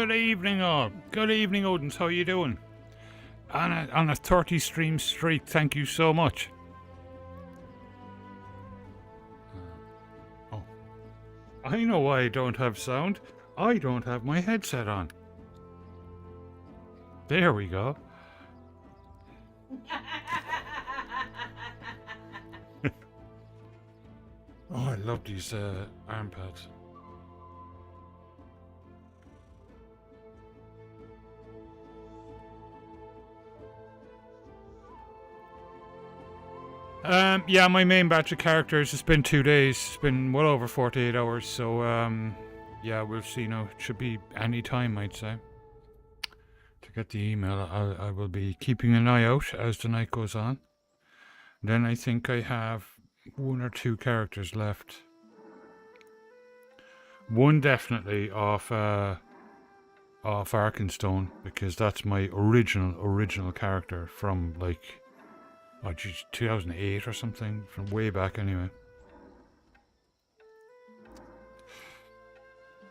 Good evening, all. Good evening, Odins. How you doing? On a 30 stream streak. Thank you so much. Oh, I know why I don't have sound. I don't have my headset on. There we go. Oh, I love these arm pads. Yeah, my main batch of characters, it's been 2 days. It's been well over 48 hours, so, yeah, we'll see now. It should be any time, I'd say. To get the email, I will be keeping an eye out as the night goes on. Then I think I have 1 or 2 characters left. One definitely off Arkenstone, because that's my original character from, like, oh geez, 2008 or something, from way back anyway.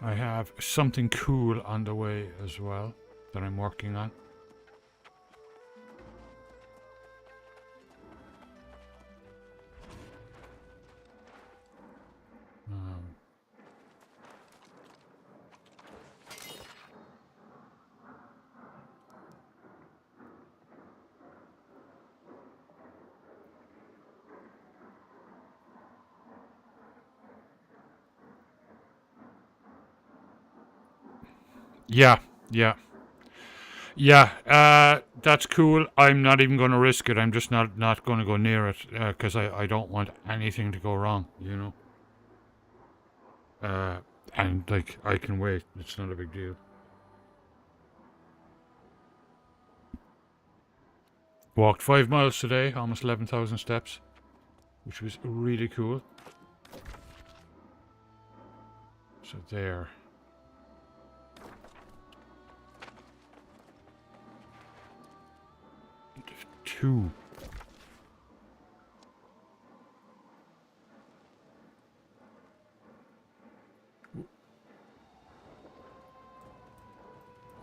I have something cool on the way as well that I'm working on. Yeah, that's cool. I'm not even going to risk it. I'm just not going to go near it, because I don't want anything to go wrong, you know. And, like, I can wait. It's not a big deal. Walked 5 miles today, almost 11,000 steps, which was really cool. So there. Two.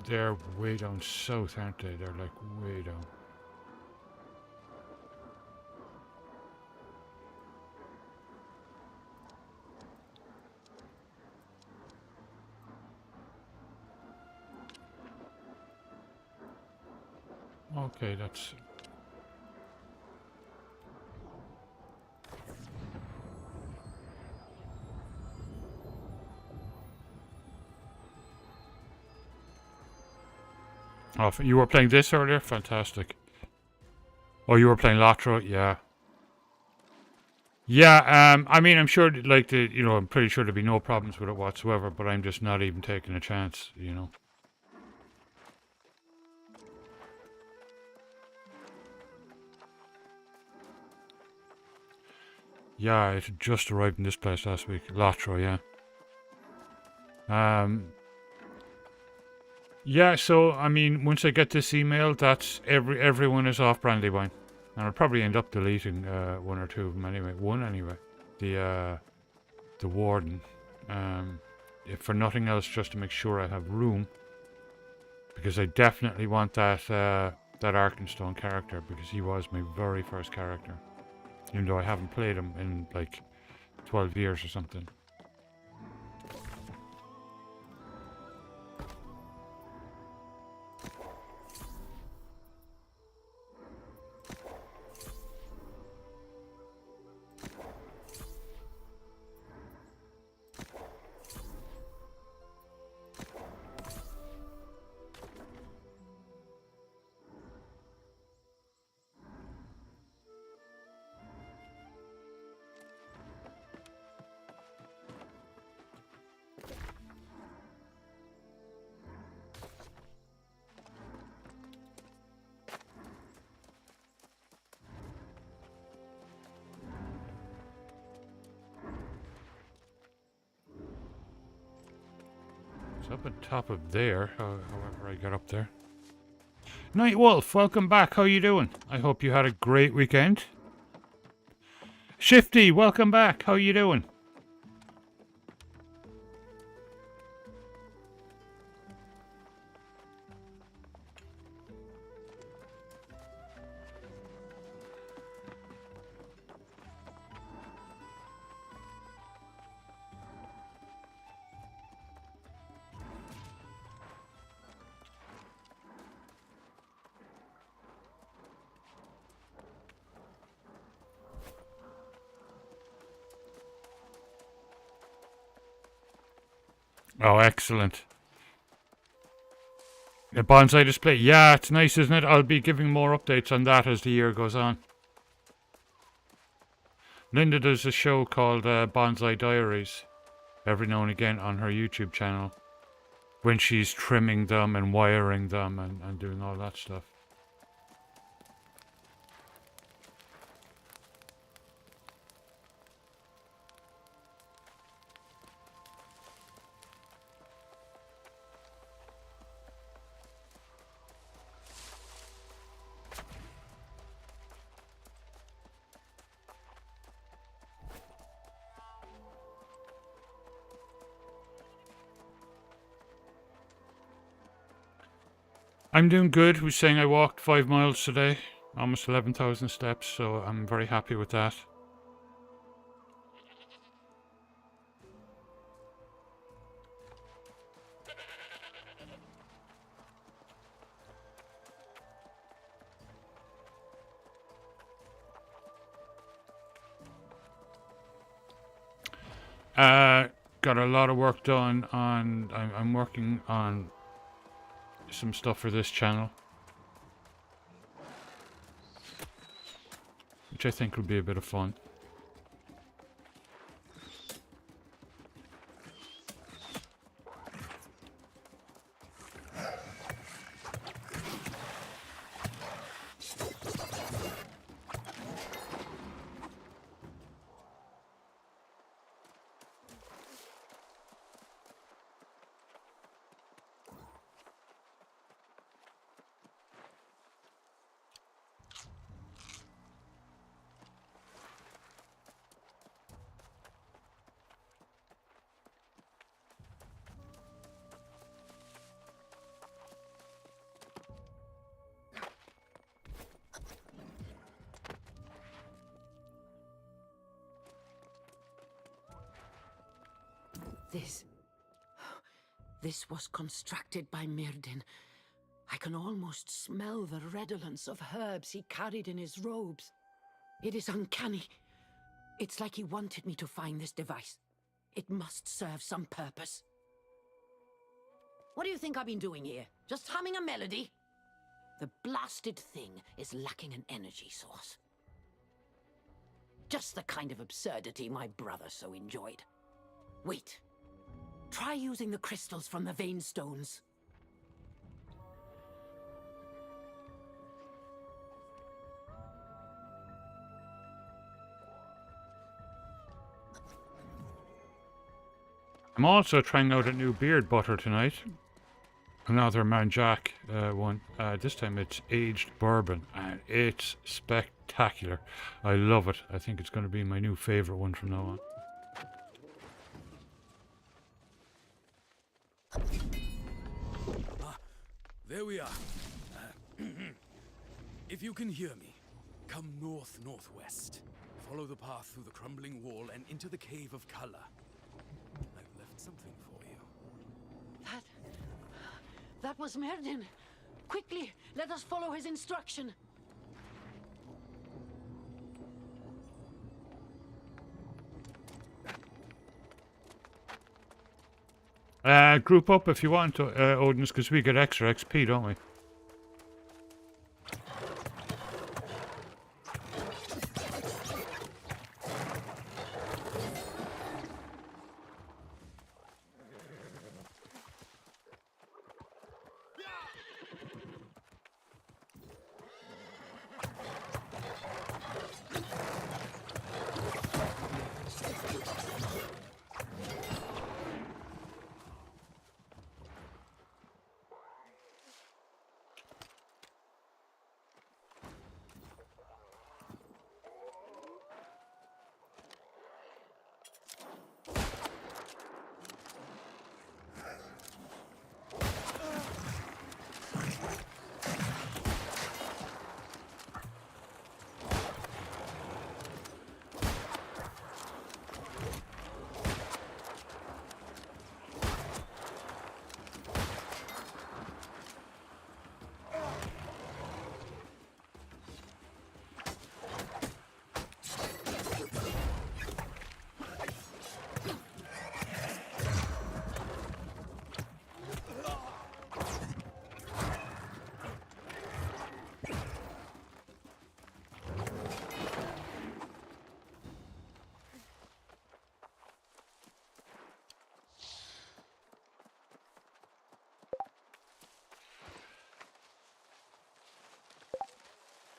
They're way down south, aren't they? They're like way down. Okay, that's... Oh, you were playing this earlier? Fantastic. Oh, you were playing Lotro? Yeah. Yeah, I mean, I'm sure, like, I'm pretty sure there'd be no problems with it whatsoever, but I'm just not even taking a chance, you know. Yeah, I had just arrived in this place last week. Lotro, yeah. Yeah, so, I mean, once I get this email, that's everyone is off Brandywine. And I'll probably end up deleting 1 or 2 of them anyway. One anyway. The warden. If for nothing else, just to make sure I have room. Because I definitely want that Arkenstone character, because he was my very first character. Even though I haven't played him in, like, 12 years or something. It's up on top of there, however I got up there. Night Wolf, welcome back. How you doing? I hope you had a great weekend. Shifty, welcome back. How you doing? Oh, excellent. A bonsai display. Yeah, it's nice, isn't it? I'll be giving more updates on that as the year goes on. Linda does a show called Bonsai Diaries every now and again on her YouTube channel when she's trimming them and wiring them and doing all that stuff. I'm doing good. Who's saying I walked 5 miles today? Almost 11,000 steps, so I'm very happy with that. Got a lot of work done on... I'm working on some stuff for this channel, which I think will be a bit of fun. This was constructed by Myrdin. I can almost smell the redolence of herbs he carried in his robes. It is uncanny. It's like he wanted me to find this device. It must serve some purpose. What do you think I've been doing here? Just humming a melody? The blasted thing is lacking an energy source. Just the kind of absurdity my brother so enjoyed. Wait. Try using the crystals from the vein stones. I'm also trying out a new beard butter tonight. Another Manjack one. This time it's aged bourbon, and it's spectacular. I love it. I think it's going to be my new favorite one from now on. There we are. If you can hear me, come north-northwest. Follow the path through the crumbling wall and into the Cave of Color. I've left something for you. That was Myrdin. Quickly, let us follow his instruction. Group up if you want, Odin's, because we get extra XP, don't we?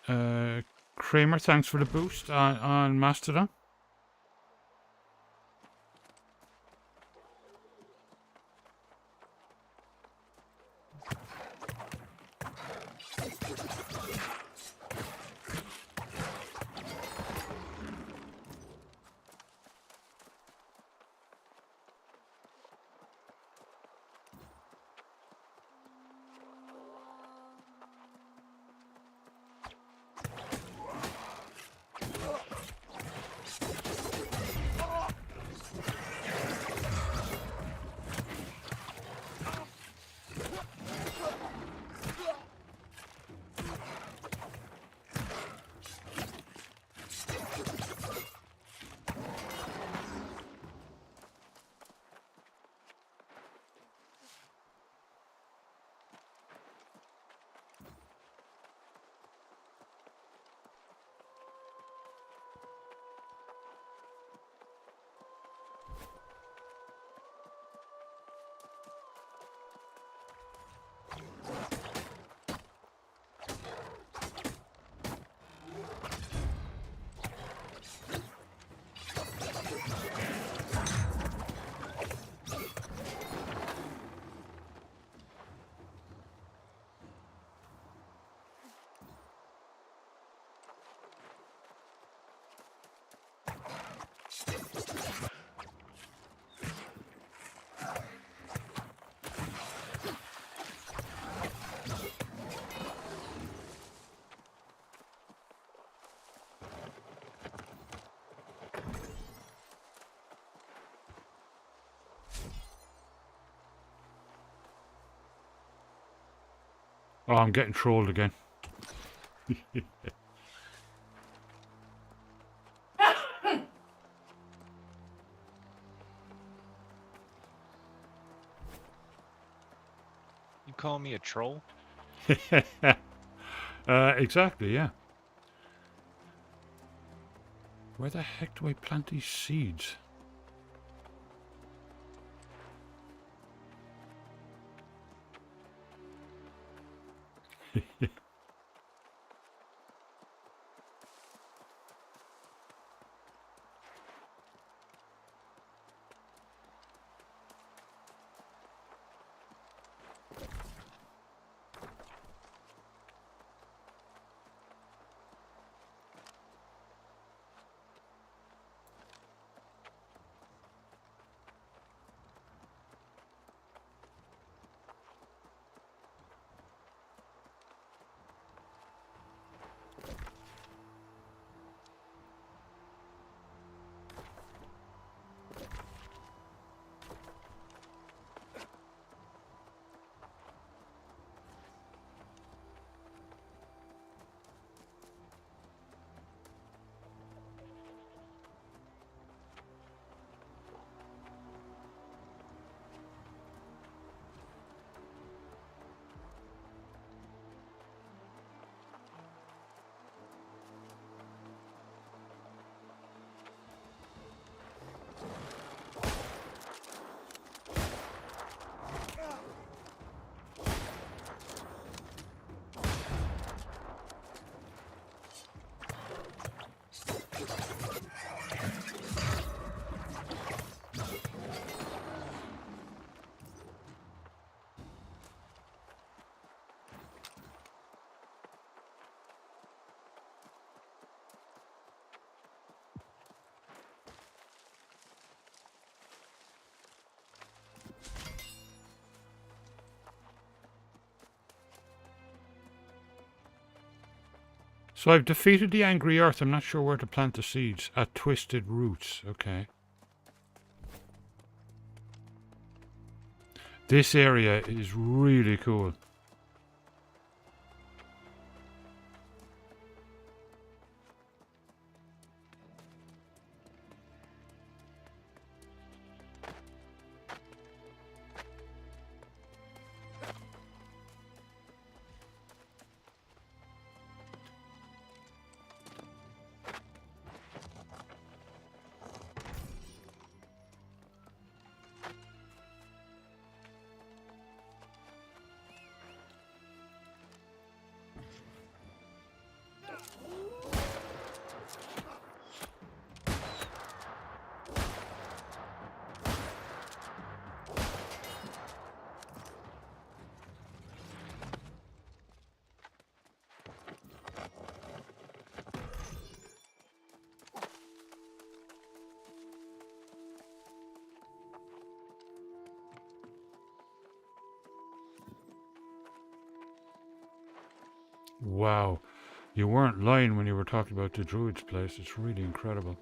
Kramer, thanks for the boost on Mastodon. Oh, I'm getting trolled again. You call me a troll? Exactly, yeah. Where the heck do I plant these seeds? So I've defeated the angry earth. I'm not sure where to plant the seeds. At Twisted Roots. Okay. This area is really cool. Wow. You weren't lying when you were talking about the druid's place. It's really incredible.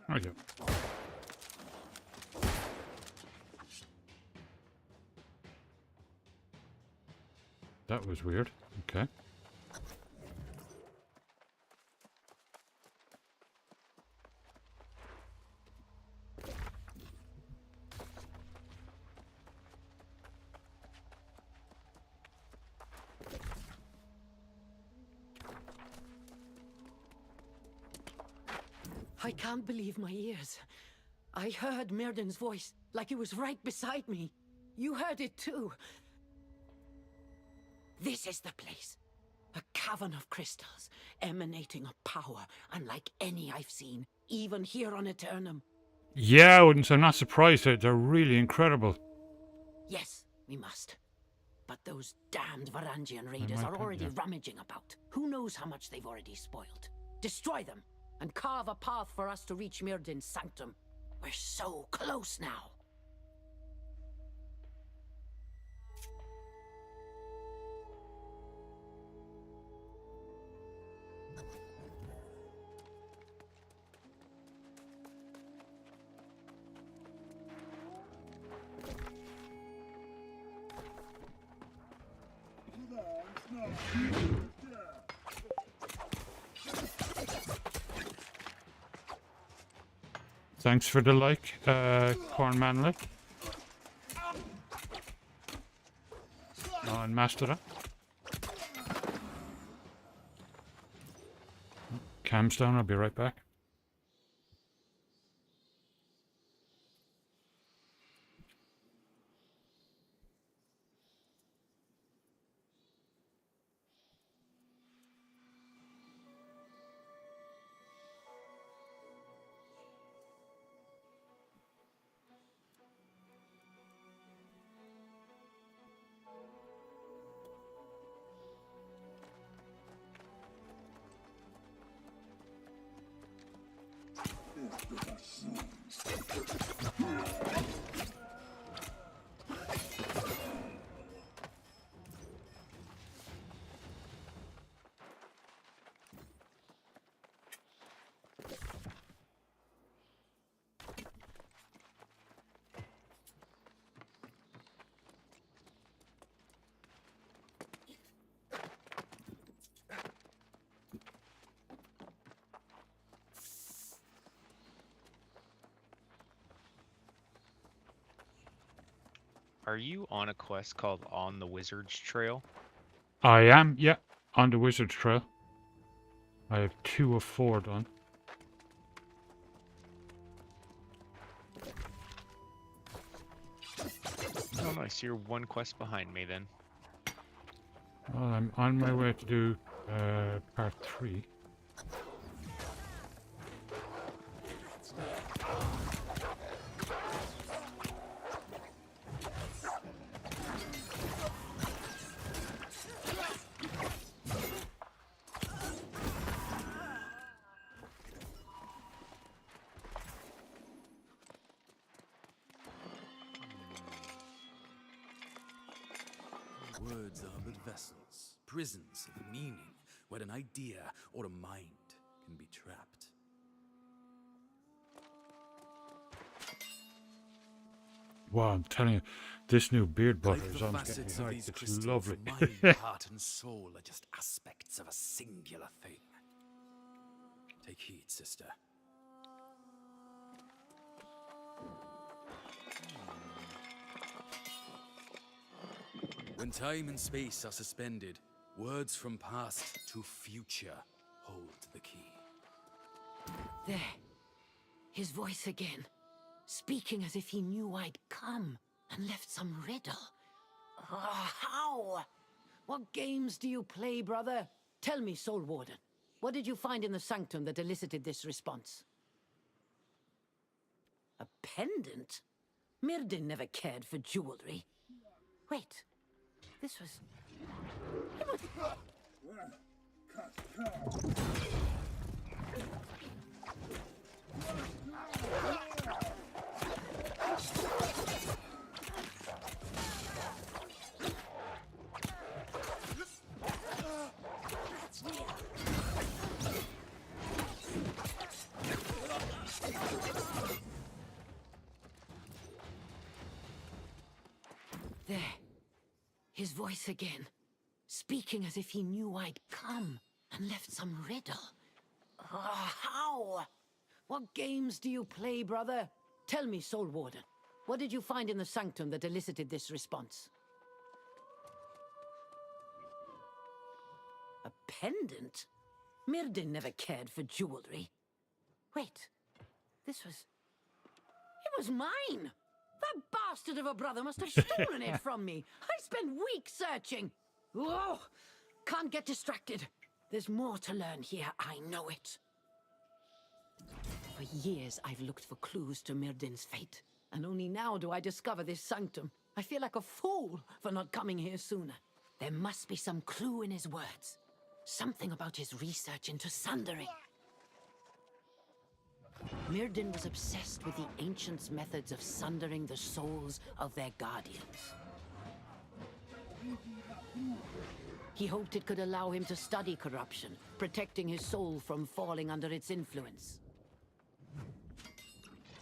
Oh, yeah. That was weird. Okay. I can't believe my ears. I heard Mirden's voice, like he was right beside me. You heard it too. This is the place. A cavern of crystals, emanating a power unlike any I've seen, even here on Eternum. Yeah, I'm not surprised. They're really incredible. Yes, we must. But those damned Varangian I raiders might are be, already yeah. rummaging about. Who knows how much they've already spoiled? Destroy them, and carve a path for us to reach Mirden's sanctum. We're so close now. Thanks for the like, Corn Manley. And Mastera. Cam's down, I'll be right back. Are you on a quest called On the Wizard's Trail? I am, yeah, on the Wizard's Trail. I have 2 of 4 done. Oh, nice. You're one quest behind me then. Well, I'm on my way to do part 3. Words are but vessels, prisons of meaning, where an idea or a mind can be trapped. Wow, I'm telling you, this new beard butter Like is the almost getting facets me of high. these It's crystals, lovely. mind, heart, and soul are just aspects of a singular thing. Take heed, sister. When time and space are suspended, words from past to future hold the key. There. His voice again. Speaking as if he knew I'd come and left some riddle. How? What games do you play, brother? Tell me, Soul Warden. What did you find in the sanctum that elicited this response? A pendant? Mirden never cared for jewelry. Wait. This was... There. His voice again. Speaking as if he knew I'd come and left some riddle. How? What games do you play, brother? Tell me, Soul Warden. What did you find in the sanctum that elicited this response? A pendant? Mirden never cared for jewelry. Wait. This was... It was mine! That bastard of a brother must have stolen it from me. I spent weeks searching. Oh, can't get distracted. There's more to learn here, I know it. For years, I've looked for clues to Mirden's fate. And only now do I discover this sanctum. I feel like a fool for not coming here sooner. There must be some clue in his words. Something about his research into sundering. Mirden was obsessed with the ancients' methods of sundering the souls of their guardians. He hoped it could allow him to study corruption, protecting his soul from falling under its influence.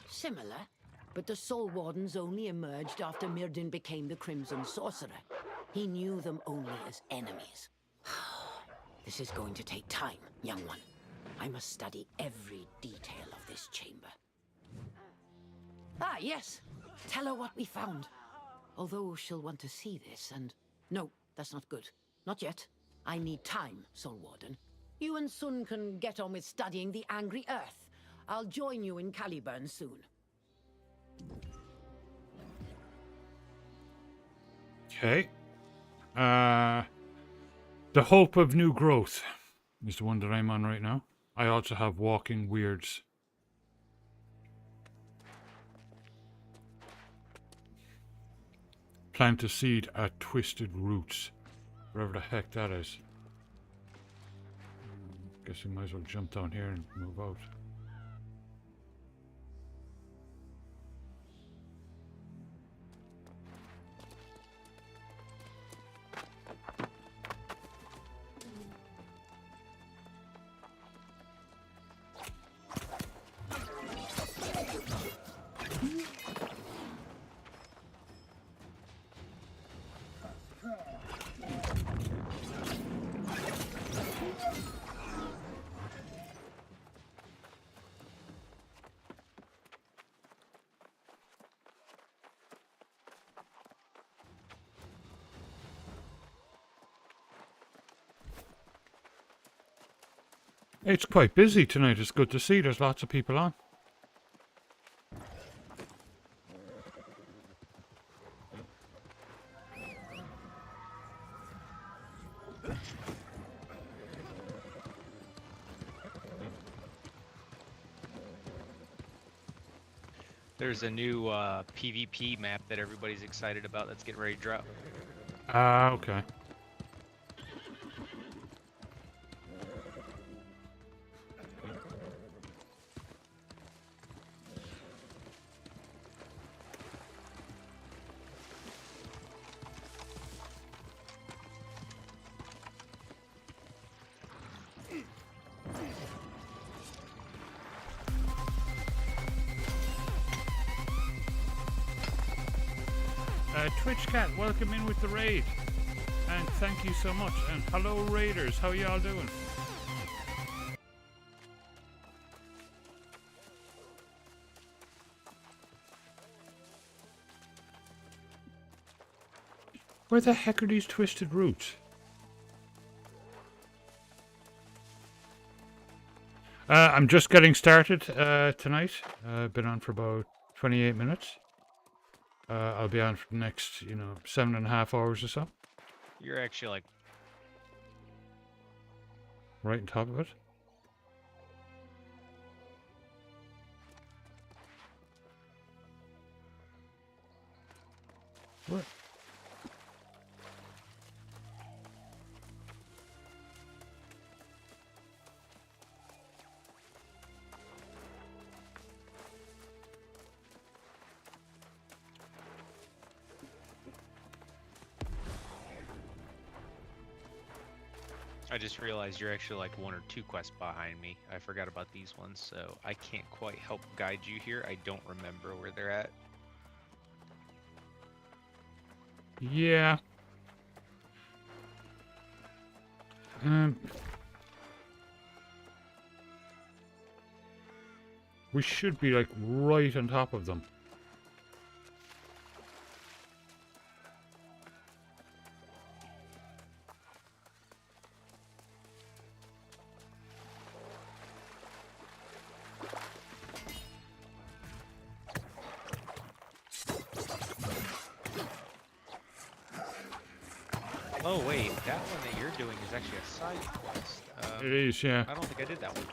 Similar, but the Soul Wardens only emerged after Mirden became the Crimson Sorcerer. He knew them only as enemies. This is going to take time, young one. I must study every detail of this chamber. Ah, yes. Tell her what we found. Although she'll want to see this and... No, that's not good. Not yet. I need time, Soul Warden. You and Sun can get on with studying the Angry Earth. I'll join you in Caliburn soon. Okay. The Hope of New Growth is the one that I'm on right now. I also have Walking Weirds. Plant a seed at Twisted Roots. Wherever the heck that is. Guess we might as well jump down here and move out. It's quite busy tonight. It's good to see. There's lots of people on. There's a new PvP map that everybody's excited about that's getting ready to drop. Ah, okay. Twitch Cat, welcome in with the raid. And thank you so much. And hello raiders, how y'all doing? Where the heck are these twisted roots? I'm just getting started tonight. Been on for about 28 minutes. I'll be on for the next, 7.5 hours or so. You're actually like Right on top of it. What? I just realized you're actually like 1 or 2 quests behind me. I forgot about these ones, so I can't quite help guide you here. I don't remember where they're at. Yeah. We should be like right on top of them. Oh wait, that one that you're doing is actually a side quest. It is, yeah. I don't think I did that one.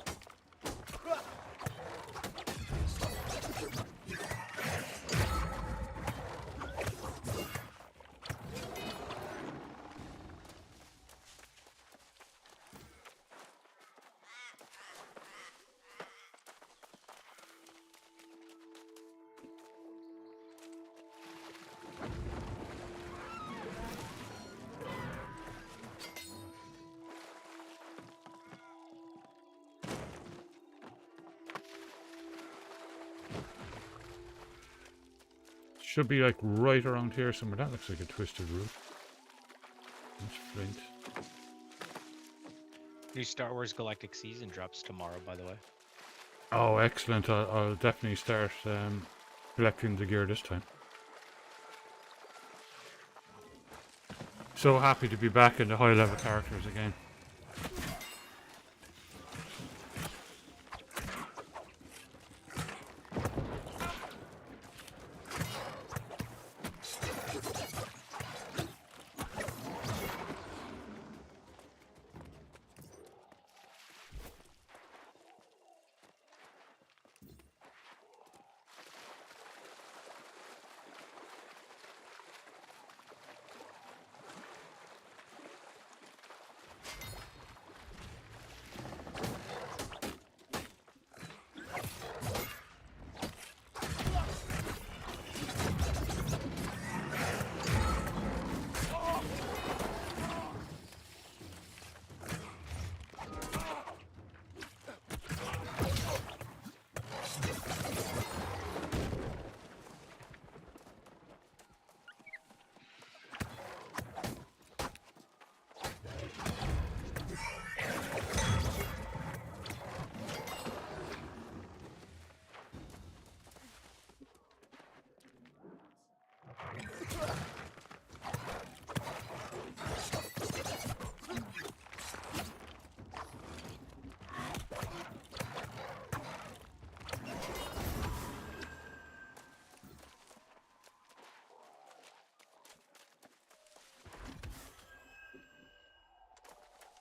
Should be like right around here somewhere. That looks like a twisted root. That's flint. New Star Wars Galactic Season drops tomorrow, by the way. Oh, excellent. I'll definitely start collecting the gear this time. So happy to be back in the high level characters again.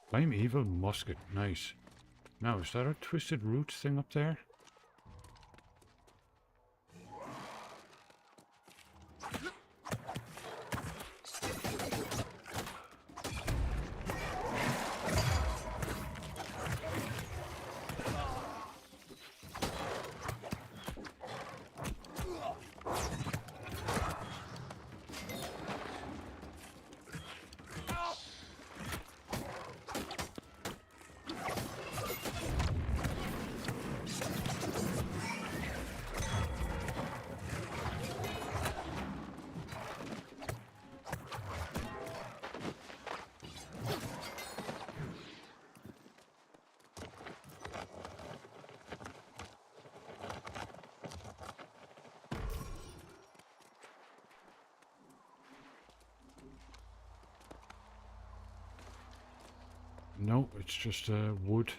Primeval musket. Nice. Now, is that a twisted roots thing up there? No, it's just wood.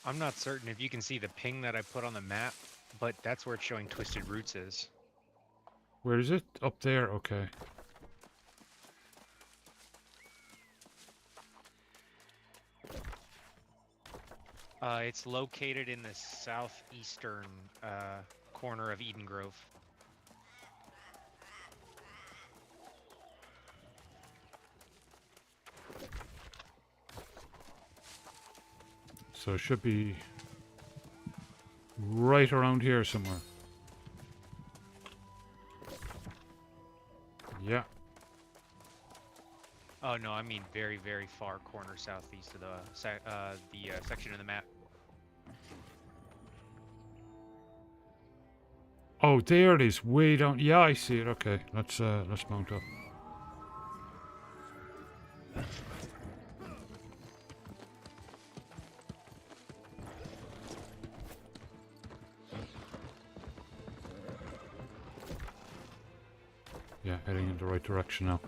I'm not certain if you can see the ping that I put on the map, but that's where it's showing Twisted Roots is. Where is it? Up there, okay. It's located in the southeastern corner of Eden Grove. So it should be right around here somewhere. Yeah. Oh no, I mean very, very far corner southeast of the section of the map. Oh, there it is, way down. Yeah, I see it. Okay, let's mount up. Yeah, heading in the right direction now.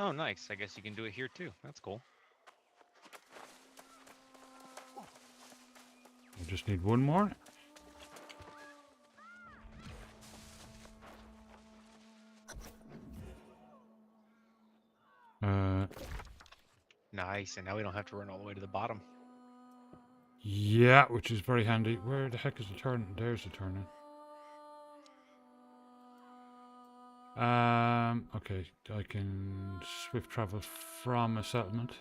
Oh, nice. I guess you can do it here too. That's cool. I just need one more. Nice. And now we don't have to run all the way to the bottom. Yeah, which is very handy. Where the heck is the turn? There's the turning. Okay, I can swift travel from a settlement.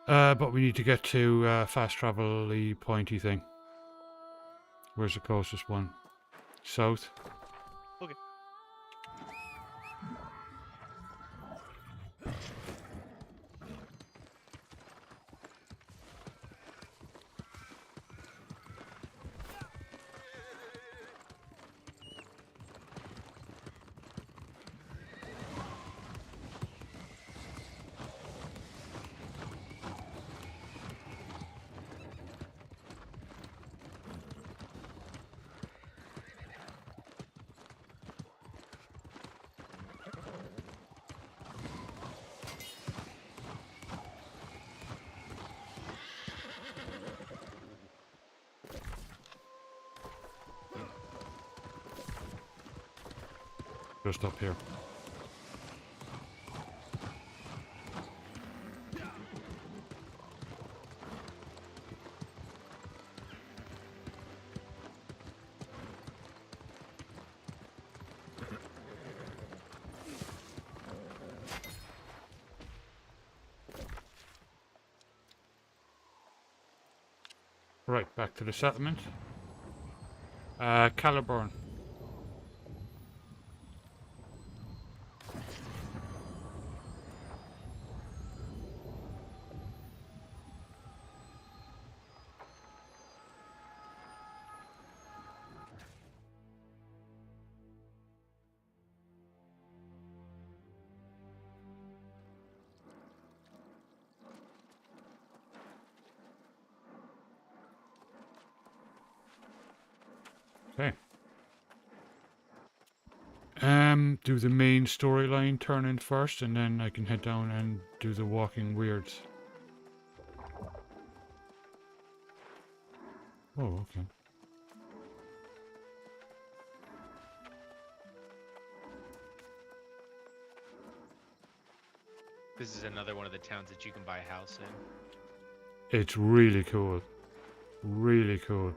But we need to get to fast travel-y pointy thing. Where's the closest one? South. Okay. Just up here. Right, back to the settlement. Caliburn. Okay. Do the main storyline turn in first, and then I can head down and do the walking weirds. Oh, okay. This is another one of the towns that you can buy a house in. It's really cool. Really cool.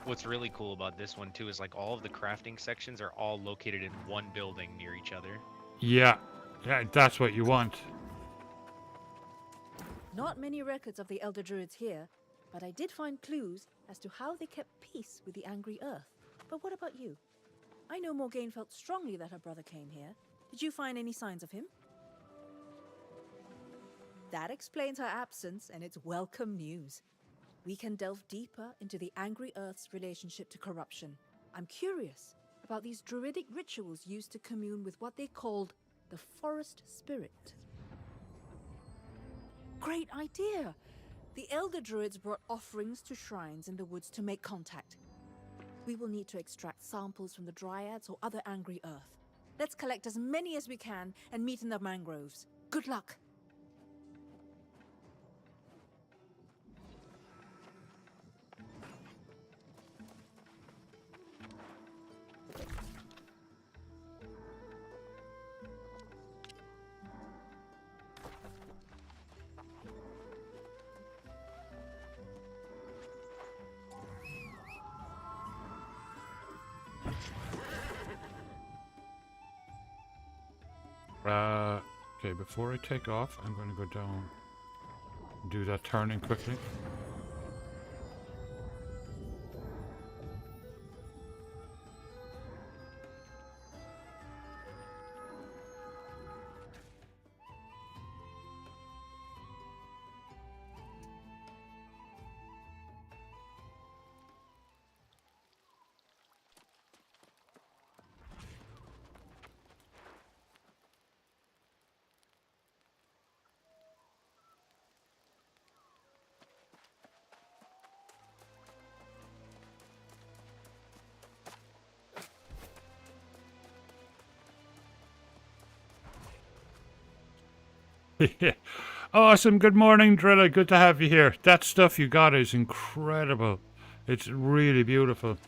What's really cool about this one too is like all of the crafting sections are all located in one building near each other. Yeah, that's what you want. Not many records of the Elder Druids here, but I did find clues as to how they kept peace with the angry earth. But what about you? I know Morgaine felt strongly that her brother came here. Did you find any signs of him? That explains her absence, and it's welcome news. We can delve deeper into the angry earth's relationship to corruption. I'm curious about these druidic rituals used to commune with what they called the forest spirit. Great idea! The Elder Druids brought offerings to shrines in the woods to make contact. We will need to extract samples from the dryads or other angry earth. Let's collect as many as we can and meet in the mangroves. Good luck! Okay, before I take off, I'm going to go down and do that turning quickly. Yeah. Awesome. Good morning, Driller. Good to have you here. That stuff you got is incredible. It's really beautiful.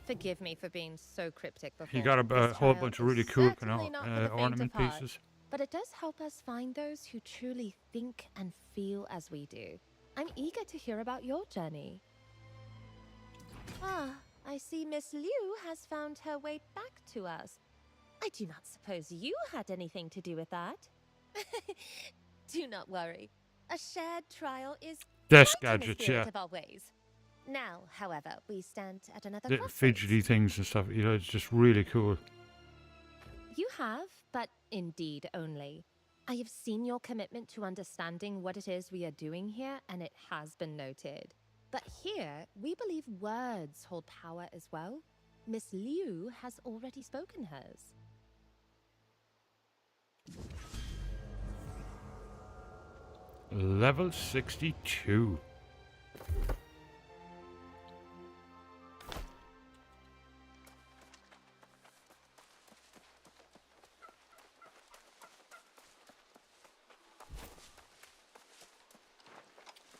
Forgive me for being so cryptic before. You got a This whole trial bunch of is really cool certainly not for the faint of ornament heart, pieces. but it does help us find those who truly think and feel as we do. I'm eager to hear about your journey. Ah, I see Miss Liu has found her way back to us. I do not suppose you had anything to do with that. Do not worry. A shared trial is Desk quite in the gadgets, spirit yeah. of our ways. Now, however, we stand at another The crossroads. fidgety things and stuff. You know, it's just really cool. You have, but indeed only. I have seen your commitment to understanding what it is we are doing here, and it has been noted. But here, we believe words hold power as well. Miss Liu has already spoken hers. Level 62.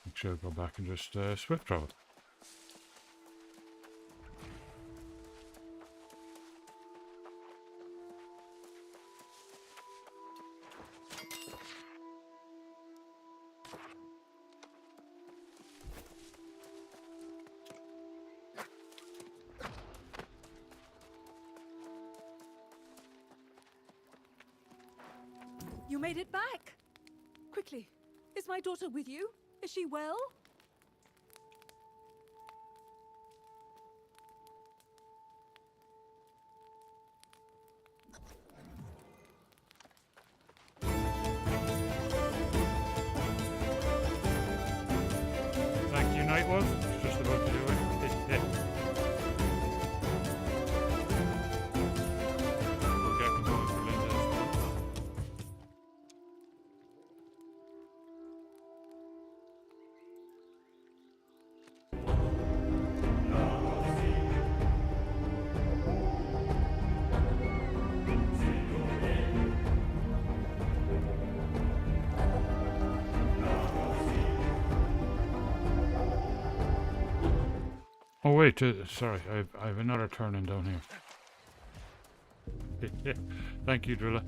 Actually, I'll go back and just swift travel. You made it back! Quickly, is my daughter with you? Is she well? Thank you, Nightwolf. Just about to do it. We'll get going for Linda as well. Oh wait, sorry, I have another turning down here. Thank you, Drilla.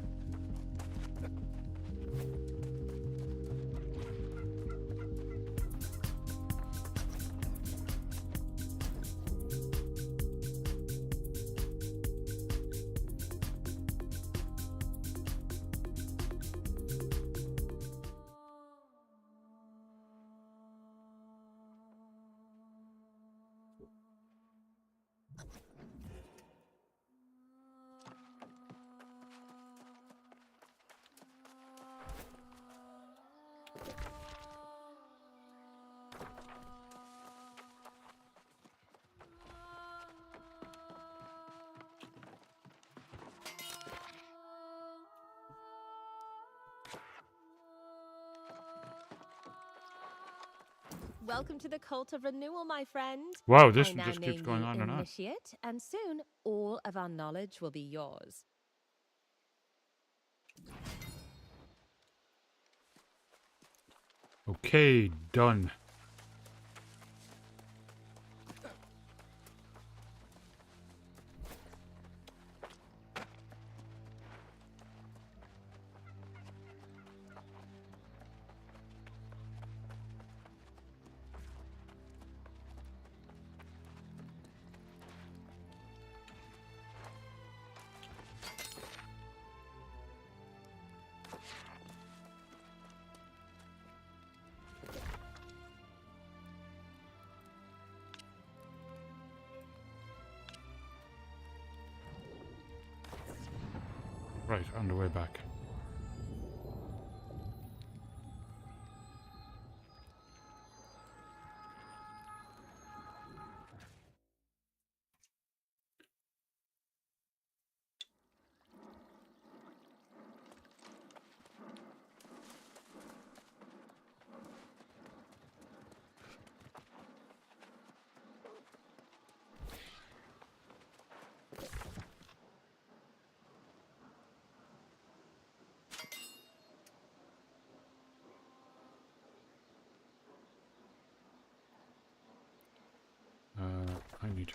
Welcome to the cult of renewal, my friend. Wow, this I one now just keeps name going you on and on. Initiate, and soon all of our knowledge will be yours. Okay, done. Right, on the way back.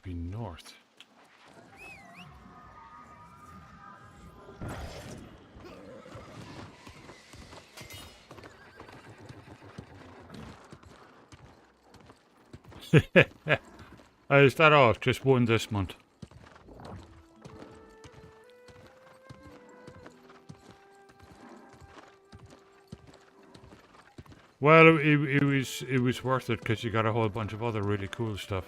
to be north. Is that all? Just one this month. Well, it was worth it because you got a whole bunch of other really cool stuff.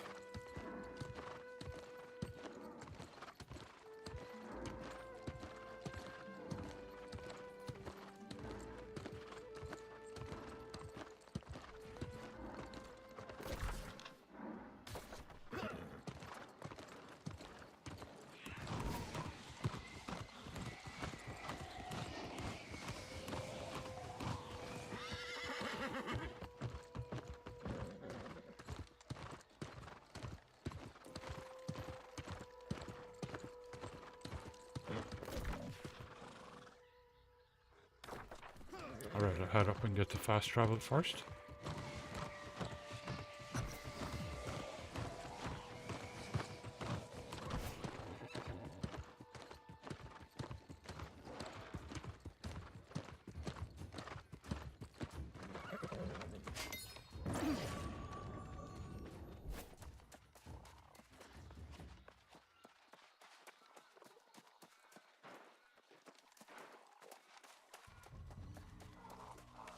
Alright, I'll head up and get the fast travel first.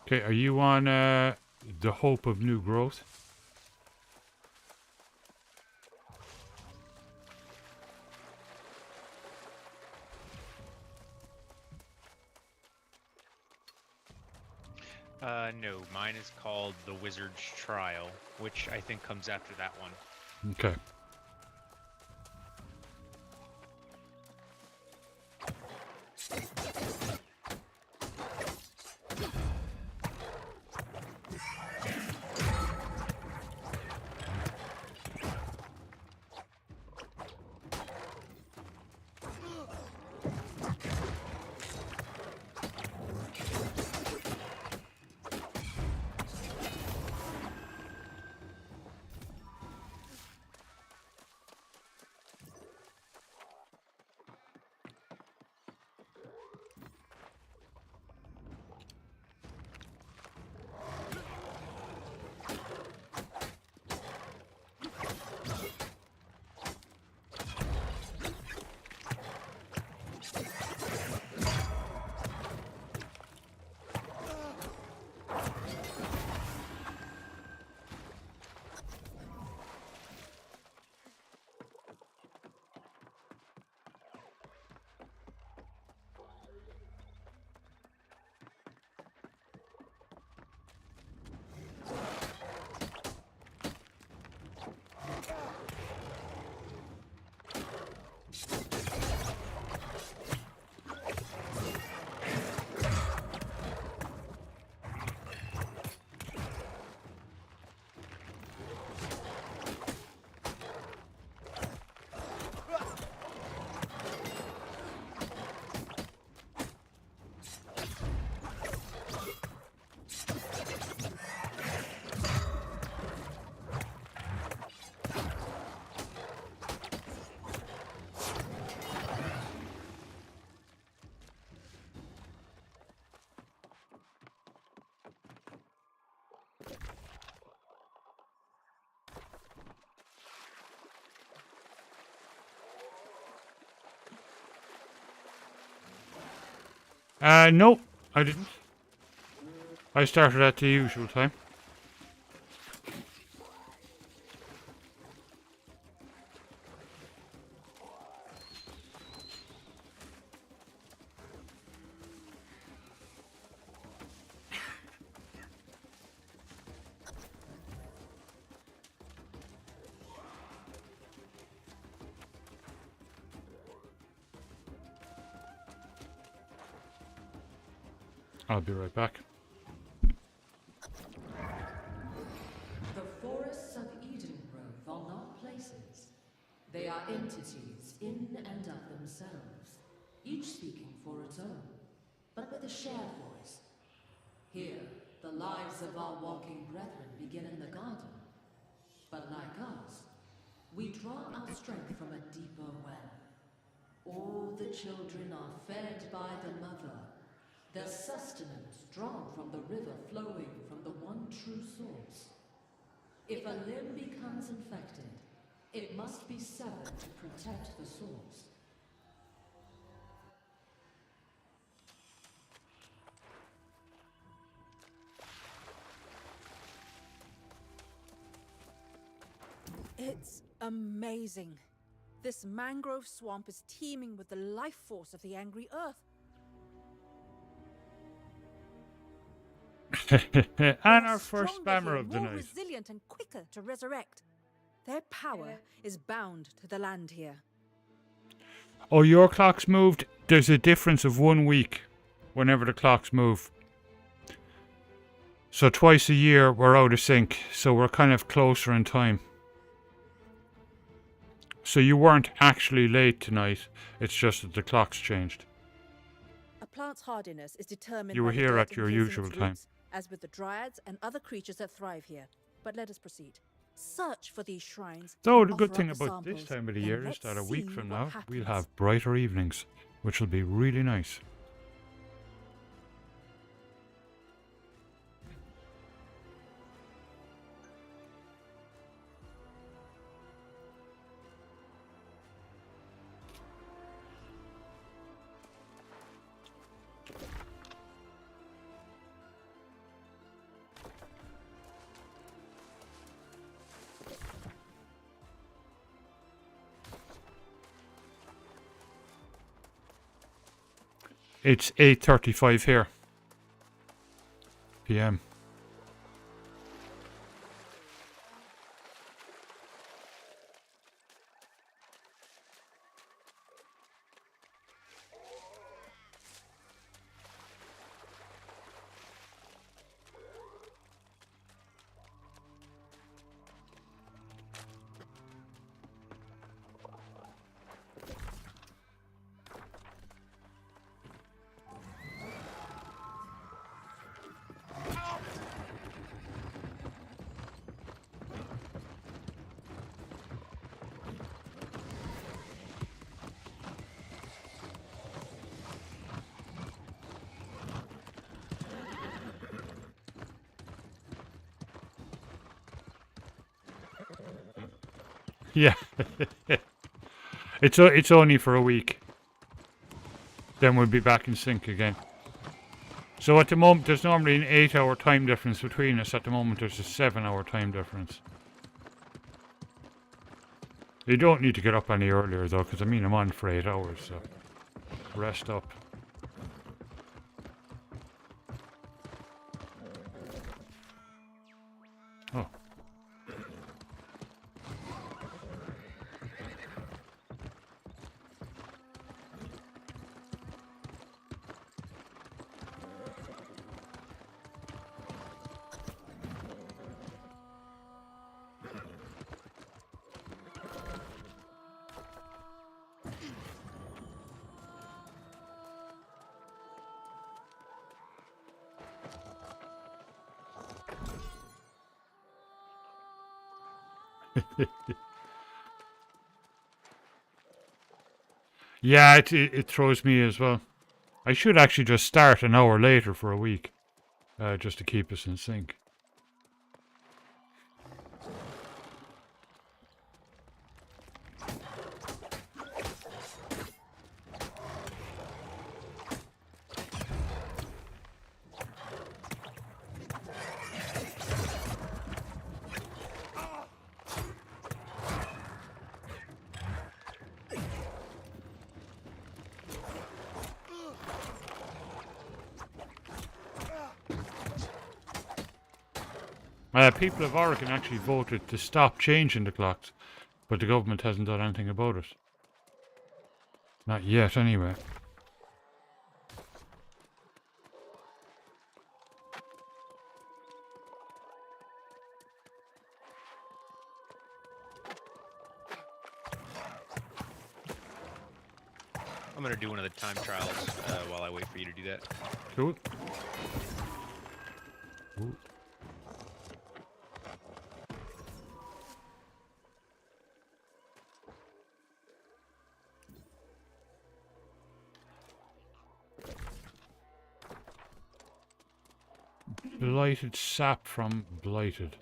Okay, are you on the Hope of New Growth? No, mine is called The Wizard's Trial, which I think comes after that one. Okay. No, I didn't. I started at the usual time. I'll be right back. The forests of Eden Grove are not places. They are entities in and of themselves, each speaking for its own, but with a shared voice. Here, the lives of our walking brethren begin in the garden. But like us, We draw our strength from a deeper well. All the children are fed by the mother, their sustenance drawn from the river flowing from the one true source. If a limb becomes infected, it must be severed to protect the source. It's amazing. This mangrove swamp is teeming with the life force of the angry earth. And They are our first stronger spammer here, of the more night. resilient and quicker to resurrect. Their power is bound to the land here. Oh, your clock's moved? There's a difference of 1 week whenever the clocks move. So twice a year we're out of sync, so we're kind of closer in time. So you weren't actually late tonight, it's just that the clock's changed. A plant's hardiness is determined You were by the here dirt at your encasing usual its time. roots, as with the dryads and other creatures that thrive here. But let us proceed. Search for these shrines. So and the good offer thing up the about this samples. time of the Then year is let's that a week see from what now we'll happens. have brighter evenings, which will be really nice. It's 8:35 here. PM. Yeah. It's only for a week. Then we'll be back in sync again. So at the moment, there's normally an 8-hour time difference between us. At the moment, there's a 7-hour time difference. You don't need to get up any earlier, though, because I mean, I'm on for 8 hours, so rest up. Oh. Yeah, it throws me as well. I should actually just start an hour later for a week, just to keep us in sync. People of Oregon actually voted to stop changing the clocks, but the government hasn't done anything about it. Not yet, anyway. I'm gonna do one of the time trials while I wait for you to do that. Cool. Ooh. Blighted sap from blighted.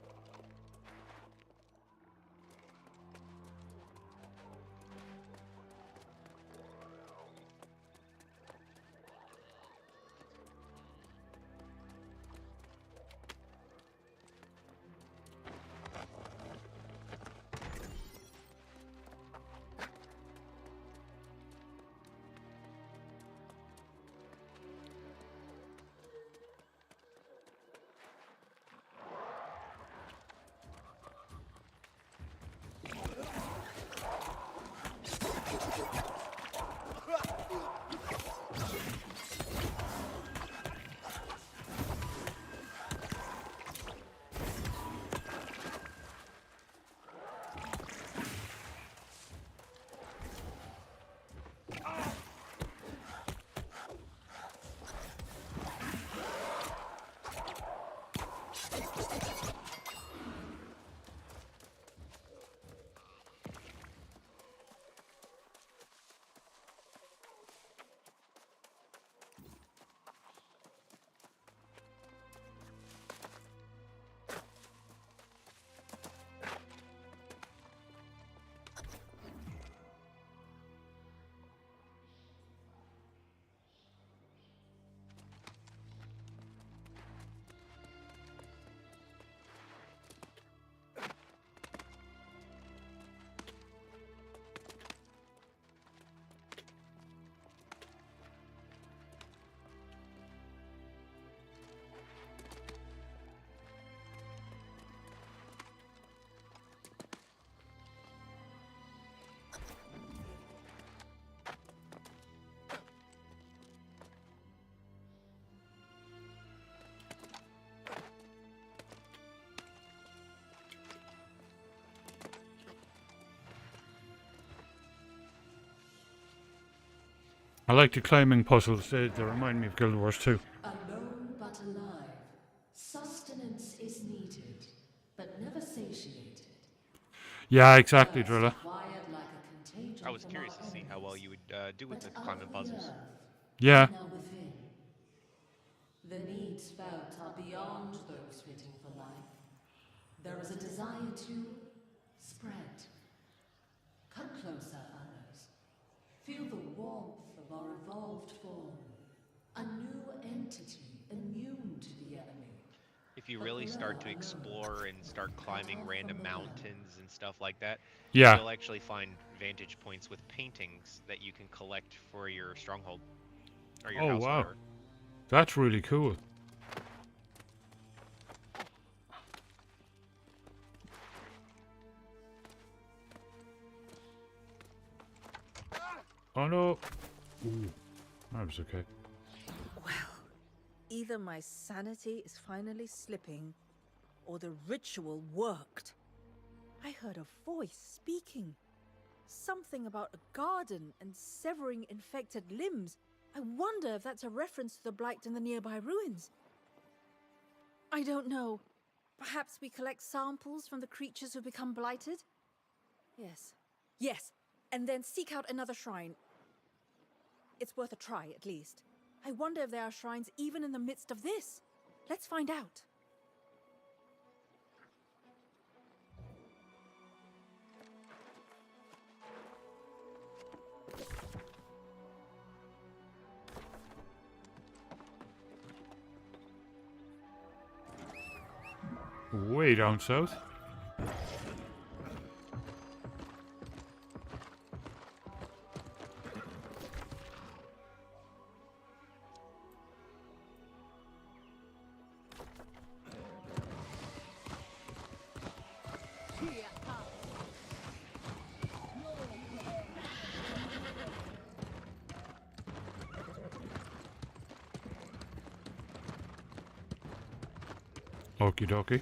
I like the climbing puzzles. They remind me of Guild Wars 2. Alone but alive. Sustenance is needed, but never satiated. Yeah, exactly, Thirst Drilla. acquired like a contagion I was from curious our to see how well enemies. you would do with the But climbing of the puzzles. earth, Yeah. now within. The needs felt are beyond those fitting for life. There is a desire to spread. Come closer, others. Feel the warmth of our evolved form. A new entity immune to the enemy. If you A really glow start to alone, explore and start cut climbing off from random the world. mountains and stuff like that, Yeah. you'll actually find vantage points with paintings that you can collect for your stronghold or your Oh, house, wow. whatever. That's really cool. Oh no. Ooh, that was okay. Well, either my sanity is finally slipping, or the ritual worked. I heard a voice speaking. Something about a garden and severing infected limbs. I wonder if that's a reference to the blight in the nearby ruins. I don't know. Perhaps we collect samples from the creatures who become blighted? Yes. Yes, and then seek out another shrine. It's worth a try, at least. I wonder if there are shrines even in the midst of this. Let's find out. Way down south. Okie dokie.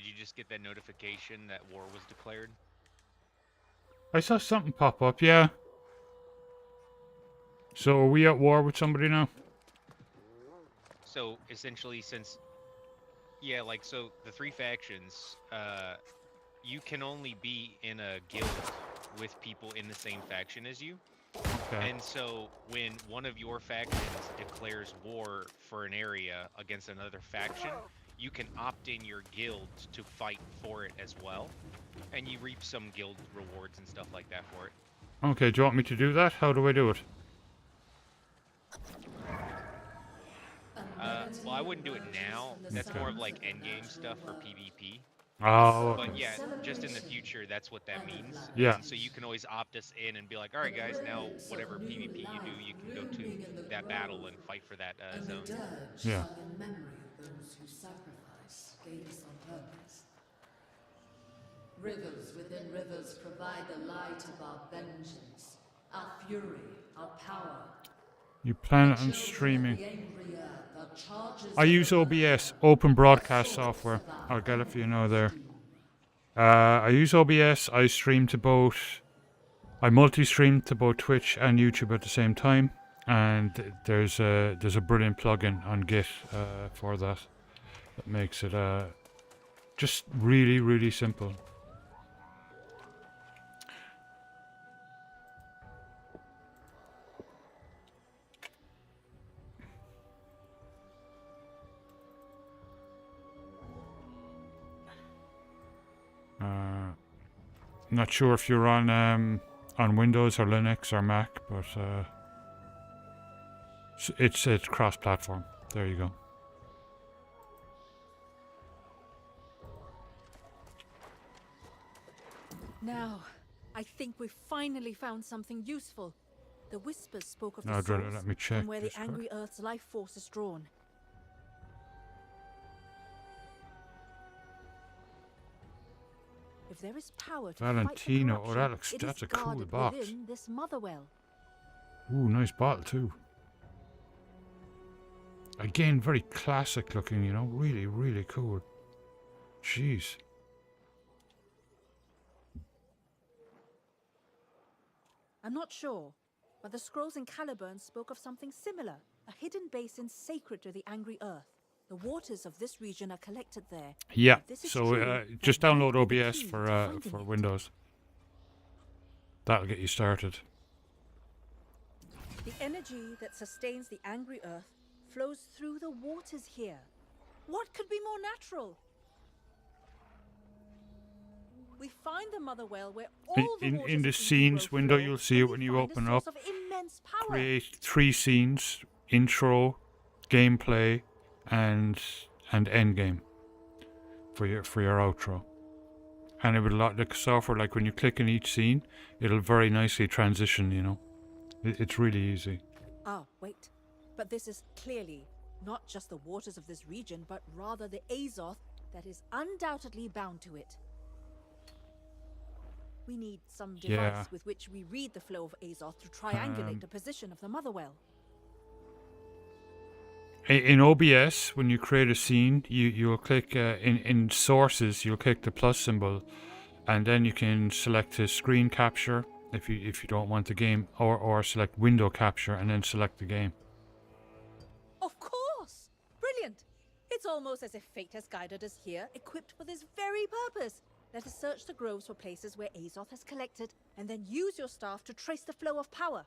Did you just get that notification that war was declared? I saw something pop up, yeah. So are we at war with somebody now? So essentially, since yeah, like so the three factions, you can only be in a guild with people in the same faction as you. Okay. And so when one of your factions declares war for an area against another faction, you can opt in your guild to fight for it as well. And you reap some guild rewards and stuff like that for it. Okay, do you want me to do that? How do I do it? Well, I wouldn't do it now. That's more of like endgame stuff for PvP. Oh, okay. But yeah, just in the future, that's what that means. Yeah. And so you can always opt us in and be like, all right, guys, now whatever PvP you do, you can go to that battle and fight for that And zone. the dirge Yeah. sung in memory of those who sacrifice gave us on purpose. Rivers within rivers provide the light of our vengeance, our fury, our power. You plan on Children of streaming. the angry earth are chargers I of use the OBS, Mother, Open Broadcast swords software. of our I'll get it for you now there. doom. I use OBS. I stream to both. I multi-stream to both Twitch and YouTube at the same time, and there's a brilliant plugin on Git for that makes it just really, really simple. Not sure if you're on Windows or Linux or Mac, but it's cross-platform. There you go. Now, I think we've finally found something useful. The whispers spoke of No, the I'd rather source let me check from where the this angry Earth's life force is drawn. If there is power to Valentino, fight the oh, that looks- corruption, it that's is a cool guarded box. within this motherwell. Ooh, nice bottle too. Again, very classic looking, you know, really, really cool. Jeez. I'm not sure, but the scrolls in Caliburn spoke of something similar, a hidden basin sacred to the angry Earth. The waters of this region are collected there. Yeah, If this is so true, just that download might be the OBS key for to finding it. Windows. That'll get you started. The energy that sustains the angry Earth flows through the waters here. What could be more natural? We find the motherwell where all the In waters the of the scenes Ebro window, flow, you'll see and it when we you find a open source up. of immense power. Create 3 scenes: intro, gameplay, and end game for your outro. And it would the software, like when you click in each scene, it'll very nicely transition. You know, it's really easy. Ah, wait. But this is clearly not just the waters of this region, but rather the Azoth that is undoubtedly bound to it. We need some device Yeah. with which we read the flow of Azoth to triangulate the position of the motherwell. In OBS, when you create a scene, you'll click in sources. You'll click the plus symbol, and then you can select the screen capture if you don't want the game, or select window capture and then select the game. Of course! Brilliant! It's almost as if fate has guided us here, equipped for this very purpose. Let us search the groves for places where Azoth has collected, and then use your staff to trace the flow of power.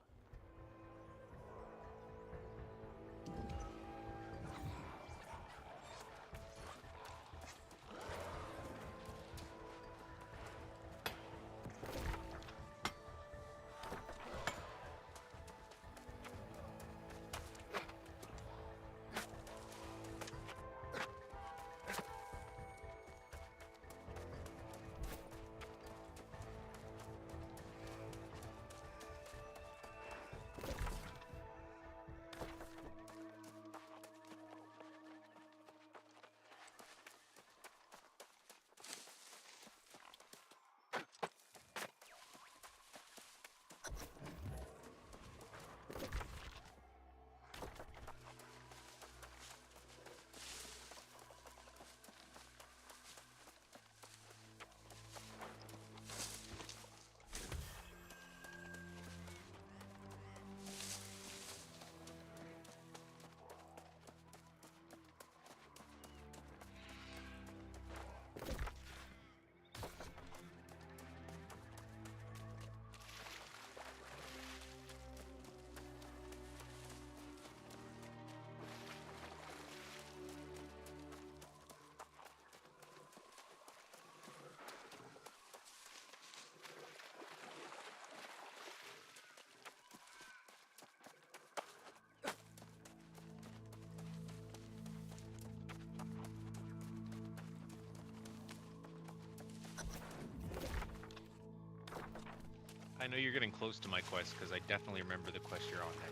I know you're getting close to my quest because I definitely remember the quest you're on there.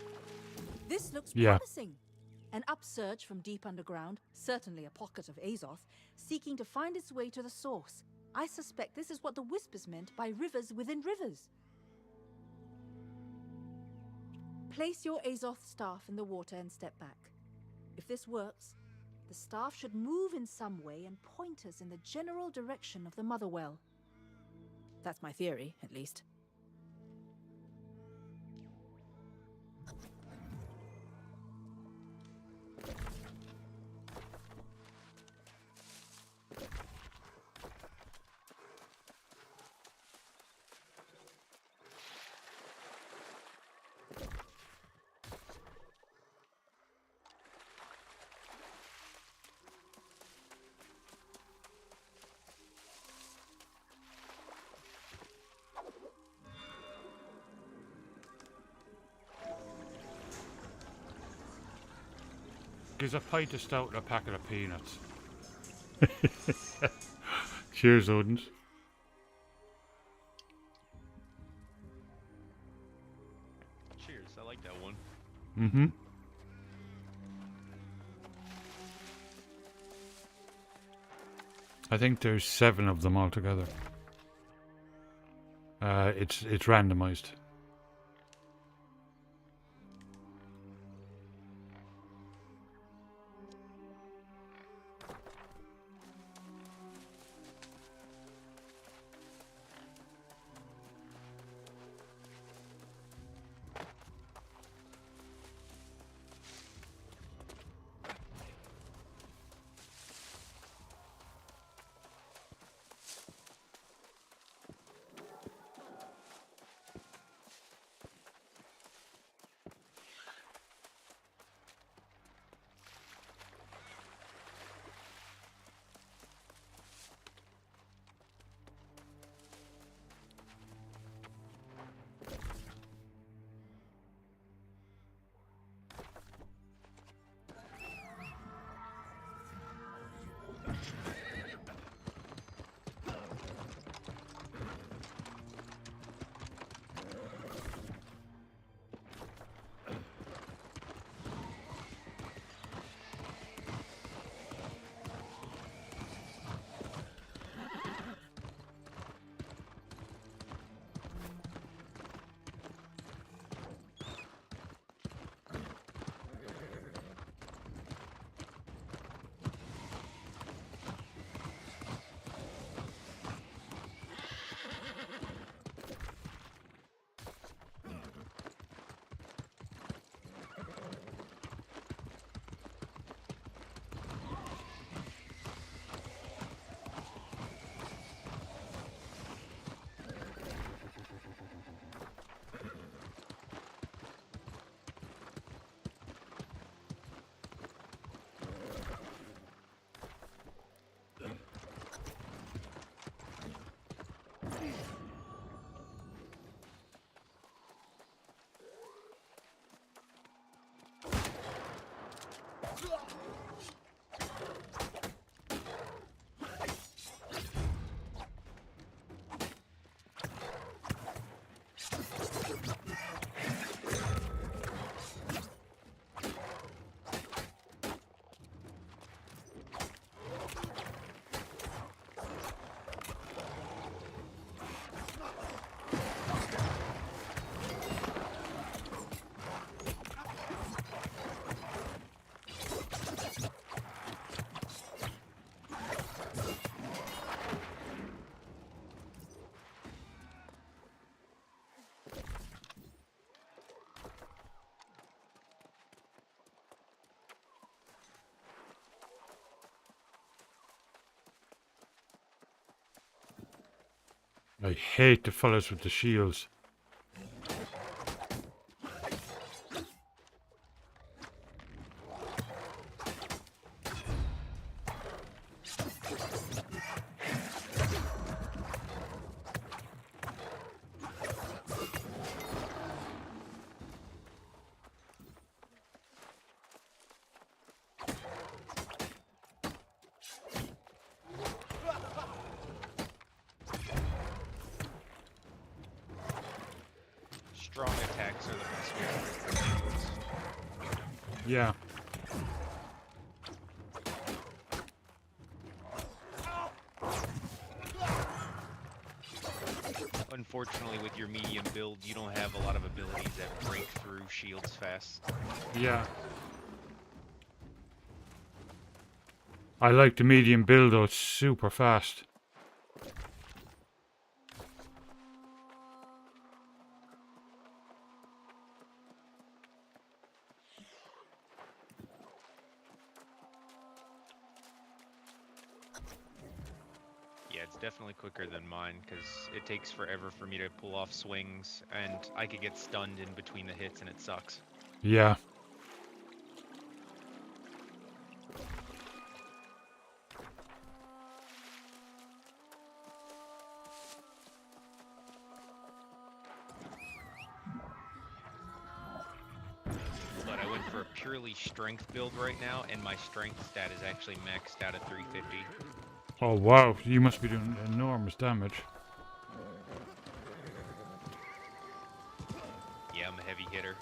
This looks Yeah. promising. An upsurge from deep underground, certainly a pocket of Azoth, seeking to find its way to the source. I suspect this is what the Whispers meant by rivers within rivers. Place your Azoth staff in the water and step back. If this works, the staff should move in some way and point us in the general direction of the Mother Well. That's my theory, at least. Gives a pint of stout and a packet of peanuts. Cheers, Odins. Cheers, I like that one. Mm-hmm. I think there's 7 of them altogether. It's randomized. I hate the fellas with the shields. strong attacks are the best way to break shields. Yeah. Unfortunately, with your medium build, you don't have a lot of abilities that break through shields fast. Yeah. I like the medium build though, it's super fast. Yeah, it's definitely quicker than mine, because it takes forever for me to pull off swings, and I could get stunned in between the hits, and it sucks. Yeah. But I went for a purely strength build right now, and my strength stat is actually maxed out at 350. Oh wow, you must be doing enormous damage. Yeah, I'm a heavy hitter.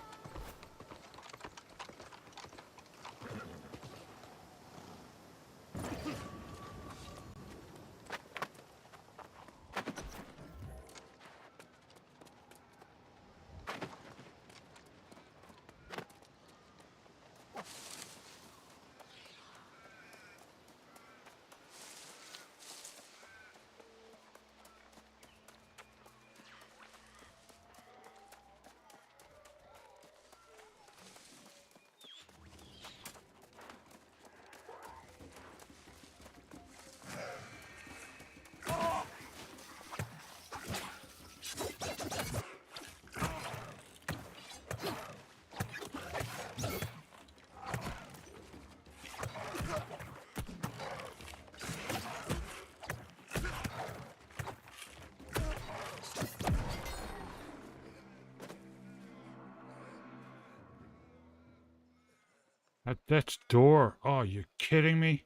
That's door. Oh, you kidding me?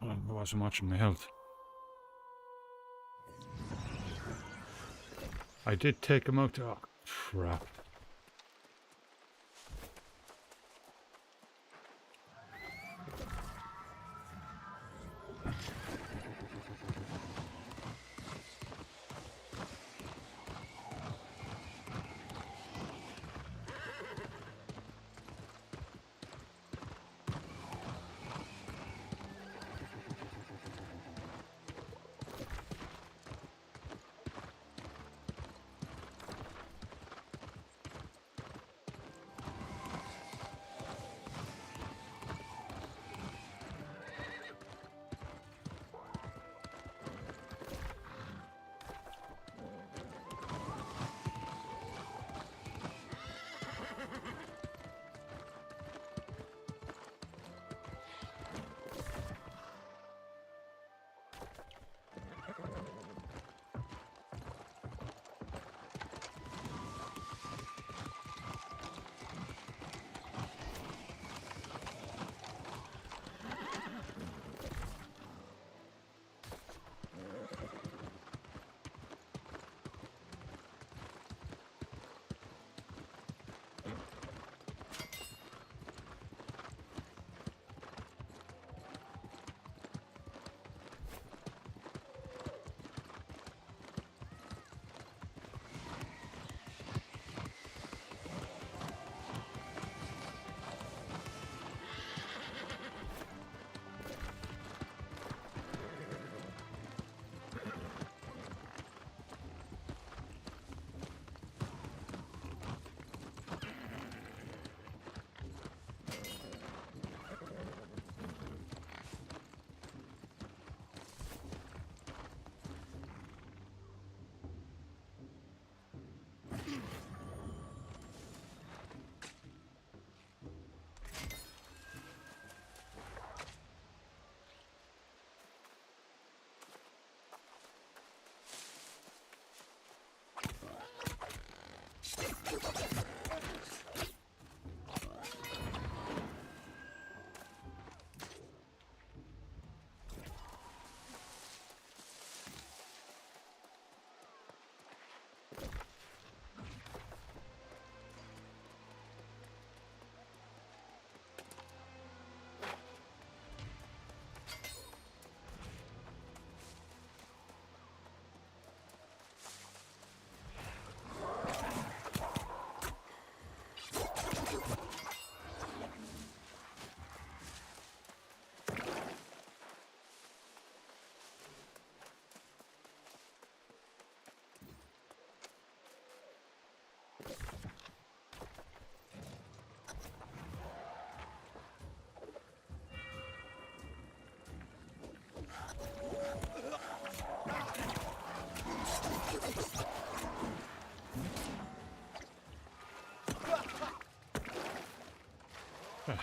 Oh, I wasn't watching my health. I did take him out. Oh, crap.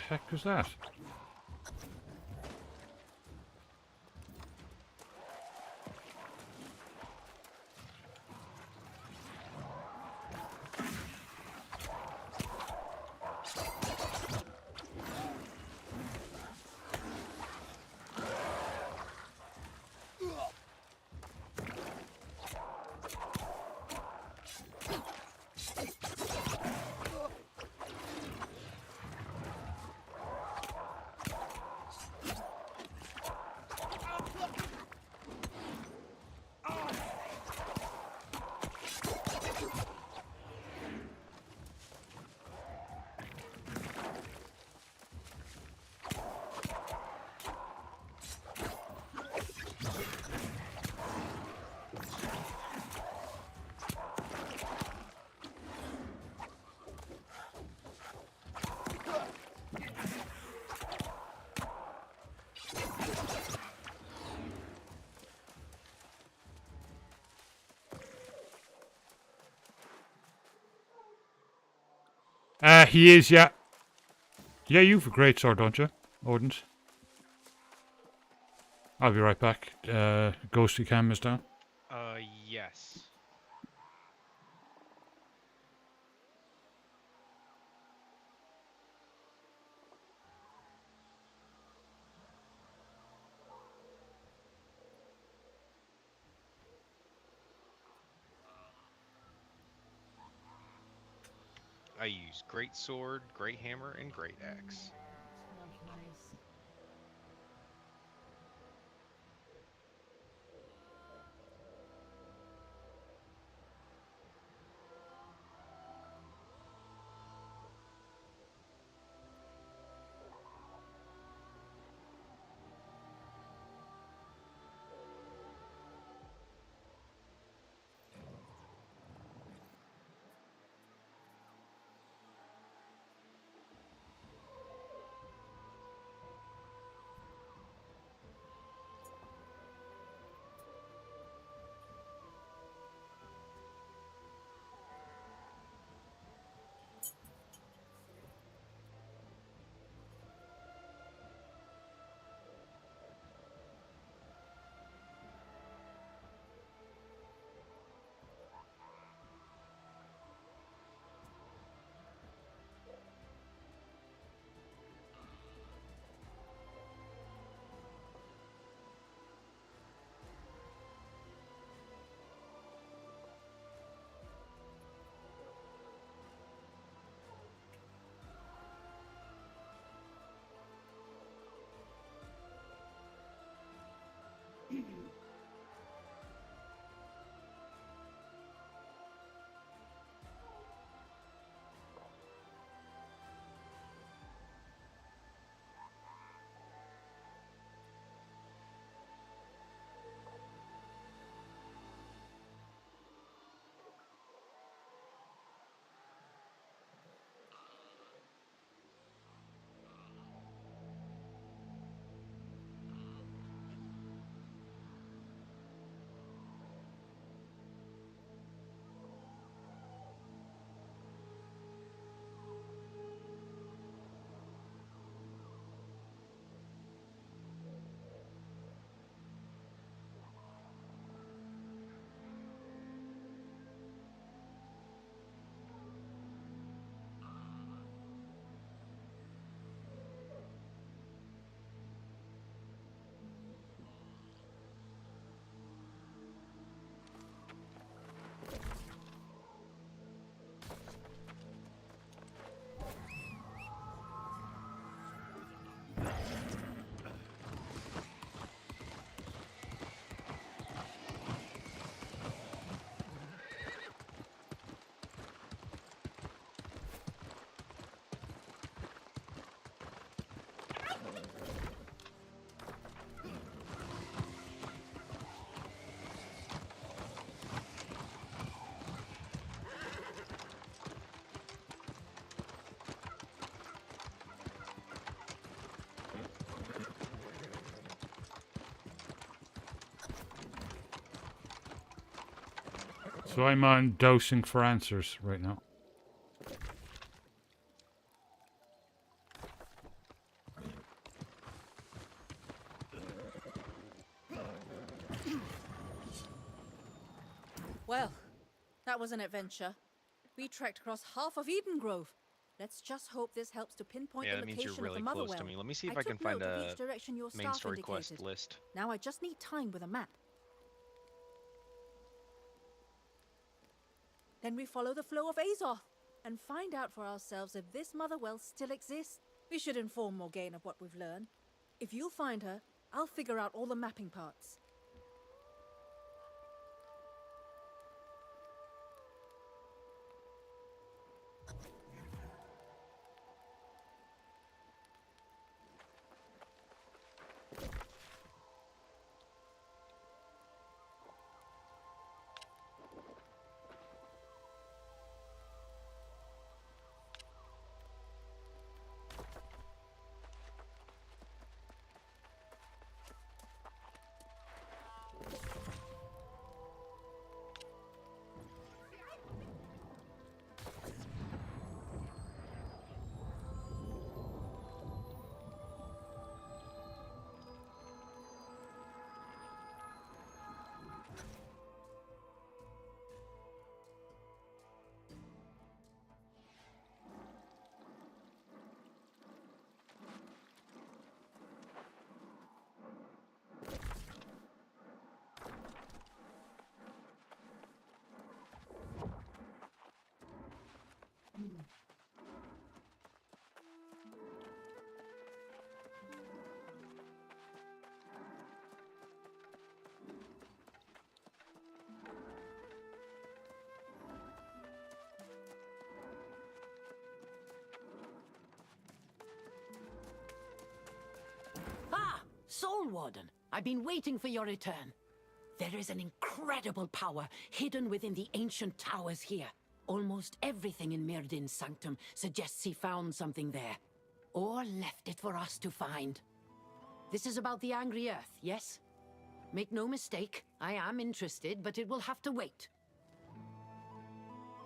heck was that? He is, yeah. Yeah, you've a great sword, don't you, Odin's? I'll be right back. Ghostly cam is down. Yes. I use great sword, great hammer, and great axe. Smells nice. So I'm on dosing for answers right now. Well, that was an adventure. We trekked across half of Eden Grove. Let's just hope this helps to pinpoint Yeah, the that means you're location of the really Mother close to Well. me. Let me see if I I can took find note of a each direction your main staff story quest indicated. list. Now I just need time with a map. Then we follow the flow of Azoth and find out for ourselves if this Mother Well still exists. We should inform Morgaine of what we've learned. If you'll find her, I'll figure out all the mapping parts. Ah! Soul Warden, I've been waiting for your return. There is an incredible power hidden within the ancient towers here. Almost everything in Myrdin's sanctum suggests he found something there. Or left it for us to find. This is about the Angry Earth, yes? Make no mistake, I am interested, but it will have to wait.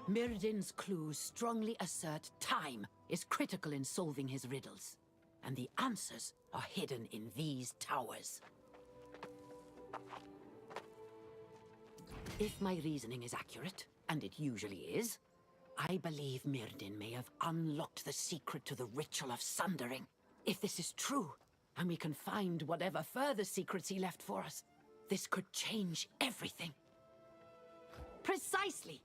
Myrdin's clues strongly assert time is critical in solving his riddles. And the answers are hidden in these towers. If my reasoning is accurate, and it usually is, I believe Myrdin may have unlocked the secret to the ritual of sundering. If this is true, and we can find whatever further secrets he left for us, this could change everything. Precisely!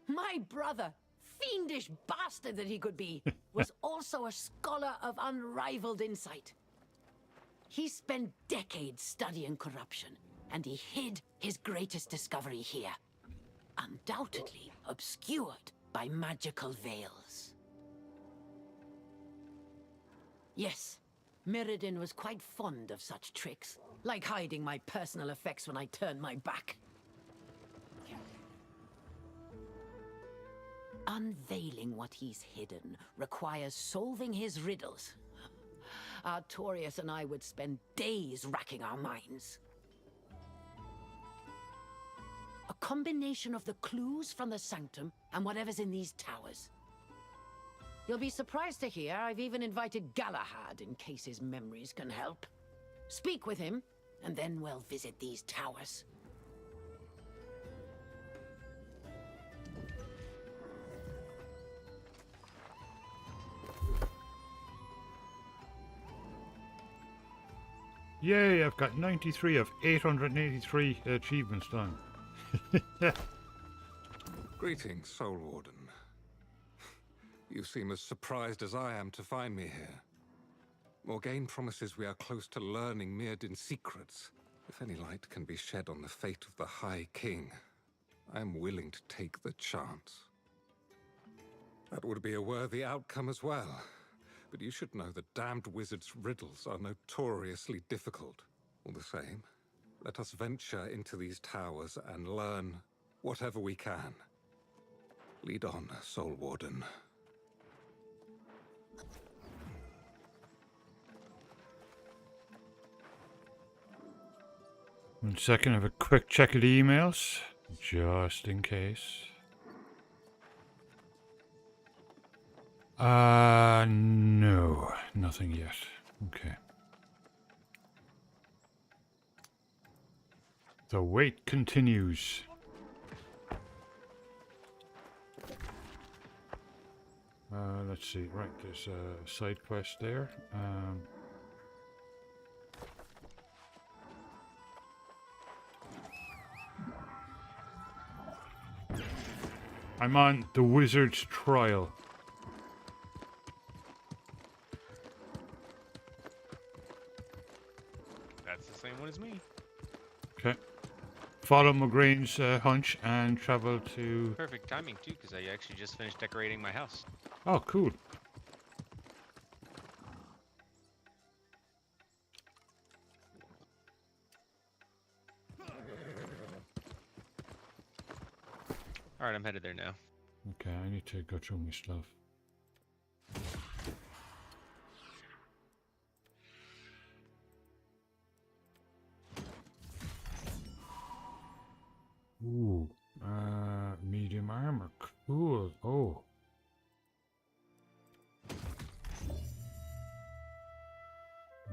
My brother, fiendish bastard that he could be, was also a scholar of unrivaled insight. He spent decades studying corruption, and he hid his greatest discovery here. Undoubtedly obscured by magical veils. Yes, Myrdin was quite fond of such tricks, like hiding my personal effects when I turned my back. Unveiling what he's hidden requires solving his riddles. Artorius and I would spend days racking our minds. A combination of the clues from the sanctum and whatever's in these towers. You'll be surprised to hear I've even invited Galahad in case his memories can help. Speak with him, and then we'll visit these towers. Yay, I've got 93 of 883 achievements done. Greetings, Soul Warden. You seem as surprised as I am to find me here. Morgaine promises we are close to learning Myrdin's secrets. If any light can be shed on the fate of the High King, I am willing to take the chance. That would be a worthy outcome as well. But you should know that damned wizards' riddles are notoriously difficult. All the same, let us venture into these towers and learn whatever we can. Lead on, Soul Warden. One second, have a quick check of the emails, just in case. No, nothing yet. Okay. The wait continues. Let's see. Right, there's a side quest there. I'm on the wizard's trial. That's the same one as me. Okay. Follow Migraine's hunch and travel to... Perfect timing too, because I actually just finished decorating my house. Oh, cool. Alright, I'm headed there now. Okay, I need to go through my stuff. Ooh, medium armor, cool. Oh,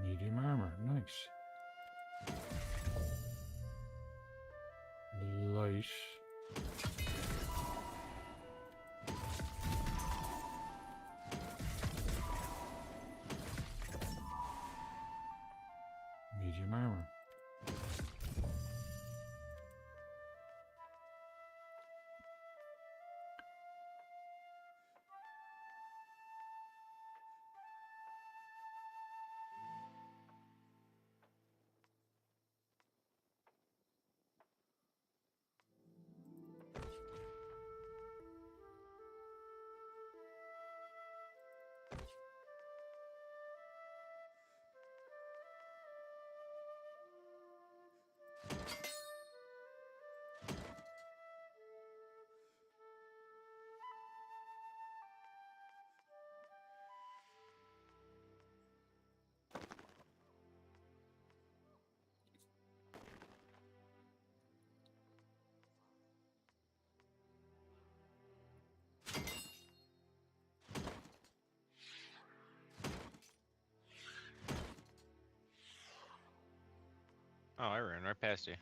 medium armor, nice. Light. Medium armor. Oh, I ran right past you.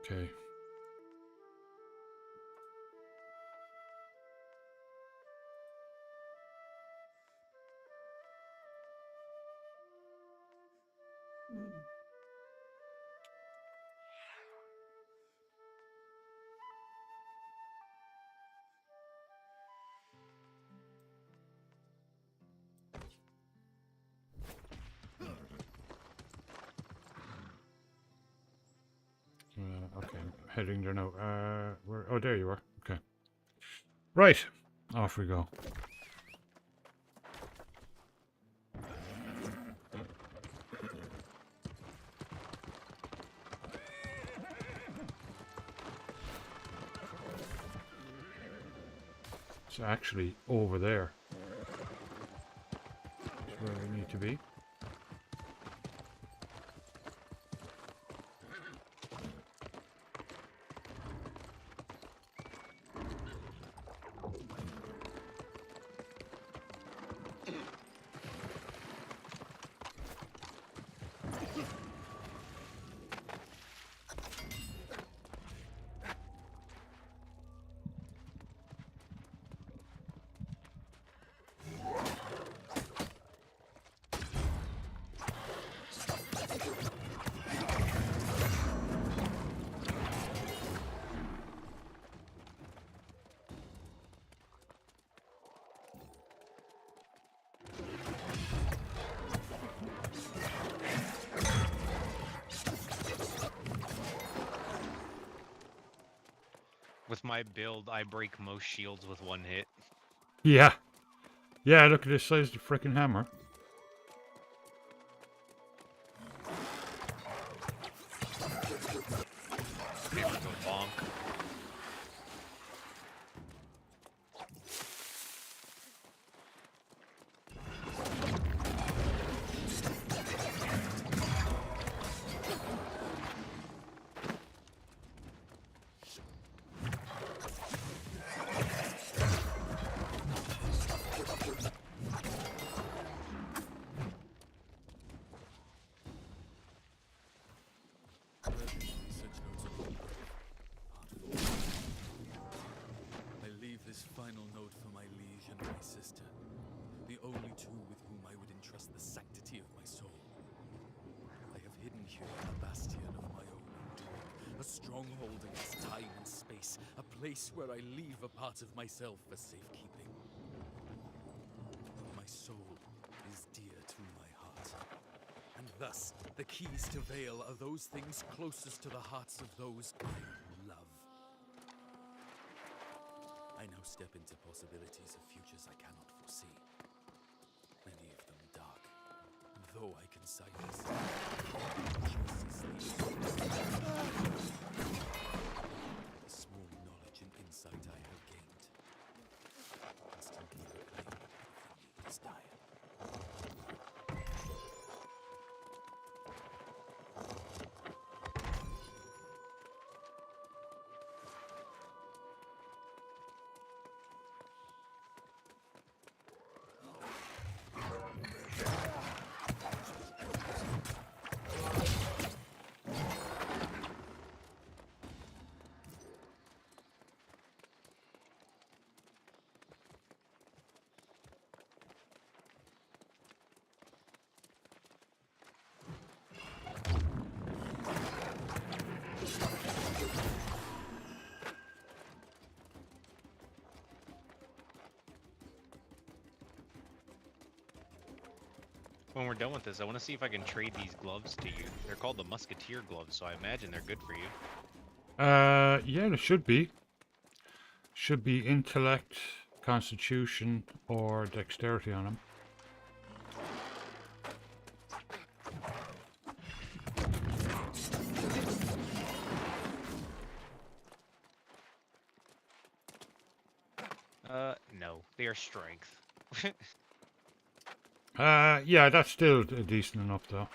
Okay. Okay, heading there now. Where? Oh, there you are. Okay. Right, off we go. It's actually over there. That's where we need to be. my build, I break most shields with one hit. Yeah. Yeah, look at this size of the frickin' hammer. Hammer go bonk. I leave this final note for my liege and my sister, the only two with whom I would entrust the sanctity of my soul. I have hidden here a bastion of my own undoing, a stronghold against time and space, a place where I leave a part of myself for safekeeping. My soul is dear to my heart, and thus the keys to Vale are those things closest to the hearts of those I love. I now step into possibilities of futures I cannot foresee. Many of them dark, and though I can silence them, the small knowledge and insight I have gained can still be reclaimed if the need is dire. When we're done with this, I want to see if I can trade these gloves to you. They're called the Musketeer gloves, so I imagine they're good for you. Yeah, there should be. Should be intellect, constitution, or dexterity on them. No. They are strength. Yeah, that's still decent enough, though.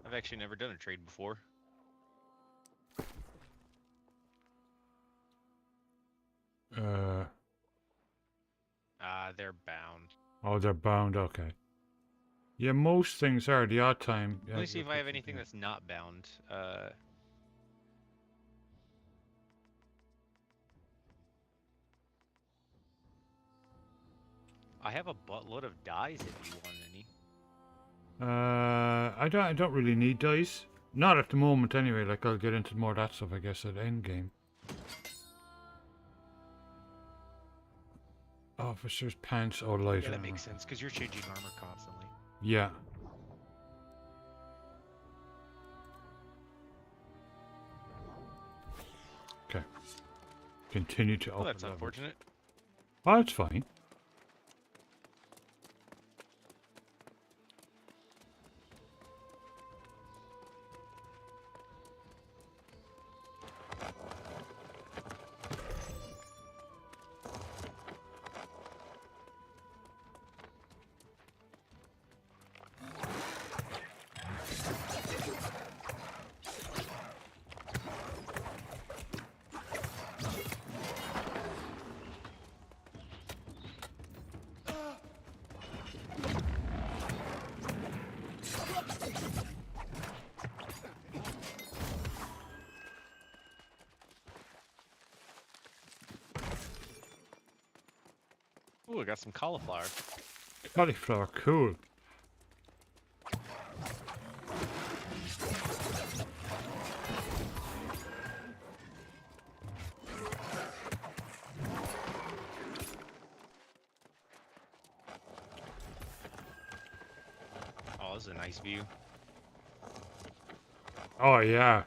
I've actually never done a trade before. They're bound. Oh, they're bound, okay. Yeah, most things are. The odd time. Let me see if I have anything that's not bound. I have a buttload of dice if you want any. I don't really need dice. Not at the moment, anyway. Like, I'll get into more of that stuff, I guess, at end game. Officer's pants or light Yeah, that armor. makes sense, because you're changing armor constantly. Yeah. Okay. Continue to Oh, up that's levels. unfortunate. Oh, it's fine. Ooh, I got some cauliflower. Cauliflower, cool. Oh, this is a nice view. Oh, yeah.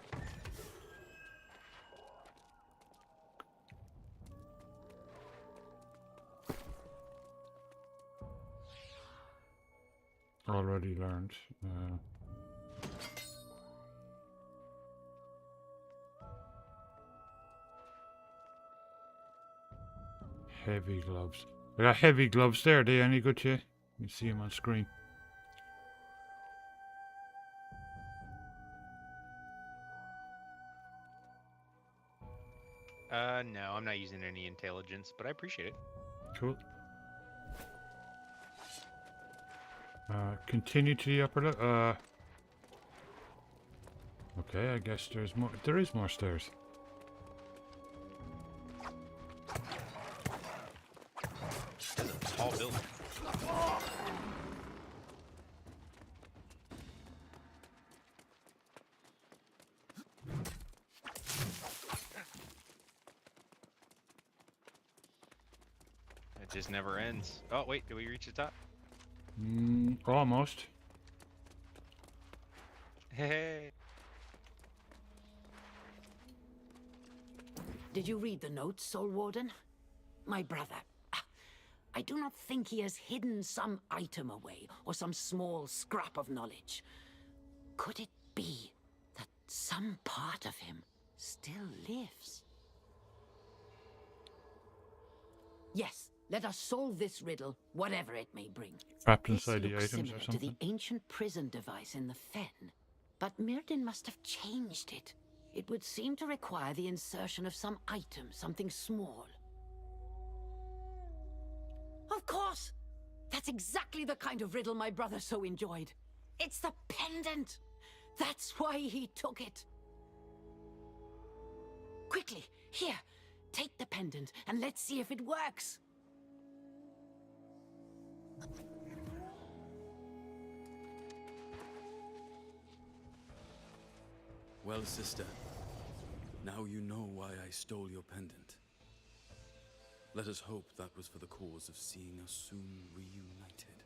Already learned. Heavy gloves. I got heavy gloves there. Are they any good to you? You see them on screen. No, I'm not using any intelligence, but I appreciate it. Cool. Continue to the upper level. Okay, I guess there's more. There is more stairs. This is a tall building. It just never ends. Oh, wait, did we reach the top? Almost. Hey. Did you read the notes, Soul Warden? My brother. I do not think he has hidden some item away, or some small scrap of knowledge. Could it be that some part of him still lives? Yes, let us solve this riddle, whatever it may bring. Trapped This inside the looks items similar or to something. the ancient prison device in the Fen, but Mirden must have changed it. It would seem to require the insertion of some item, something small. Of course! That's exactly the kind of riddle my brother so enjoyed. It's the pendant! That's why he took it. Quickly, here, take the pendant and let's see if it works. Well, sister, now you know why I stole your pendant. Let us hope that was for the cause of seeing us soon reunited.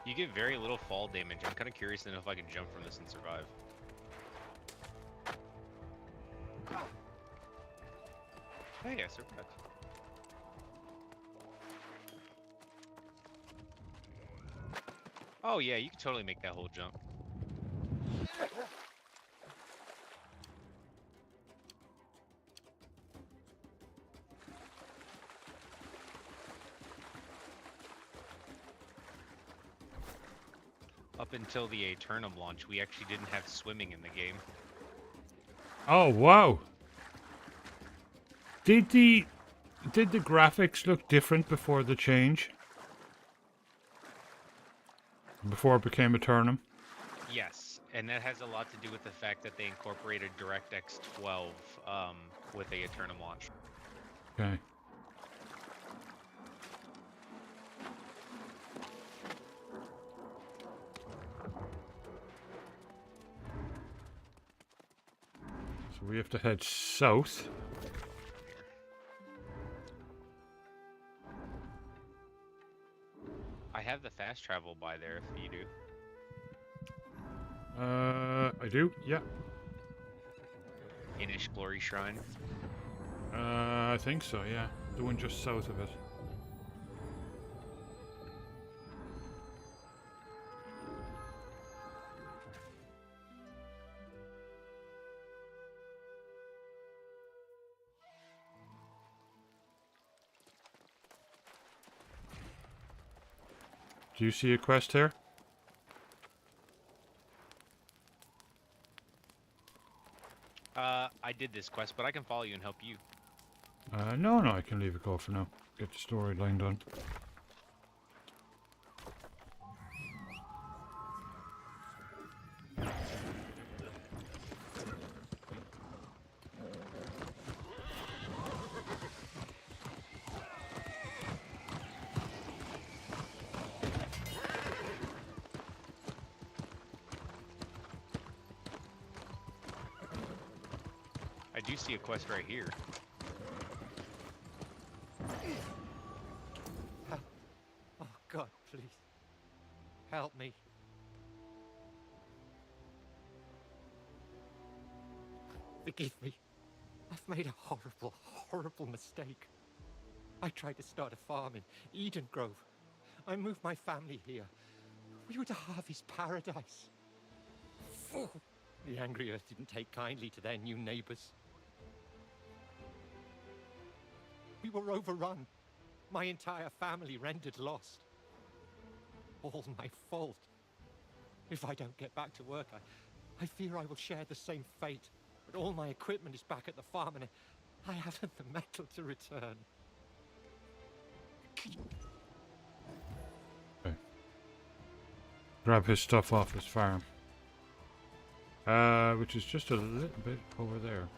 You get very little fall damage. I'm kind of curious to know if I can jump from this and survive. Oh yeah, survived. Oh yeah, you can totally make that whole jump. Up until the Aeternum launch, we actually didn't have swimming in the game. Oh wow! Did the graphics look different before the change? Before it became Eternum? Yes, and that has a lot to do with the fact that they incorporated DirectX 12 with the Aeternum launch. Okay. So we have to head south. I have the fast travel by there if you do. I do, yeah. Inish Glory Shrine. I think so, yeah. The one just south of it. Do you see a quest here? I did this quest, but I can follow you and help you. No, I can leave it go for now. Get the storyline done. do see a quest right here. Help. Oh, God, please. Help me. Forgive me. I've made a horrible, horrible mistake. I tried to start a farm in Eden Grove. I moved my family here. We were to harvest paradise. Fool! The angry earth didn't take kindly to their new neighbors. We were overrun. My entire family rendered lost. All my fault. If I don't get back to work, I fear I will share the same fate. But all my equipment is back at the farm and I haven't the metal to return. Okay. Grab his stuff off his farm. Which is just a little bit over there.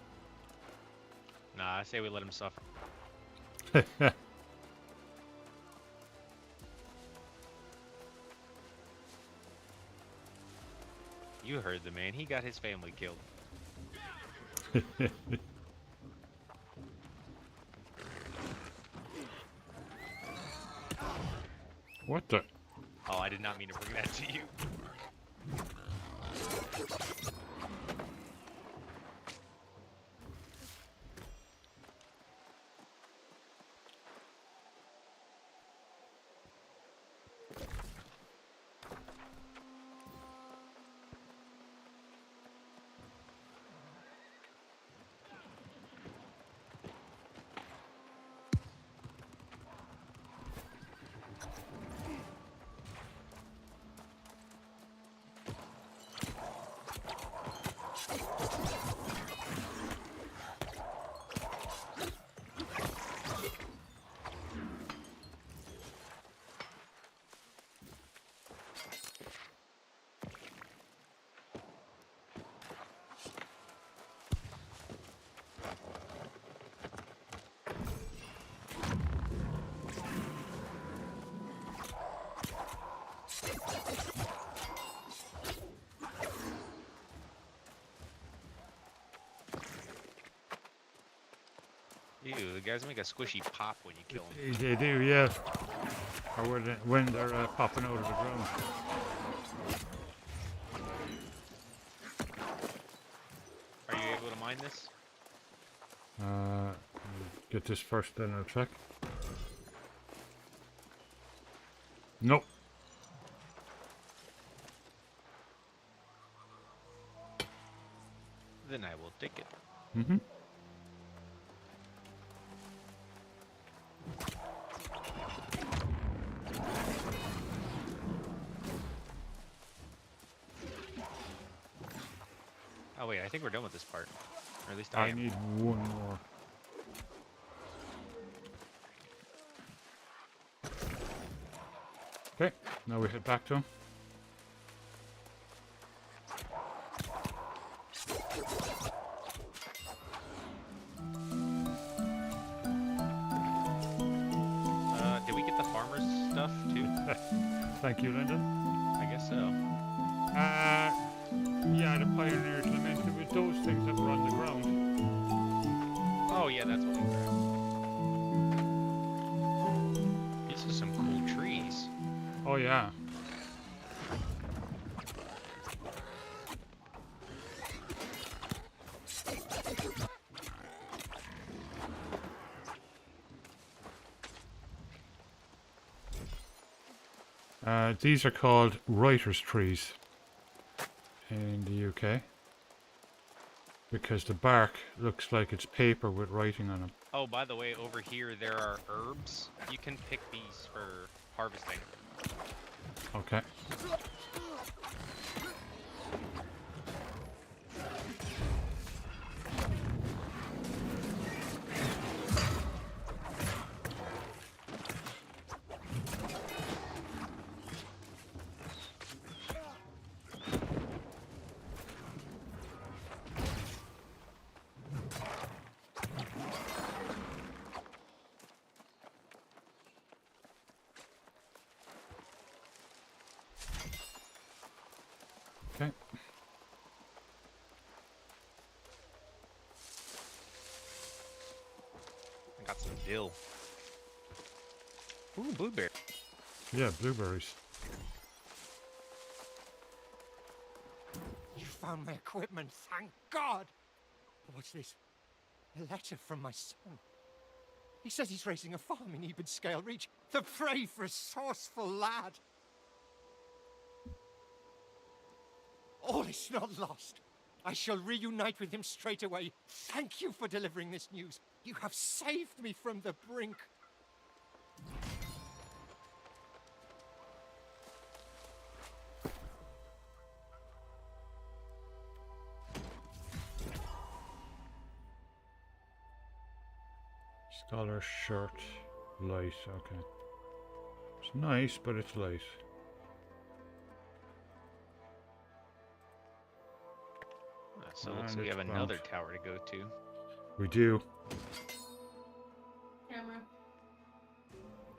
Nah, I say we let him suffer. You heard the man. He got his family killed. What the? Oh, I did not mean to bring that to you. Ew, the guys make a squishy pop when you kill them. They do, yeah. Or when they're popping out of the ground. Are you able to mine this? Get this first, then I'll check. Nope. Then I will take it. Mm-hmm. Oh wait, I think we're done with this part. Or at least I I am. need one more. Okay, now we head back to him. Did we get the farmer's stuff too? Thank you, Lyndon. I guess so. Yeah, the pioneer's lament. It was those things that were on the ground. Oh yeah, that's what we grabbed. These are some cool trees. Oh yeah. These are called writer's trees in the UK because the bark looks like it's paper with writing on them. Oh, by the way, over here there are herbs. You can pick these for harvesting. Okay. dill. Ooh, blueberry. Yeah, blueberries. You found my equipment, thank God! What's this? A letter from my son. He says he's raising a farm in Eben Scale Reach, the brave, resourceful lad. All is not lost. I shall reunite with him straight away. Thank you for delivering this news. You have saved me from the brink. Scholar shirt. Light, okay. It's nice, but it's light. So it looks And like we have it's another bound. tower to go to. We do. Camera.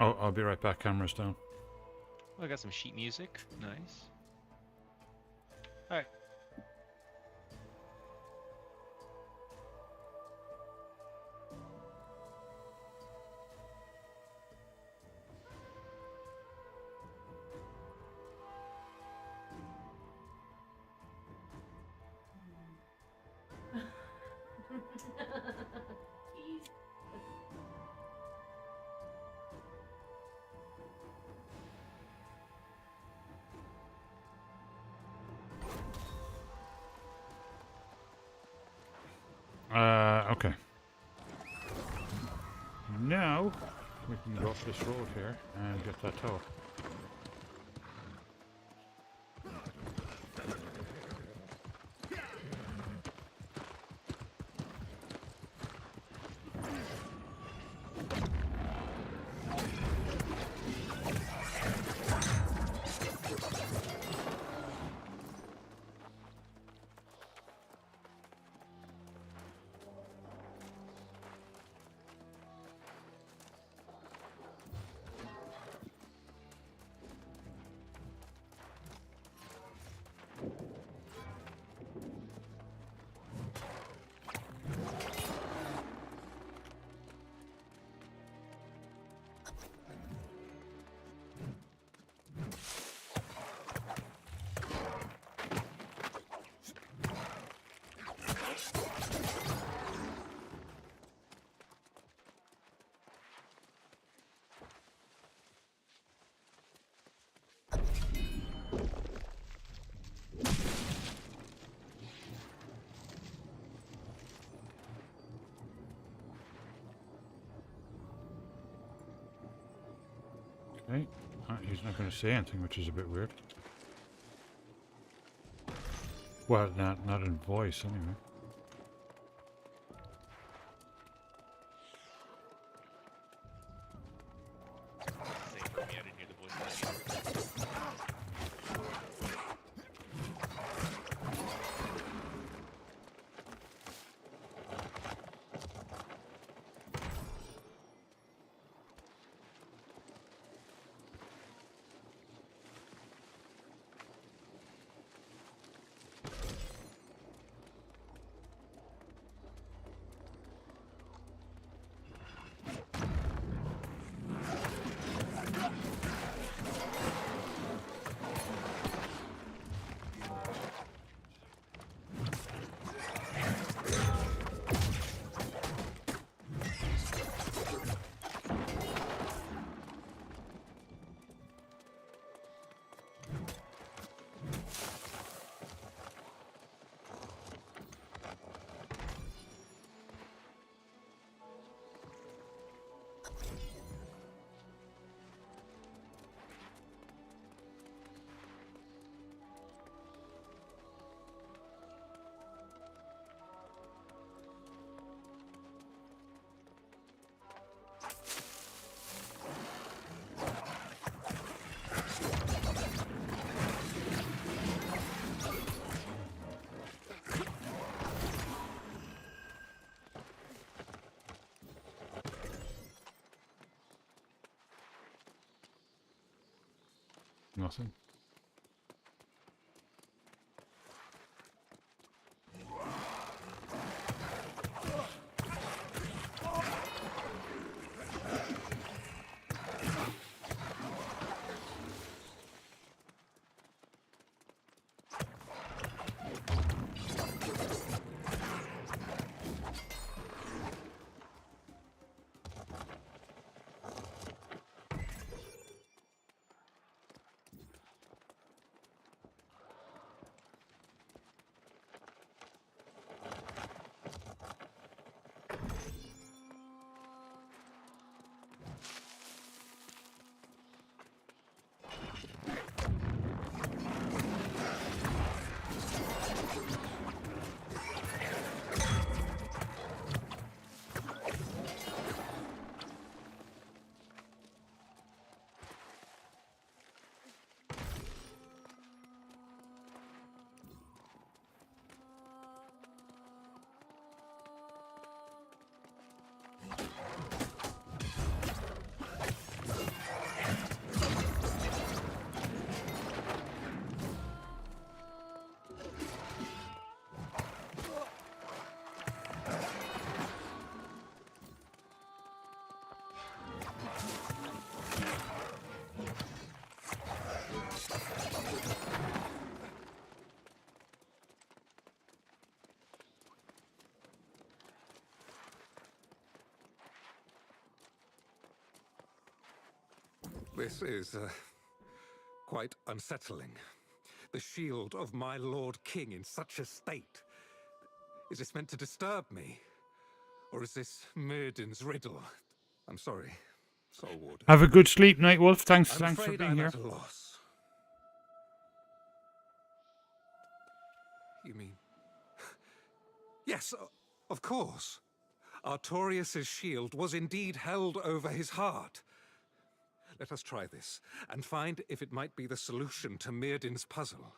Oh, I'll be right back. Camera's down. Oh, I got some sheet music. Nice. Alright. Jeez. Okay. Now we can go up this road here and get that tower. Okay. He's not going to say anything, which is a bit weird. Well, not in voice, anyway. Same for me, I didn't hear the voice of that either. Nothing. This is quite unsettling. The shield of my Lord King in such a state. Is this meant to disturb me? Or is this Myrddin's riddle? I'm sorry, Soul Warden. Have a good sleep, Night Wolf. Thanks for afraid being I'm here. at a loss. You mean... Yes, of course. Artorius' shield was indeed held over his heart. Let us try this, and find if it might be the solution to Myrddin's puzzle.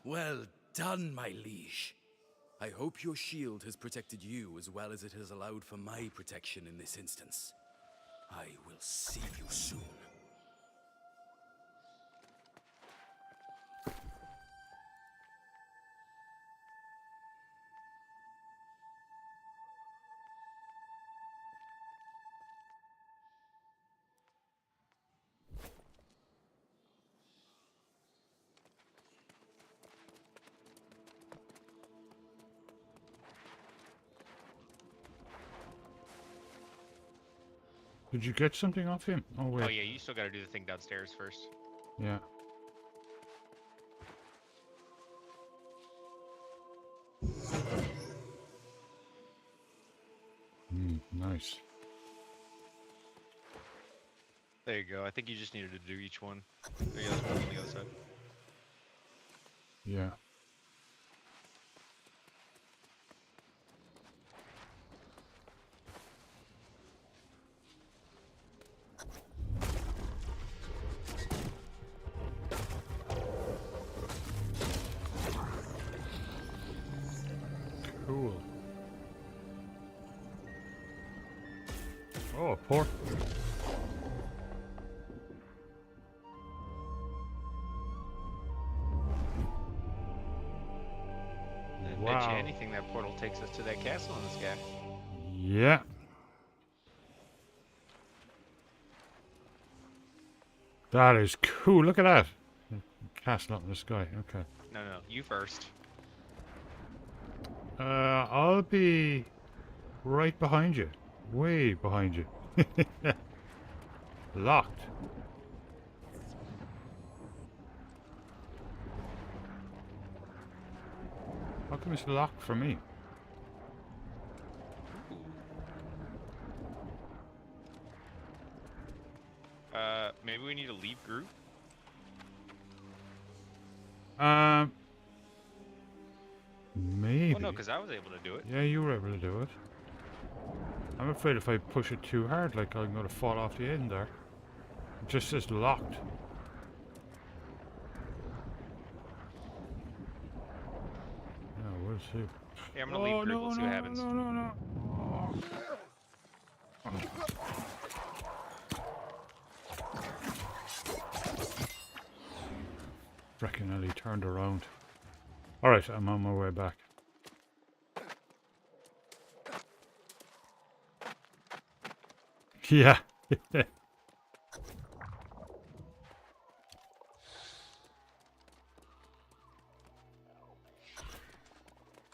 Well done, my liege. I hope your shield has protected you as well as it has allowed for my protection in this instance. I will see you soon. Did you get something off him? Oh, wait. Oh yeah, you still gotta do the thing downstairs first. Yeah. Nice. There you go. I think you just needed to do each one. There you go, there's one on the other side. Yeah. Cool. Oh, a port. I bet you Wow. anything that portal takes us to that castle in the sky. Yeah. That is cool. Look at that. Castle up in the sky. Okay. No, you first. I'll be right behind you. Way behind you. Locked. How come it's locked for me? Maybe we need to leave group? Maybe. Well, no, because I was able to do it. Yeah, you were able to do it. I'm afraid if I push it too hard, like I'm going to fall off the end there. It just says locked. Yeah, we'll see. Yeah, I'm gonna leave group. We'll see what happens. No. Frickin' hell, he turned around. Alright, I'm on my way back. Yeah.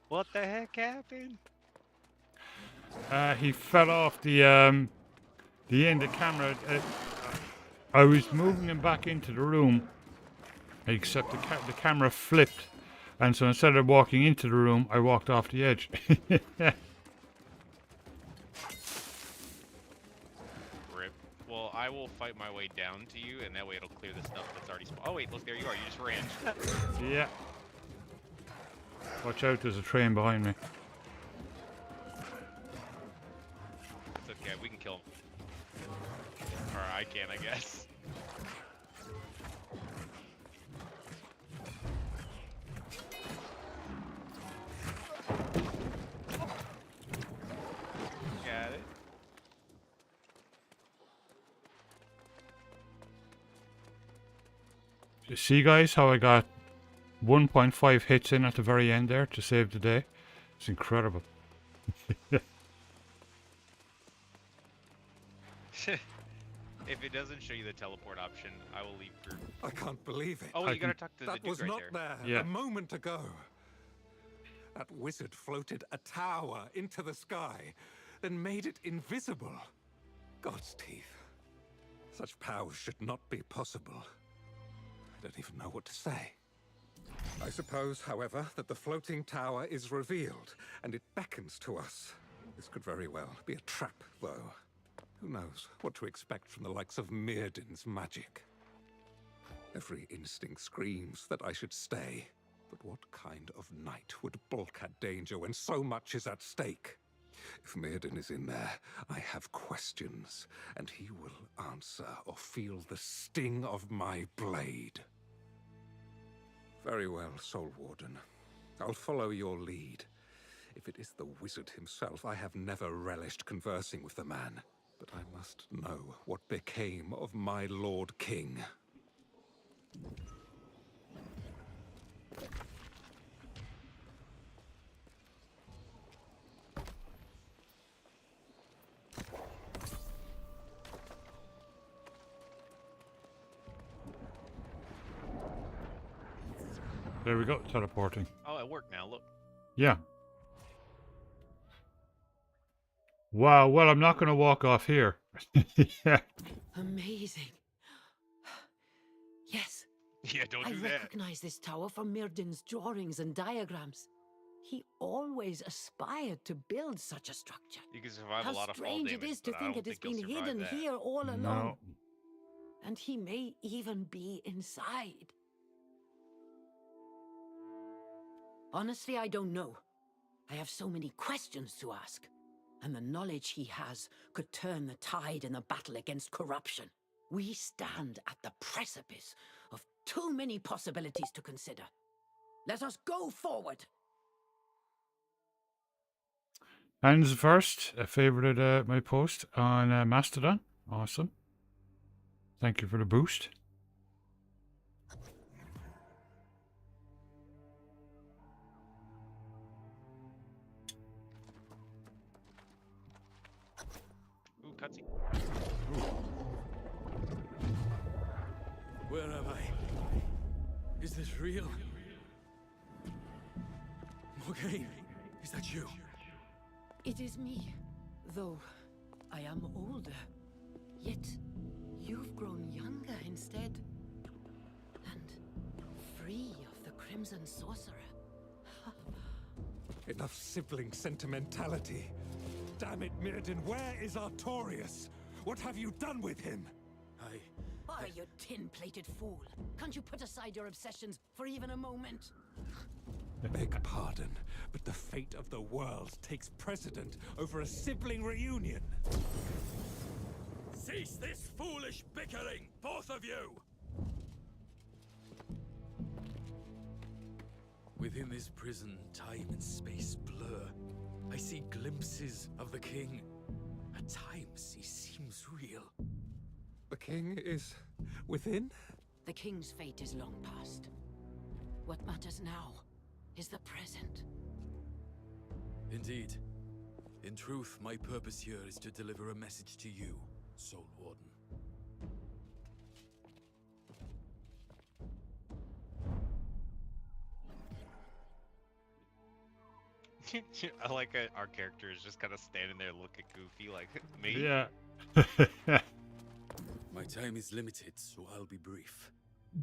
What the heck happened? He fell off the end of the camera. I was moving him back into the room, except the camera flipped, and so instead of walking into the room, I walked off the edge. Rip. Well, I will fight my way down to you, and that way it'll clear the stuff that's already spawned. Oh wait, look, there you are. You just ran. Yeah. Watch out, there's a train behind me. It's okay, we can kill him. Or I can, I guess. Got it. You see, guys, how I got 1.5 hits in at the very end there to save the day? It's incredible. If it doesn't show you the teleport option, I will leave for... I can't believe it. Oh, I you gotta can- talk to the That dude was right not there. there Yeah. a moment ago. That wizard floated a tower into the sky, then made it invisible. God's teeth. Such powers should not be possible. I don't even know what to say. I suppose, however, that the floating tower is revealed, and it beckons to us. This could very well be a trap, though. Who knows what to expect from the likes of Mirrodin's magic? Every instinct screams that I should stay. But what kind of knight would balk at danger when so much is at stake? If Mirrodin is in there, I have questions, and he will answer or feel the sting of my blade. Very well, Soul Warden. I'll follow your lead. If it is the wizard himself, I have never relished conversing with the man. But I must know what became of my Lord King. There we go, teleporting. Oh, it worked now, look. Yeah. Wow, well, I'm not going to walk off here. Yeah. Amazing. Yes, Yeah, don't I do that. recognize this tower from Mirrodin's drawings and diagrams. He always aspired to build such a structure. You can survive How a lot of fall strange damage, it is to but I think don't it has think been you'll survive hidden that. here all along. No. And he may even be inside. Honestly, I don't know. I have so many questions to ask. And the knowledge he has could turn the tide in the battle against corruption. We stand at the precipice of too many possibilities to consider. Let us go forward. Hands first, favorited my post on Mastodon. Awesome. Thank you for the boost. Ooh, cutscene. Where am I? Is this real? Morgaine, is that you? It is me, though I am older. Yet you've grown younger instead. And free of the Crimson Sorcerer. Enough sibling sentimentality. Damn it, Mirrodin, where is Artorius? What have you done with him? Oh, you tin-plated fool. Can't you put aside your obsessions for even a moment? Beg pardon, but the fate of the world takes precedent over a sibling reunion. Cease this foolish bickering, both of you! Within this prison, time and space blur. I see glimpses of the king. At times, he seems real. The king is within? The king's fate is long past. What matters now is the present. Indeed. In truth, my purpose here is to deliver a message to you, Soul Warden. I like our character is just kind of standing there looking goofy, like me. Yeah. My time is limited, so I'll be brief.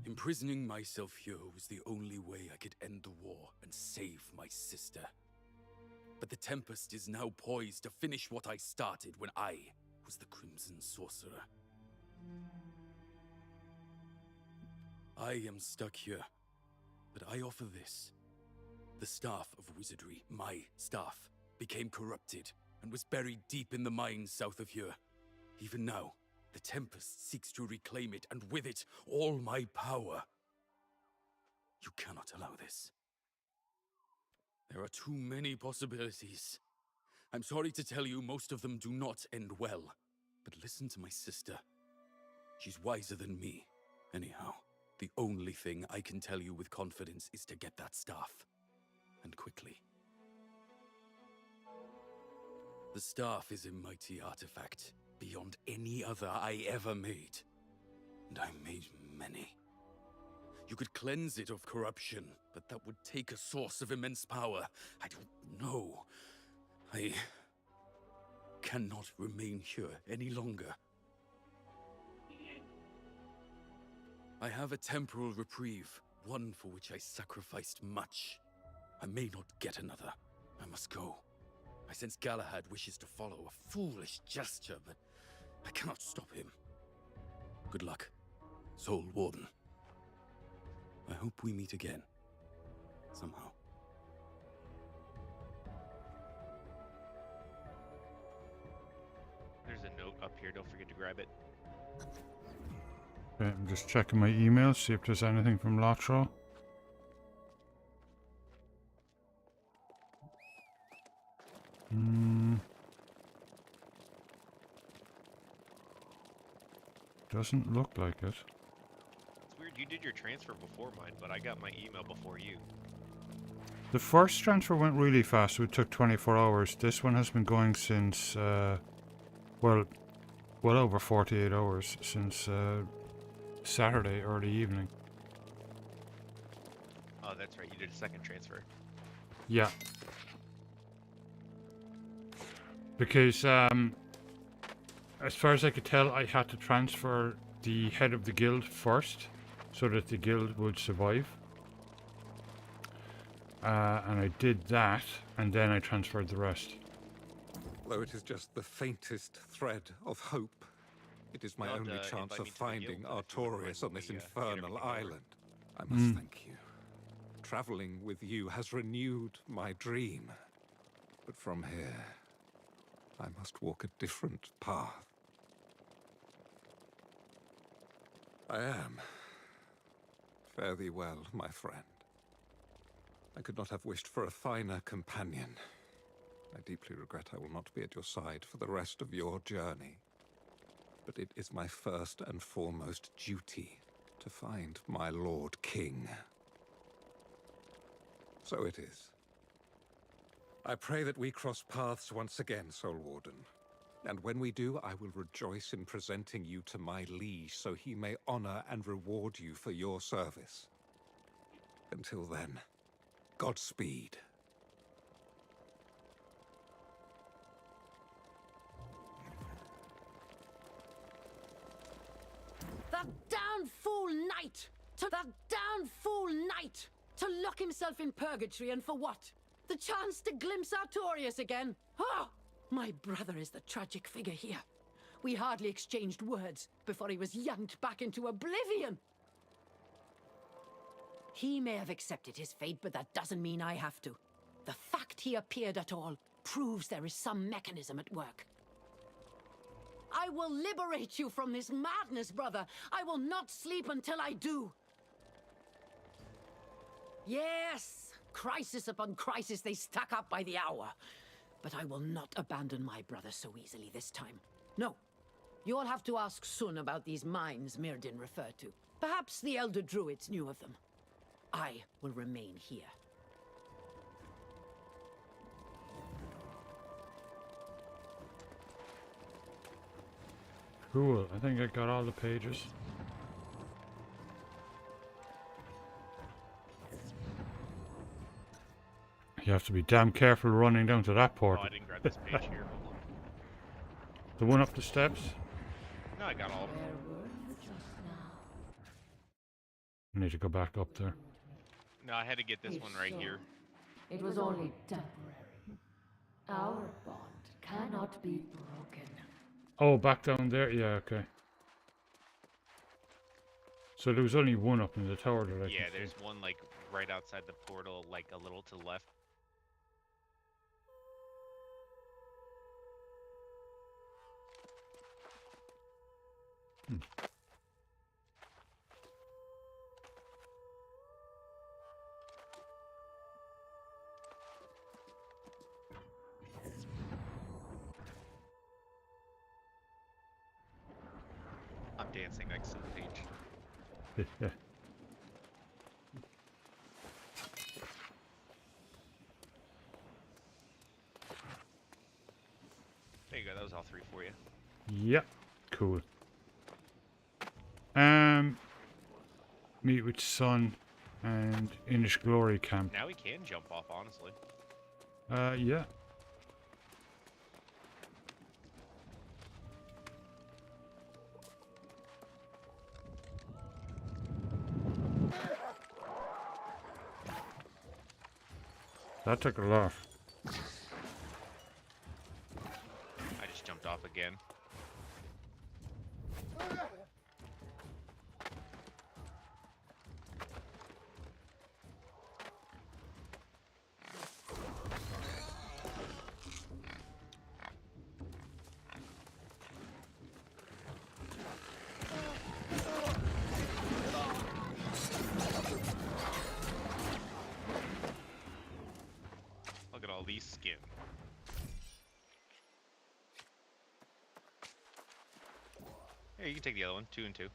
Imprisoning myself here was the only way I could end the war and save my sister. But the Tempest is now poised to finish what I started when I was the Crimson Sorcerer. I am stuck here, but I offer this. The Staff of Wizardry, my staff, became corrupted and was buried deep in the mines south of here. Even now, the Tempest seeks to reclaim it, and with it, all my power. You cannot allow this. There are too many possibilities. I'm sorry to tell you, most of them do not end well. But listen to my sister. She's wiser than me. Anyhow, the only thing I can tell you with confidence is to get that staff. And quickly. The staff is a mighty artifact. beyond any other I ever made. And I made many. You could cleanse it of corruption, but that would take a source of immense power. I don't know. I cannot remain here any longer. I have a temporal reprieve, one for which I sacrificed much. I may not get another. I must go. I sense Galahad wishes to follow a foolish gesture, but I cannot stop him. Good luck, Soul Warden. I hope we meet again. Somehow. There's a note up here. Don't forget to grab it. Okay, I'm just checking my email, see if there's anything from Lotro. Doesn't look like it. It's weird. You did your transfer before mine, but I got my email before you. The first transfer went really fast, so it took 24 hours. This one has been going since, well over 48 hours, since Saturday early evening. Oh, that's right. You did a second transfer. Yeah. Because, as far as I could tell, I had to transfer the head of the guild first, so that the guild would survive. And I did that, and then I transferred the rest. Though it is just the faintest thread of hope, it is my only chance of finding Artorias on this infernal island. I must thank you. Traveling with you has renewed my dream. But from here, I must walk a different path. I am. Fare thee well, my friend. I could not have wished for a finer companion. I deeply regret I will not be at your side for the rest of your journey. But it is my first and foremost duty to find my Lord King. So it is. I pray that we cross paths once again, Soul Warden. And when we do, I will rejoice in presenting you to my liege, so he may honor and reward you for your service. Until then, Godspeed. That damned fool knight! That damned fool knight! To lock himself in purgatory, and for what? The chance to glimpse Artorias again? Oh! My brother is the tragic figure here. We hardly exchanged words before he was yanked back into oblivion. He may have accepted his fate, but that doesn't mean I have to. The fact he appeared at all proves there is some mechanism at work. I will liberate you from this madness, brother. I will not sleep until I do. Yes, crisis upon crisis they stack up by the hour. But I will not abandon my brother so easily this time. No. You'll have to ask Sun about these mines Myrdin referred to. Perhaps the Elder Druids knew of them. I will remain here. Cool, I think I got all the pages. You have to be damn careful running down to that Oh, portal. I didn't grab this page here. Hold on. The one up the steps? No, I got all of them. Where were you just now? I need to go back up there. No, I had to get this one right here. It was only temporary. Our bond cannot be broken. Oh, back down there? Yeah, okay. So there was only one up in the tower that I Yeah, can there's see. one like right outside the portal, like a little to the left. I'm dancing next to the page. There you go. That was all three for you. Yeah, cool. Meet with Sun and Inish Glory Camp. Now we can jump off, honestly. Yeah. That took a lot. I just jumped off again. Look at all these skin. Here, you can take the other one. 2 and 2.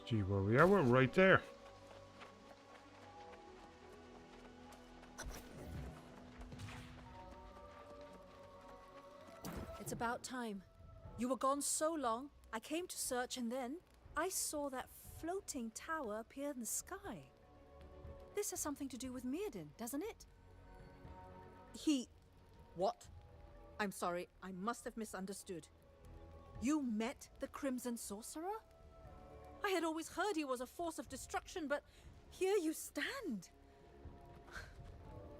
See where we are. We're right there. It's about time. You were gone so long, I came to search and then I saw that floating tower appear in the sky. This has something to do with Mirrodin, doesn't it? What? I'm sorry, I must have misunderstood. You met the Crimson Sorcerer? I had always heard he was a force of destruction, but here you stand.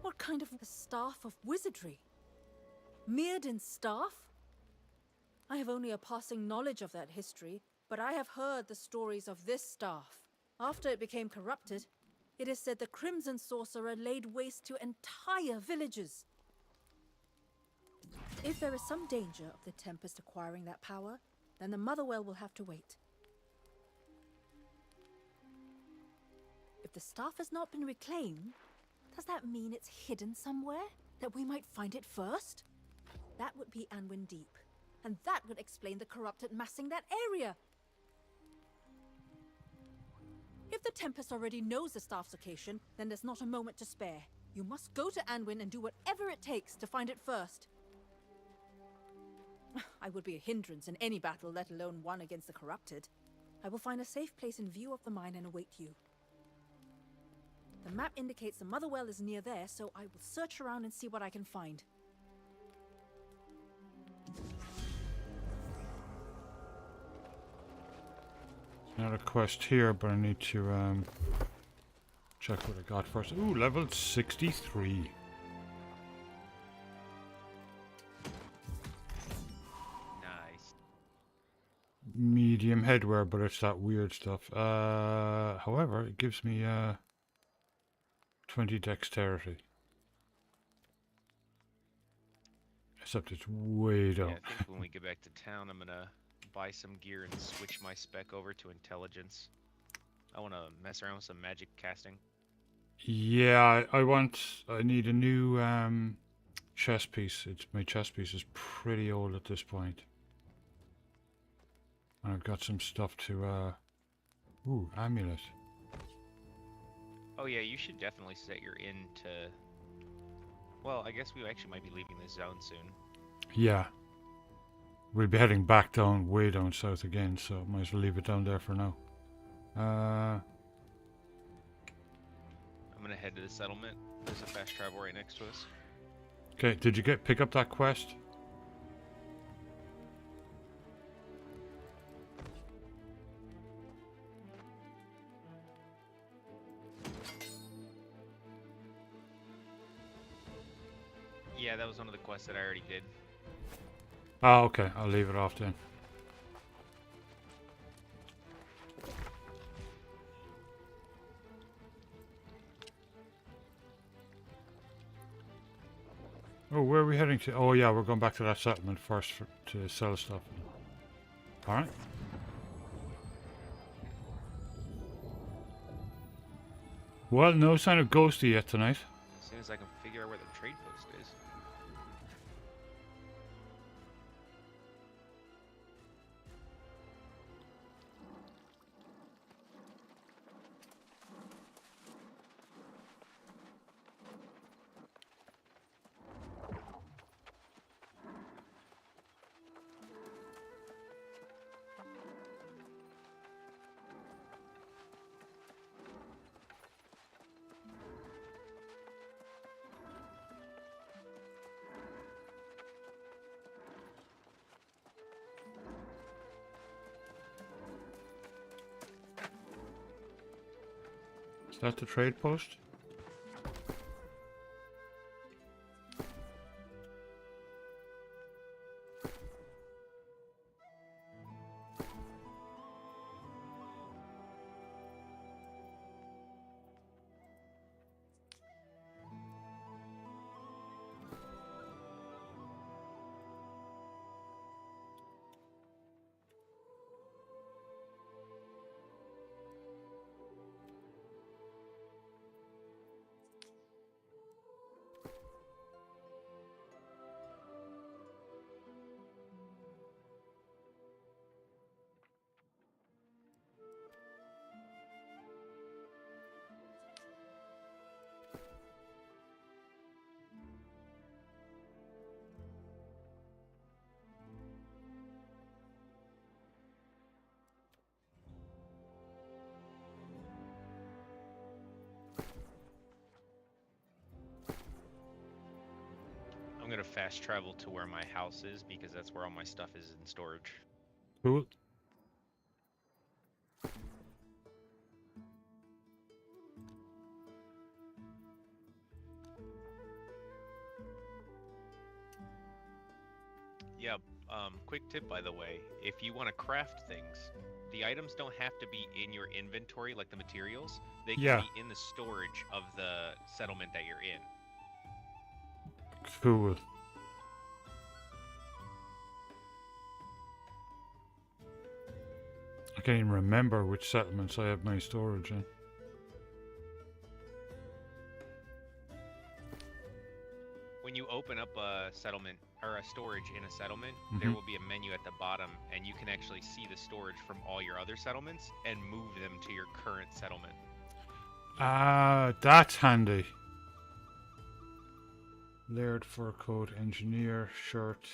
What kind of a staff of wizardry? Mirrodin's staff? I have only a passing knowledge of that history, but I have heard the stories of this staff. After it became corrupted, it is said the Crimson Sorcerer laid waste to entire villages. If there is some danger of the Tempest acquiring that power, then the Motherwell will have to wait. If the staff has not been reclaimed, does that mean it's hidden somewhere? That we might find it first? That would be Anwin Deep. And that would explain the corrupted massing that area. If the Tempest already knows the staff's location, then there's not a moment to spare. You must go to Anwin and do whatever it takes to find it first. I would be a hindrance in any battle, let alone one against the corrupted. I will find a safe place in view of the mine and await you. The map indicates the Motherwell is near there, so I will search around and see what I can find. Not a quest here, but I need to check what I got first. Ooh, level 63. Nice. Medium headwear, but it's that weird stuff. However, it gives me 20 dexterity. Except it's way down. Yeah, I think when we get back to town, I'm gonna buy some gear and switch my spec over to intelligence. I want to mess around with some magic casting. Yeah, I need a new chest piece. My chest piece is pretty old at this point. And I've got some stuff to ooh, amulet. Oh yeah, you should definitely set your inn to... Well, I guess we actually might be leaving this zone soon. Yeah. We'll be heading back down, way down south again, so might as well leave it down there for now. I'm gonna head to the settlement. There's a fast travel right next to us. Okay, did you pick up that quest? Yeah, that was one of the quests that I already did. Oh, okay. I'll leave it off then. Oh, where are we heading to? Oh, yeah, we're going back to that settlement first to sell stuff. Alright. Well, no sign of Ghosty yet tonight. As soon as I can figure out where the trade post is. Is that the trade post? I'm gonna fast travel to where my house is because that's where all my stuff is in storage. Cool. Yeah, quick tip by the way, if you want to craft things, the items don't have to be in your inventory like the materials. They can Yeah. be in the storage of the settlement that you're in. Cool. I can't even remember which settlements I have my storage in. When you open up a settlement or a storage in a settlement, there will be a menu at the bottom and you can actually see the storage from all your other settlements and move them to your current settlement. Ah, that's handy. Layered fur coat, engineer, shirt.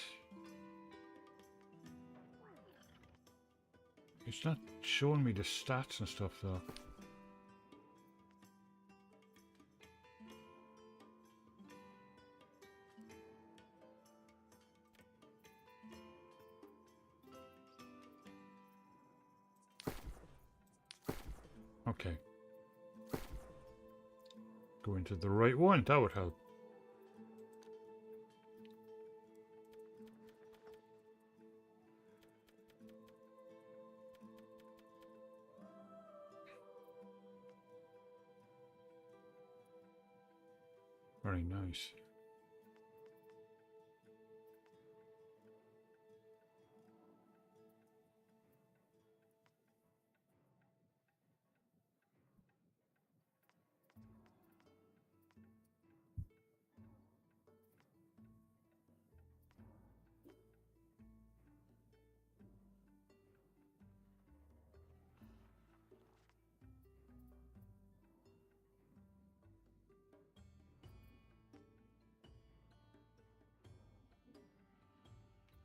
It's not showing me the stats and stuff though. Okay. Go into the right one, that would help. Very nice.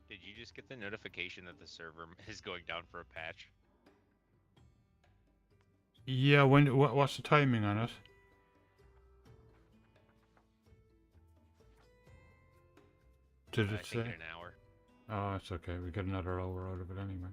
Did you just get the notification that the server is going down for a patch? Yeah, what's the timing on it? Did I it think say? in an hour. Oh, it's okay. We get another hour out of it anyway.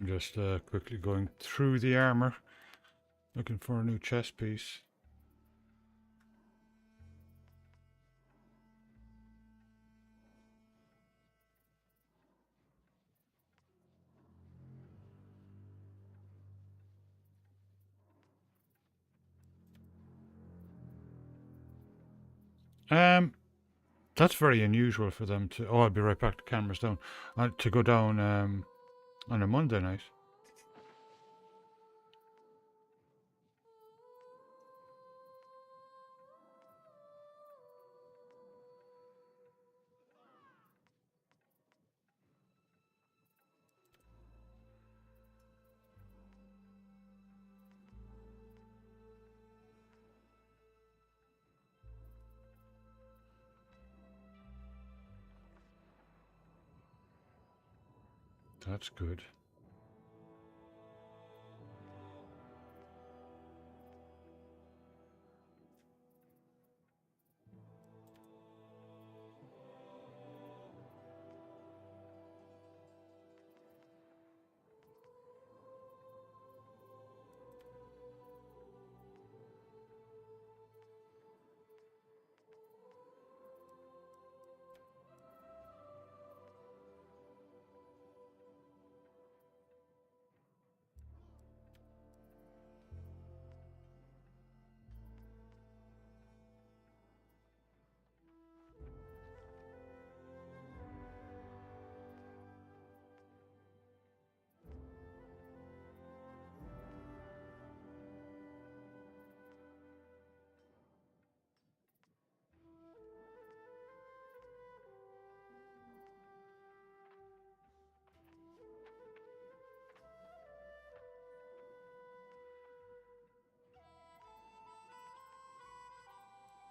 Just quickly going through the armor, looking for a new chest piece. That's very unusual for them to. Oh, I'll be right back. The camera's down. To go down on a Monday night. That's good.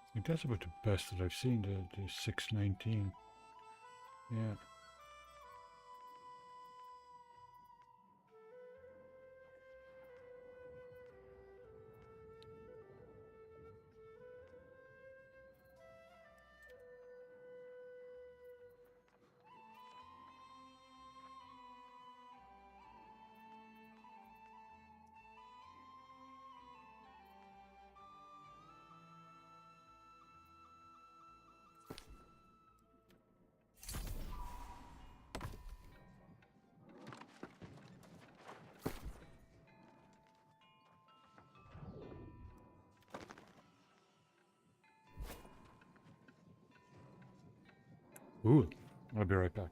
I think that's about the best that I've seen, the 619. Yeah. Ooh, I'll be right back.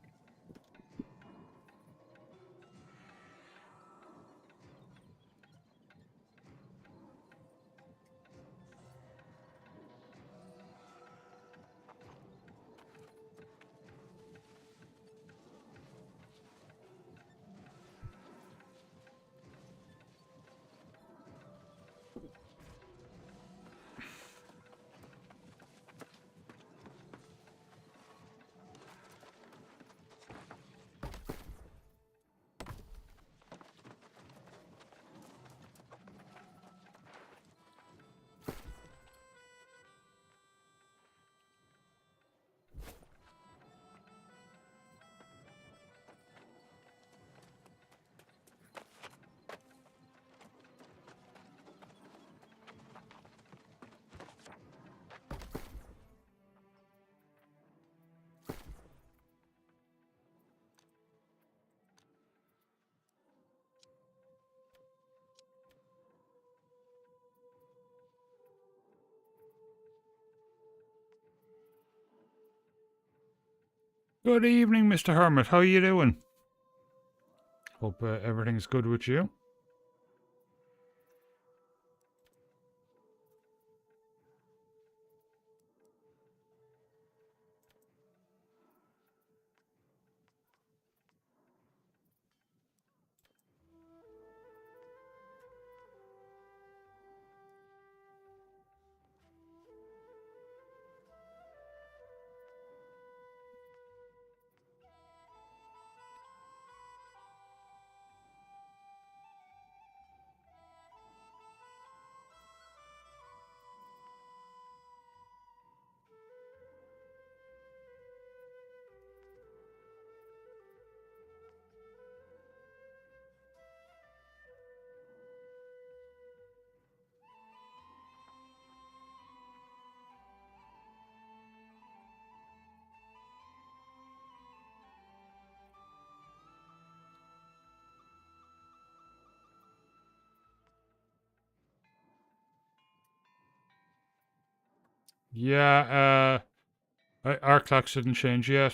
Good evening, Mr. Hermit. How you doing? Hope everything's good with you. Yeah, our clocks didn't change yet.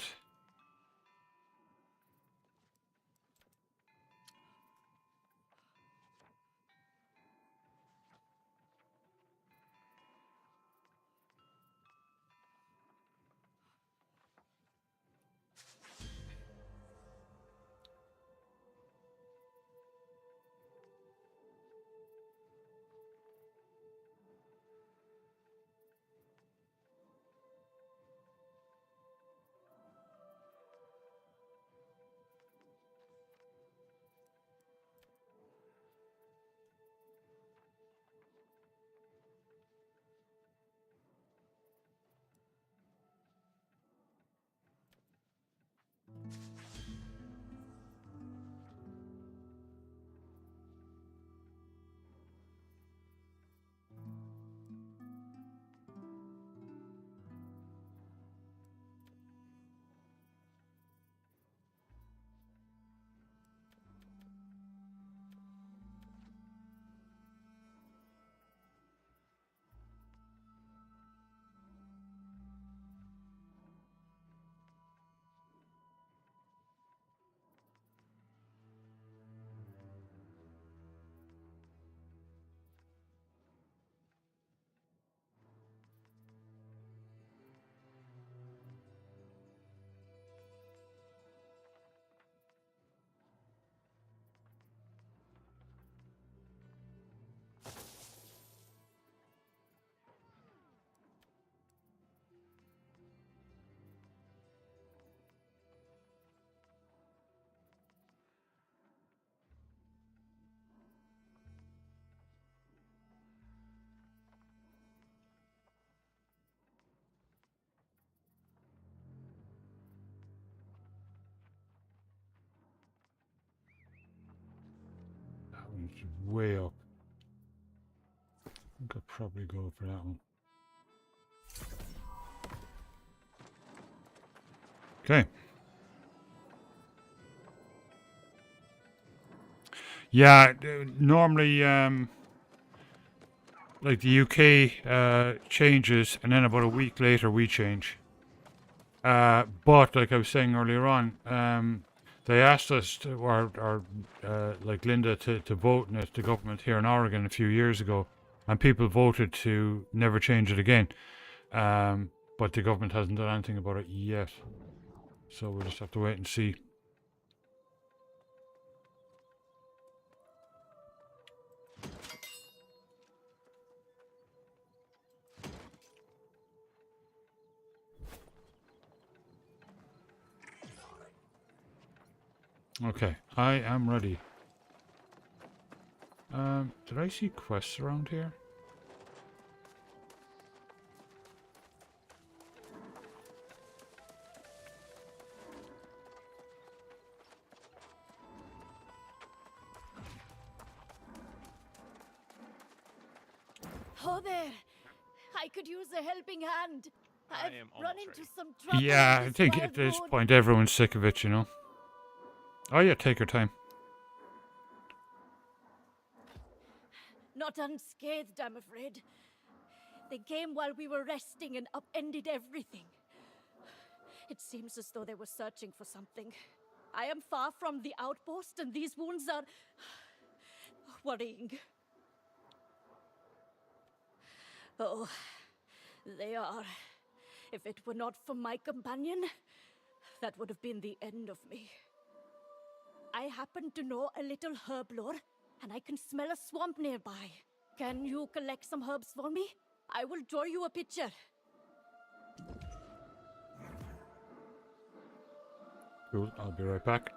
That one's way up. I could probably go for that one. Okay. Yeah, normally, like the UK changes, and then about a week later we change. But like I was saying earlier on, they asked us to, or like Linda, to vote in it, the government here in Oregon a few years ago, and people voted to never change it again. But the government hasn't done anything about it yet. So we'll just have to wait and see. Okay, I am ready. Did I see quests around here? Oh there! I could use a helping hand. I I've am run almost into ready. some trouble. Yeah, on I this think wild at this road. point everyone's sick of it, you know. Oh yeah, take your time. Not unscathed, I'm afraid. They came while we were resting and upended everything. It seems as though they were searching for something. I am far from the outpost, and these wounds are worrying. Oh, they are. If it were not for my companion, that would have been the end of me. I happen to know a little herb lore, and I can smell a swamp nearby. Can you collect some herbs for me? I will draw you a picture. Cool, I'll be right back.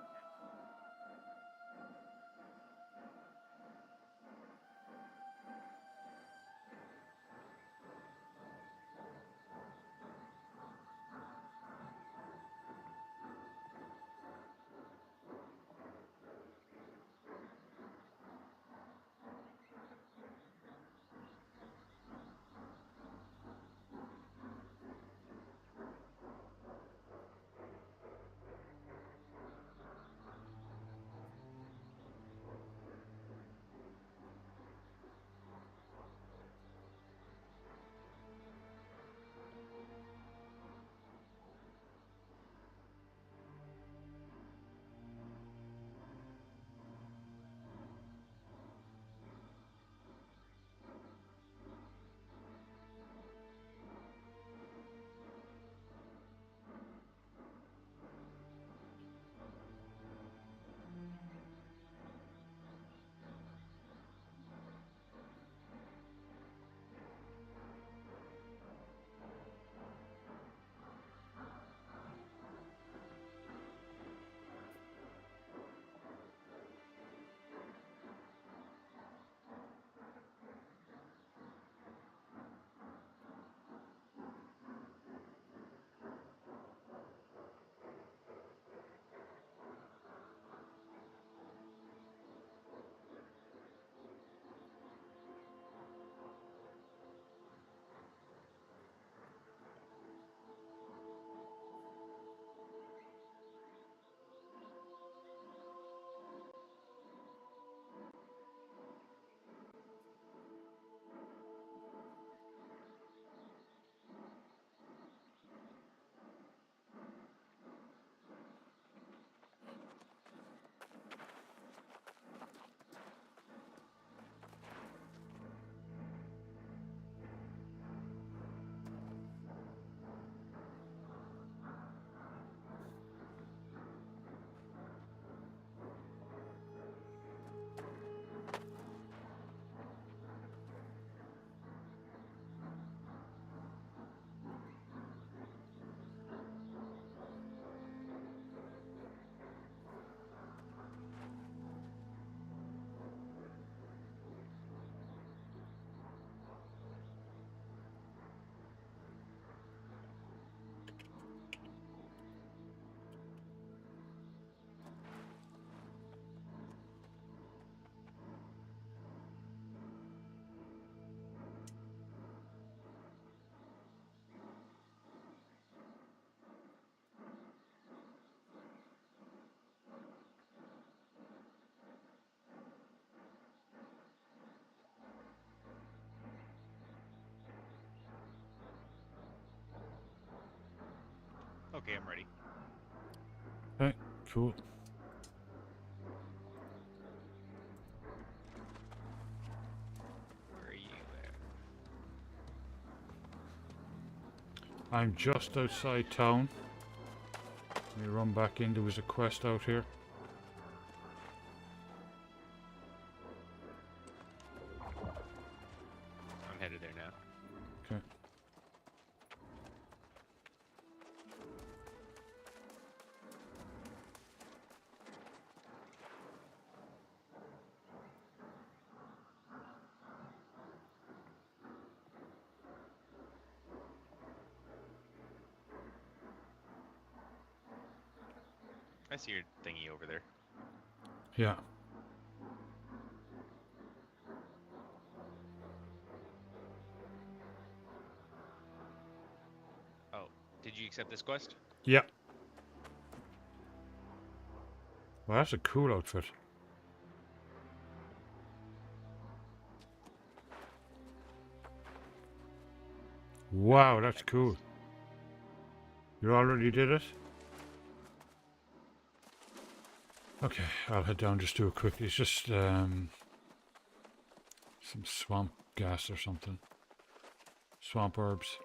Okay, I'm ready. Okay, cool. Where are you at? I'm just outside town. Let me run back in. There was a quest out here. I'm headed there now. Okay. I see your thingy over there. Yeah. Oh, did you accept this quest? Yeah. Well, that's a cool outfit. Wow, that's That cool. quest. You already did it? Okay, I'll head down, just do it quickly. It's just some swamp gas or something. Swamp herbs.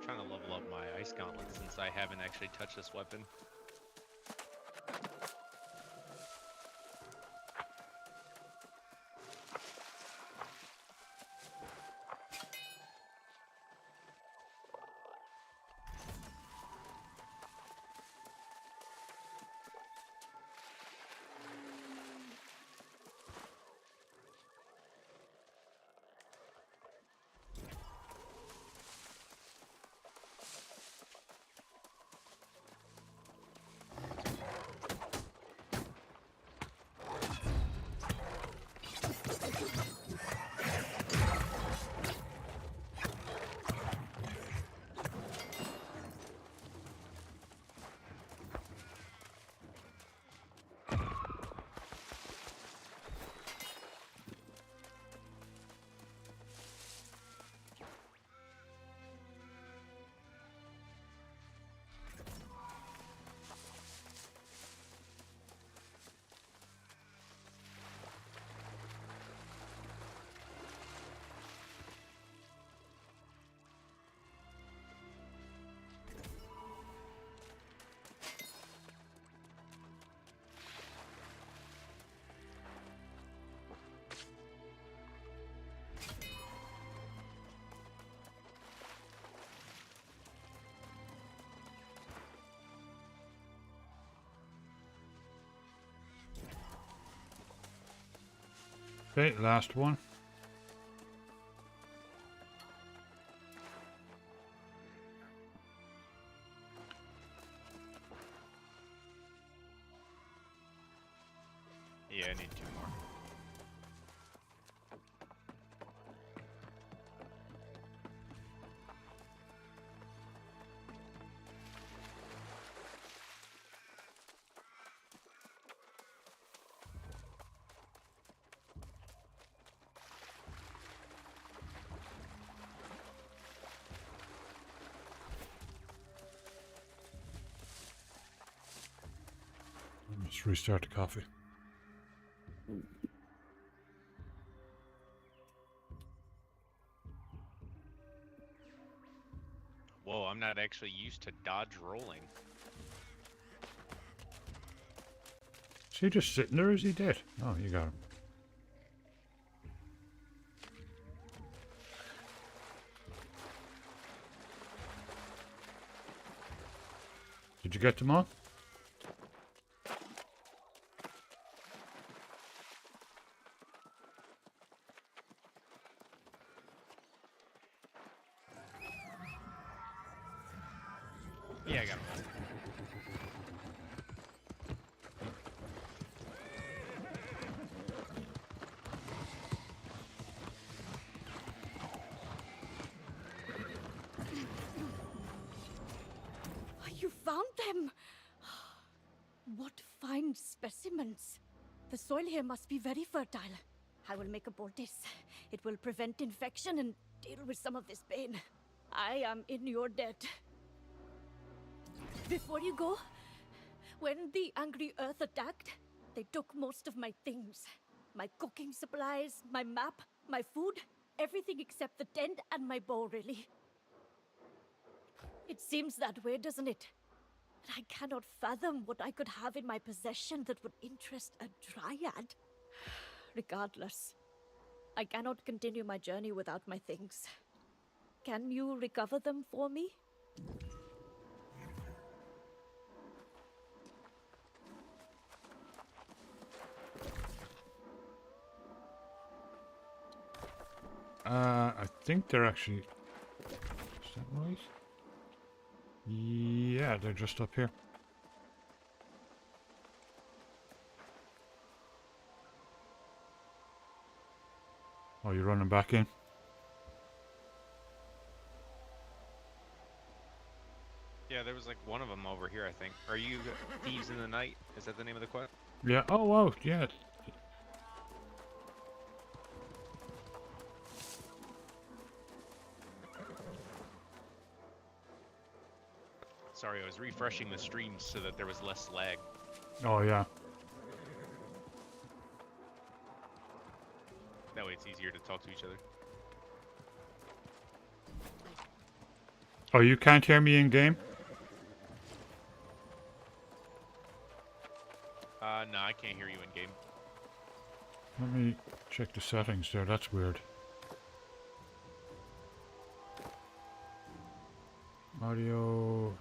Trying to level up my ice gauntlet since I haven't actually touched this weapon. Okay, last one. Yeah, I need 2 more. Let's restart the coffee. Whoa, I'm not actually used to dodge rolling. Is he just sitting there? Is he dead? Oh, you got him. Did you get them all? Yeah, I got them all. You found them! What fine specimens. The soil here must be very fertile. I will make a poultice. It will prevent infection and deal with some of this pain. I am in your debt. Before you go, when the angry earth attacked, they took most of my things. My cooking supplies, my map, my food, everything except the tent and my bow, really. It seems that way, doesn't it? But I cannot fathom what I could have in my possession that would interest a dryad. Regardless, I cannot continue my journey without my things. Can you recover them for me? I think they're actually... Is that right? Yeah, they're just up here. Oh, you're running back in? Yeah, there was like one of them over here, I think. Are you Thieves in the Night? Is that the name of the quest? Yeah. Oh, wow. Yeah. Sorry, I was refreshing the stream so that there was less lag. Oh, yeah. That way it's easier to talk to each other. Oh, you can't hear me in game? No, I can't hear you in game. Let me check the settings there. That's weird. Audio.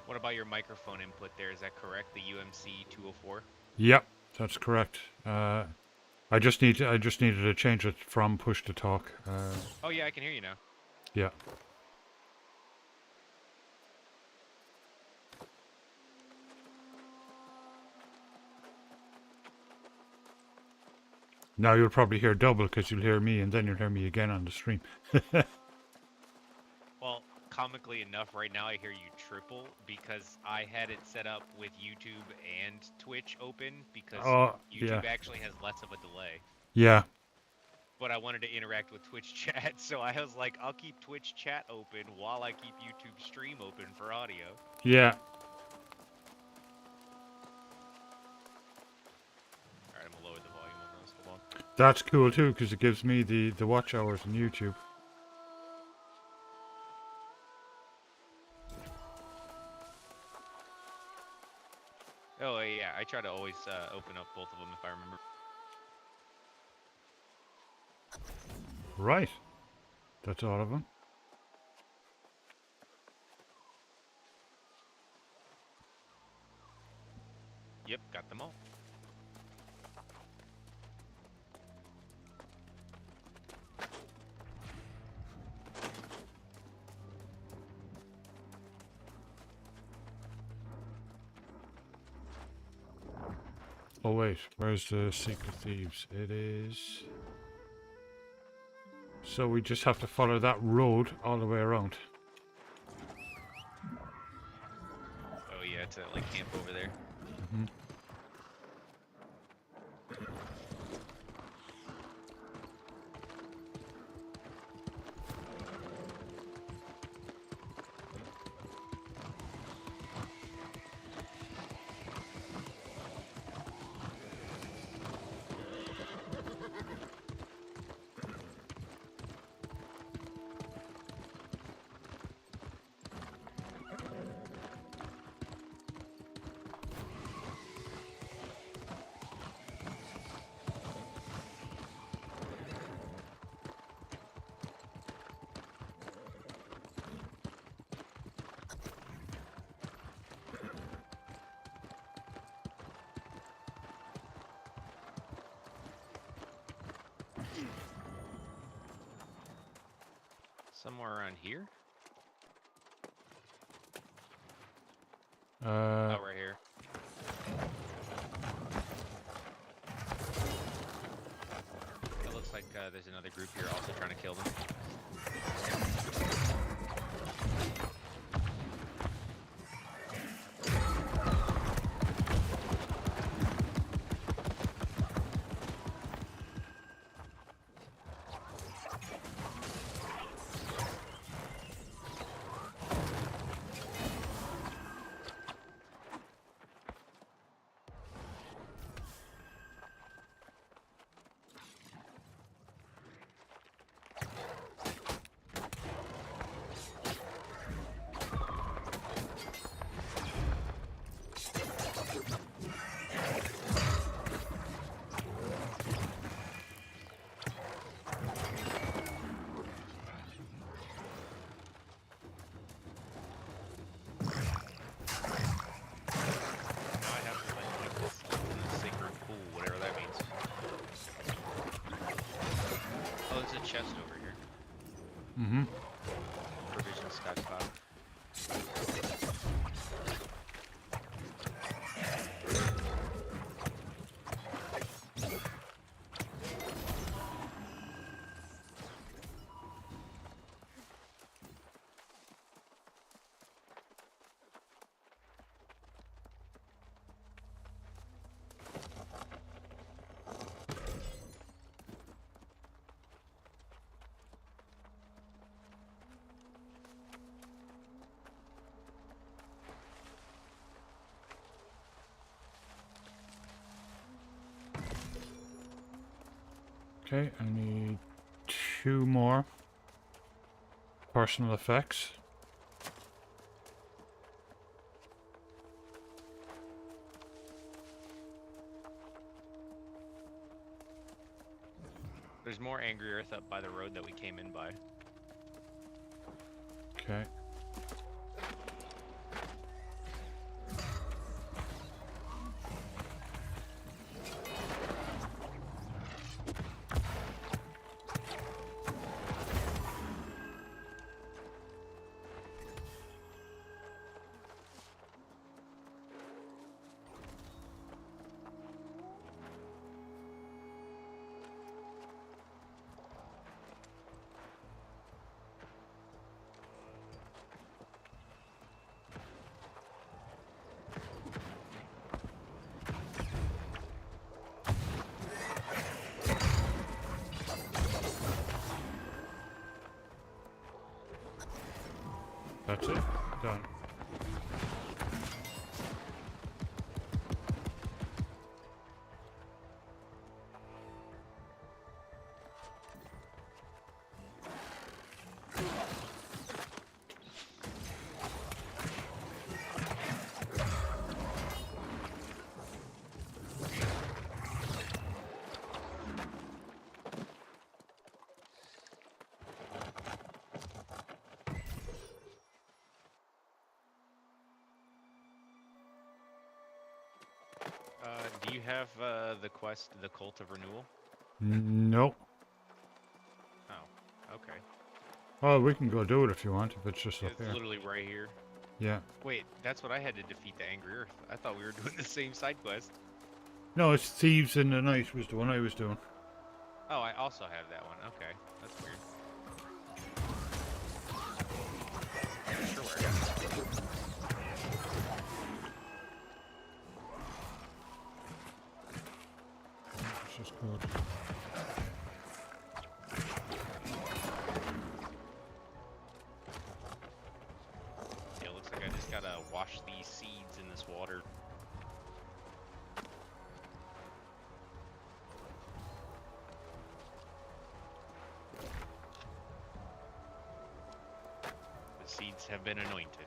What about your microphone input there? Is that correct? The UMC 204? Yep, that's correct. I just needed to change it from push to talk. Oh yeah, I can hear you now. Yeah. Now you'll probably hear double because you'll hear me and then you'll hear me again on the stream. Well, comically enough, right now I hear you triple because I had it set up with YouTube and Twitch open because YouTube actually has less of a delay. Yeah. But I wanted to interact with Twitch chat, so I was like, I'll keep Twitch chat open while I keep YouTube stream open for audio. Yeah. Alright, I'm gonna lower the volume on those. Hold on. That's cool too because it gives me the watch hours on YouTube. Oh yeah, I try to always open up both of them if I remember. Right. That's all of them. Yep, got them all. Oh wait, where's the Secret Thieves? It is... So we just have to follow that road all the way around. Oh yeah, to like camp over there. Mm-hmm. Somewhere around here? Uh, Oh, right here. It looks like there's another group here also trying to kill them. Chest over here. mm-hmm. Provision stockpile. Okay, I need 2 more personal effects. There's more angry earth up by the road that we came in by. Okay. That's it. Done. Do you have the quest, the Cult of Renewal? Nope. Oh, okay. Oh, we can go do it if you want, if it's just up It's here. literally right here. Yeah. Wait, that's what I had to defeat the Angry Earth. I thought we were doing the same side quest. No, it's Thieves in the Night was the one I was doing. Oh, I also have that one. Okay, that's weird. Yeah, sure where I got it. It's just good. Yeah, it looks like I just gotta wash these seeds in this water. The seeds have been anointed.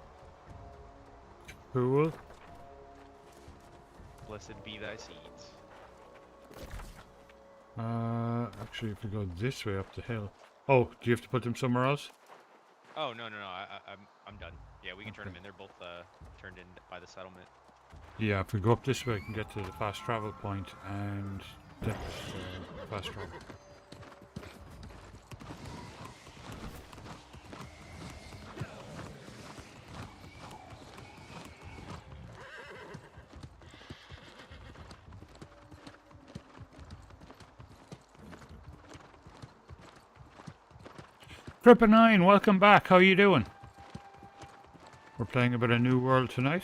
Cool. Blessed be thy seeds. Actually, if we go this way up the hill. Oh, do you have to put them somewhere else? Oh no. I'm done. Yeah, we can turn them in. They're both turned in by the settlement. Yeah, if we go up this way, I can get to the fast travel point, and that's fast travel. Crippa9, welcome back. How you doing? We're playing a bit of New World tonight.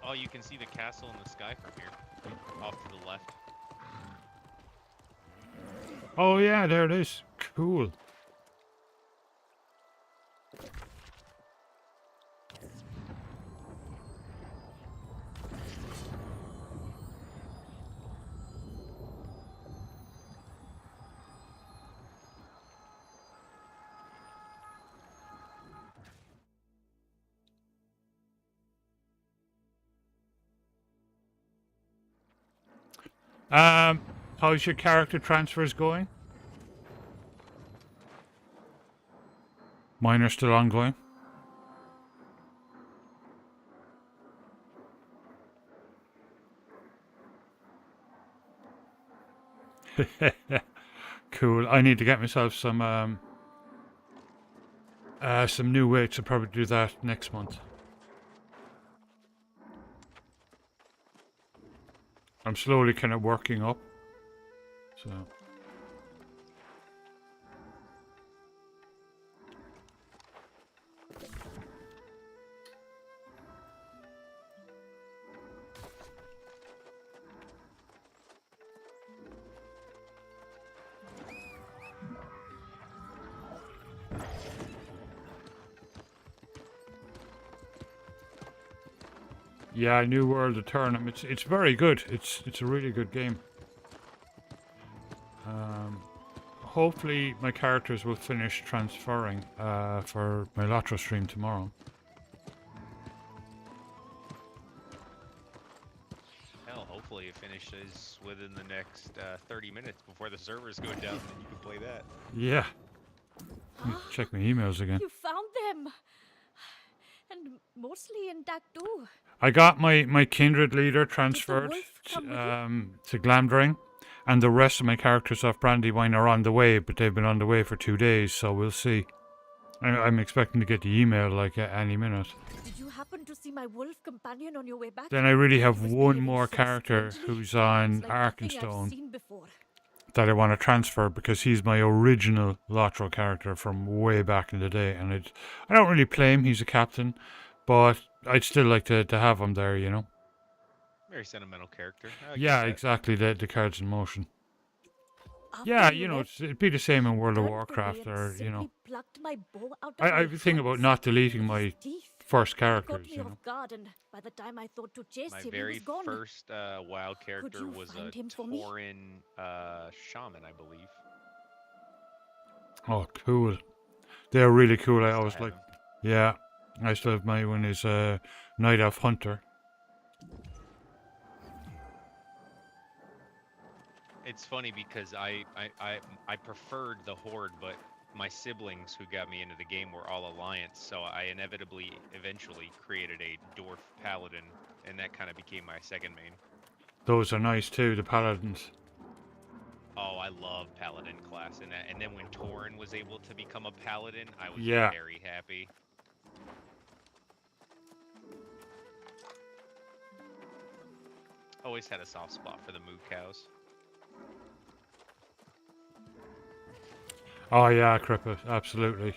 Oh, you can see the castle in the sky from here, off to the left. Oh yeah, there it is. Cool. How's your character transfers going? Mine are still ongoing. Cool. I need to get myself some new weights. I'll probably do that next month. I'm slowly kind of working up. So. Yeah, New World of Turnham. It's very good. It's a really good game. Hopefully my characters will finish transferring for my Lotro stream tomorrow. Hell, hopefully it finishes within the next 30 minutes before the servers go down, and you can play that. Yeah. Check my emails again. You found them! And mostly intact too. I got my kindred leader transferred to Glamdring, and the rest of my characters off Brandywine are on the way, but they've been on the way for 2 days, so we'll see. I'm expecting to get the email like any minute. Did you happen to see my wolf companion on your way back? Then I really have He was one behaving more so character strangely. who's on It's like nothing I've Arkenstone seen before. that I want to transfer because he's my original Lotro character from way back in the day, and I don't really play him. He's a captain, but I'd still like to have him there, you know. Very sentimental character. I get Yeah, that. exactly. The cards in motion. After Yeah, you you know, left, it'd be the same in World of turned to me Warcraft, and or you know. simply plucked my bow out of I my have a thing about hands. not deleting my His teeth first caught characters, me you know. off guard, and by the time I thought to chase My him, he very was gone. first WoW character you was a find him for me? Tauren shaman, I believe. Oh, cool. They're really cool. I Still always have like. him. Yeah, I still have my one is Night Elf Hunter. It's funny because I preferred the Horde, but my siblings who got me into the game were all Alliance, so I inevitably eventually created a Dwarf Paladin, and that kind of became my second main. Those are nice too, the Paladins. Oh, I love Paladin class, and then when Tauren was able to become a Paladin, I was Yeah. very happy. Always had a soft spot for the moo cows. Oh yeah, Crippa, absolutely.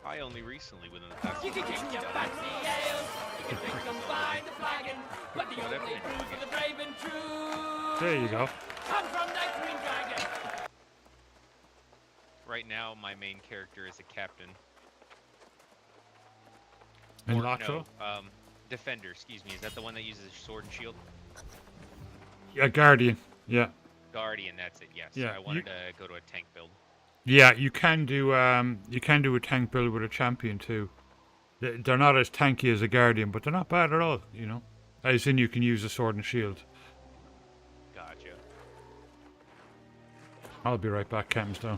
I only recently, within the past You can kick your fancy ale, you can make them fly the flagon, but the only food for the brave and true There you go. come from the Green Dragon. Right now, my main character is a captain. In Or, Lotro? no, defender, excuse me. Is that the one that uses sword and shield? Yeah, Guardian. Yeah. Guardian, that's it, yes. Yeah, I wanted to go to a tank build. Yeah, you can do a tank build with a champion too. They're not as tanky as a Guardian, but they're not bad at all, you know. As in you can use a sword and shield. Gotcha. I'll be right back, Cam's down.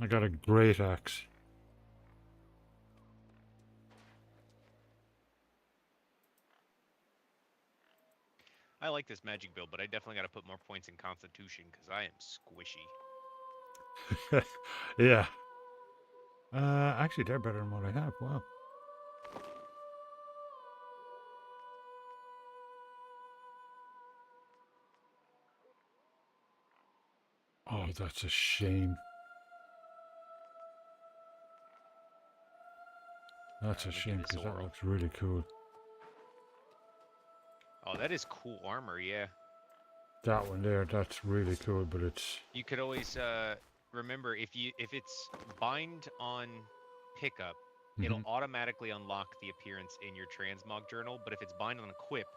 I got a great axe. I like this magic build, but I definitely got to put more points in Constitution because I am squishy. Yeah. Actually, they're better than what I have. Wow. Oh, that's a shame. That's a Look at shame this because that aura. looks really cool. Oh, that is cool armor, yeah. That one there, that's really cool, but it's... You could always remember if it's bind on pickup, it'll automatically unlock the appearance in your transmog journal. But if it's bind on equip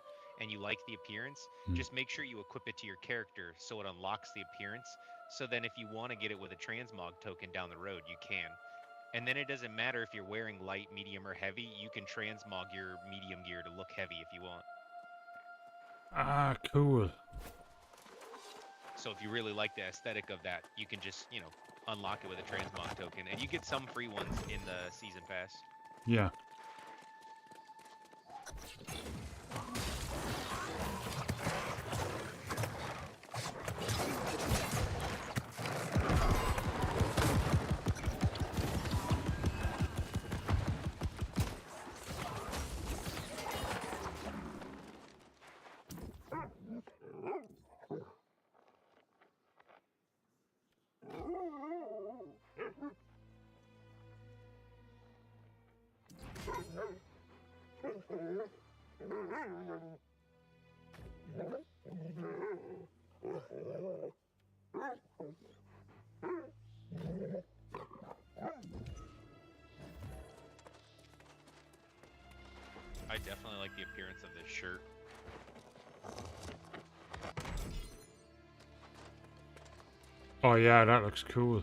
and you like the appearance, just make sure you equip it to your character so it unlocks the appearance. So then if you want to get it with a transmog token down the road, you can. And then it doesn't matter if you're wearing light, medium, or heavy. You can transmog your medium gear to look heavy if you want. Ah, cool. So if you really like the aesthetic of that, you can just, unlock it with a transmog token. And you get some free ones in the season pass. Yeah. I definitely like the appearance of this shirt. Oh yeah, that looks cool.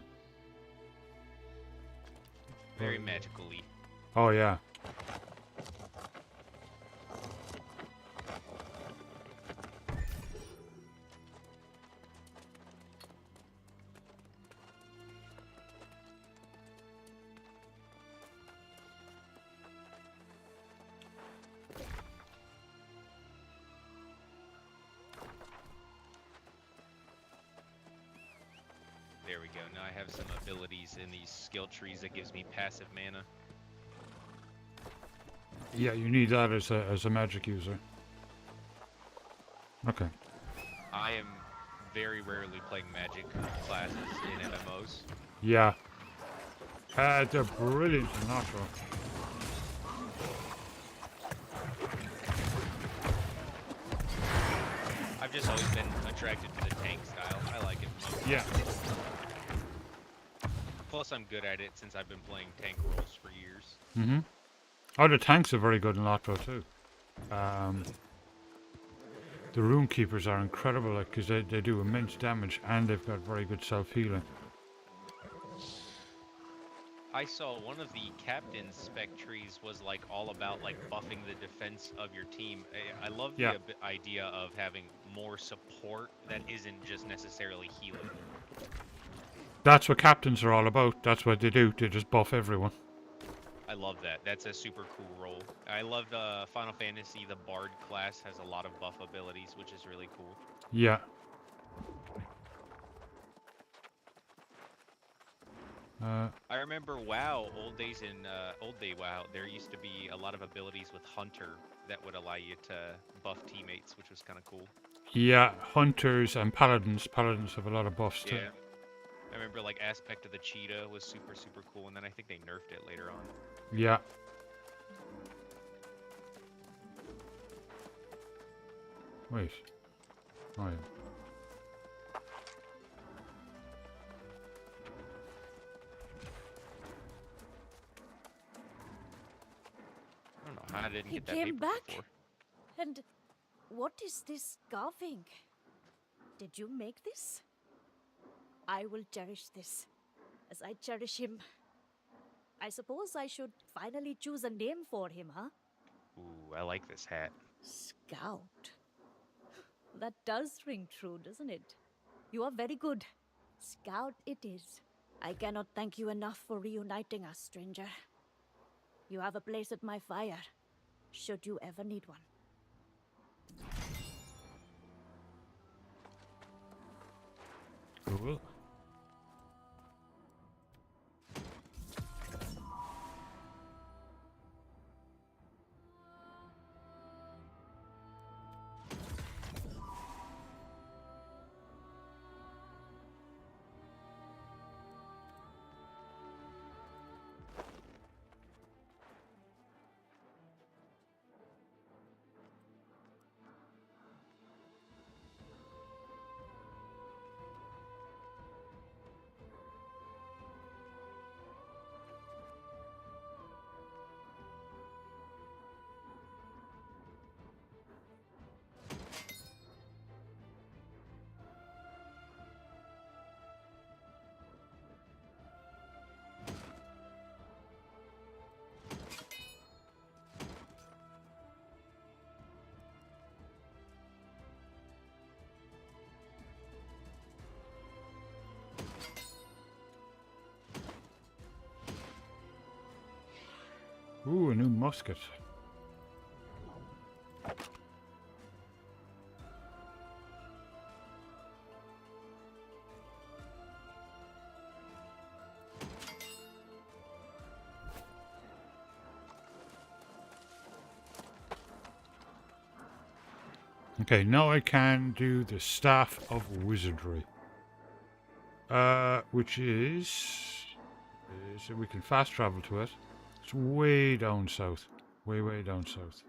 Very magical-y. Oh yeah. There we go. Now I have some abilities in these skill trees that gives me passive mana. Yeah, you need that as a magic user. Okay. I am very rarely playing magic classes in MMOs. Yeah. They're brilliant in natural. I've just always been attracted to the tank style. I like it most. Yeah. Plus, I'm good at it since I've been playing tank roles for years. Mm-hmm. Oh, the tanks are very good in Lotro too. The rune keepers are incredible, like, because they do immense damage and they've got very good self-healing. I saw one of the captain's spec trees was like all about like buffing the defense of your team. I love the idea of having more support that isn't just necessarily healing. That's what captains are all about. That's what they do. They just buff everyone. I love that. That's a super cool role. I love Final Fantasy. The Bard class has a lot of buff abilities, which is really cool. Yeah. I remember WoW, old day WoW, there used to be a lot of abilities with Hunter that would allow you to buff teammates, which was kind of cool. Yeah, hunters and paladins. Paladins have a lot of buffs too. Yeah. I remember like Aspect of the Cheetah was super, super cool, and then I think they nerfed it later on. Yeah. Wait. Oh yeah. I don't know how I didn't He get that came paper back? before. And what is this carving? Did you make this? I will cherish this, as I cherish him. I suppose I should finally choose a name for him, huh? Ooh, I like this hat. Scout. That does ring true, doesn't it? You are very good. Scout it is. I cannot thank you enough for reuniting us, stranger. You have a place at my fire, should you ever need one. Cool. Ooh, a new musket. Okay, now I can do the Staff of Wizardry. Which is we can fast travel to it. It's way down south. Way down south.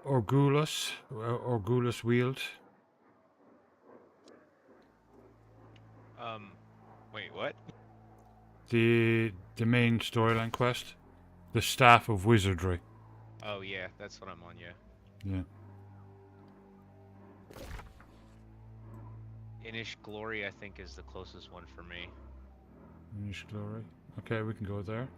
Orgulus wield. Wait, what? The main storyline quest. The Staff of Wizardry. Oh yeah, that's what I'm on, yeah. Yeah. Inish Glory, I think, is the closest one for me. Inish Glory. Okay, we can go there.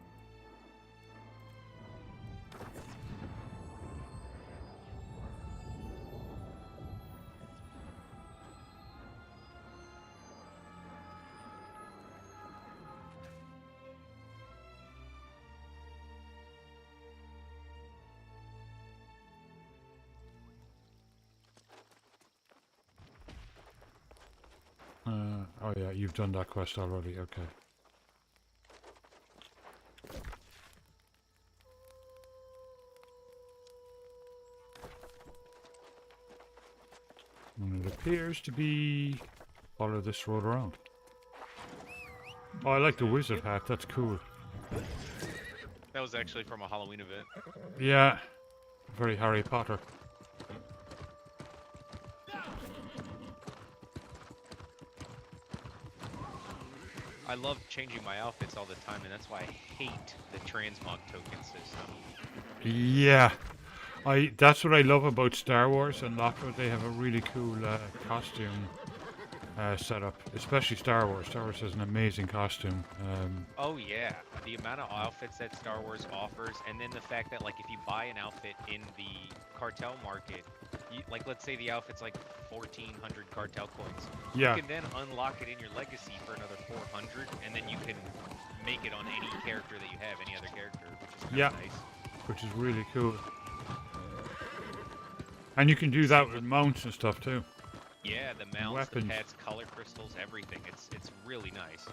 Oh yeah, you've done that quest already, okay. And it appears to be... follow this road around. Oh, I like the wizard hat, that's cool. That was actually from a Halloween event. Yeah, very Harry Potter. I love changing my outfits all the time, and that's why I hate the transmog token system. Yeah, that's what I love about Star Wars and Lockwood. They have a really cool costume setup, especially Star Wars. Star Wars has an amazing costume. Oh yeah, the amount of outfits that Star Wars offers, and then the fact that like if you buy an outfit in the cartel market, like let's say the outfit's like 1,400 cartel coins, Yeah. you can then unlock it in your legacy for another 400, and then you can make it on any character that you have, any other character, which is kind of nice. Which is really cool. And you can do that with mounts and stuff too. Yeah, the mounts, Weapons. the pets, color crystals, everything. It's really nice.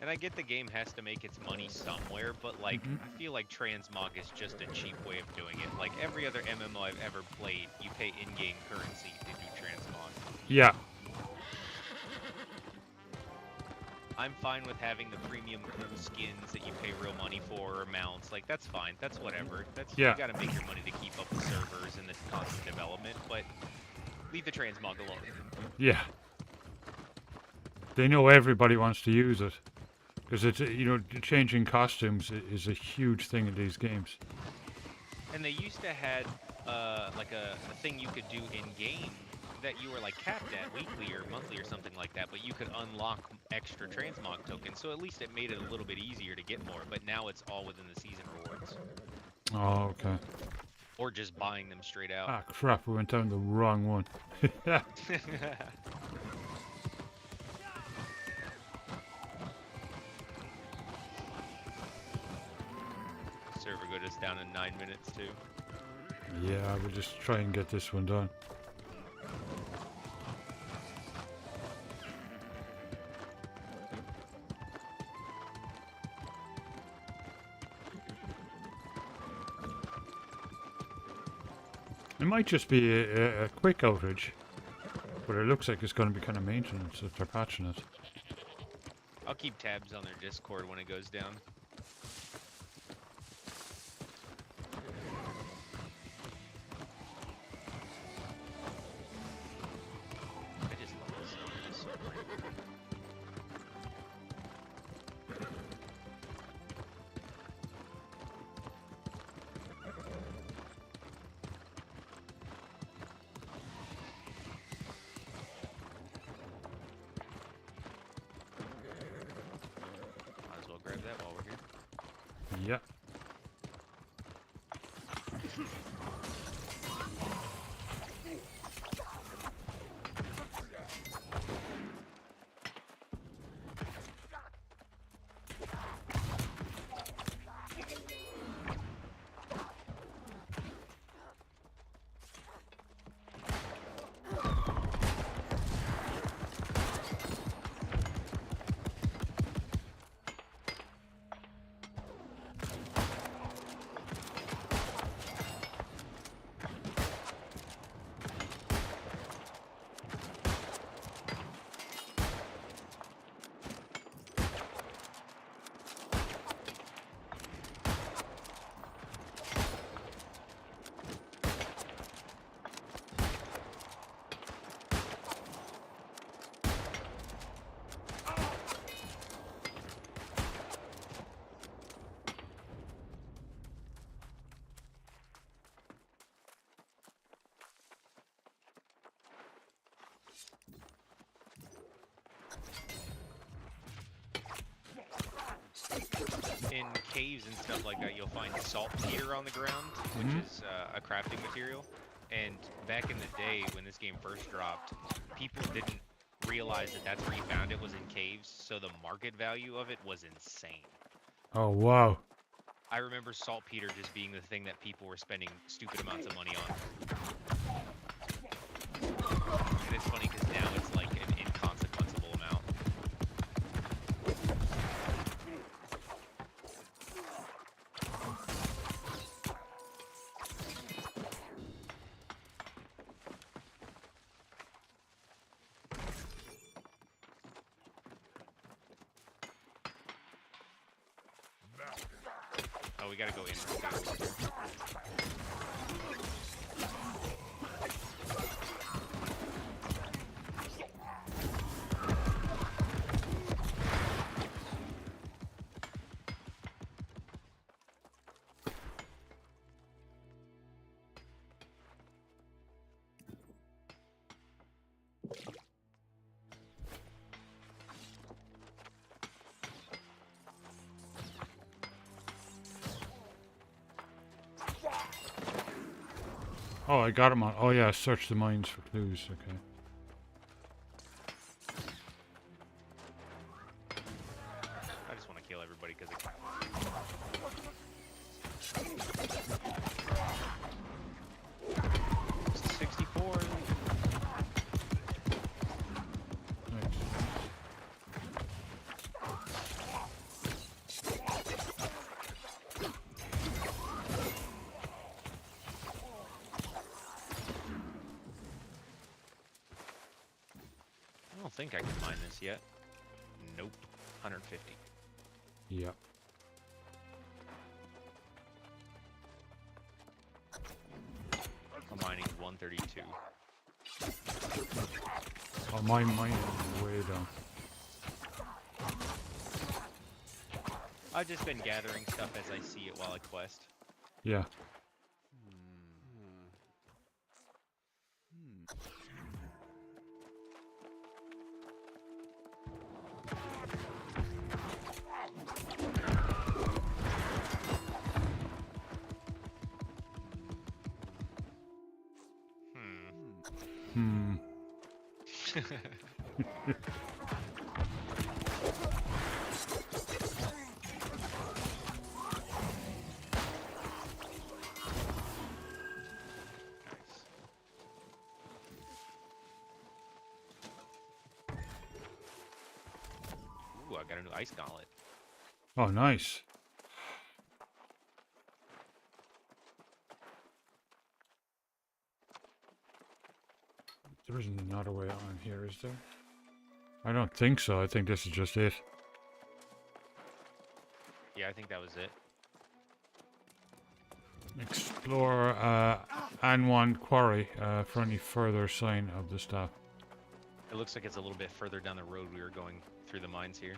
And I get the game has to make its money somewhere, but like I feel like transmog is just a cheap way of doing it. Like every other MMO I've ever played, you pay in-game currency to do transmog. Yeah. I'm fine with having the premium cool skins that you pay real money for, or mounts. Like that's fine. That's whatever. You gotta make your money to keep up the servers and the constant development, but leave the transmog alone. Yeah. They know everybody wants to use it. Because it's, changing costumes is a huge thing in these games. And they used to had like a thing you could do in game that you were like capped at weekly or monthly or something like that, but you could unlock extra transmog tokens, so at least it made it a little bit easier to get more, but now it's all within the season rewards. Oh, okay. Or just buying them straight out. Ah, crap, we went down the wrong one. Server got us down in 9 minutes too. Yeah, we'll just try and get this one done. It might just be a quick outage, but it looks like it's going to be kind of maintenance if they're patching it. I'll keep tabs on their Discord when it goes down. I just love this server. It's so great. Might as well grab that while we're here. Yeah. In caves and stuff like that, you'll find saltpeter on the ground, which is a crafting material. And back in the day, when this game first dropped, people didn't realize that that's where you found it was in caves, so the market value of it was insane. Oh, wow. I remember saltpeter just being the thing that people were spending stupid amounts of money on. And it's funny because now it's like an inconsequential amount. Oh, we gotta go in. Oh, I got him on. Oh, yeah, search the mines for clues. Okay. I just want to kill everybody because it... It's 64. Nice. I don't think I can mine this yet. Nope. 150. Yeah. I'm mining 132. Oh, mine is way down. I've just been gathering stuff as I see it while I quest. Yeah. Ooh, I got a new ice gauntlet. Oh, nice. There isn't another way on here, is there? I don't think so. I think this is just it. Yeah, I think that was it. Explore Anwan Quarry for any further sign of the staff. It looks like it's a little bit further down the road. We were going through the mines here.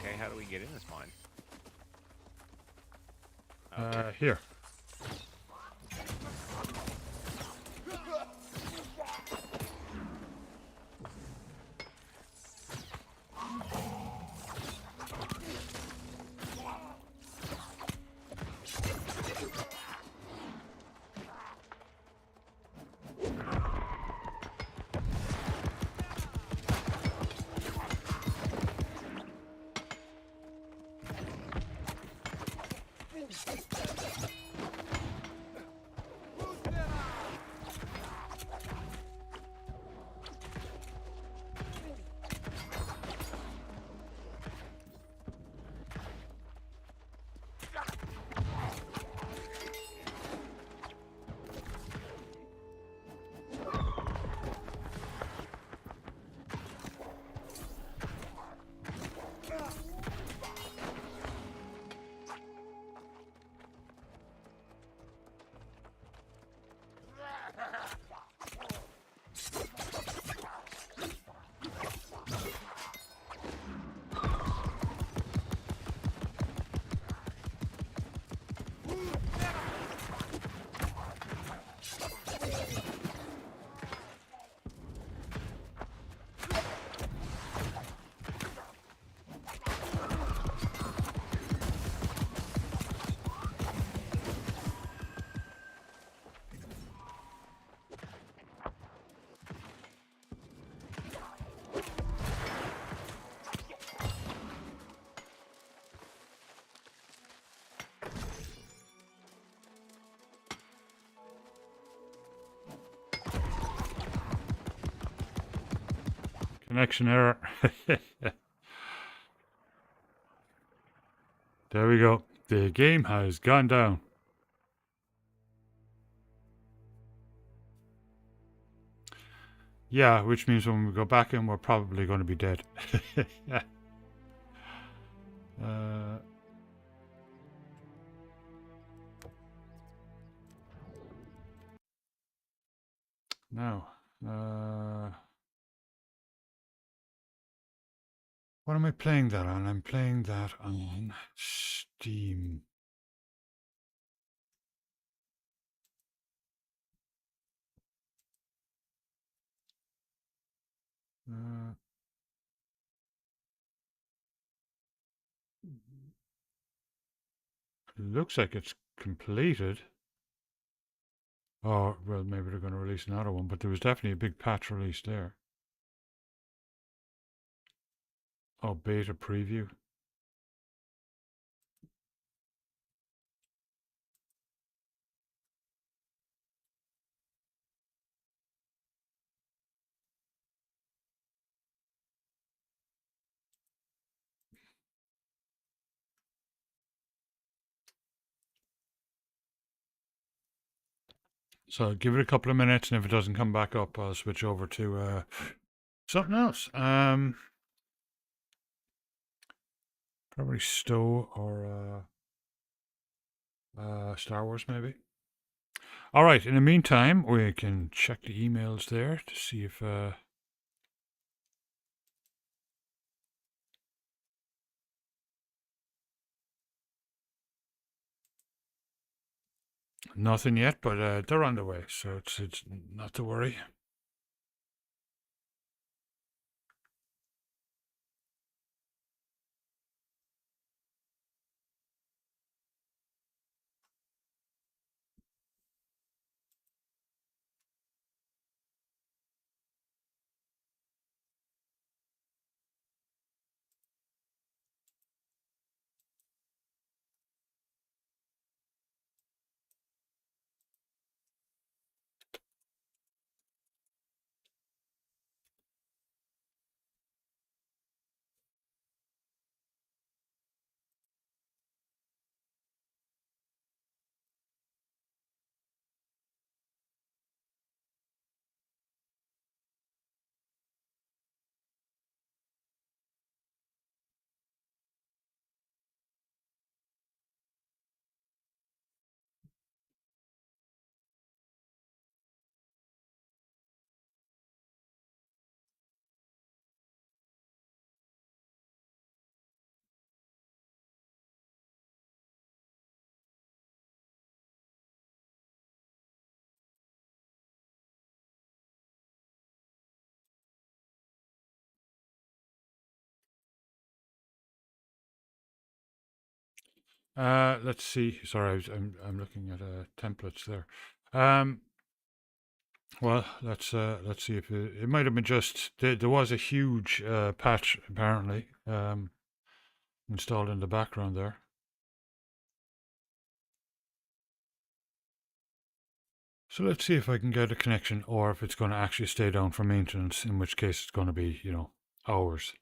Okay, how do we get in this mine? Here. Connection error. There we go. The game has gone down. Yeah, which means when we go back in, we're probably going to be dead. uh, now, what am I playing that on? I'm playing that on Steam. Looks like it's completed. Oh, well, maybe they're going to release another one, but there was definitely a big patch release there. Oh, beta preview. So give it a couple of minutes, and if it doesn't come back up, I'll switch over to something else. Probably Stowe or Star Wars, maybe. All right. In the meantime, we can check the emails there to see if nothing yet, but they're on the way, so it's not to worry. Let's see. Sorry, I'm looking at templates there. Well, let's see if it might have been just there was a huge patch apparently installed in the background there. So let's see if I can get a connection, or if it's going to actually stay down for maintenance, in which case it's going to be, hours.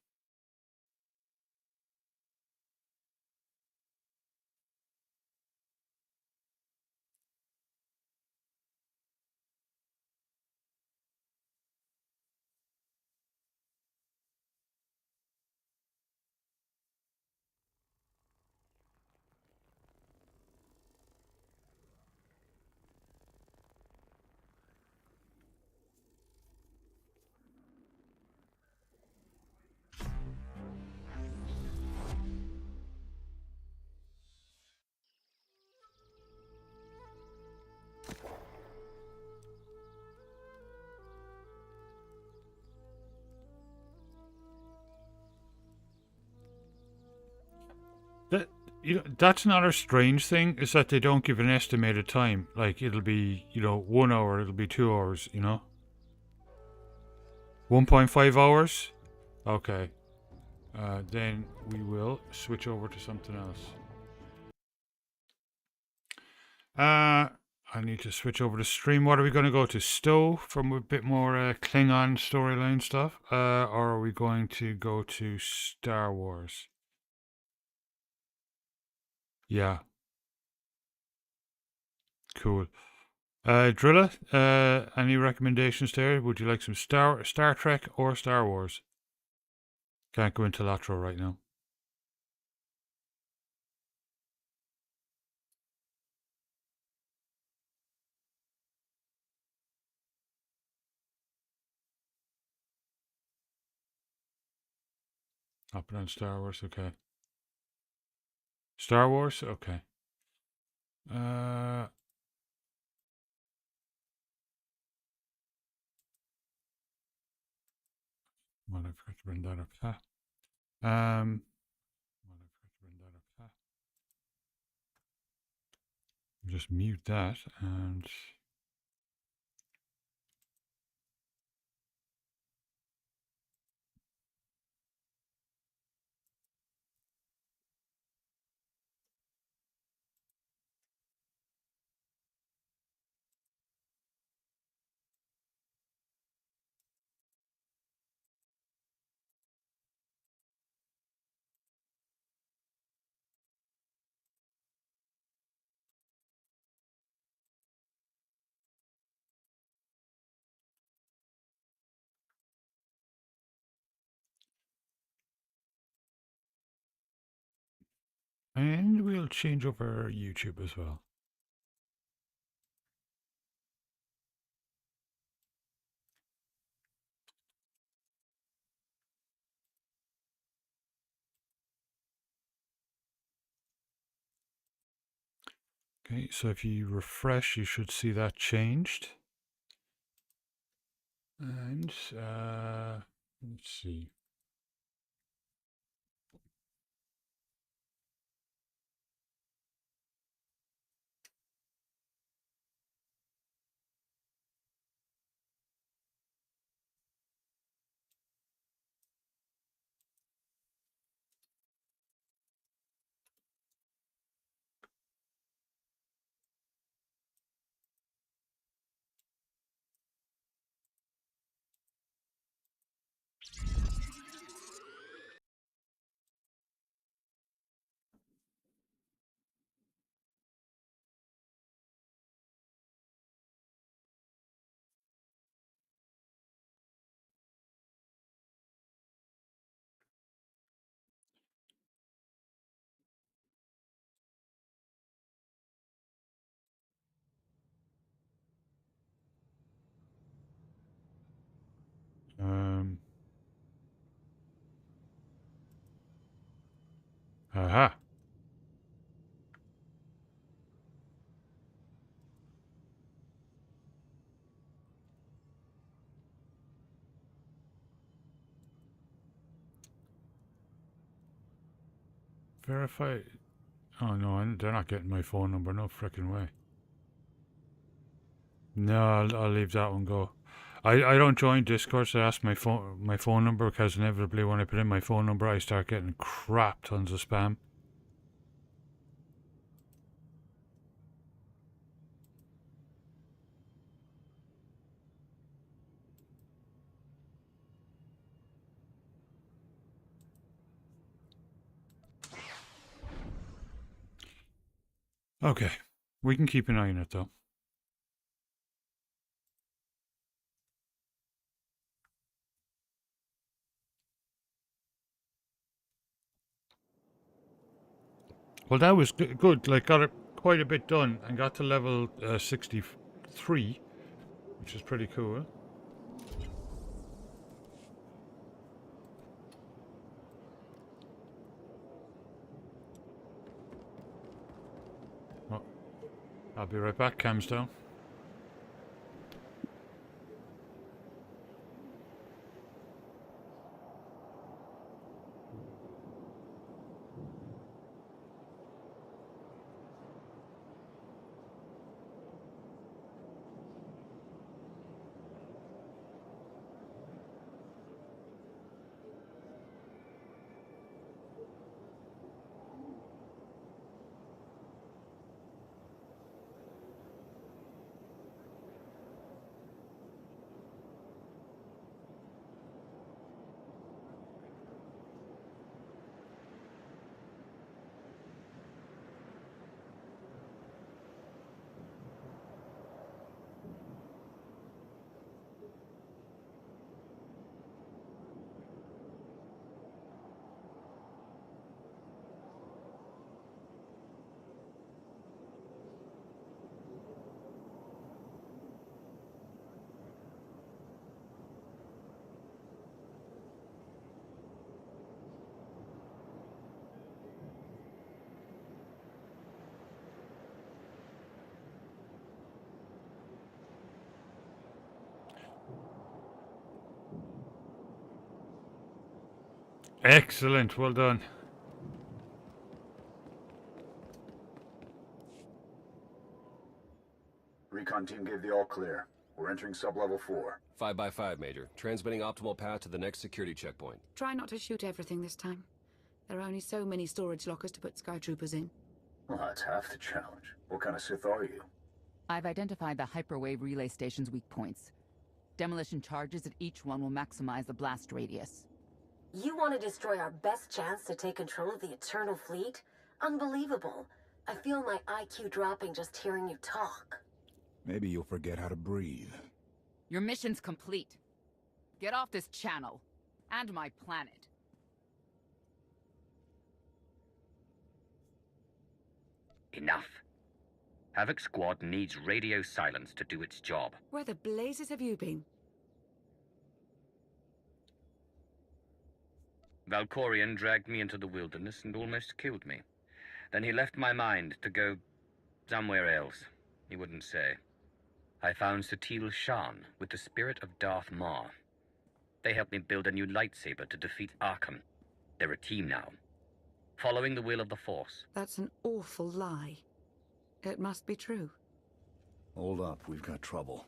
That that's another strange thing, is that they don't give an estimated time. Like it'll be 1 hour, it'll be 2 hours. 1.5 hours. Okay. Then we will switch over to something else. I need to switch over to stream. What are we going to go to? Stowe from a bit more Klingon storyline stuff? Or are we going to go to Star Wars? Yeah. Cool. Drilla, any recommendations there? Would you like some Star Trek or Star Wars? Can't go into Latro right now. Up and on Star Wars, okay. Star Wars, okay. Well, I forgot to bring that up. Well, I forgot to bring that up. Just mute that and. And we'll change up our YouTube as well. Okay, so if you refresh, you should see that changed. And let's see. Aha. Verify. Oh no, they're not getting my phone number. No frickin' way. No, I'll leave that one go. I don't join Discord to ask my phone number because inevitably when I put in my phone number, I start getting crap tons of spam. Okay, we can keep an eye on it though. Well, that was good. Like, got it quite a bit done and got to level 63, which is pretty cool. Well, I'll be right back. Cam's down. Excellent, well done. Recon team gave the all clear. We're entering sub-level 4. 5x5, Major. Transmitting optimal path to the next security checkpoint. Try not to shoot everything this time. There are only so many storage lockers to put Sky Troopers in. Well, that's half the challenge. What kind of Sith are you? I've identified the hyperwave relay station's weak points. Demolition charges at each one will maximize the blast radius. You want to destroy our best chance to take control of the Eternal Fleet? Unbelievable. I feel my IQ dropping just hearing you talk. Maybe you'll forget how to breathe. Your mission's complete. Get off this channel. And my planet. Enough. Havoc Squad needs radio silence to do its job. Where the blazes have you been? Valkorion dragged me into the wilderness and almost killed me. Then he left my mind to go somewhere else. He wouldn't say. I found Satele Shan with the spirit of Darth Maul. They helped me build a new lightsaber to defeat Arkham. They're a team now, following the will of the Force. That's an awful lie. It must be true. Hold up, we've got trouble.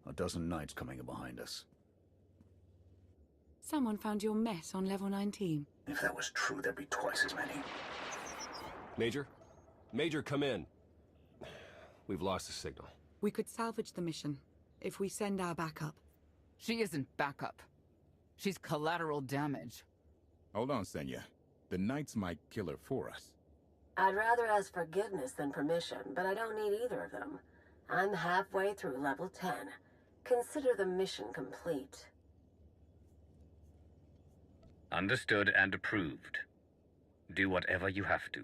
A dozen knights coming in behind us. Someone found your mess on level 19. If that was true, there'd be twice as many. Major? Major, come in. We've lost the signal. We could salvage the mission if we send our backup. She isn't backup. She's collateral damage. Hold on, Senya. The knights might kill her for us. I'd rather ask forgiveness than permission, but I don't need either of them. I'm halfway through level 10. Consider the mission complete. Understood and approved. Do whatever you have to.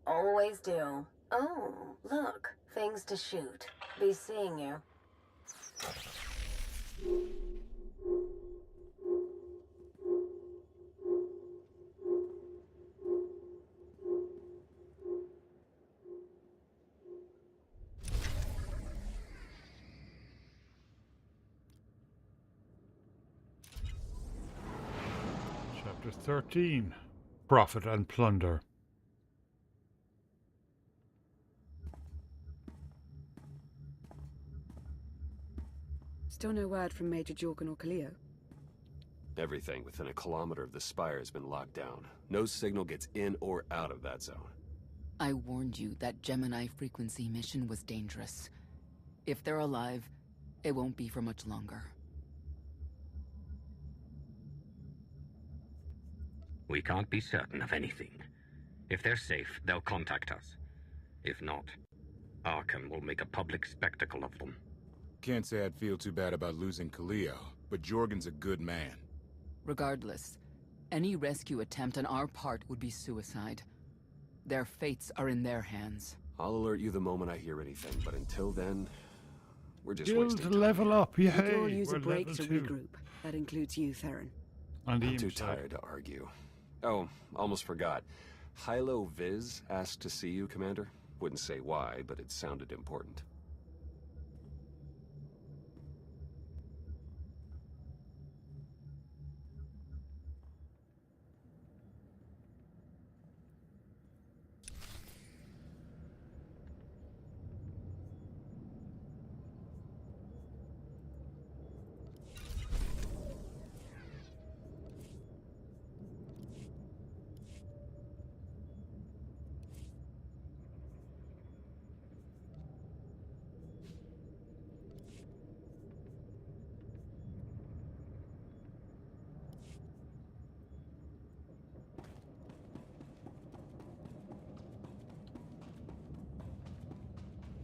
Always do. Oh, look. Things to shoot. Be seeing you. Chapter 13. Profit and Plunder. Still no word from Major Jorgen or Kaleo. Everything within a kilometer of the spire has been locked down. No signal gets in or out of that zone. I warned you that Gemini frequency mission was dangerous. If they're alive, it won't be for much longer. We can't be certain of anything. If they're safe, they'll contact us. If not, Arkham will make a public spectacle of them. Can't say I'd feel too bad about losing Kaleo, but Jorgen's a good man. Regardless, any rescue attempt on our part would be suicide. Their fates are in their hands. I'll alert you the moment I hear anything, but until then, we're just Guild wasting time. level up, yay! We could all use We're a break level to 2. regroup. That includes you, Theron. On the I'm too inside. tired to argue. Oh, almost forgot. Hylo Viz asked to see you, Commander. Wouldn't say why, but it sounded important.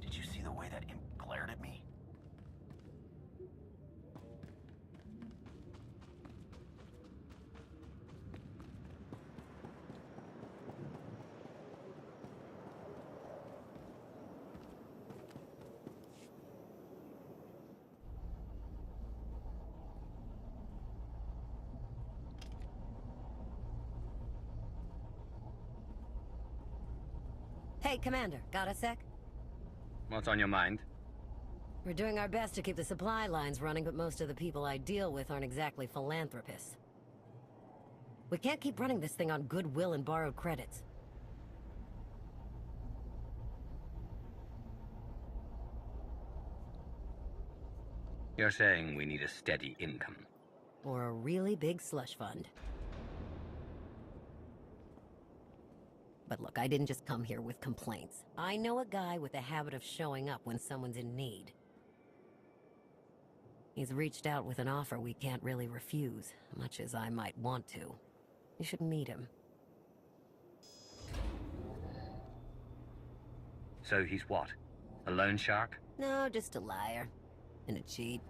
Did you see the way that imp glared at me? Hey, Commander, got a sec? What's on your mind? We're doing our best to keep the supply lines running, but most of the people I deal with aren't exactly philanthropists. We can't keep running this thing on goodwill and borrowed credits. You're saying we need a steady income. Or a really big slush fund. But look, I didn't just come here with complaints. I know a guy with a habit of showing up when someone's in need. He's reached out with an offer we can't really refuse, much as I might want to. You should meet him. So he's what? A loan shark? No, just a liar. And a cheat.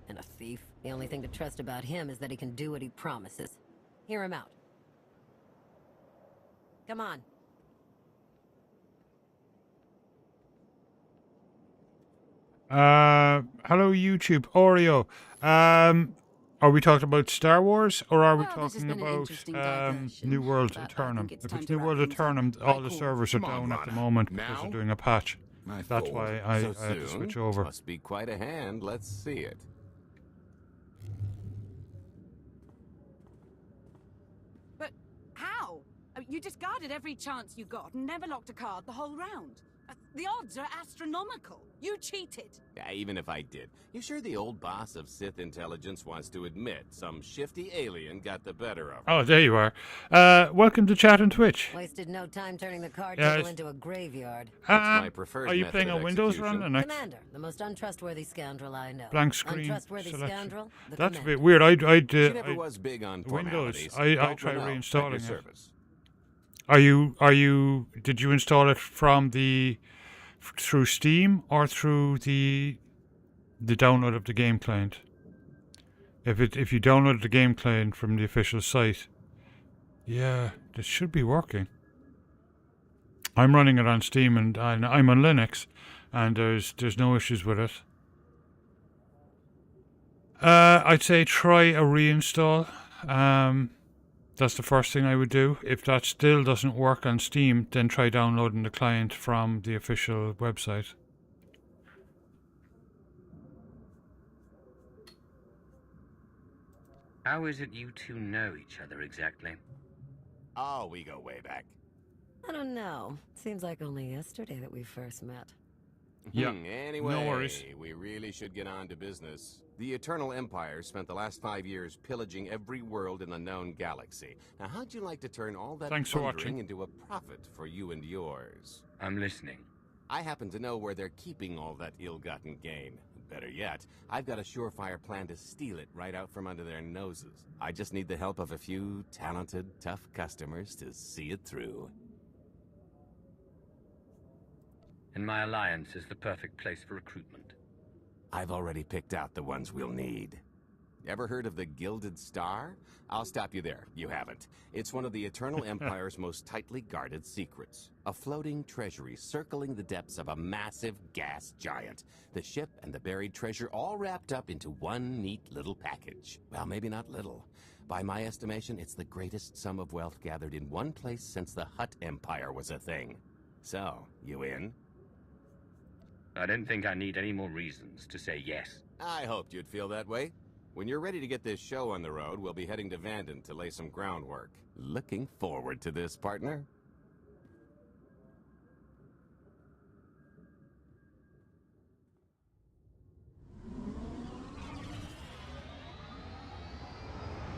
And a thief. The only thing to trust about him is that he can do what he promises. Hear him out. Come on. Hello YouTube, Oreo. Are we talking about Star Wars or are we talking about New World Eternum? If it's New World Eternum, all the servers are down at the moment because they're doing a patch. That's why I had to switch over. Must be quite a hand. Let's see it. But how? You discarded every chance you got and never locked a card the whole round. The odds are astronomical. You cheated. Yeah, even if I did. You sure the old boss of Sith intelligence wants to admit some shifty alien got the better of her? Oh, there you are. Welcome to chat on Twitch. Wasted no time turning the card table into a graveyard. My preferred are you method playing of a Windows execution. run? Commander, the most untrustworthy scoundrel I know. Blank screen Untrustworthy selection. scoundrel, the That's a commander. bit weird. She never was big on Windows. formalities. I Don't try run out. At reinstalling your it. service. Did you install it from through Steam or through the download of the game client? If you download the game client from the official site, yeah, this should be working. I'm running it on Steam and I'm on Linux, and there's no issues with it. I'd say try a reinstall. That's the first thing I would do. If that still doesn't work on Steam, then try downloading the client from the official website. How is it you two know each other exactly? Oh, we go way back. I don't know. Seems like only yesterday that we first met. Yeah. Anyway, No worries. we really should get on to business. The Eternal Empire spent the last 5 years pillaging every world in the known galaxy. Now, how'd you like to turn all that Thanks for plundering watching. into a profit for you and yours? I'm listening. I happen to know where they're keeping all that ill-gotten gain. Better yet, I've got a surefire plan to steal it right out from under their noses. I just need the help of a few talented, tough customers to see it through. And my alliance is the perfect place for recruitment. I've already picked out the ones we'll need. Ever heard of the Gilded Star? I'll stop you there. You haven't. It's one of the Eternal Empire's most tightly guarded secrets. A floating treasury circling the depths of a massive gas giant. The ship and the buried treasure all wrapped up into one neat little package. Well, maybe not little. By my estimation, it's the greatest sum of wealth gathered in one place since the Hutt Empire was a thing. So, you in? I don't think I need any more reasons to say yes. I hoped you'd feel that way. When you're ready to get this show on the road, we'll be heading to Vanden to lay some groundwork. Looking forward to this, partner.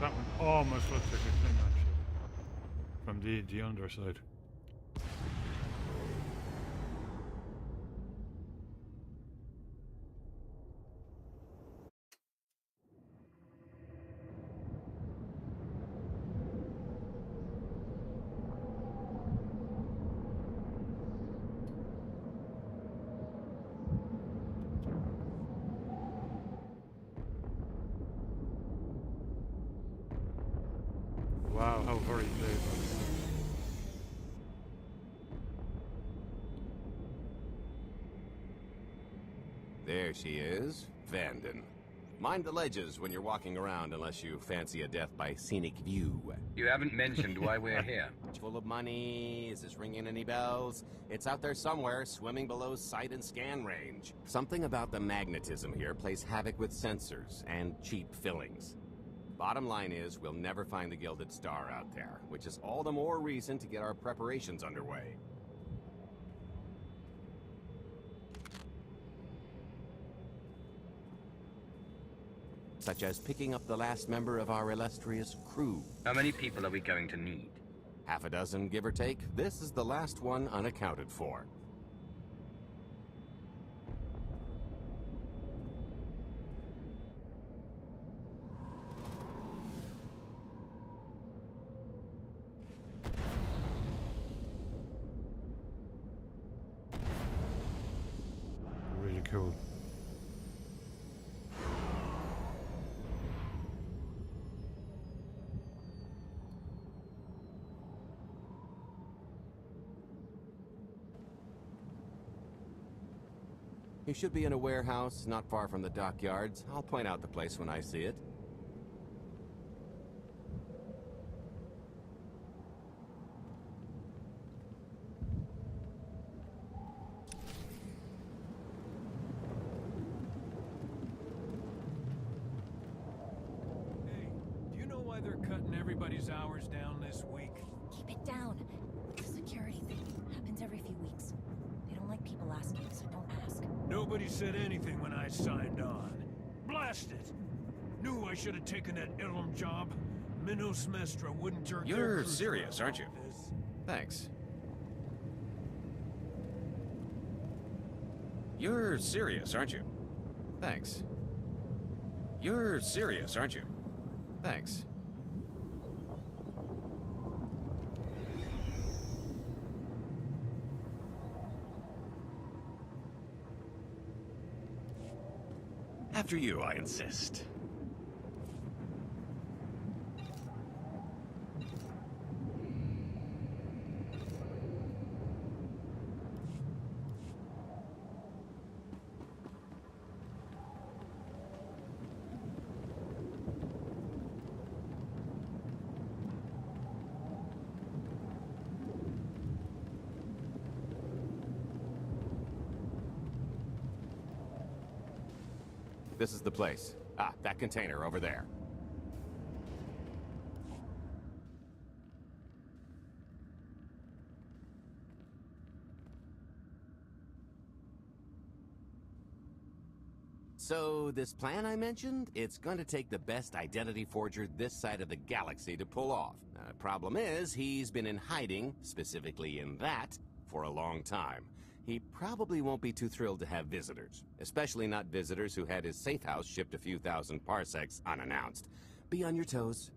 That one almost looks like a thing, actually, from the underside. Wow, how very clever. There she is, Vanden. Mind the ledges when you're walking around unless you fancy a death by scenic view. You haven't mentioned why we're here. Full of money? Is this ringing any bells? It's out there somewhere, swimming below sight and scan range. Something about the magnetism here plays havoc with sensors and cheap fillings. Bottom line is, we'll never find the Gilded Star out there, which is all the more reason to get our preparations underway. Such as picking up the last member of our illustrious crew. How many people are we going to need? Half a dozen, give or take. This is the last one unaccounted for. Really cool. You should be in a warehouse, not far from the dockyards. I'll point out the place when I see it. Do you know why they're cutting everybody's hours down this week? Keep it down. It's a security thing. Happens every few weeks. They don't like people asking, so don't ask. Nobody said anything when I signed on. Blast it! Knew I should have taken that Ilum job. Minos Mestra wouldn't turn their You're crews serious, around aren't you? like this. Thanks. You're serious, aren't you? Thanks. You're serious, aren't you? Thanks. After you, I insist. This is the place. Ah, that container over there. So, this plan I mentioned, it's going to take the best identity forger this side of the galaxy to pull off. Problem is, he's been in hiding, specifically in that, for a long time. He probably won't be too thrilled to have visitors, especially not visitors who had his safe house shipped a few thousand parsecs unannounced. Be on your toes.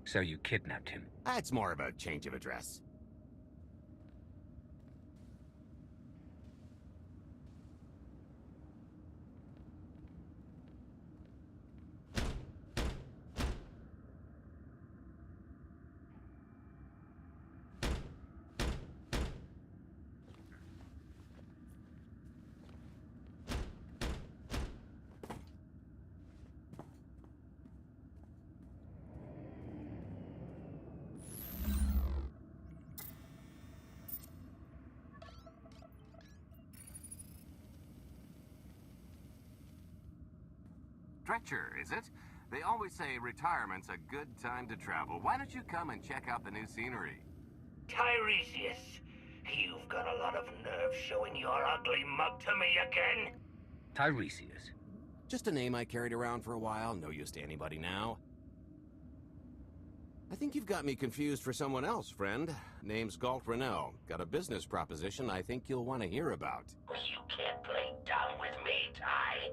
So you kidnapped him? It's more of a change of address. Stretcher, is it? They always say retirement's a good time to travel. Why don't you come and check out the new scenery? Tiresias, you've got a lot of nerve showing your ugly mug to me again. Tiresias? Just a name I carried around for a while, no use to anybody now. I think you've got me confused for someone else, friend. Name's Galt Renell. Got a business proposition I think you'll want to hear about. You can't play dumb with me, Ty.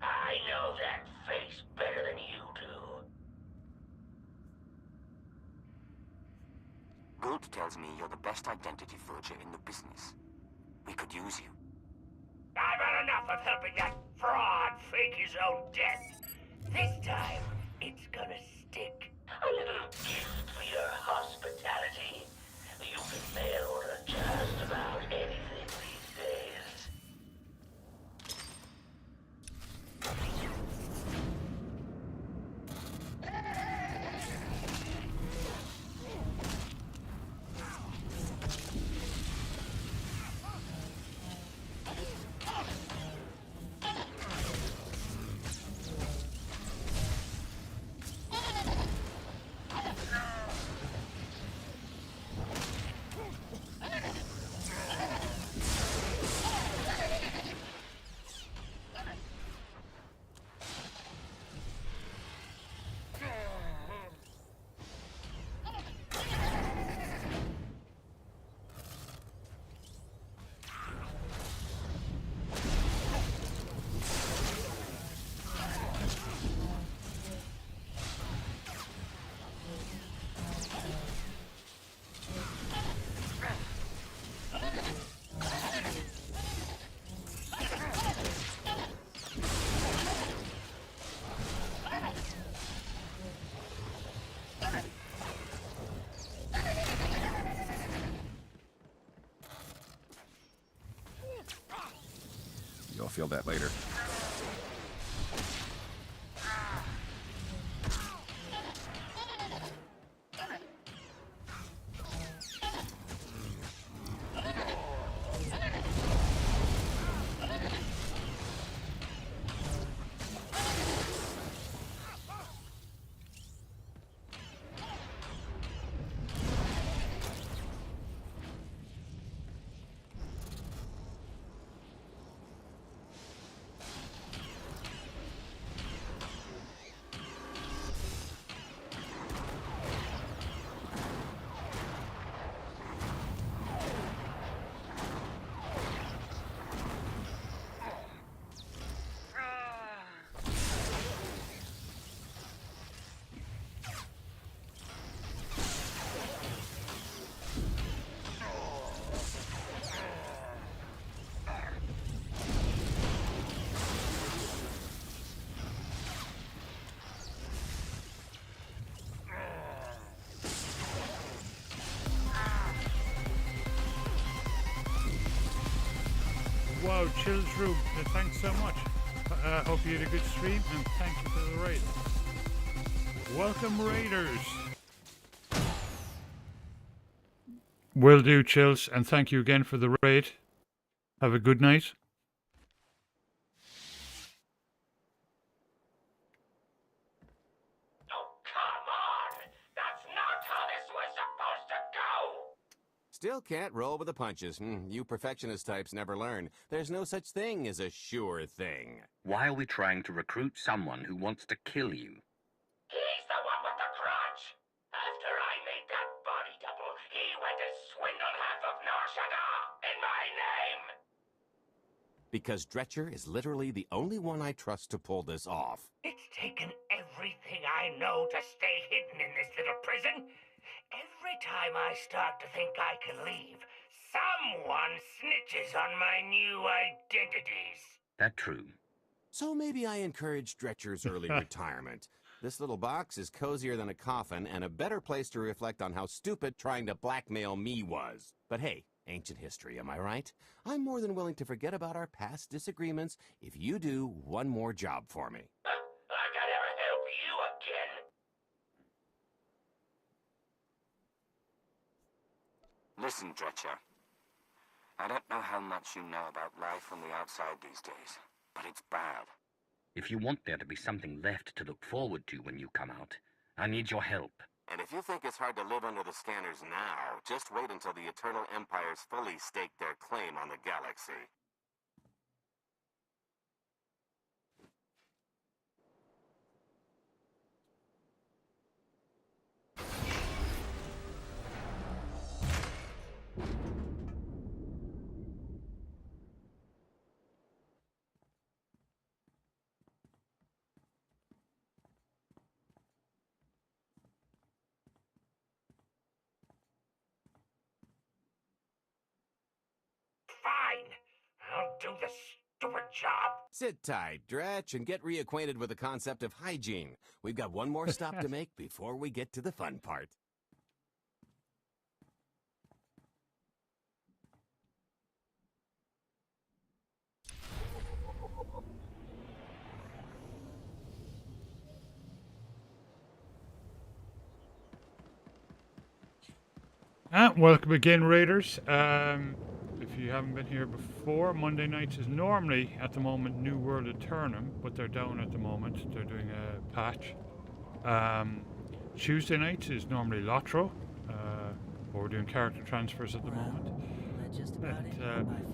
I know that face better than you do. Gold tells me you're the best identity forger in the business. We could use you. I've had enough of helping that fraud fake his own death. This time, it's gonna stick. A little gift for your hospitality. You can mail order just about anything these days. feel that later. Wow, Chills Room, thanks so much. Hope you had a good stream, and thank you for the raid. Welcome, Raiders. Will do, Chills, and thank you again for the raid. Have a good night. Still can't roll with the punches. You perfectionist types never learn. There's no such thing as a sure thing. Why are we trying to recruit someone who wants to kill you? He's the one with the grudge. After I made that body double, he went and swindled half of Norshada in my name. Because Dretcher is literally the only one I trust to pull this off. It's taken everything I know to stay hidden in this little prison. Every time I start to think I can leave, someone snitches on my new identities. That true. So maybe I encourage Dretcher's early retirement. This little box is cozier than a coffin and a better place to reflect on how stupid trying to blackmail me was. But hey, ancient history, am I right? I'm more than willing to forget about our past disagreements if you do one more job for me. I could ever help you again. Listen, Dretcher. I don't know how much you know about life on the outside these days, but it's bad. If you want there to be something left to look forward to when you come out, I need your help. And if you think it's hard to live under the scanners now, just wait until the Eternal Empires fully stake their claim on the galaxy. Fine. I'll do the stupid job. Sit tight, Dretch, and get reacquainted with the concept of hygiene. We've got one more stop to make before we get to the fun part. Welcome again, Raiders. If you haven't been here before, Monday nights is normally, at the moment, New World Eternum, but they're down at the moment. They're doing a patch. Tuesday nights is normally Lotro, but we're doing character transfers at the moment.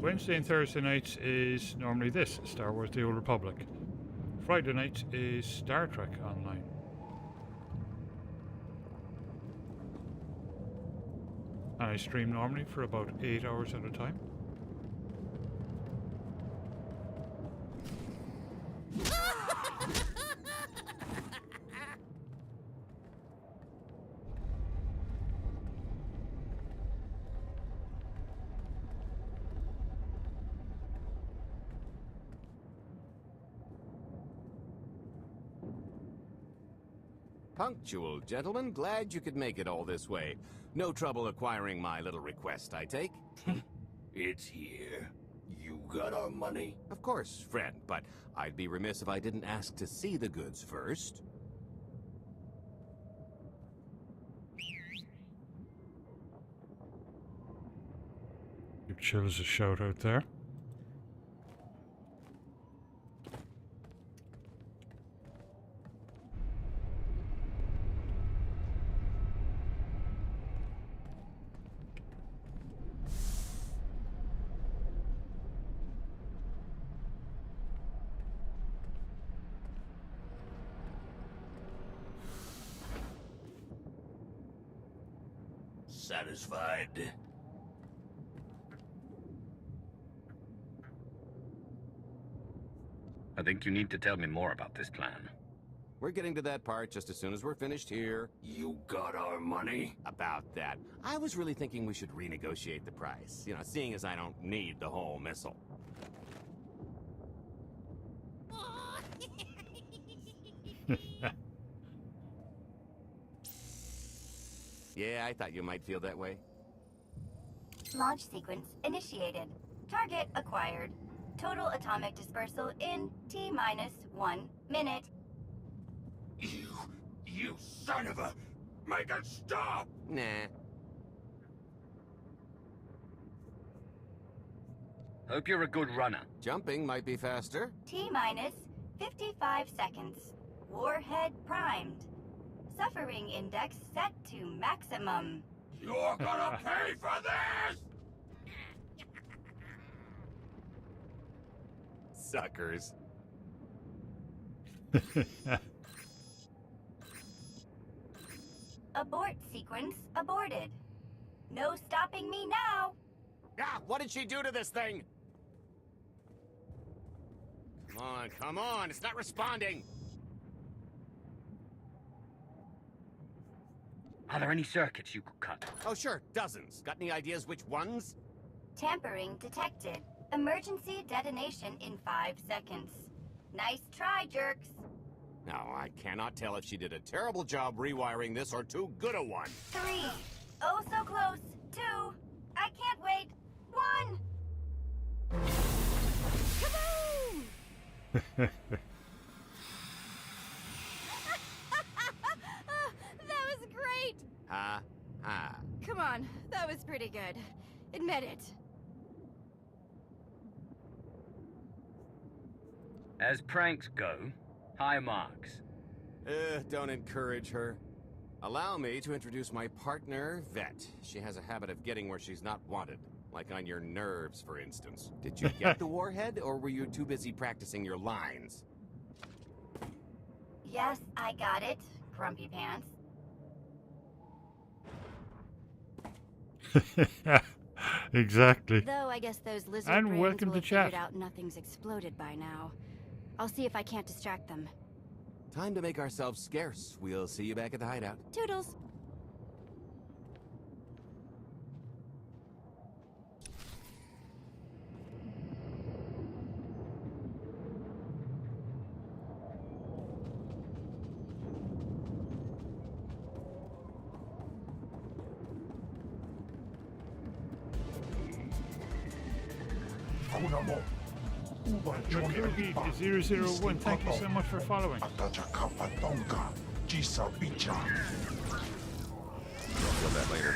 Wednesday and Thursday nights is normally this, Star Wars The Old Republic. Friday nights is Star Trek Online. And I stream normally for about 8 hours at a time. Punctual, gentlemen. Glad you could make it all this way. No trouble acquiring my little request, I take? It's here. You got our money? Of course, friend, but I'd be remiss if I didn't ask to see the goods first. Give Chills a shout out there. Satisfied? I think you need to tell me more about this plan. We're getting to that part just as soon as we're finished here. You got our money? About that, I was really thinking we should renegotiate the price. You know, seeing as I don't need the whole missile. Yeah, I thought you might feel that way. Launch sequence initiated. Target acquired. Total atomic dispersal in T-1 minute. You son of a... Make it stop! Nah. Hope you're a good runner. Jumping might be faster. T-minus 55 seconds. Warhead primed. Suffering index set to maximum. You're gonna pay for this! Suckers. Abort sequence aborted. No stopping me now. Ah, what did she do to this thing? Come on, it's not responding. Are there any circuits you could cut? Oh, sure, dozens. Got any ideas which ones? Tampering detected. Emergency detonation in 5 seconds. Nice try, jerks. Now, I cannot tell if she did a terrible job rewiring this or too good a one. 3. Oh, so close. 2. I can't wait. 1. Kaboom! That was great! Ha, ha. Come on, that was pretty good. Admit it. As pranks go, high marks. Don't encourage her. Allow me to introduce my partner, Vet. She has a habit of getting where she's not wanted. Like on your nerves, for instance. Did you get the warhead, or were you too busy practicing your lines? Yes, I got it. Grumpy pants. Exactly. Though I guess those lizard And brains welcome will to have figured chat. out nothing's exploded by now. I'll see if I can't distract them. Time to make ourselves scarce. We'll see you back at the hideout. Toodles. Yogi001, thank you so much for following. Feel that later.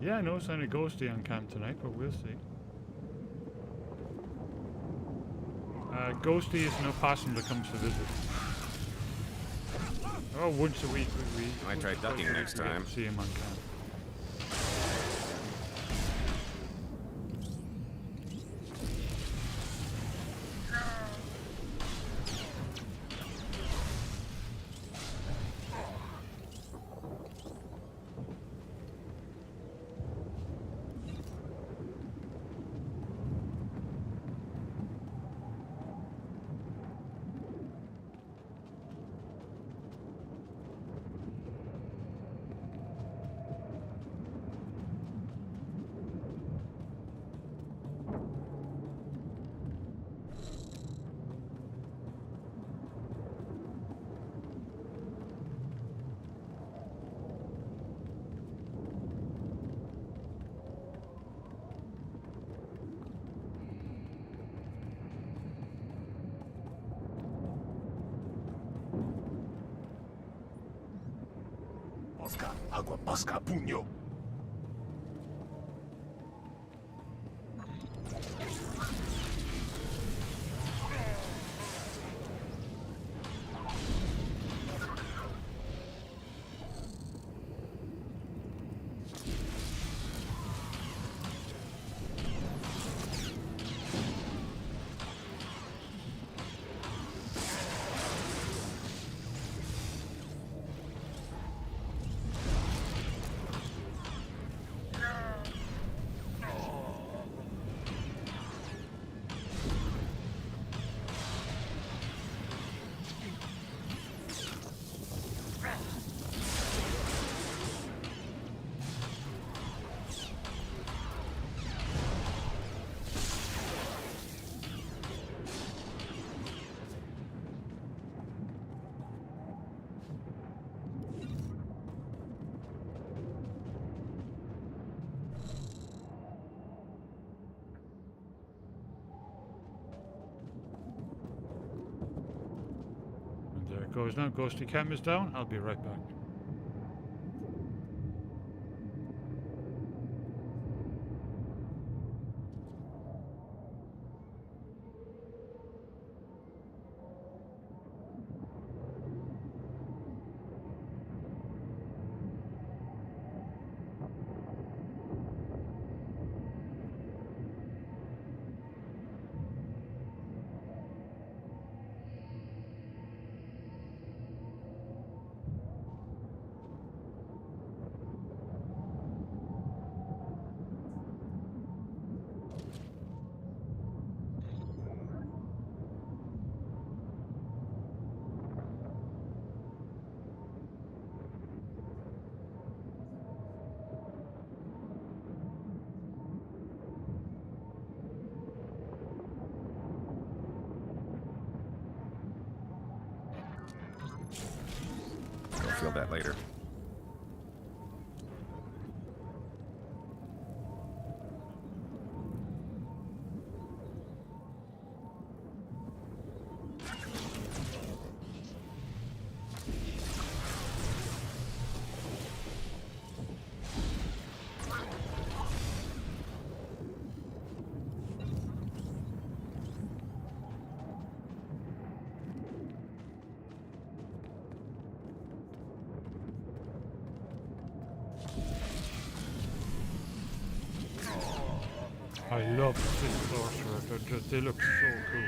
Yeah, no sign of ghosty on camp tonight, but we'll see. Ghosty is an opossum that comes to visit. Oh, once a week we Might try ducking next time. See him on camp. Mosca, agua, mosca, puño. There it goes now. Ghosty cam is down. I'll be right back. You'll feel that later. I love this sorcerer. They look so cool.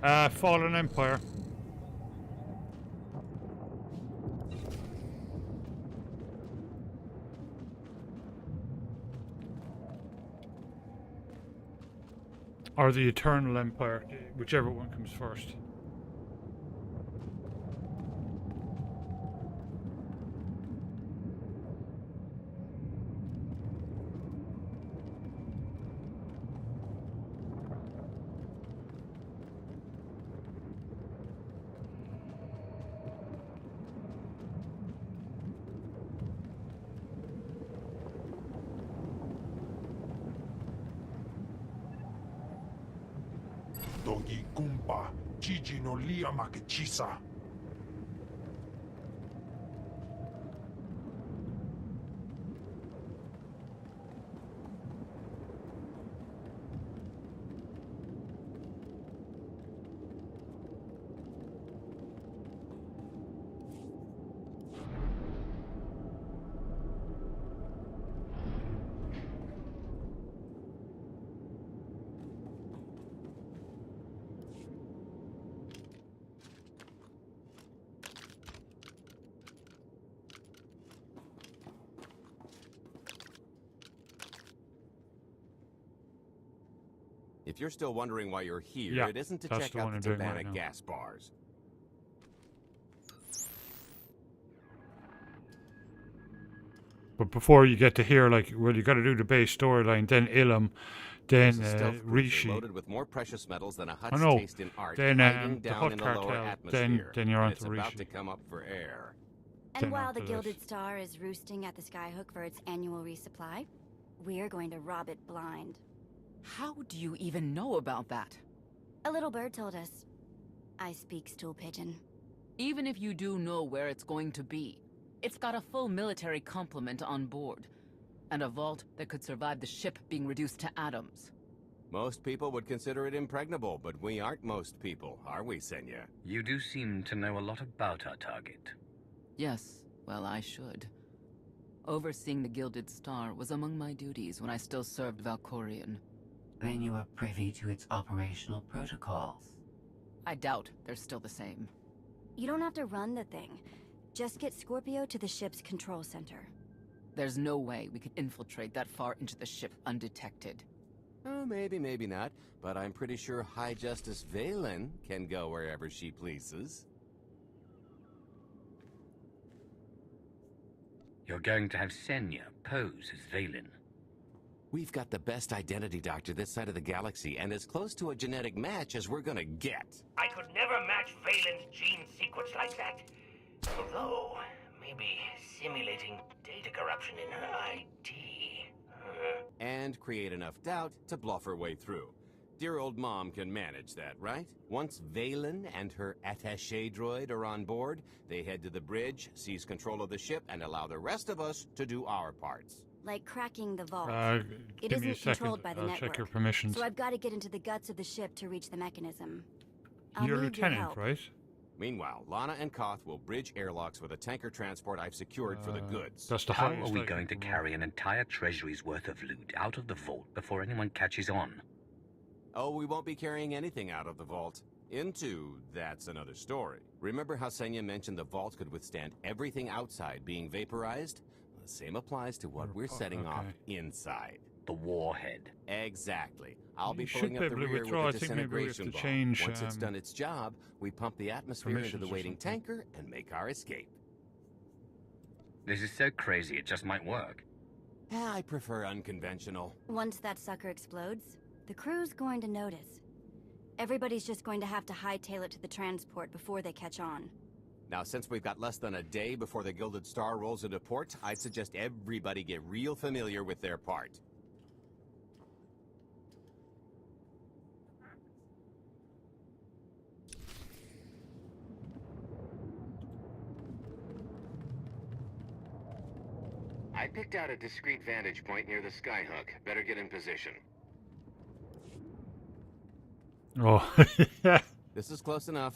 Fallen Empire. Or the Eternal Empire, whichever one comes first. Dogi Gumpa, Gigi no Lia Makachisa. If you're still wondering why you're here, Yeah, it isn't to that's check the out one the I'm doing right Tabana now. gas bars. But before you get to here, like, well, you got to do the base storyline, then Ilum, then There's a stealth cruiser Rishi. loaded with more precious metals than a I hut's know. taste in art, Then hiding the down Hut in the lower Cartel. atmosphere. Then you're and on it's to about Rishi. to come up for air. And Then while on the to Gilded this. Star is roosting at the Skyhook for its annual resupply, we're going to rob it blind. How do you even know about that? A little bird told us. I speak stool pigeon. Even if you do know where it's going to be, it's got a full military complement on board. And a vault that could survive the ship being reduced to atoms. Most people would consider it impregnable, but we aren't most people, are we, Senya? You do seem to know a lot about our target. Yes, well, I should. Overseeing the Gilded Star was among my duties when I still served Valkorion. Then you are privy to its operational protocols. I doubt they're still the same. You don't have to run the thing. Just get Scorpio to the ship's control center. There's no way we could infiltrate that far into the ship undetected. Oh, maybe, maybe not. But I'm pretty sure High Justice Valen can go wherever she pleases. You're going to have Senya pose as Valen. We've got the best identity doctor this side of the galaxy, and as close to a genetic match as we're gonna get. I could never match Valen's gene sequence like that. Although, maybe simulating data corruption in her ID. And create enough doubt to bluff her way through. Dear old mom can manage that, right? Once Valen and her attaché droid are on board, they head to the bridge, seize control of the ship, and allow the rest of us to do our parts. Like cracking the vault. It give me a isn't second. controlled by the I'll network. check your permissions. So I've got to get into the guts of the ship to reach the mechanism. I'll You're a need your lieutenant, help. right? Meanwhile, Lana and Koth will bridge airlocks with a tanker transport I've secured for the goods. That's the How highest are we I going to can go. carry an entire treasury's worth of loot out of the vault before anyone catches on? Oh, we won't be carrying anything out of the vault. Into, that's another story. Remember how Senya mentioned the vault could withstand everything outside being vaporized? The same applies to what we're setting off inside. The warhead. Exactly. I'll be You should pulling up be the able to rear withdraw. with I the think maybe we have disintegration to bomb. change, Once it's done its job, we pump the atmosphere into the permissions or waiting something. tanker and make our escape. This is so crazy it just might work. I prefer unconventional. Once that sucker explodes, the crew's going to notice. Everybody's just going to have to hightail it to the transport before they catch on. Now, since we've got less than a day before the Gilded Star rolls into port, I'd suggest everybody get real familiar with their part. I picked out a discreet vantage point near the skyhook. Better get in position. Oh, This is close enough.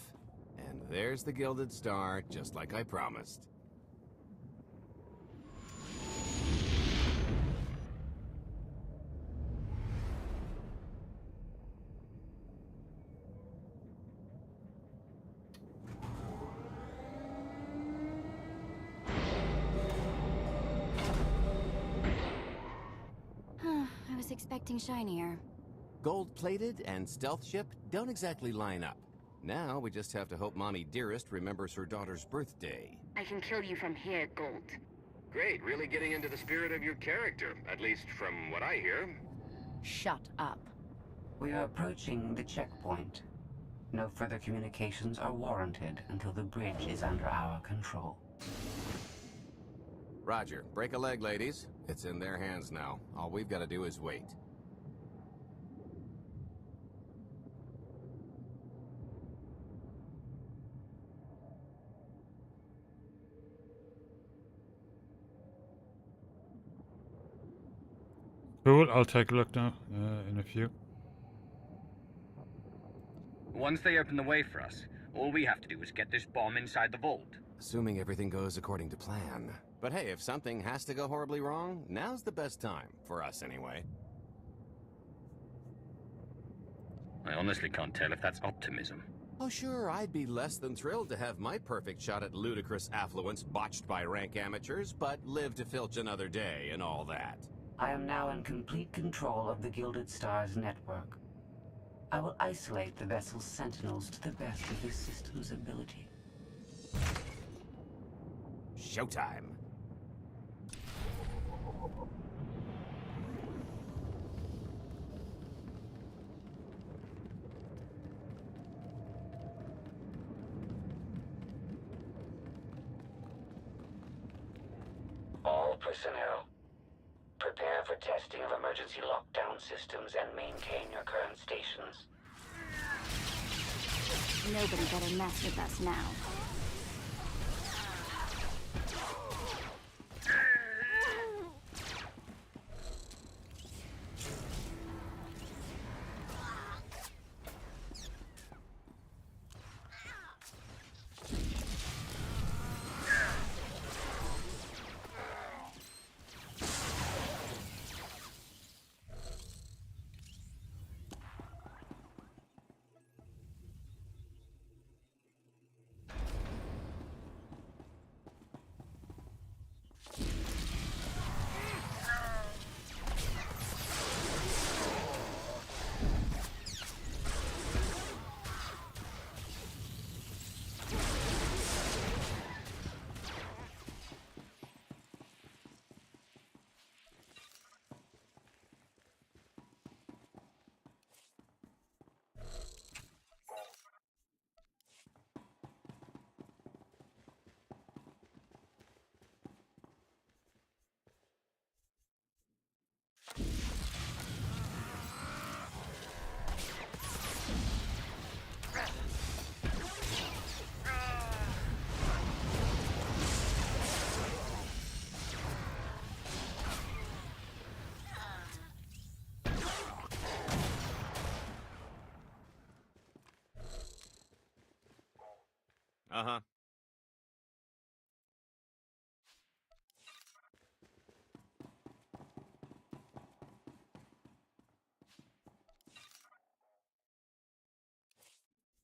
And there's the Gilded Star, just like I promised. expecting shinier. Gold-plated and stealth ship don't exactly line up. Now we just have to hope Mommy Dearest remembers her daughter's birthday. I can kill you from here, Gold. Great, really getting into the spirit of your character, at least from what I hear. Shut up. We are approaching the checkpoint. No further communications are warranted until the bridge is under our control. Roger. Break a leg, ladies. It's in their hands now. All we've got to do is wait. Cool, I'll take a look now, in a few. Once they open the way for us, all we have to do is get this bomb inside the vault. Assuming everything goes according to plan. But hey, if something has to go horribly wrong, now's the best time. For us, anyway. I honestly can't tell if that's optimism. Oh sure, I'd be less than thrilled to have my perfect shot at ludicrous affluence botched by rank amateurs, but live to filch another day and all that. I am now in complete control of the Gilded Stars network. I will isolate the vessel's sentinels to the best of this system's ability. Showtime. All personnel, prepare for testing of emergency lockdown systems and maintain your current stations. Nobody better mess with us now. Uh-huh.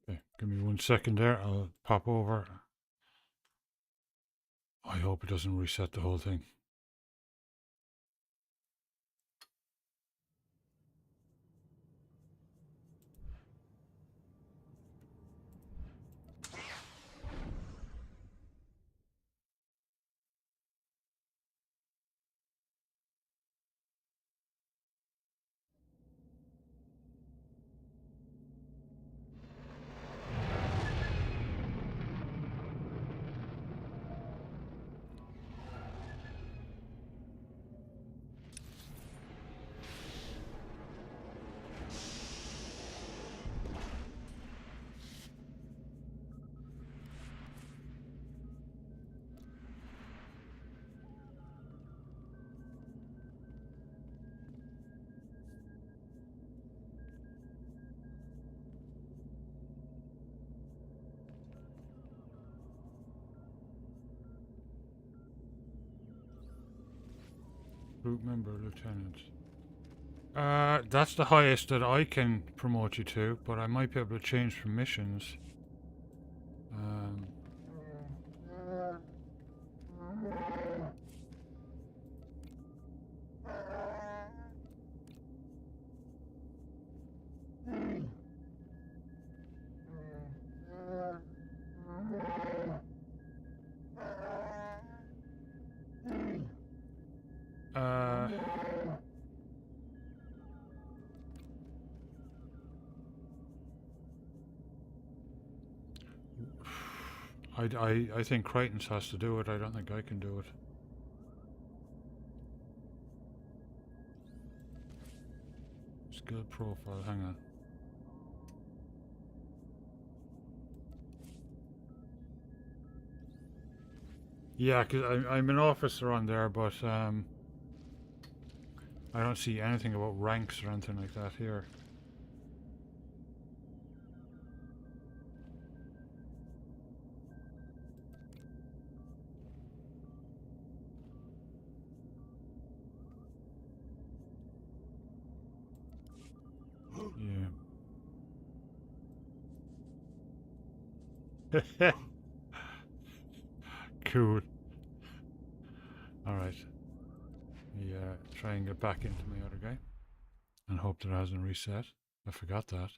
Okay, give me 1 second there. I'll pop over. I hope it doesn't reset the whole thing. Group member, lieutenant. That's the highest that I can promote you to, but I might be able to change permissions. I think Crichton's has to do it. I don't think I can do it. Skill profile, hang on. Yeah, because I'm an officer on there, but I don't see anything about ranks or anything like that here. Yeah. Cool. Alright. Yeah, try and get back into my other guy. And hope that it hasn't reset. I forgot that.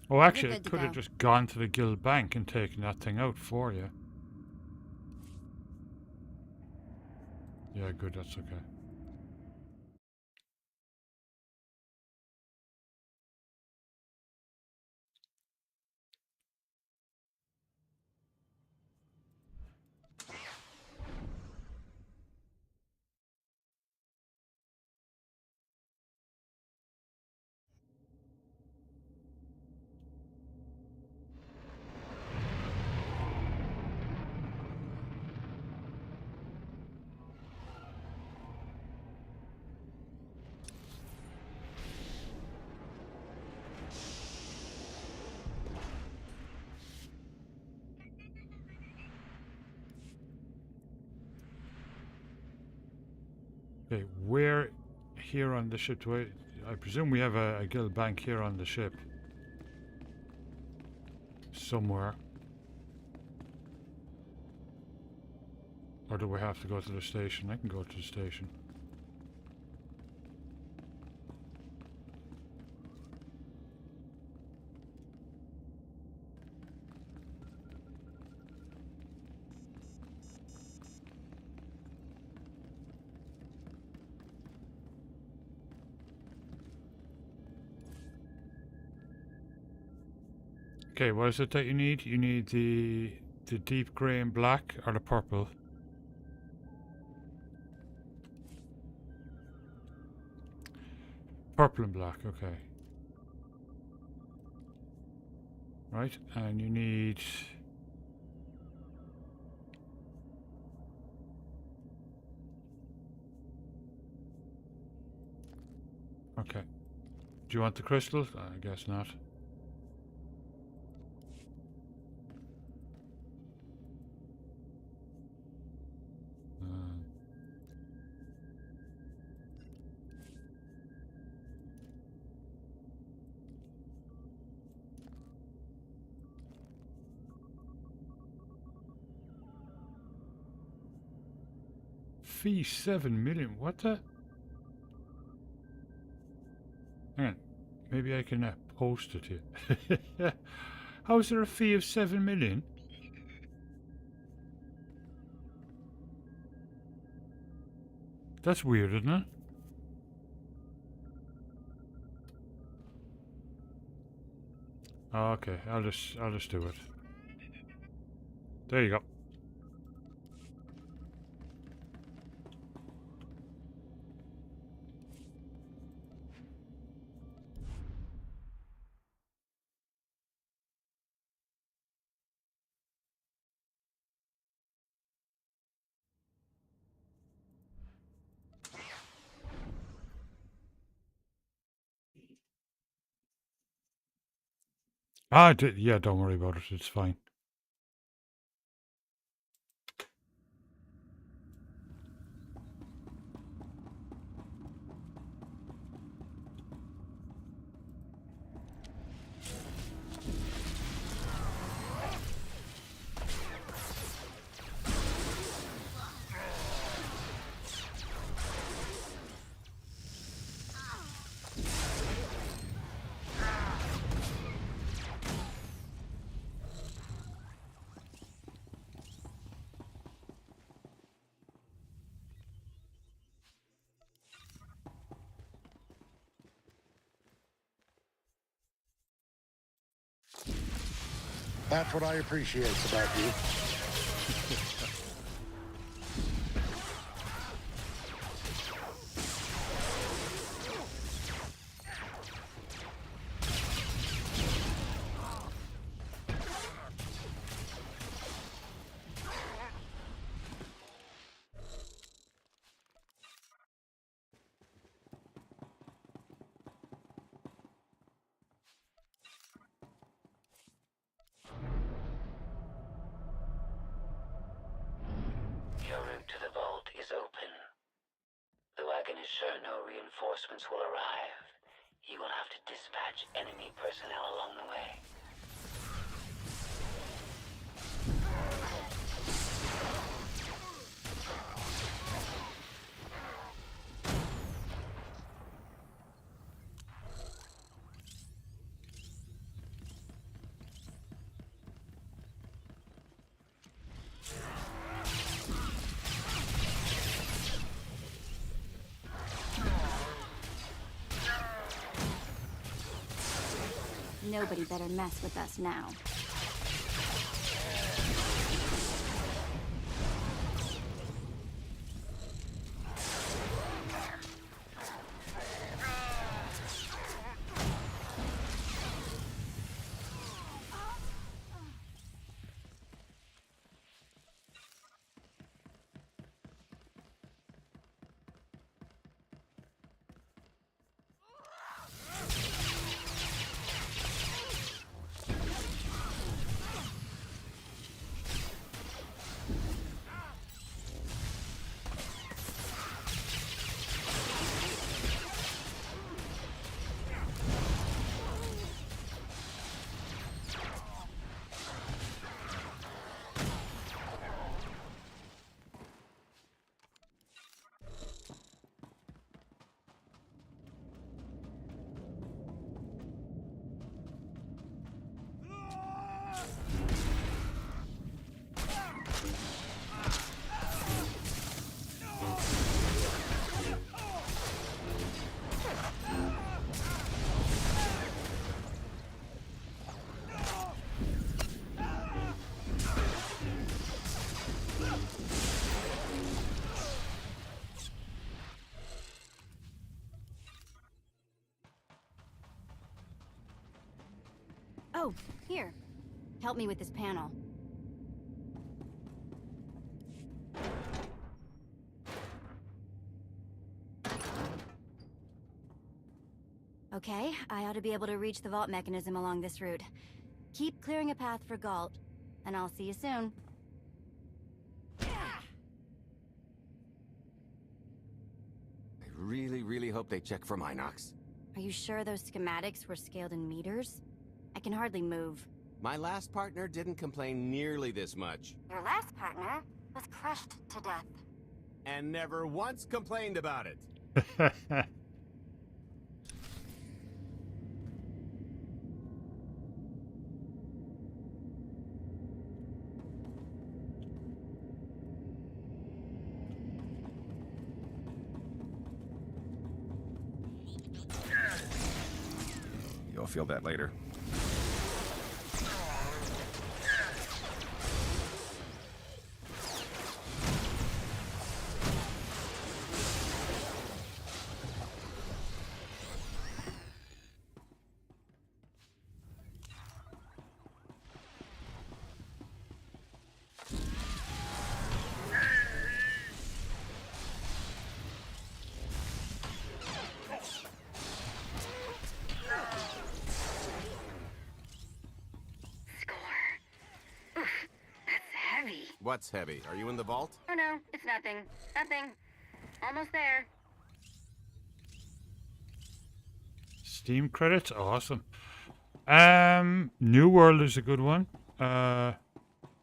Oh, actually, I could have just gone to the guild bank and taken that thing out for you. Yeah, good, that's okay. Okay, where here on the ship do I presume we have a guild bank here on the ship. Somewhere. Or do we have to go to the station? I can go to the station. Okay, what is it that you need? You need the deep grey and black or the purple? Purple and black, okay. Right, and you need... Okay. Do you want the crystals? I guess not. Fee 7 million. What the? Hang on. Maybe I can post it here. How is there a fee of 7 million? That's weird, isn't it? Oh, okay, I'll just do it. There you go. Yeah, don't worry about it. It's fine. That's what I appreciate about you. Your route to the vault is open. Though I can assure no reinforcements will arrive, you will have to dispatch enemy personnel along the way. Nobody better mess with us now. Oh, here. Help me with this panel. Okay, I ought to be able to reach the vault mechanism along this route. Keep clearing a path for Galt, and I'll see you soon. I really hope they check for Minox. Are you sure those schematics were scaled in meters? I can hardly move. My last partner didn't complain nearly this much. Your last partner was crushed to death. And never once complained about it. You'll feel that later. What's heavy? Are you in the vault? Oh no, it's nothing. Nothing. Almost there. Steam credits, awesome. New World is a good one. Can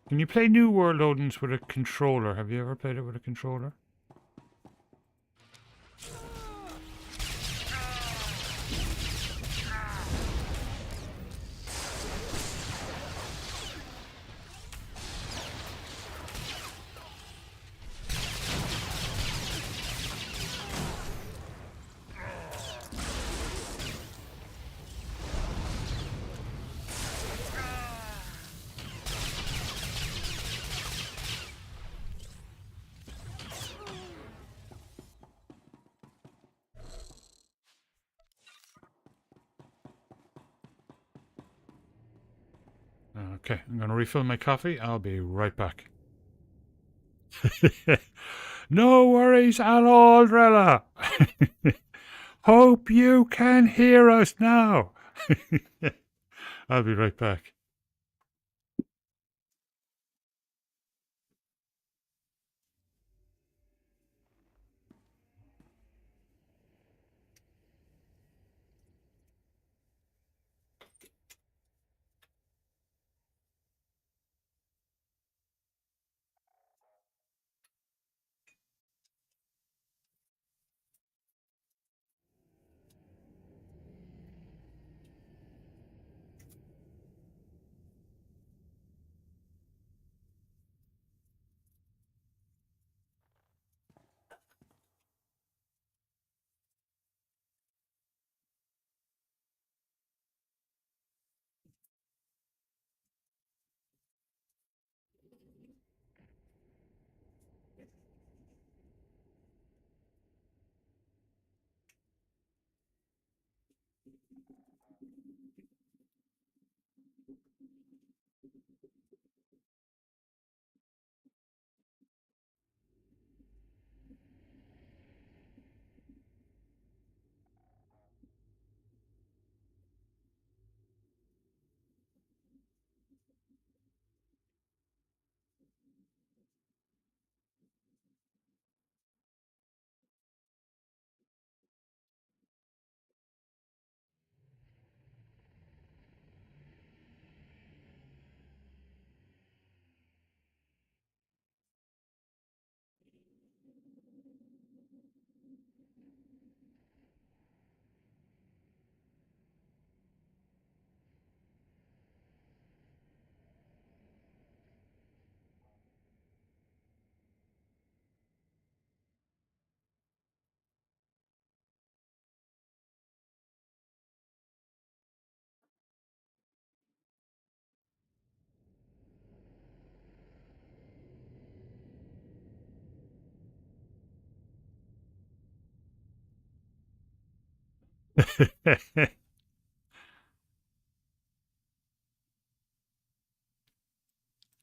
you play New World Odins with a controller? Have you ever played it with a controller? Okay, I'm going to refill my coffee. I'll be right back. No worries at all, Drella. Hope you can hear us now. I'll be right back.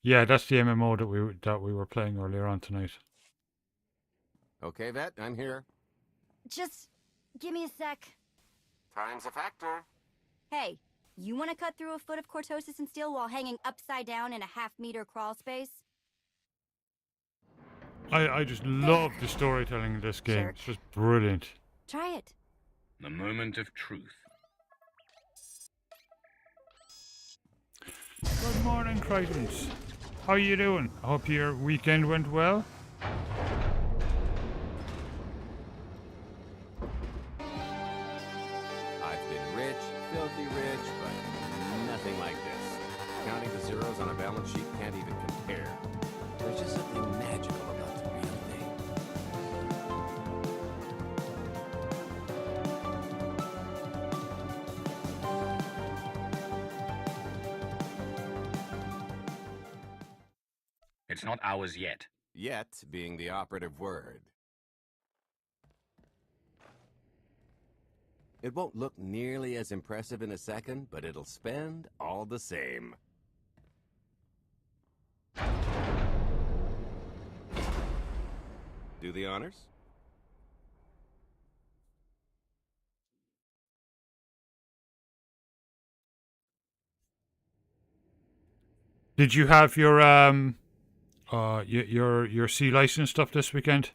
Yeah, that's the MMO that we were playing earlier on tonight. Okay, Vet, I'm here. Just give me a sec. Time's a factor. Hey, you want to cut through a foot of cortosis and steel while hanging upside down in a half-meter crawl space? I just love the storytelling in this game. It's just brilliant. Try it. The moment of truth. Good morning, Crichtons. How you doing? I hope your weekend went well. I've been rich, filthy rich, but nothing like this. Counting the zeros on a balance sheet can't even compare. There's just something magical about the real thing. It's not ours yet. Yet being the operative word. It won't look nearly as impressive in a second, but it'll spend all the same. Do the honors? Did you have your your C license stuff this weekend?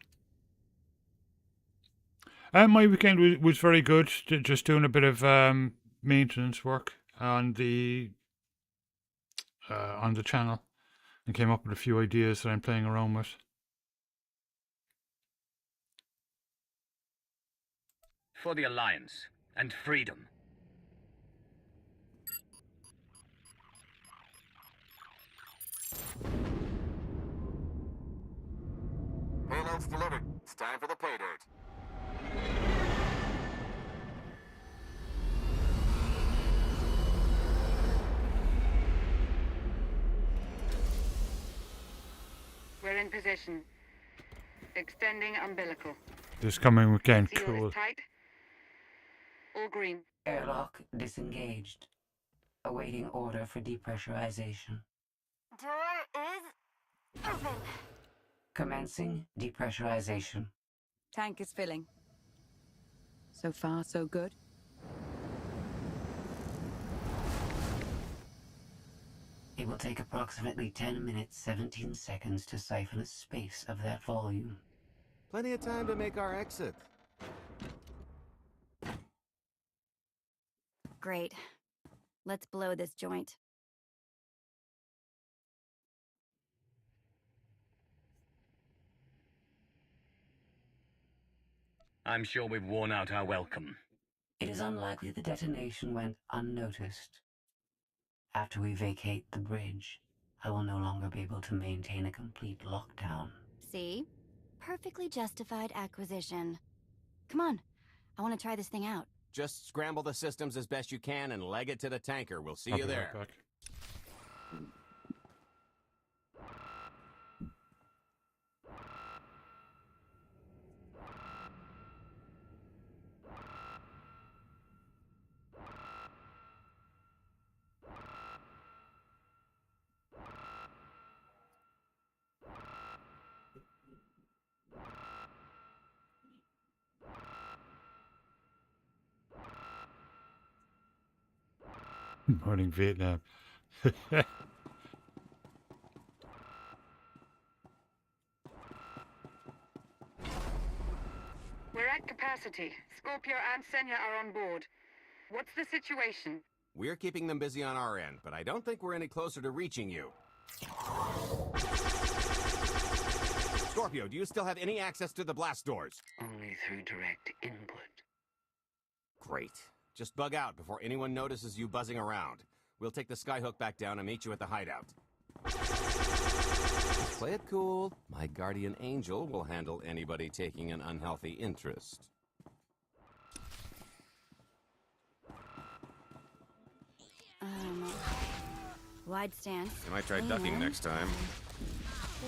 My weekend was very good. Just doing a bit of maintenance work on the channel, and came up with a few ideas that I'm playing around with. For the Alliance and freedom. Payload's delivered. It's time for the pay dirt. We're in position. Extending umbilical. This coming weekend, Seal cool. is tight. All green. Airlock disengaged. Awaiting order for depressurization. Door is open. Commencing depressurization. Tank is filling. So far, so good. It will take approximately 10 minutes, 17 seconds to siphon a space of that volume. Plenty of time to make our exit. Great. Let's blow this joint. I'm sure we've worn out our welcome. It is unlikely the detonation went unnoticed. After we vacate the bridge, I will no longer be able to maintain a complete lockdown. See? Perfectly justified acquisition. Come on. I want to try this thing out. Just scramble the systems as best you can and leg it to the tanker. We'll see I'll you be there. right back. Morning, Vietnam. We're at capacity. Scorpio and Senya are on board. What's the situation? We're keeping them busy on our end, but I don't think we're any closer to reaching you. Scorpio, do you still have any access to the blast doors? Only through direct input. Great. Just bug out before anyone notices you buzzing around. We'll take the skyhook back down and meet you at the hideout. Play it cool. My guardian angel will handle anybody taking an unhealthy interest. Wide stance. You might try ducking next time.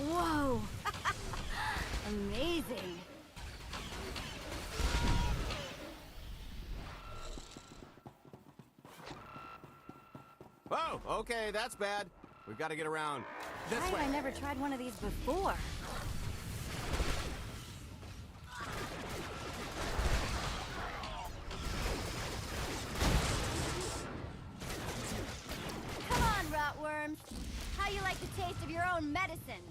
Whoa! Amazing. Oh, okay, that's bad. We've got to get around. This Why way. have I never tried one of these before? Come on, rotworms. How you like the taste of your own medicine?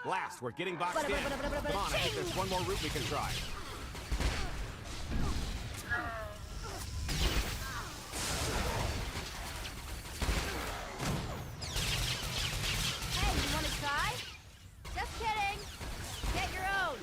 Blast, we're getting boxed in. Come on, I think there's one more route we can try. Hey, you want to try? Just kidding. Get your own.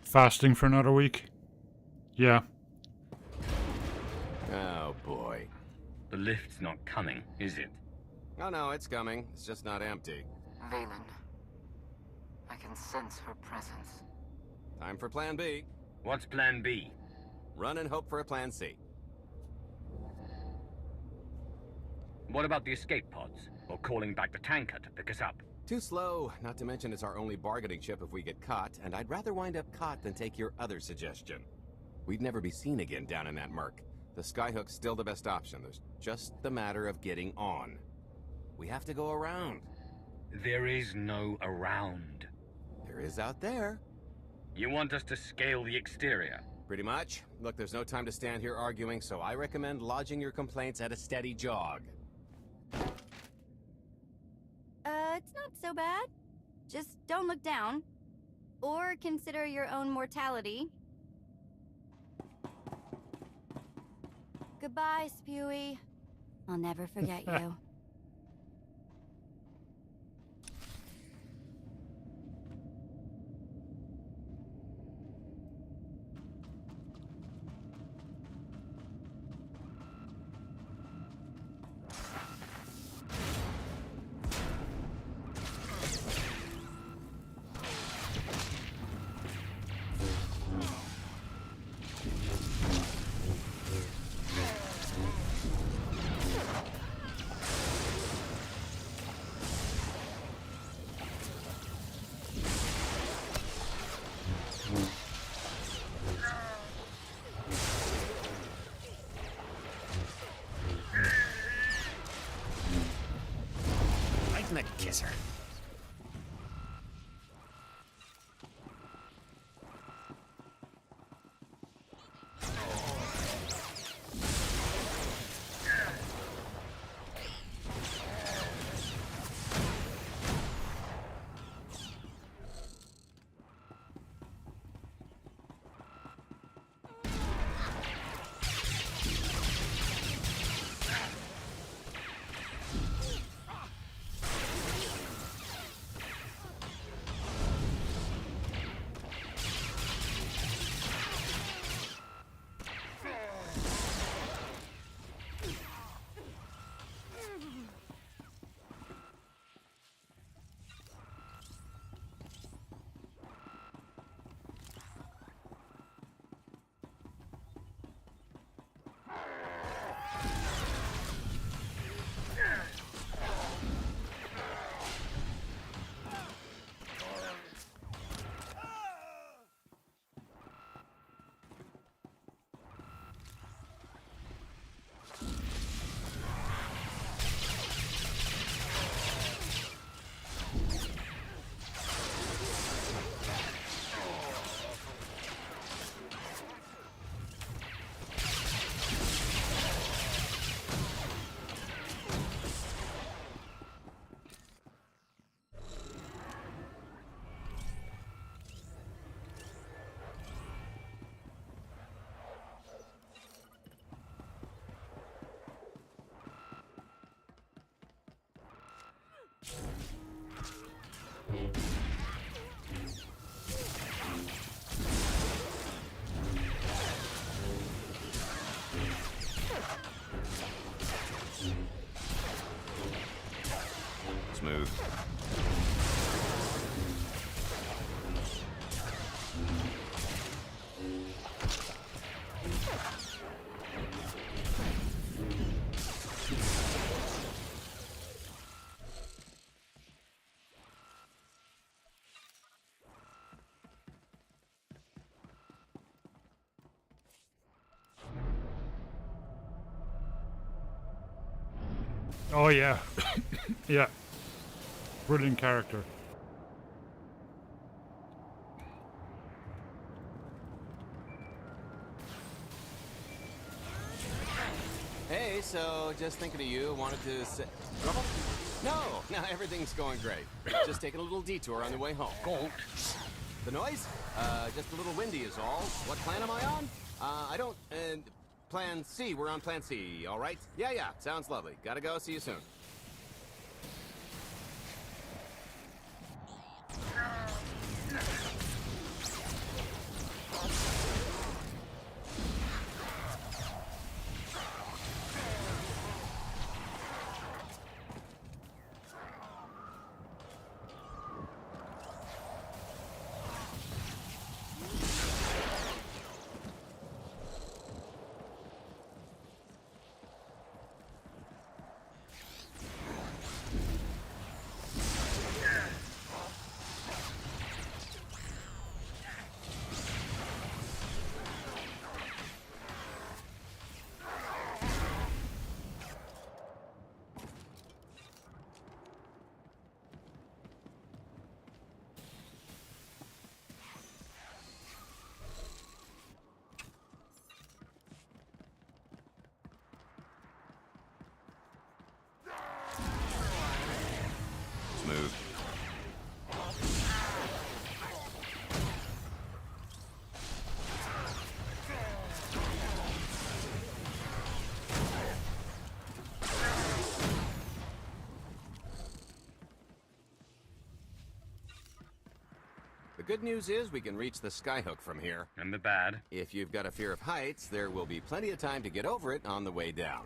Fasting for another week? Yeah. Oh, boy. The lift's not coming, is it? Oh, no, it's coming. It's just not empty. Valen. I can sense her presence. Time for Plan B. What's Plan B? Run and hope for a Plan C. What about the escape pods? Or calling back the tanker to pick us up? Too slow, not to mention it's our only bargaining chip if we get caught, and I'd rather wind up caught than take your other suggestion. We'd never be seen again down in that murk. The skyhook's still the best option. There's just the matter of getting on. We have to go around. There is no around. There is out there. You want us to scale the exterior? Pretty much. Look, there's no time to stand here arguing, so I recommend lodging your complaints at a steady jog. It's not so bad. Just don't look down. Or consider your own mortality. Goodbye, Spewy. I'll never forget you. the kisser. Smooth. Oh yeah. Yeah. Brilliant character. Hey, so just thinking of you, wanted to say... Trouble? No, everything's going great. Just taking a little detour on the way home. Colt. The noise? Just a little windy is all. What plan am I on? I don't, Plan C. We're on Plan C, all right? Yeah, sounds lovely. Gotta go. See you soon. Smooth. The good news is we can reach the skyhook from here. And the bad? If you've got a fear of heights, there will be plenty of time to get over it on the way down.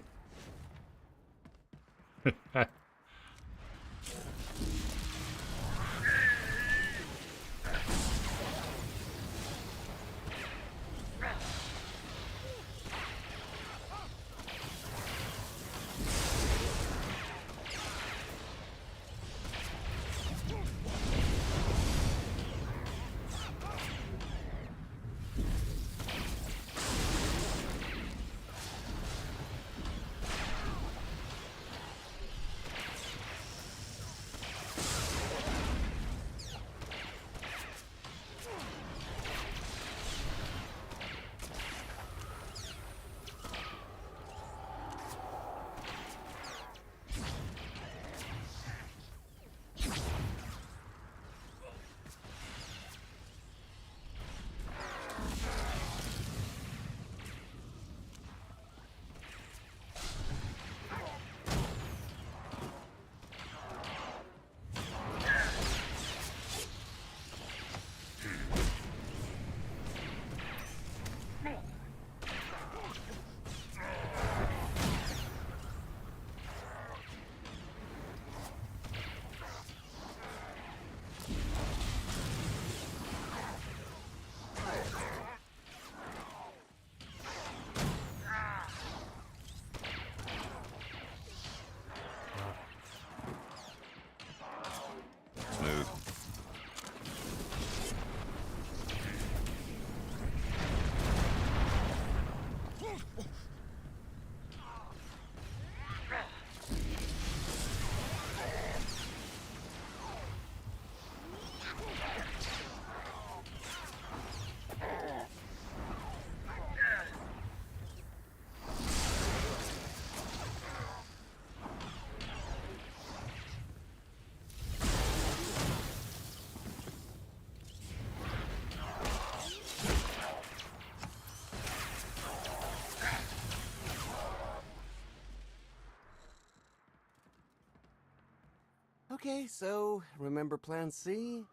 Okay, so remember Plan C?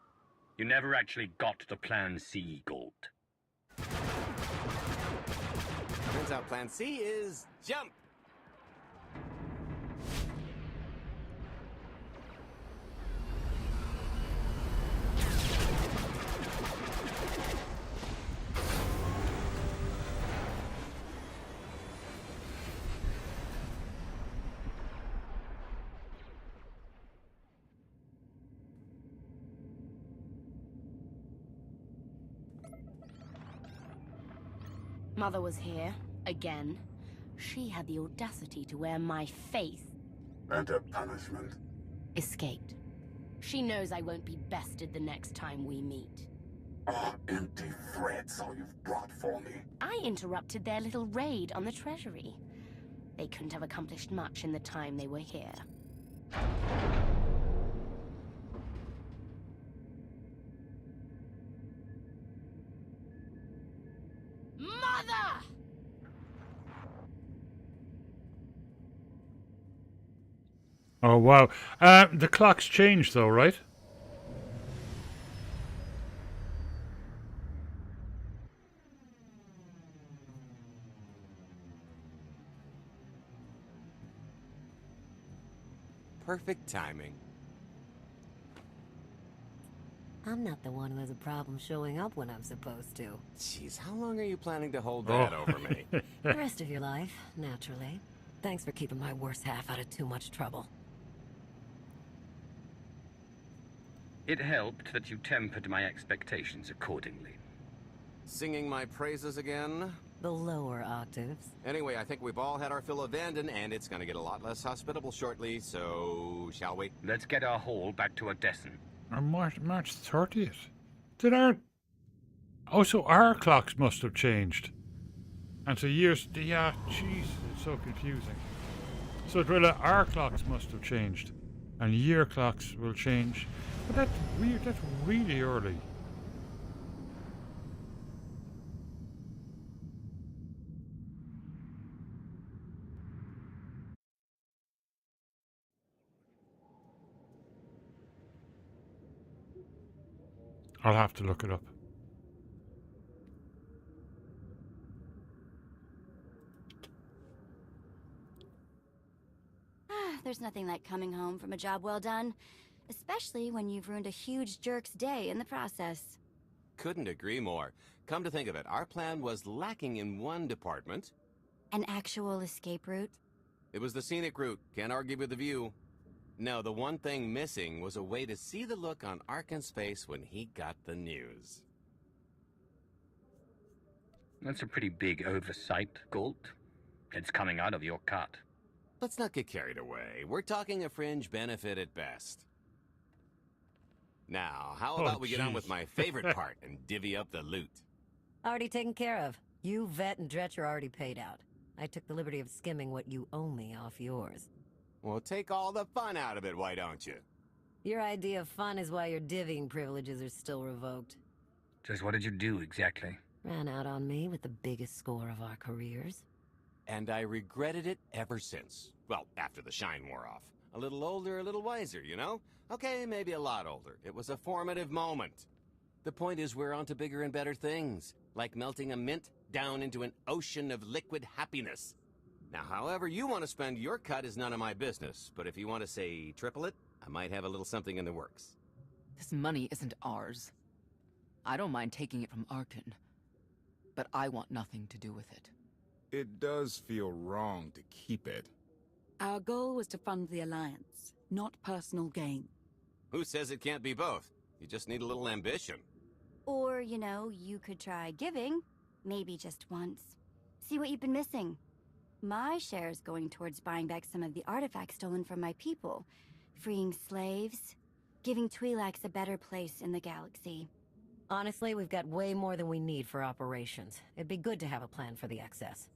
You never actually got to Plan C, Gold. Turns out Plan C is jump. Mother was here, again. She had the audacity to wear my face. And a punishment? Escaped. She knows I won't be bested the next time we meet. Oh, empty threats all you've brought for me. I interrupted their little raid on the treasury. They couldn't have accomplished much in the time they were here. Mother! Oh, wow. The clock's changed, though, right? Perfect timing. I'm not the one who has a problem showing up when I'm supposed to. Jeez, how long are you planning to hold that over me? The rest of your life, naturally. Thanks for keeping my worst half out of too much trouble. It helped that you tempered my expectations accordingly. Singing my praises again? The lower octaves. Anyway, I think we've all had our fill of Vanden, and it's gonna get a lot less hospitable shortly, so shall we? Let's get our haul back to Odessen. March 30th. Did our... Oh, so our clocks must have changed. And so years... Yeah, jeez, it's so confusing. So Drilla, our clocks must have changed. And year clocks will change. But that's weird, that's really early. I'll have to look it up. There's nothing like coming home from a job well done, especially when you've ruined a huge jerk's day in the process. Couldn't agree more. Come to think of it, our plan was lacking in one department. An actual escape route? It was the scenic route. Can't argue with the view. No, the one thing missing was a way to see the look on Arkan's face when he got the news. That's a pretty big oversight, Galt. It's coming out of your cut. Let's not get carried away. We're talking a fringe benefit at best. Now, how about we get on with my favorite part and divvy up the loot? Already taken care of. You, Vet, and Dretch are already paid out. I took the liberty of skimming what you owe me off yours. Well, take all the fun out of it, why don't you? Your idea of fun is why your divvying privileges are still revoked. Just what did you do, exactly? Ran out on me with the biggest score of our careers. And I regretted it ever since. Well, after the shine wore off. A little older, a little wiser, you know? Okay, maybe a lot older. It was a formative moment. The point is we're on to bigger and better things, like melting a mint down into an ocean of liquid happiness. Now, however you want to spend your cut is none of my business, but if you want to say triple it, I might have a little something in the works. This money isn't ours. I don't mind taking it from Arkan, but I want nothing to do with it. It does feel wrong to keep it. Our goal was to fund the Alliance, not personal gain. Who says it can't be both? You just need a little ambition. Or, you know, you could try giving. Maybe just once. See what you've been missing. My share's going towards buying back some of the artifacts stolen from my people. Freeing slaves. Giving Twi'leks a better place in the galaxy. Honestly, we've got way more than we need for operations. It'd be good to have a plan for the excess.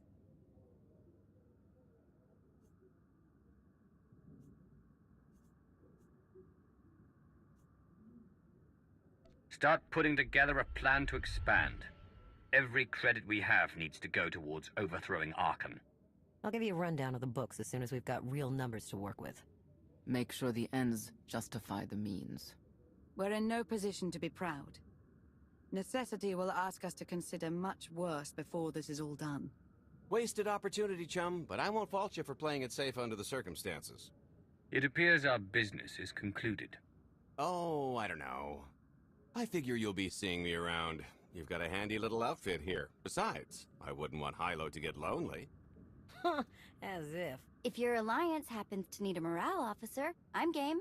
Start putting together a plan to expand. Every credit we have needs to go towards overthrowing Arkan. I'll give you a rundown of the books as soon as we've got real numbers to work with. Make sure the ends justify the means. We're in no position to be proud. Necessity will ask us to consider much worse before this is all done. Wasted opportunity, chum, but I won't fault you for playing it safe under the circumstances. It appears our business is concluded. Oh, I don't know. I figure you'll be seeing me around. You've got a handy little outfit here. Besides, I wouldn't want Hilo to get lonely. As if. If your alliance happens to need a morale officer, I'm game.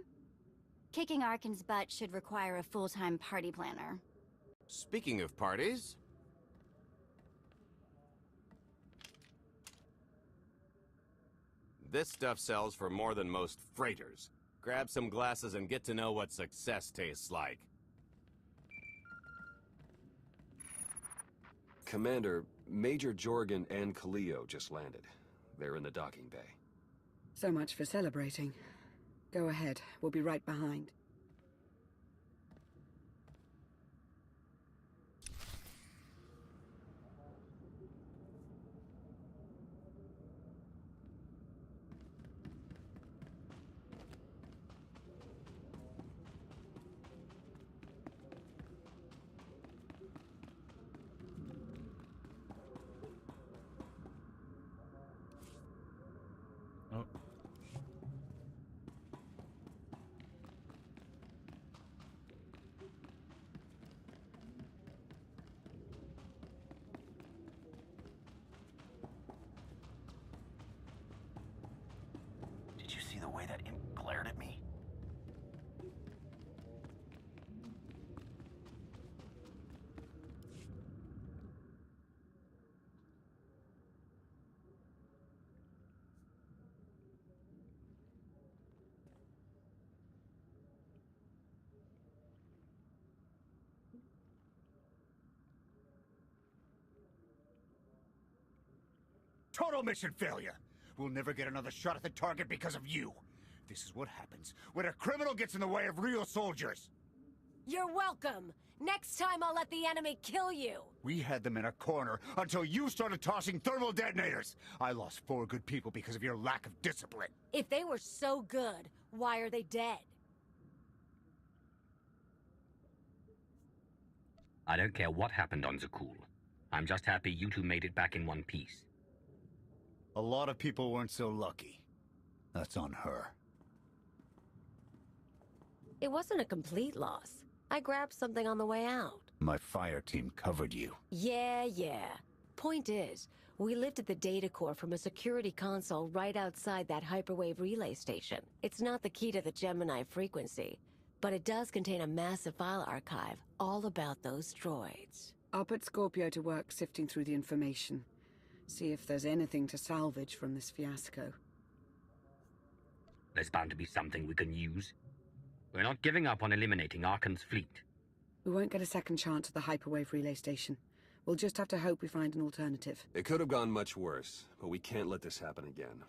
Kicking Arkan's butt should require a full-time party planner. Speaking of parties... This stuff sells for more than most freighters. Grab some glasses and get to know what success tastes like. Commander, Major Jorgen and Kaleo just landed. They're in the docking bay. So much for celebrating. Go ahead, we'll be right behind. Oh. Did you see the way that imp glared at me? Total mission failure! We'll never get another shot at the target because of you. This is what happens when a criminal gets in the way of real soldiers. You're welcome. Next time I'll let the enemy kill you. We had them in a corner until you started tossing thermal detonators. I lost 4 good people because of your lack of discipline. If they were so good, why are they dead? I don't care what happened on Zakul. I'm just happy you two made it back in one piece. A lot of people weren't so lucky. That's on her. It wasn't a complete loss. I grabbed something on the way out. My fire team covered you. Yeah. Point is, we lifted the data core from a security console right outside that hyperwave relay station. It's not the key to the Gemini frequency, but it does contain a massive file archive all about those droids. I'll put Scorpio to work sifting through the information. See if there's anything to salvage from this fiasco. There's bound to be something we can use. We're not giving up on eliminating Arkan's fleet. We won't get a second chance at the hyperwave relay station. We'll just have to hope we find an alternative. It could have gone much worse, but we can't let this happen again.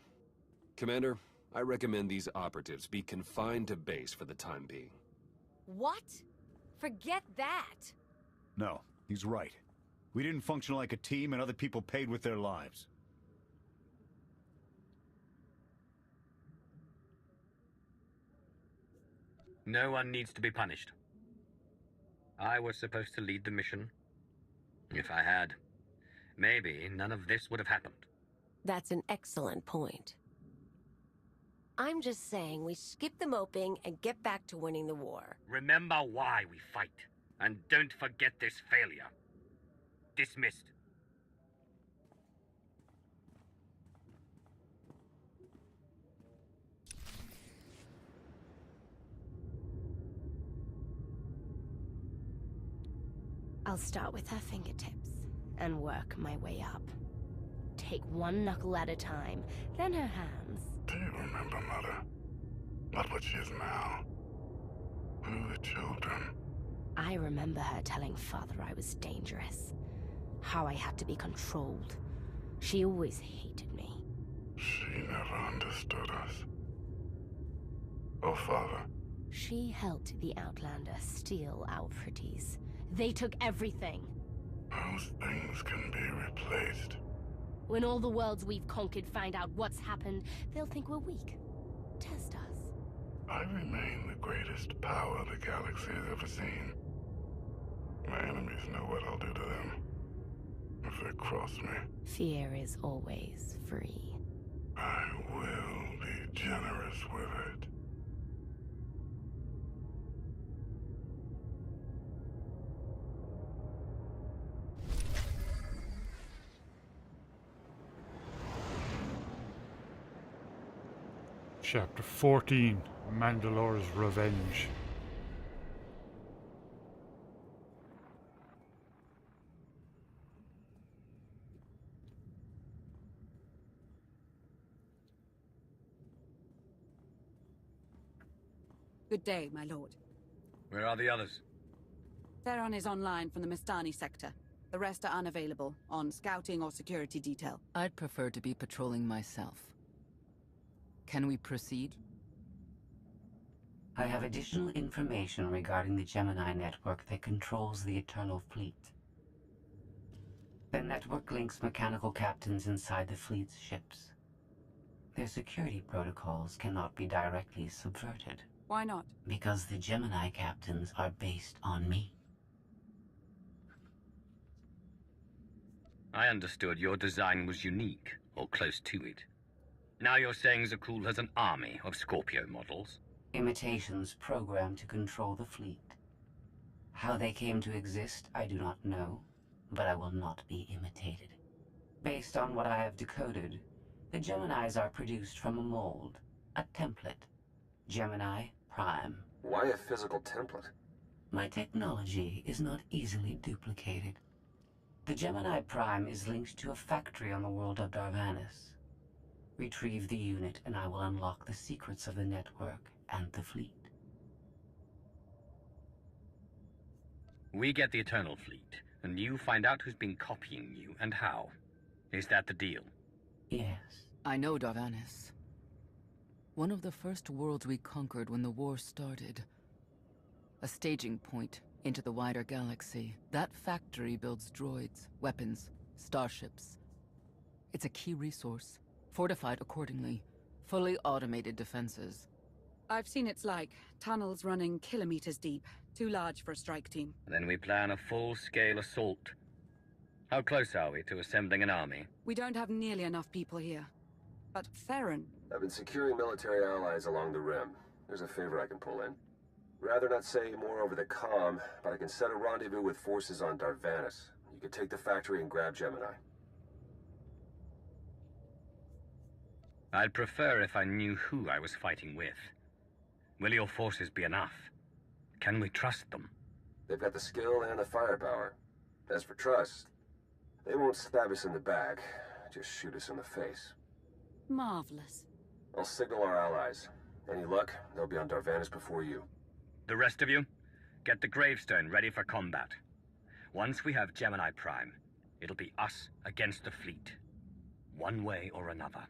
Commander, I recommend these operatives be confined to base for the time being. What? Forget that! No, he's right. We didn't function like a team and other people paid with their lives. No one needs to be punished. I was supposed to lead the mission. If I had, maybe none of this would have happened. That's an excellent point. I'm just saying we skip the moping and get back to winning the war. Remember why we fight, and don't forget this failure. Dismissed. I'll start with her fingertips and work my way up. Take one knuckle at a time, then her hands. Do you remember, Mother? Not what she is now. Who are the children? I remember her telling Father I was dangerous. How I had to be controlled. She always hated me. She never understood us. Oh, Father. She helped the Outlander steal our pretties. They took everything. Those things can be replaced. When all the worlds we've conquered find out what's happened, they'll think we're weak. Test us. I remain the greatest power the galaxy has ever seen. My enemies know what I'll do to them if they cross me. Fear is always free. I will be generous with it. Chapter 14, Mandalore's Revenge. Good day, my lord. Where are the others? Theron is online from the Mistani sector. The rest are unavailable, on scouting or security detail. I'd prefer to be patrolling myself. Can we proceed? I have additional information regarding the Gemini network that controls the Eternal Fleet. The network links mechanical captains inside the fleet's ships. Their security protocols cannot be directly subverted. Why not? Because the Gemini captains are based on me. I understood your design was unique, or close to it. Now you're saying Zakul has an army of Scorpio models? Imitations programmed to control the fleet. How they came to exist, I do not know, but I will not be imitated. Based on what I have decoded, the Geminis are produced from a mold, a template. Gemini Prime. Why a physical template? My technology is not easily duplicated. The Gemini Prime is linked to a factory on the world of Darvanis. Retrieve the unit and I will unlock the secrets of the network and the fleet. We get the Eternal Fleet, and you find out who's been copying you and how. Is that the deal? Yes. I know Darvanis. One of the first worlds we conquered when the war started. A staging point into the wider galaxy. That factory builds droids, weapons, starships. It's a key resource, fortified accordingly. Fully automated defenses. I've seen it's like. Tunnels running kilometers deep. Too large for a strike team. Then we plan a full-scale assault. How close are we to assembling an army? We don't have nearly enough people here. But Theron... I've been securing military allies along the rim. There's a favor I can pull in. Rather not say more over the comm, but I can set a rendezvous with forces on Darvanis. You can take the factory and grab Gemini. I'd prefer if I knew who I was fighting with. Will your forces be enough? Can we trust them? They've got the skill and the firepower. As for trust, they won't stab us in the back, just shoot us in the face. Marvelous. I'll signal our allies. Any luck, they'll be on Darvanis before you. The rest of you, get the gravestone ready for combat. Once we have Gemini Prime, it'll be us against the fleet. One way or another.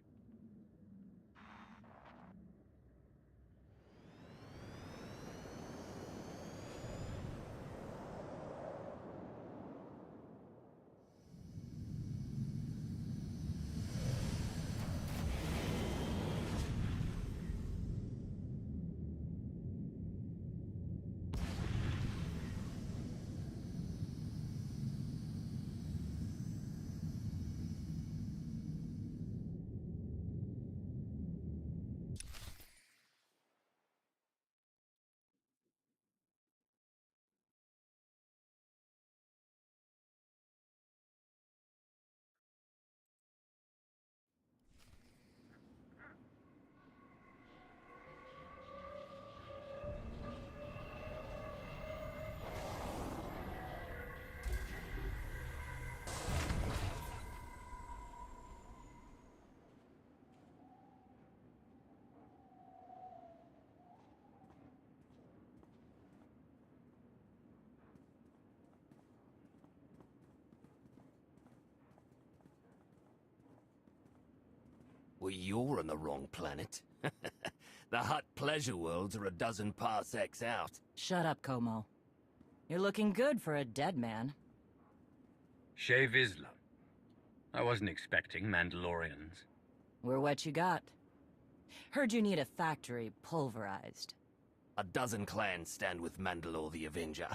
Well, you're on the wrong planet. The hot pleasure worlds are a dozen parsecs out. Shut up, Como. You're looking good for a dead man. Shea Vizsla. I wasn't expecting Mandalorians. We're what you got. Heard you need a factory pulverized. A dozen clans stand with Mandalore the Avenger.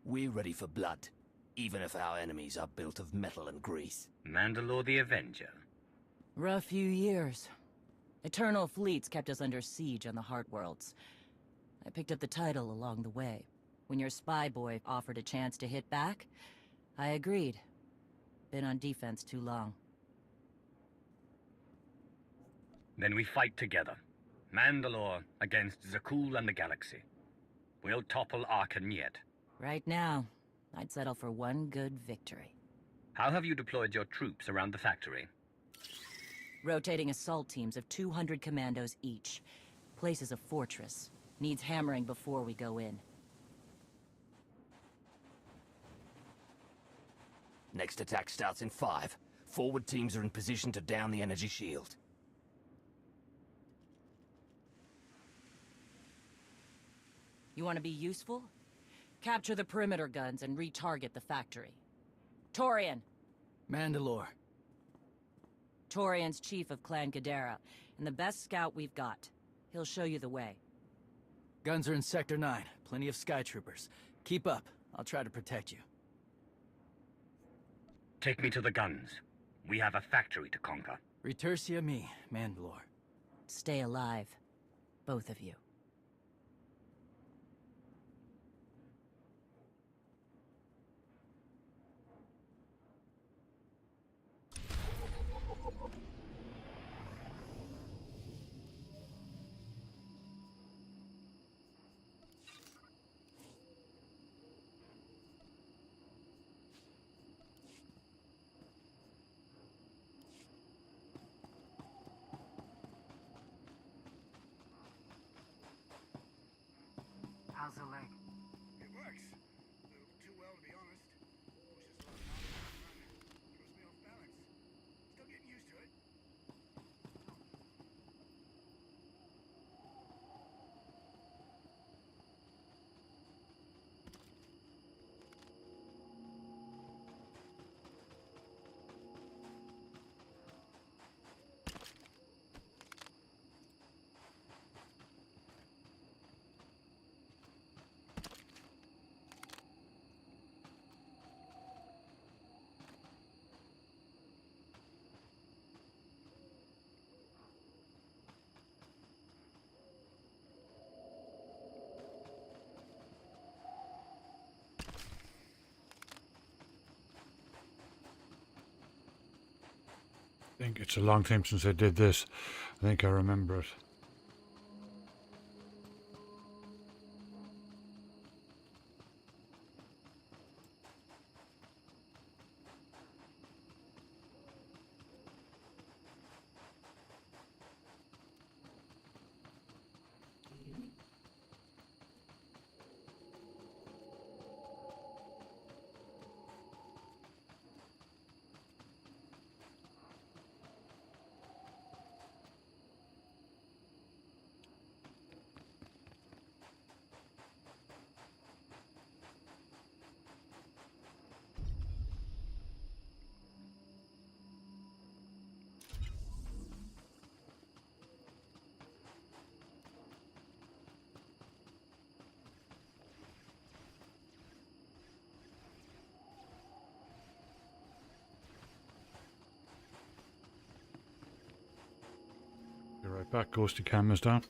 We're ready for blood, even if our enemies are built of metal and grease. Mandalore the Avenger? Rough few years. Eternal fleets kept us under siege on the Heart Worlds. I picked up the title along the way. When your spy boy offered a chance to hit back, I agreed. Been on defense too long. Then we fight together. Mandalore against Zakul and the Galaxy. We'll topple Arkan yet. Right now, I'd settle for one good victory. How have you deployed your troops around the factory? Rotating assault teams of 200 commandos each. Place is a fortress. Needs hammering before we go in. Next attack starts in 5. Forward teams are in position to down the energy shield. You want to be useful? Capture the perimeter guns and retarget the factory. Torian! Mandalore. Torian's chief of Clan Ghidorah, and the best scout we've got. He'll show you the way. Guns are in Sector 9. Plenty of Sky Troopers. Keep up. I'll try to protect you. Take me to the guns. We have a factory to conquer. Retursia me, Mandalore. Stay alive. Both of you. How's the leg? It works. Too well, to be honest. Pushes a lot of power throws me off balance. Still getting used to it. I think it's a long time since I did this. I think I remember it. Be right back. Ghosty cameras down.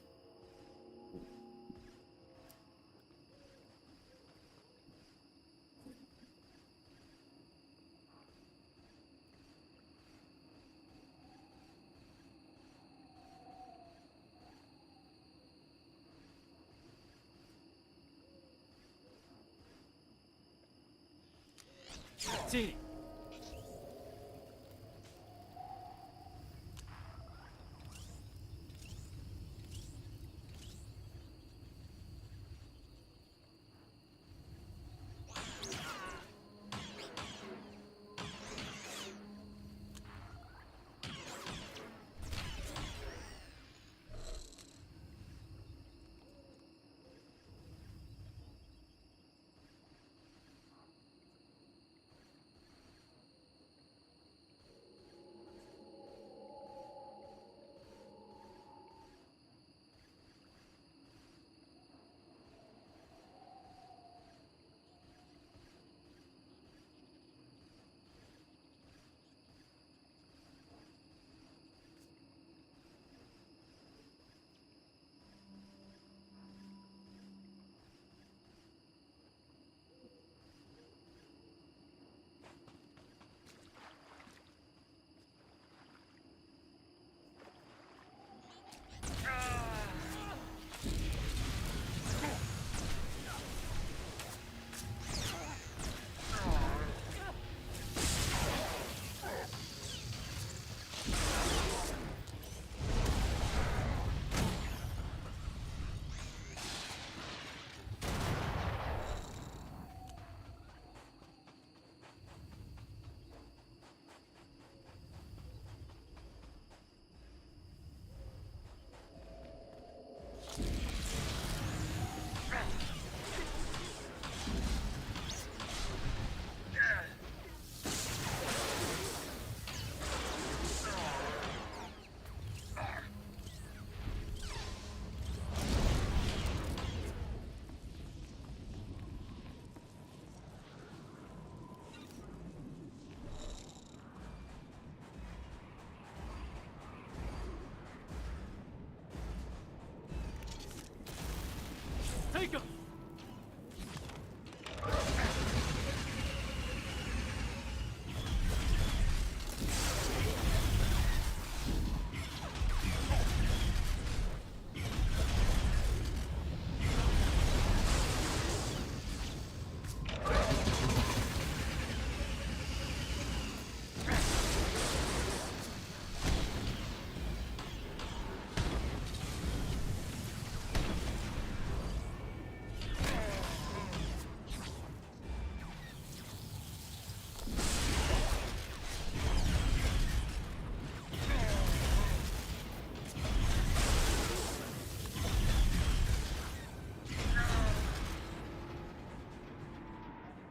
See. Take him!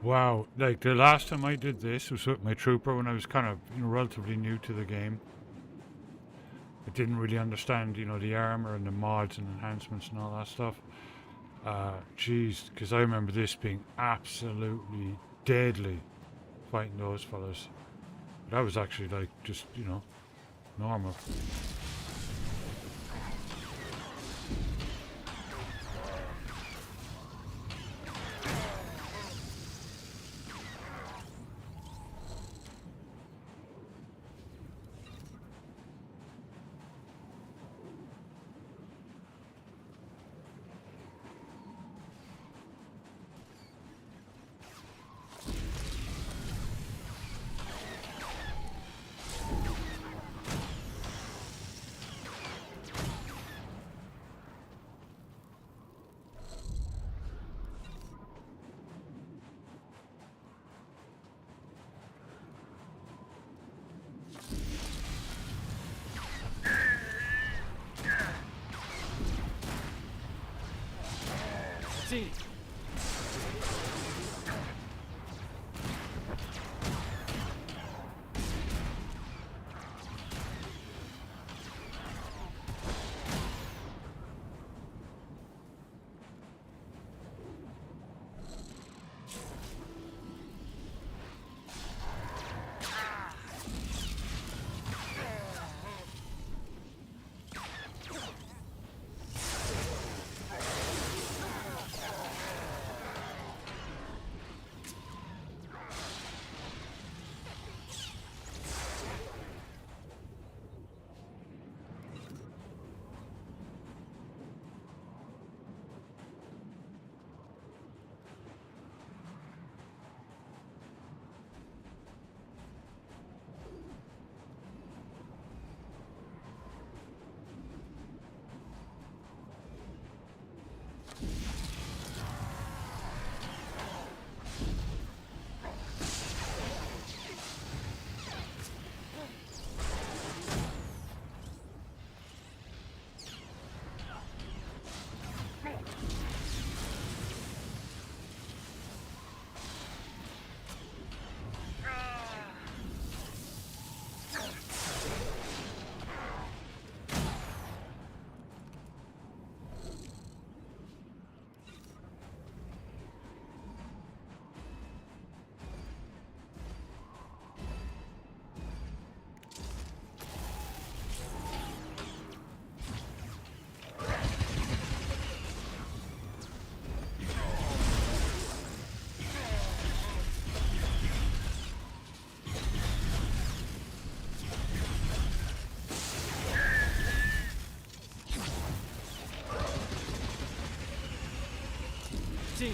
Wow, like the last time I did this was with my trooper when I was kind of, you know, relatively new to the game. I didn't really understand, you know, the armor and the mods and enhancements and all that stuff. Jeez, because I remember this being absolutely deadly fighting those fellas. That was actually like just, you know, normal. See. See.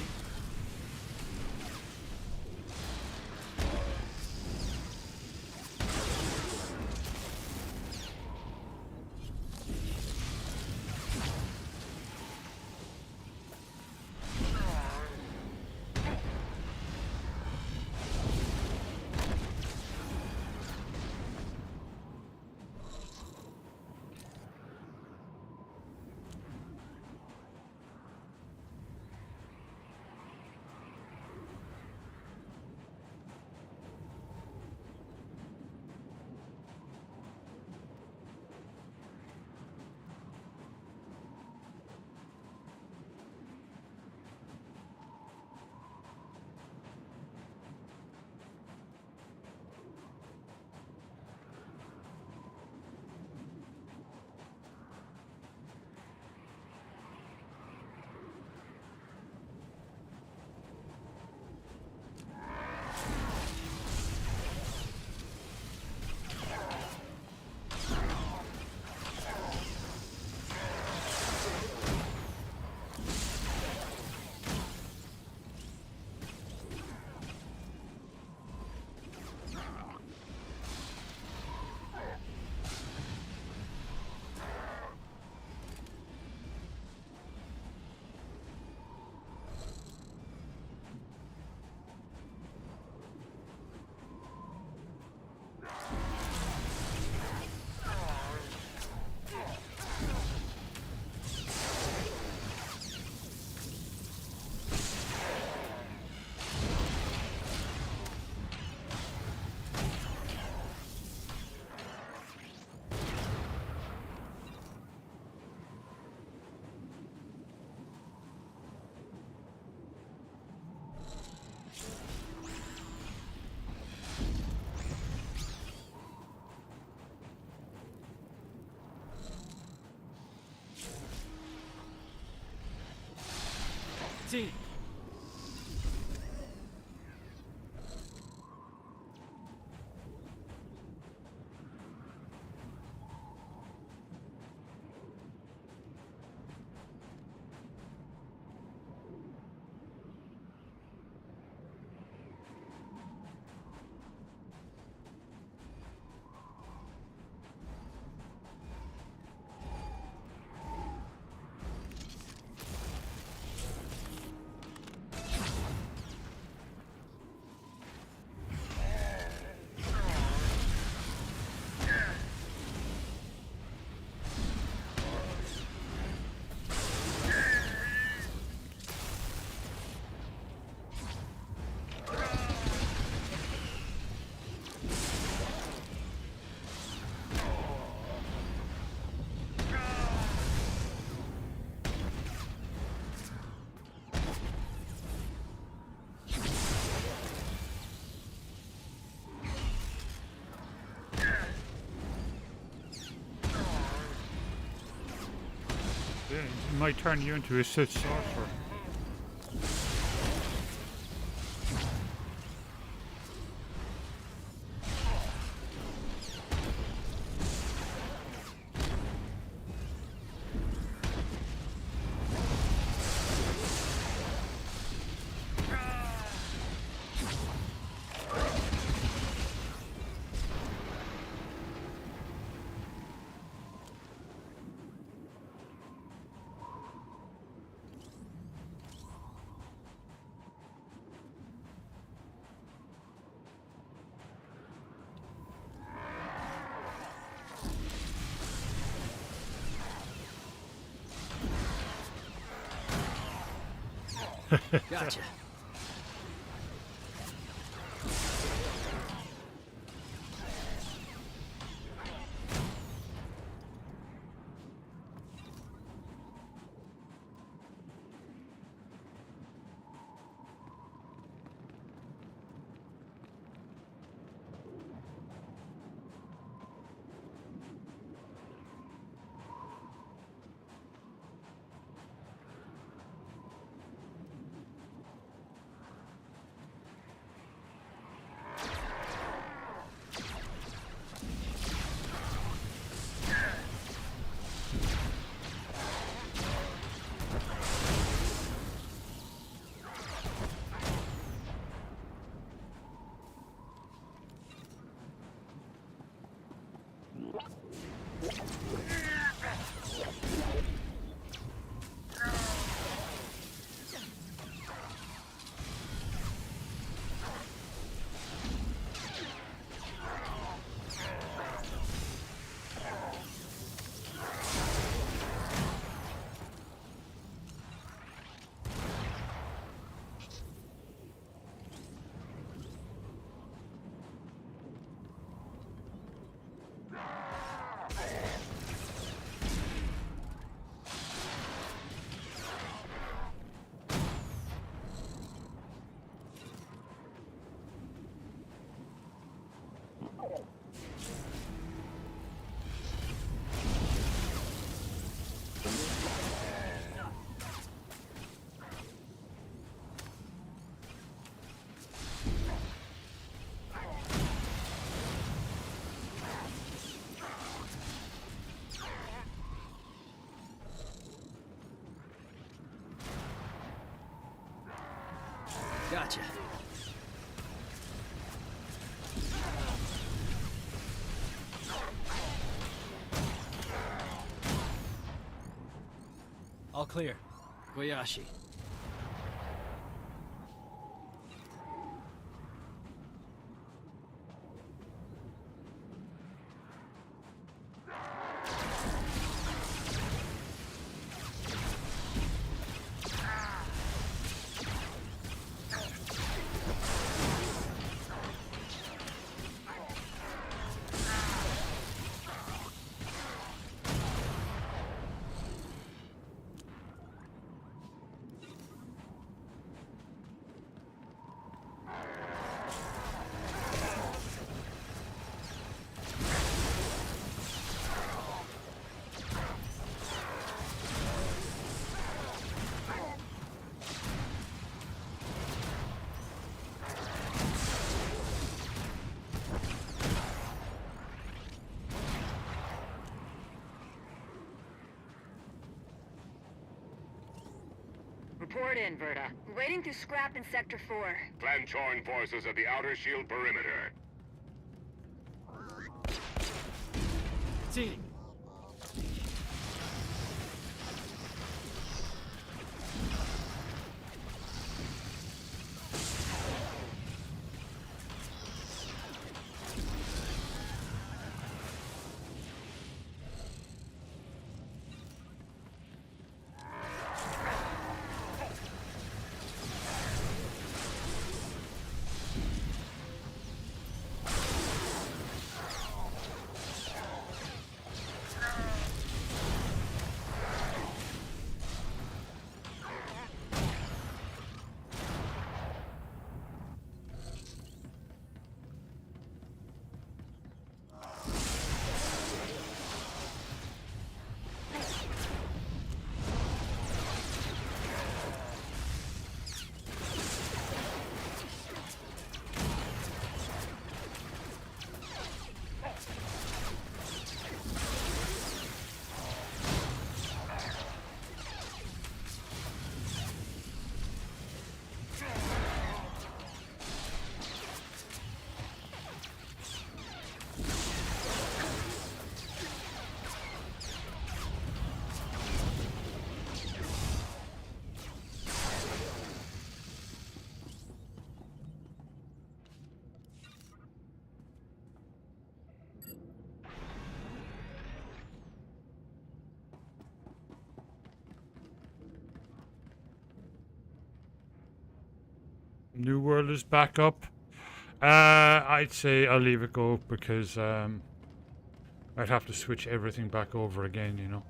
Team. It might turn you into a Sith sorcerer. Gotcha. Gotcha. All clear. Koyashi. Report in, Verta. Waiting to scrap in Sector 4. Clan-torn forces at the outer shield perimeter. Seating. New World is back up. I'd say I'll leave it go because I'd have to switch everything back over again, you know.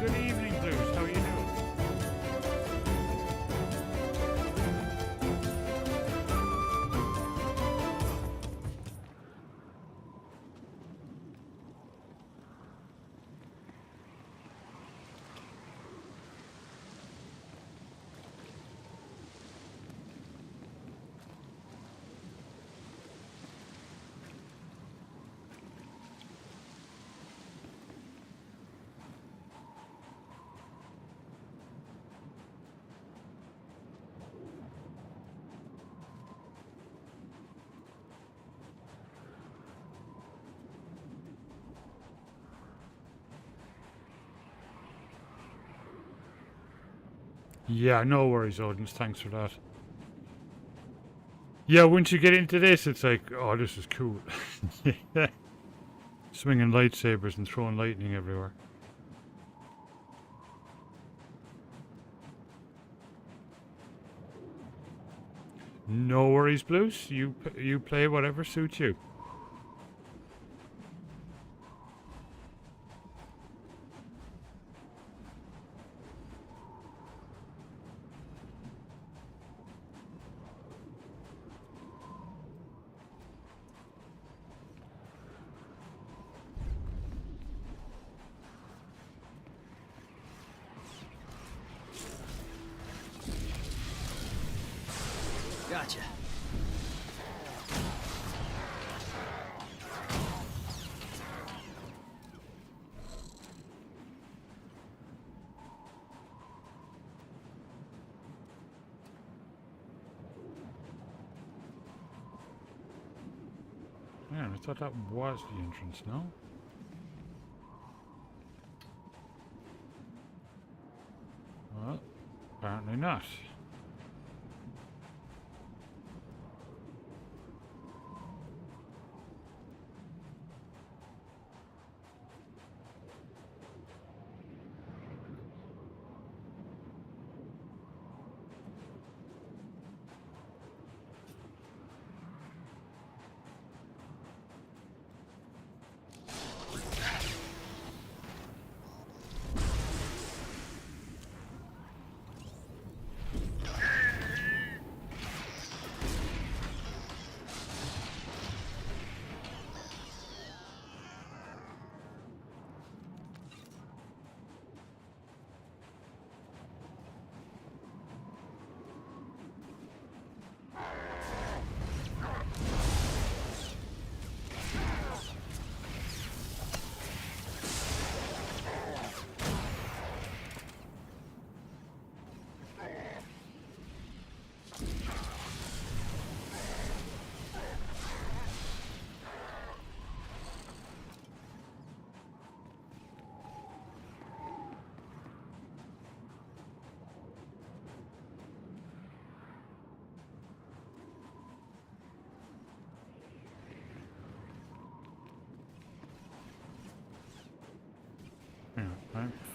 Good evening, Blues. How are you doing? Yeah, no worries, Odins. Thanks for that. Yeah, once you get into this, it's like, oh, this is cool. Swinging lightsabers and throwing lightning everywhere. No worries, Blues. You play whatever suits you. Gotcha. Man, I thought that was the entrance, no? Well, apparently not.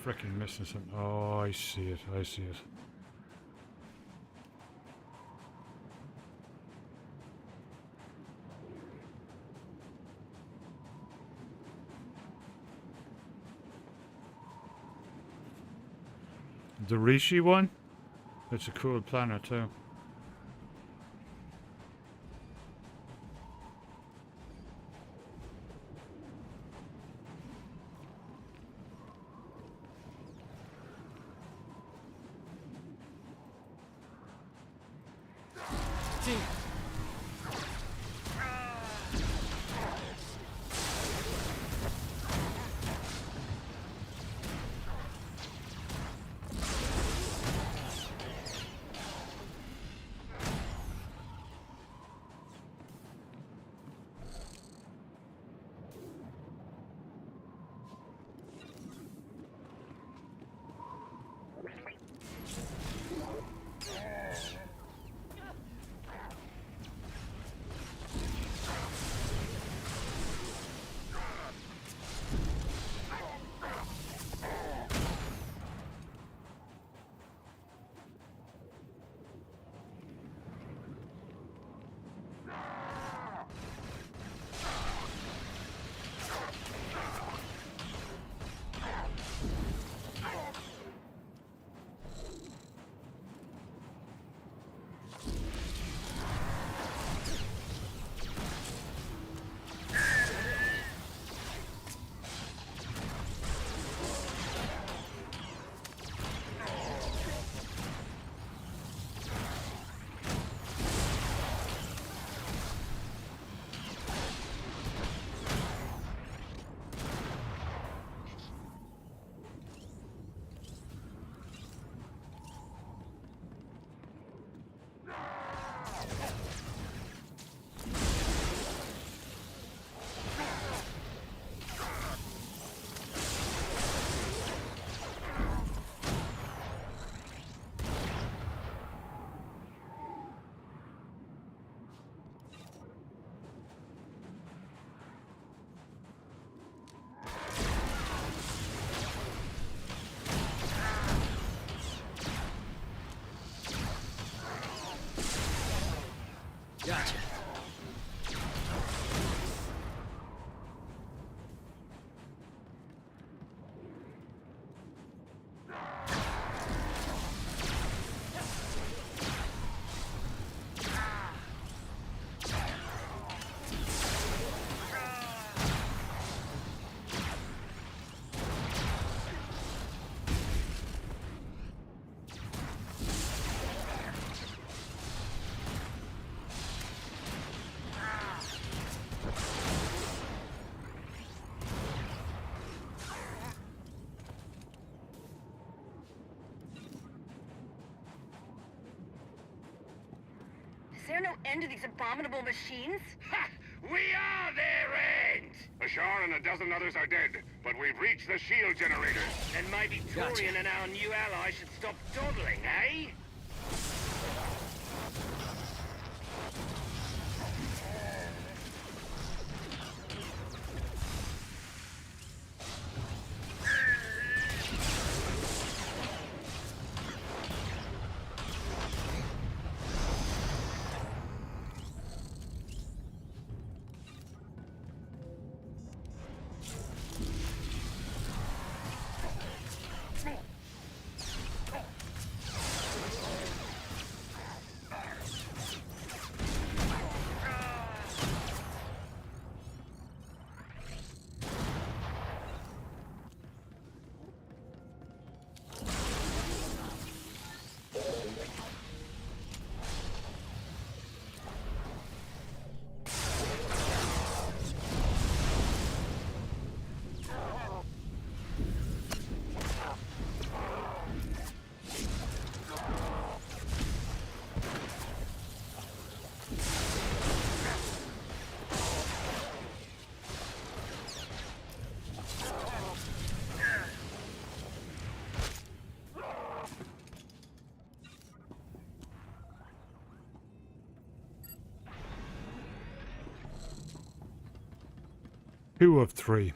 freaking missing something. Oh, I see it. I see it. The Rishi one? It's a cool planet too. Gotcha. Is there no end to these abominable machines? Ha! We are their end! Shan and a dozen others are dead, but we've reached the shield generators. Then maybe Torian and our new ally should stop dawdling, eh? Two of three.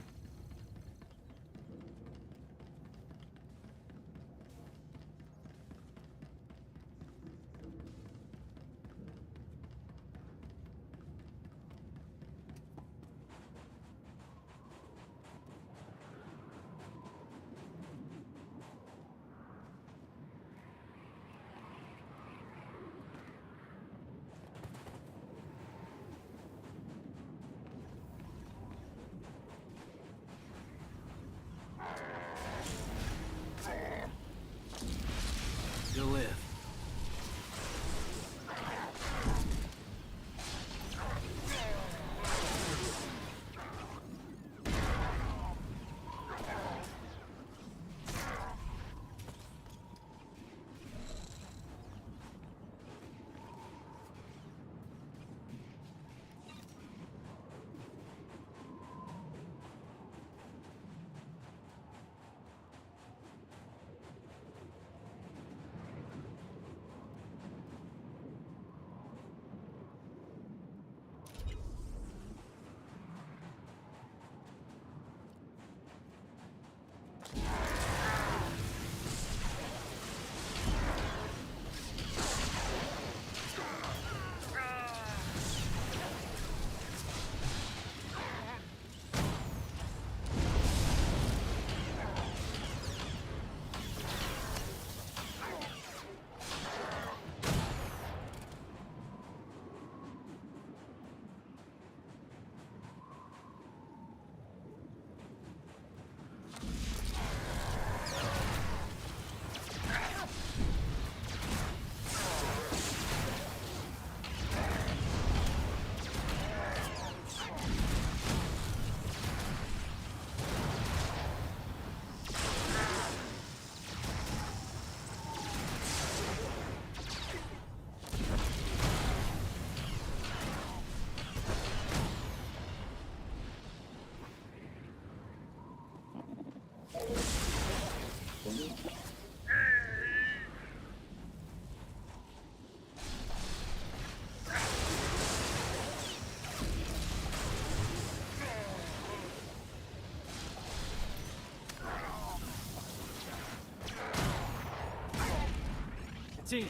Team.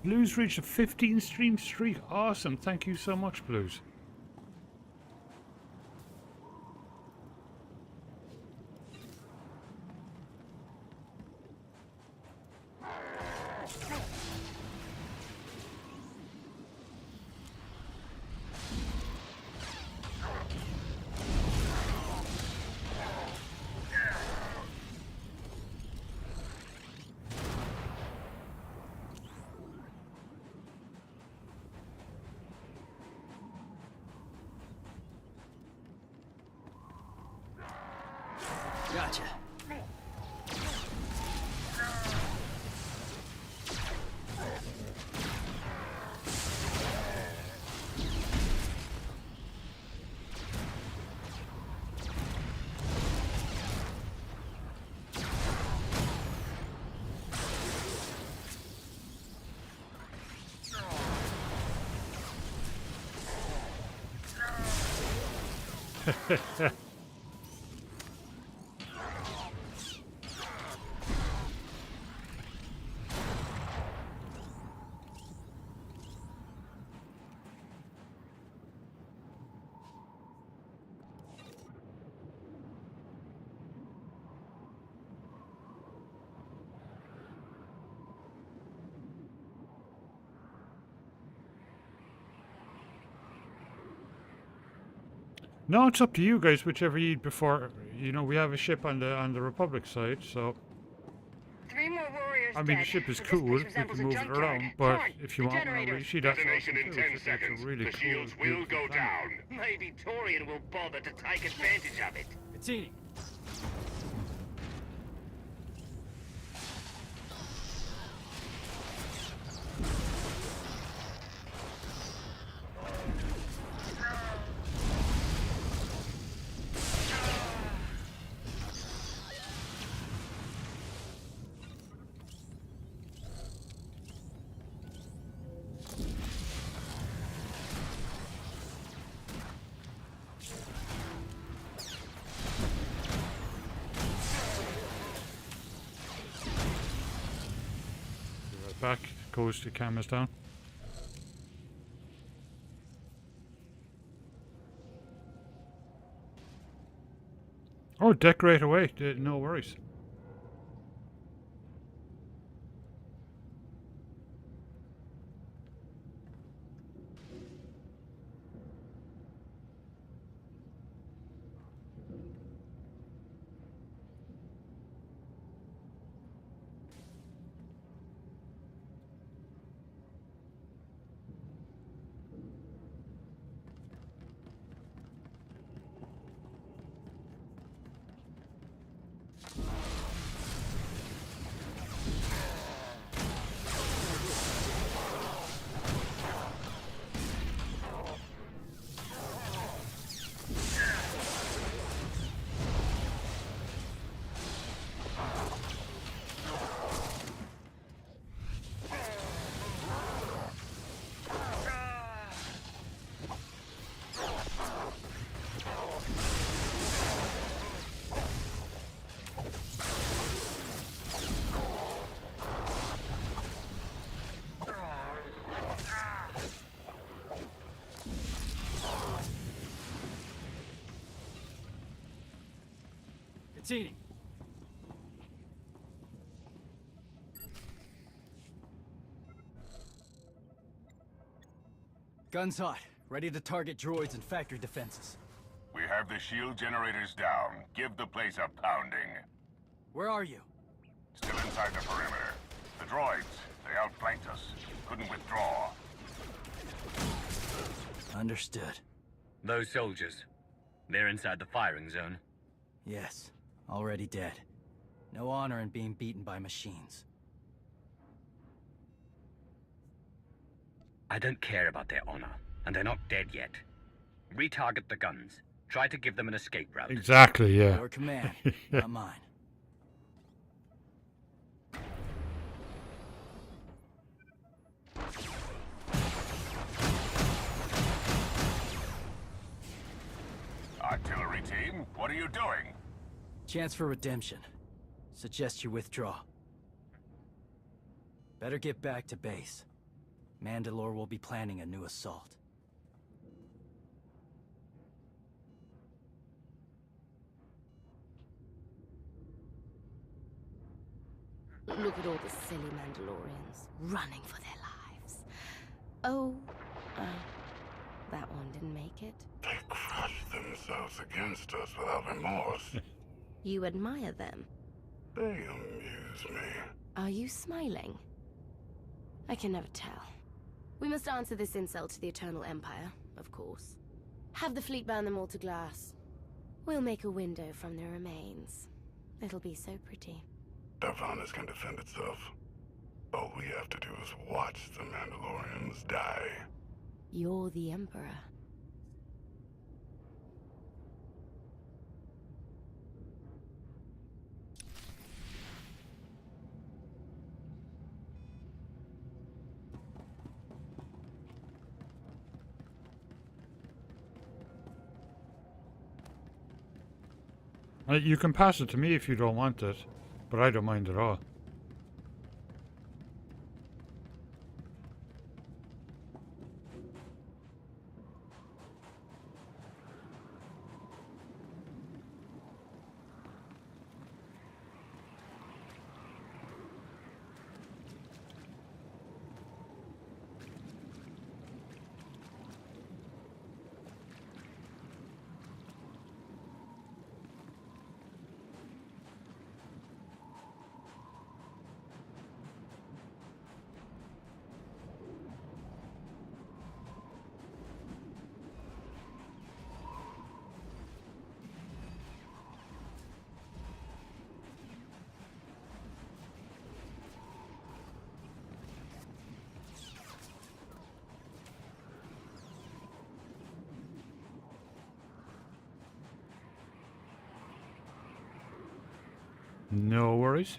Blues reached a 15 stream streak. Awesome. Thank you so much, Blues. Gotcha. No, it's up to you guys, whichever you prefer. You know, we have a ship on the Republic side, so 3 more warriors I mean, the dead, ship is but this cool. place We resembles can a move it junkyard. around, but Torn, if you the want more generators. reishi, that's Detonation awesome in too. 10 It's seconds. a really The cool, shields will beautiful go planet. down. Maybe Torian will bother to take advantage of it. Bettini. Back goes the cameras down. Oh, decorate away. No worries. Proceeding. Guns hot. Ready to target droids and factory defenses. We have the shield generators down. Give the place a pounding. Where are you? Still inside the perimeter. The droids, they outflanked us. Couldn't withdraw. Understood. Those soldiers, they're inside the firing zone. Yes, already dead. No honor in being beaten by machines. I don't care about their honor, and they're not dead yet. Retarget the guns. Try to give them an escape route. Exactly, yeah. Your command, not mine. Artillery team, what are you doing? Chance for redemption. Suggest you withdraw. Better get back to base. Mandalore will be planning a new assault. Look at all the silly Mandalorians running for their lives. Oh, that one didn't make it. They crushed themselves against us without remorse. You admire them. They amuse me. Are you smiling? I can never tell. We must answer this insult to the Eternal Empire, of course. Have the fleet burn them all to glass. We'll make a window from their remains. It'll be so pretty. Darvanis can defend itself. All we have to do is watch the Mandalorians die. You're the Emperor. You can pass it to me if you don't want it, but I don't mind at all. No worries.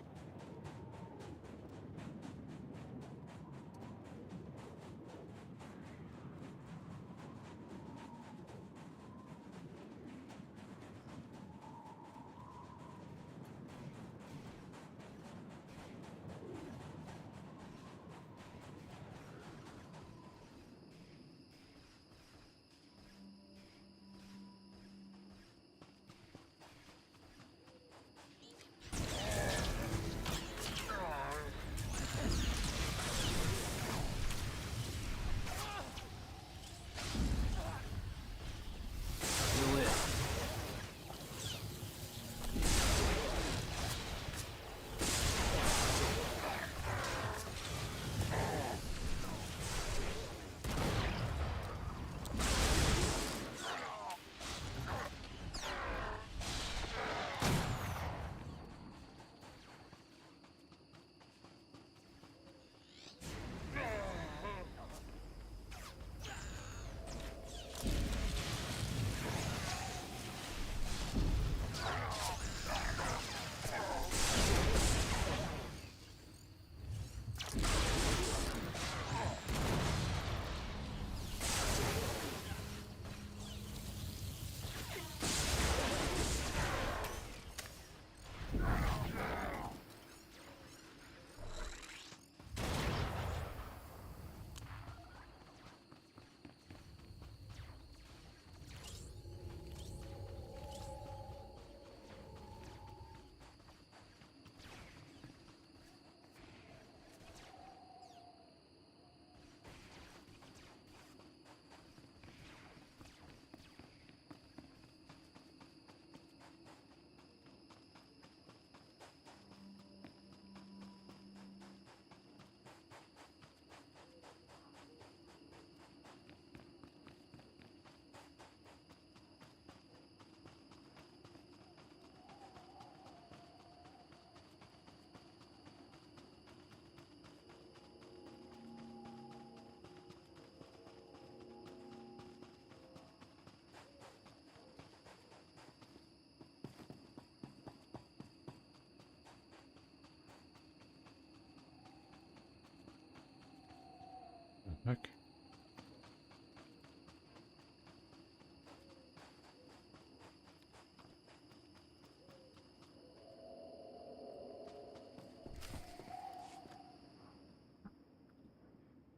Heck.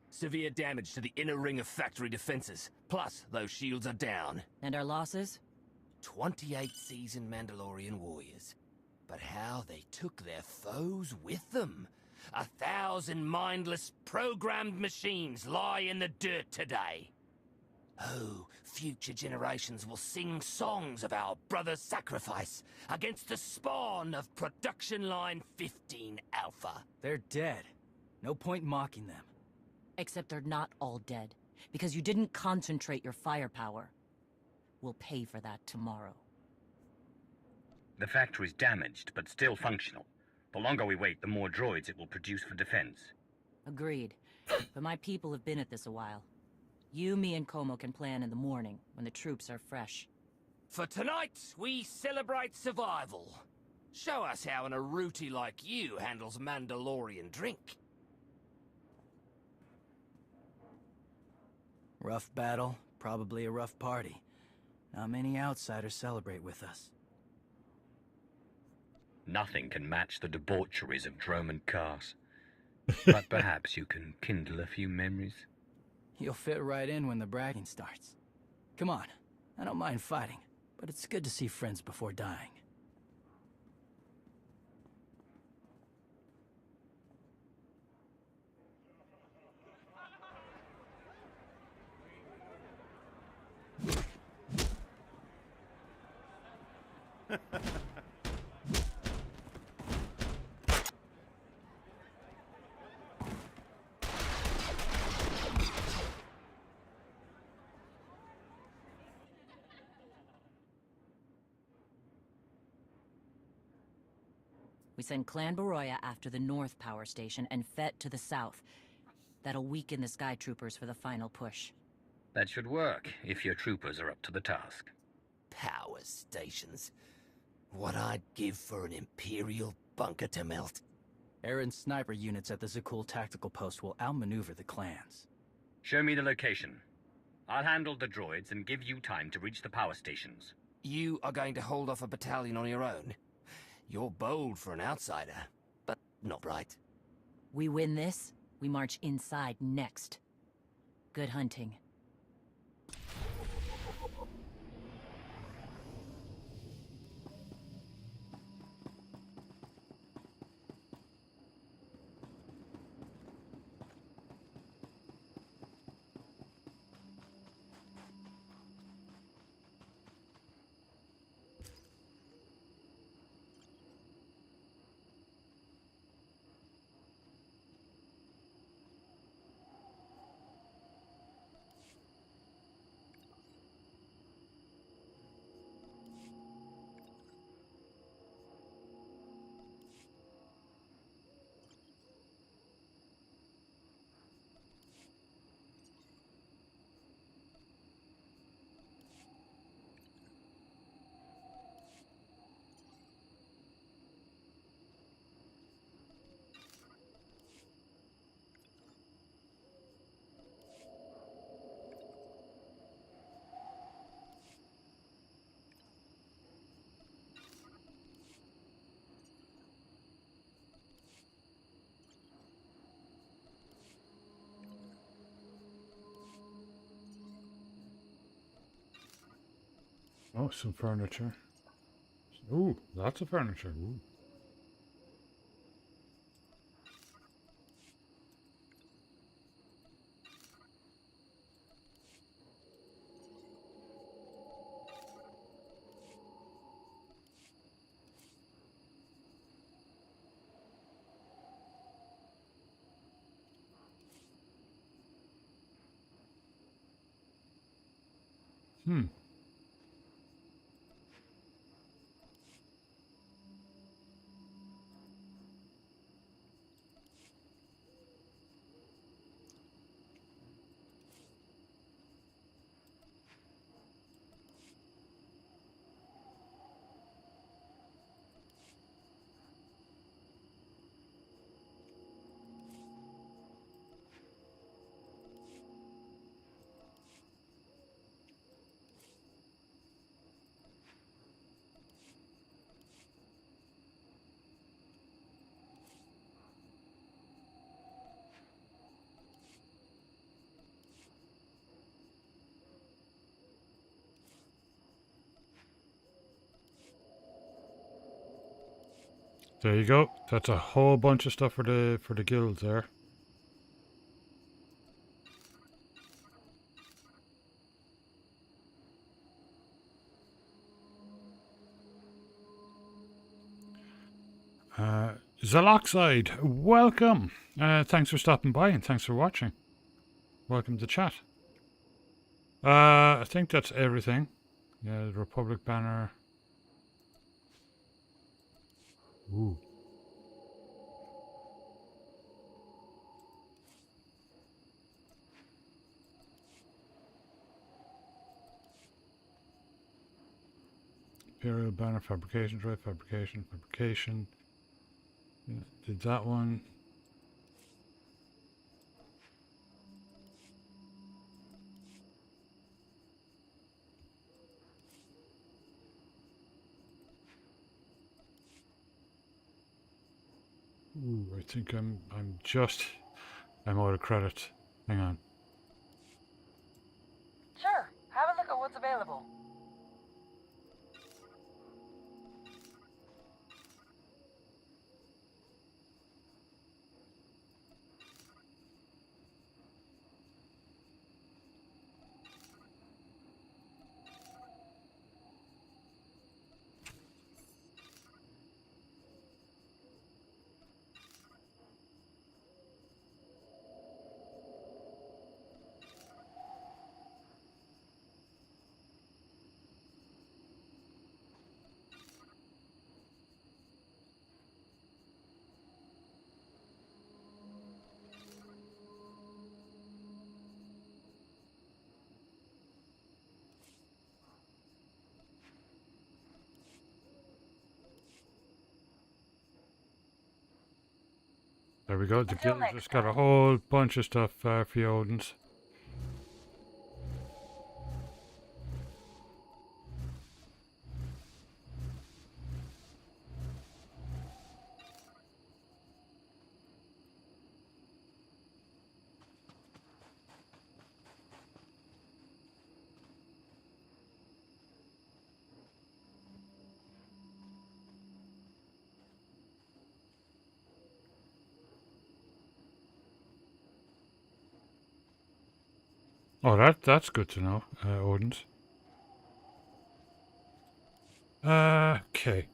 Severe damage to the inner ring of factory defenses. Plus, those shields are down. And our losses? 28 seasoned Mandalorian warriors. But how they took their foes with them. 1,000 mindless, programmed machines lie in the dirt today. Oh, future generations will sing songs of our brother's sacrifice against the spawn of Production Line 15 Alpha. They're dead. No point mocking them. Except they're not all dead, because you didn't concentrate your firepower. We'll pay for that tomorrow. The factory's damaged, but still functional. The longer we wait, the more droids it will produce for defense. Agreed. But my people have been at this a while. You, me, and Como can plan in the morning, when the troops are fresh. For tonight, we celebrate survival. Show us how an Aruti like you handles Mandalorian drink. Rough battle, probably a rough party. Not many outsiders celebrate with us. Nothing can match the debaucheries of Drome and Cars. But perhaps you can kindle a few memories. You'll fit right in when the bragging starts. Come on, I don't mind fighting, but it's good to see friends before dying. We send Clan Baroya after the North Power Station and Fett to the south. That'll weaken the Sky Troopers for the final push. That should work, if your troopers are up to the task. Power stations. What I'd give for an Imperial bunker to melt. Aaron's sniper units at the Zakul tactical post will outmaneuver the clans. Show me the location. I'll handle the droids and give you time to reach the power stations. You are going to hold off a battalion on your own? You're bold for an outsider, but not right. We win this, we march inside next. Good hunting. Oh, some furniture. Ooh, lots of furniture. Ooh. Hmm. There you go. That's a whole bunch of stuff for the guilds there. Zaloxide, welcome. Thanks for stopping by and thanks for watching. Welcome to chat. I think that's everything. Yeah, the Republic banner. Ooh. Imperial banner, fabrication drive, fabrication. Yeah, did that one. Ooh, I think I'm out of credits. Hang on. Sure, have a look at what's available. There we go. The guild just got a whole bunch of stuff for you, Odins. Oh, that's good to know, Odins. Okay.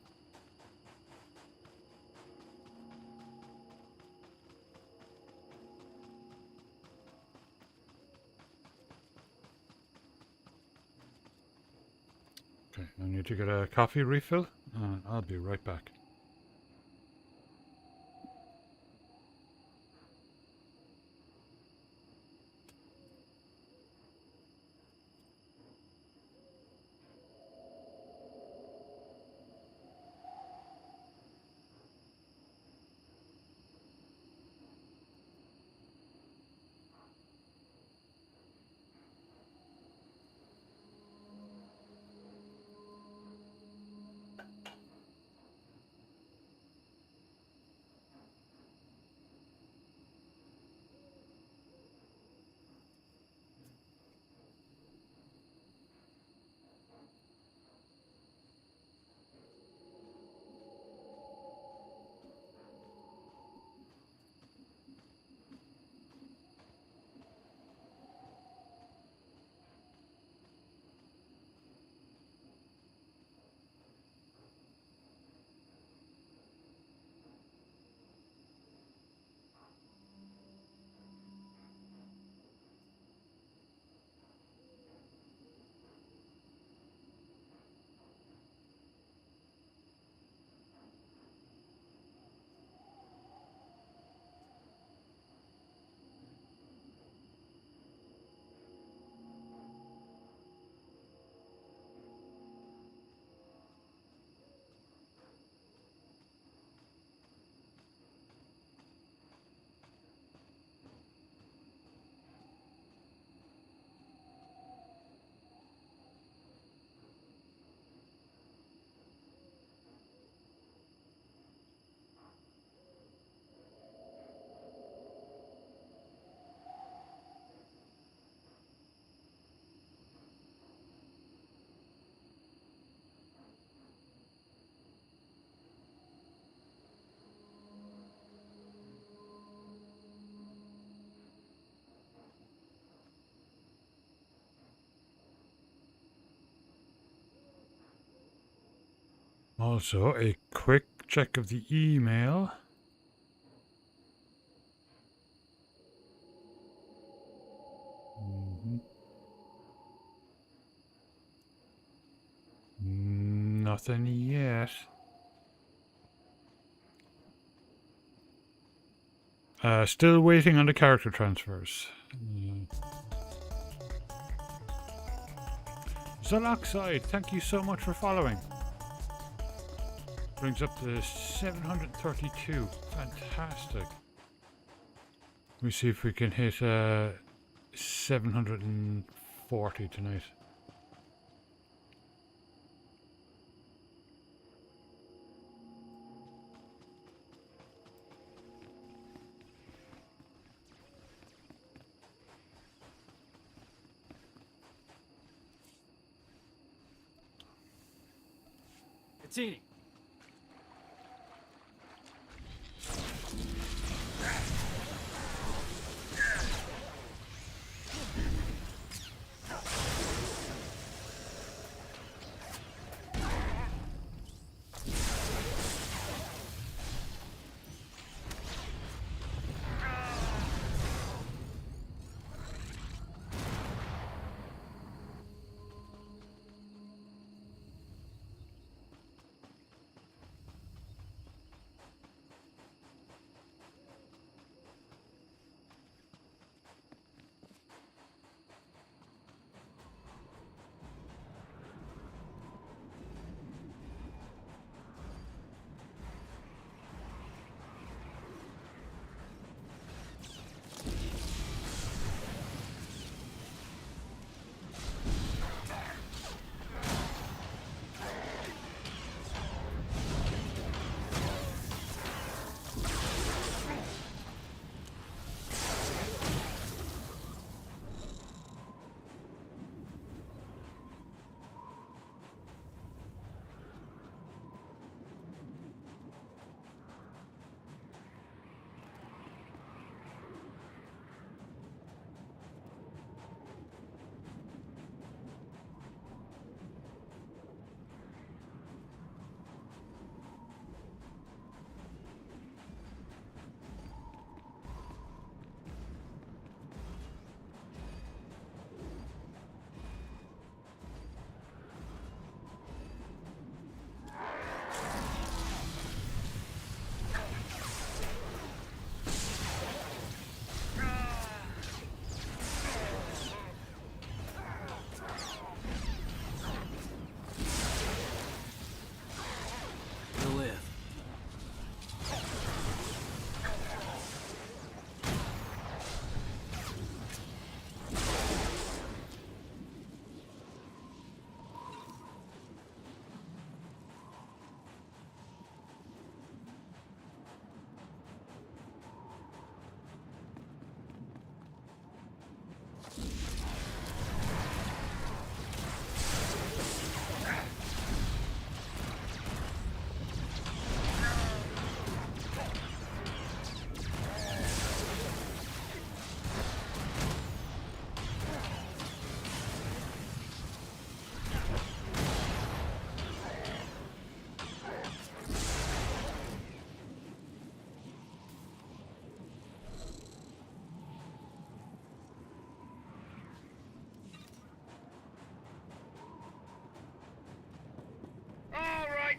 Okay, I need to get a coffee refill, and I'll be right back. Also, a quick check of the email. Nothing yet. Still waiting on the character transfers. Zoloxide, thank you so much for following. Brings up to 732. Fantastic. Let me see if we can hit 740 tonight. Katsini.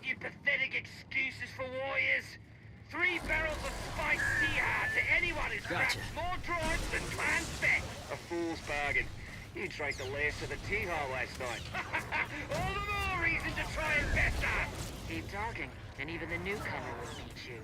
You pathetic excuses for warriors. 3 barrels of spiked Seahar to anyone who scraps more droids than clan spec. A fool's bargain. You drank the last of the T-Har last night. All the more reason to try and best us. Keep talking, and even the newcomer will beat you.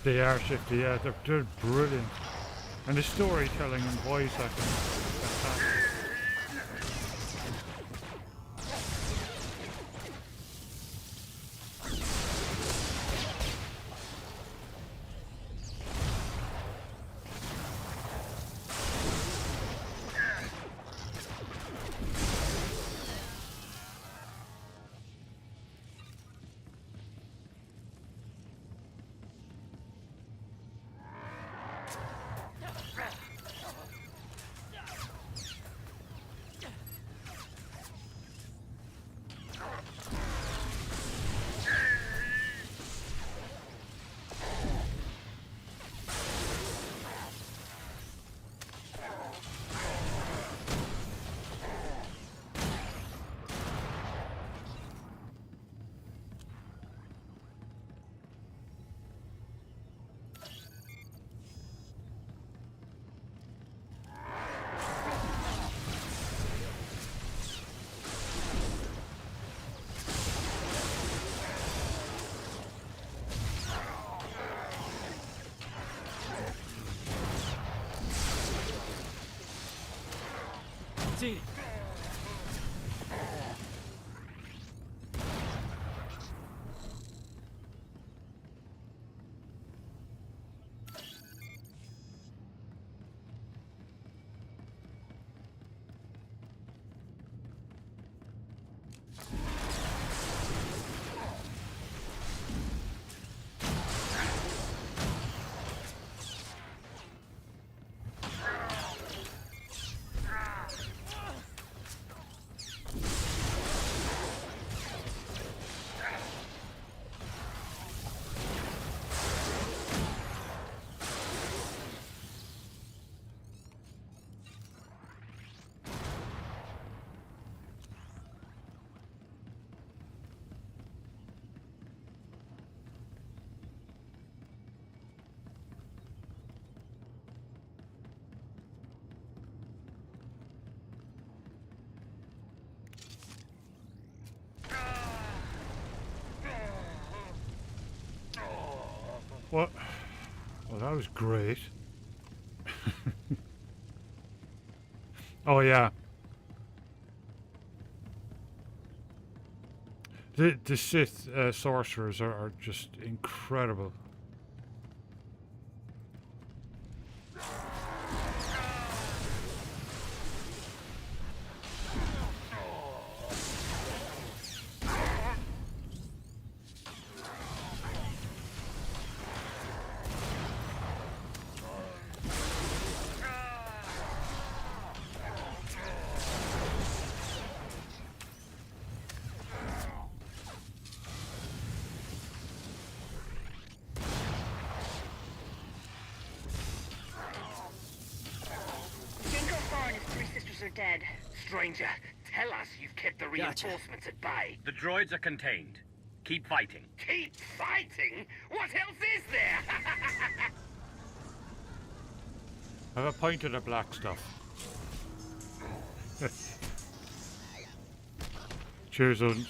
They are shifty, yeah, they're brilliant. And the storytelling and voice acting is fantastic. See. What? Well, that was great. Oh yeah. The Sith sorcerers are just incredible. Dead. Stranger, tell us you've kept the reinforcements at bay. The droids are contained. Keep fighting. Keep fighting? What else is there? Have a pint of the black stuff. Cheers, Odin.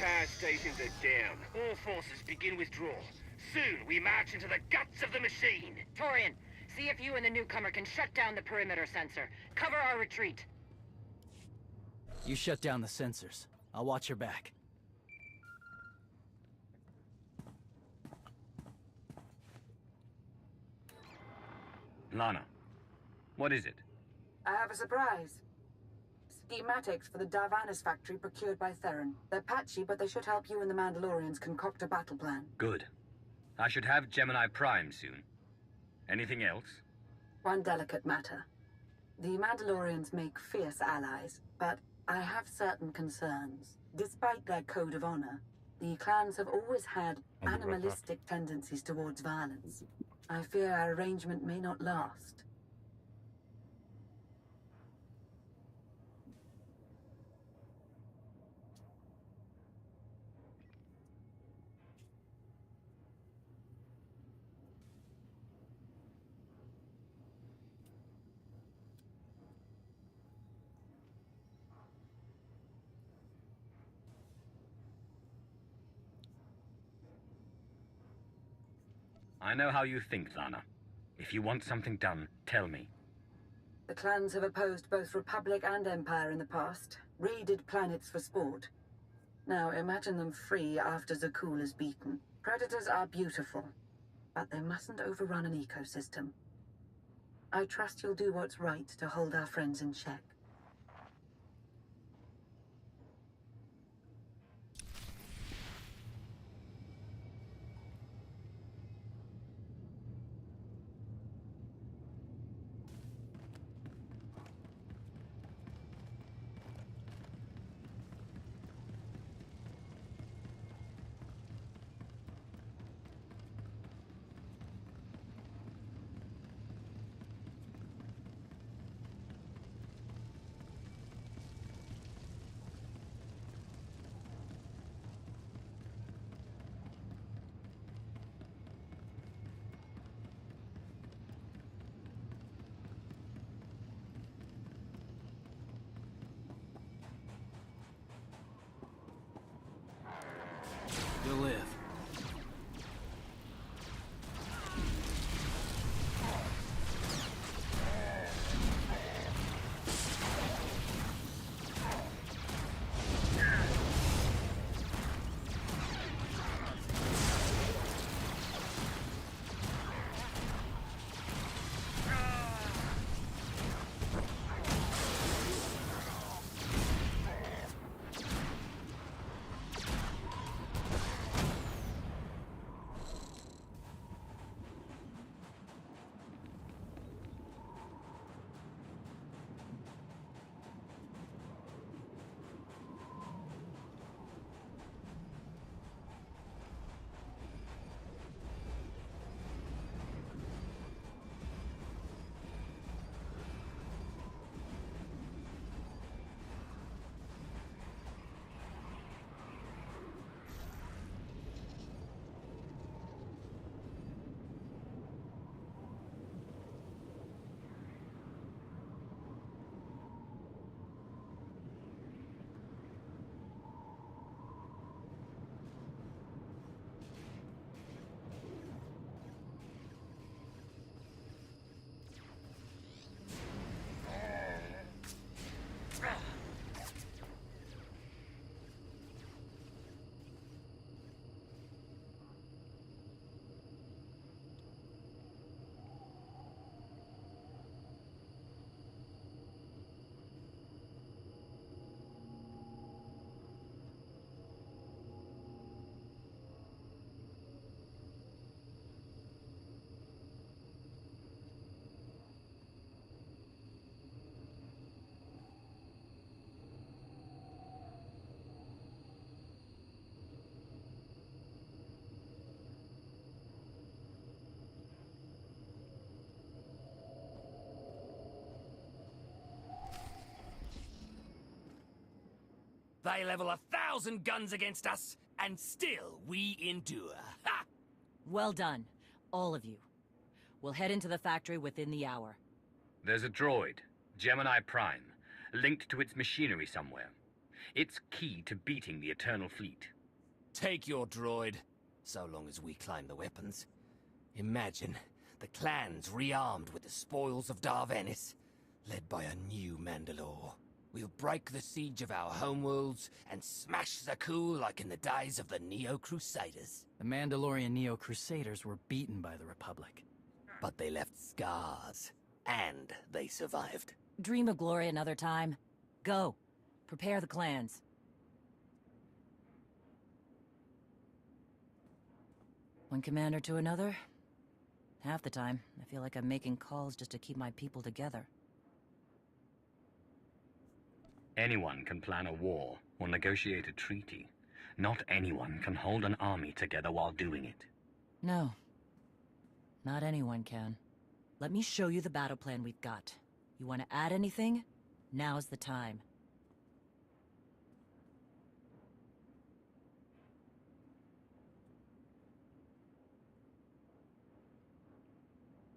power stations are down. All forces begin withdrawal. Soon, we march into the guts of the machine. Torian, see if you and the newcomer can shut down the perimeter sensor. Cover our retreat. You shut down the sensors. I'll watch your back. Lana, what is it? I have a surprise. Schematics for the Darvanis factory procured by Theron. They're patchy, but they should help you and the Mandalorians concoct a battle plan. Good. I should have Gemini Prime soon. Anything else? One delicate matter. The Mandalorians make fierce allies, but I have certain concerns. Despite their code of honor, the clans have always had animalistic tendencies towards violence. I fear our arrangement may not last. I know how you think, Lana. If you want something done, tell me. The clans have opposed both Republic and Empire in the past, raided planets for sport. Now imagine them free after Zakul is beaten. Predators are beautiful, but they mustn't overrun an ecosystem. I trust you'll do what's right to hold our friends in check. You'll live. They level 1,000 guns against us, and still we endure. Ha! Well done, all of you. We'll head into the factory within the hour. There's a droid, Gemini Prime, linked to its machinery somewhere. It's key to beating the Eternal Fleet. Take your droid, so long as we claim the weapons. Imagine the clans rearmed with the spoils of Darvanis, led by a new Mandalore. We'll break the siege of our homeworlds and smash Zakul like in the days of the Neo-Crusaders. The Mandalorian Neo-Crusaders were beaten by the Republic. But they left scars, and they survived. Dream of glory another time. Go. Prepare the clans. One commander to another. Half the time, I feel like I'm making calls just to keep my people together. Anyone can plan a war or negotiate a treaty. Not anyone can hold an army together while doing it. No. Not anyone can. Let me show you the battle plan we've got. You want to add anything? Now's the time.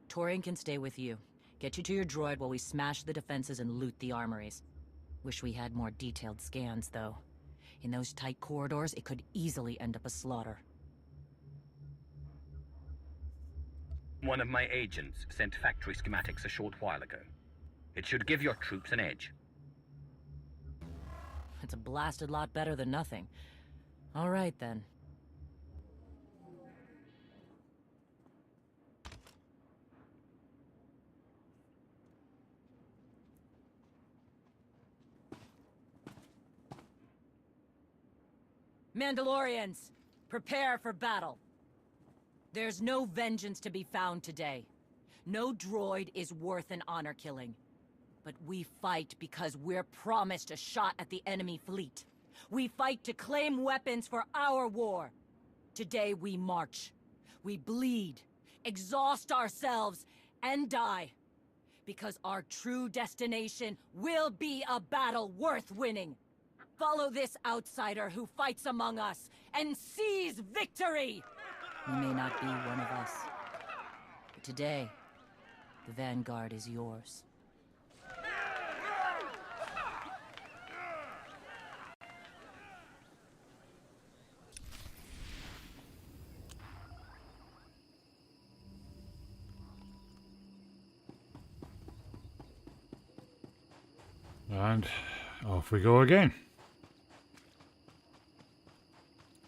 Torian can stay with you. Get you to your droid while we smash the defenses and loot the armories. Wish we had more detailed scans, though. In those tight corridors, it could easily end up a slaughter. One of my agents sent factory schematics a short while ago. It should give your troops an edge. It's a blasted lot better than nothing. All right, then. Mandalorians, prepare for battle. There's no vengeance to be found today. No droid is worth an honor killing. But we fight because we're promised a shot at the enemy fleet. We fight to claim weapons for our war. Today we march. We bleed, exhaust ourselves, and die. Because our true destination will be a battle worth winning. Follow this outsider who fights among us and seize victory! You may not be one of us, but today, the Vanguard is yours. And off we go again.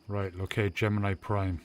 Right, locate Gemini Prime.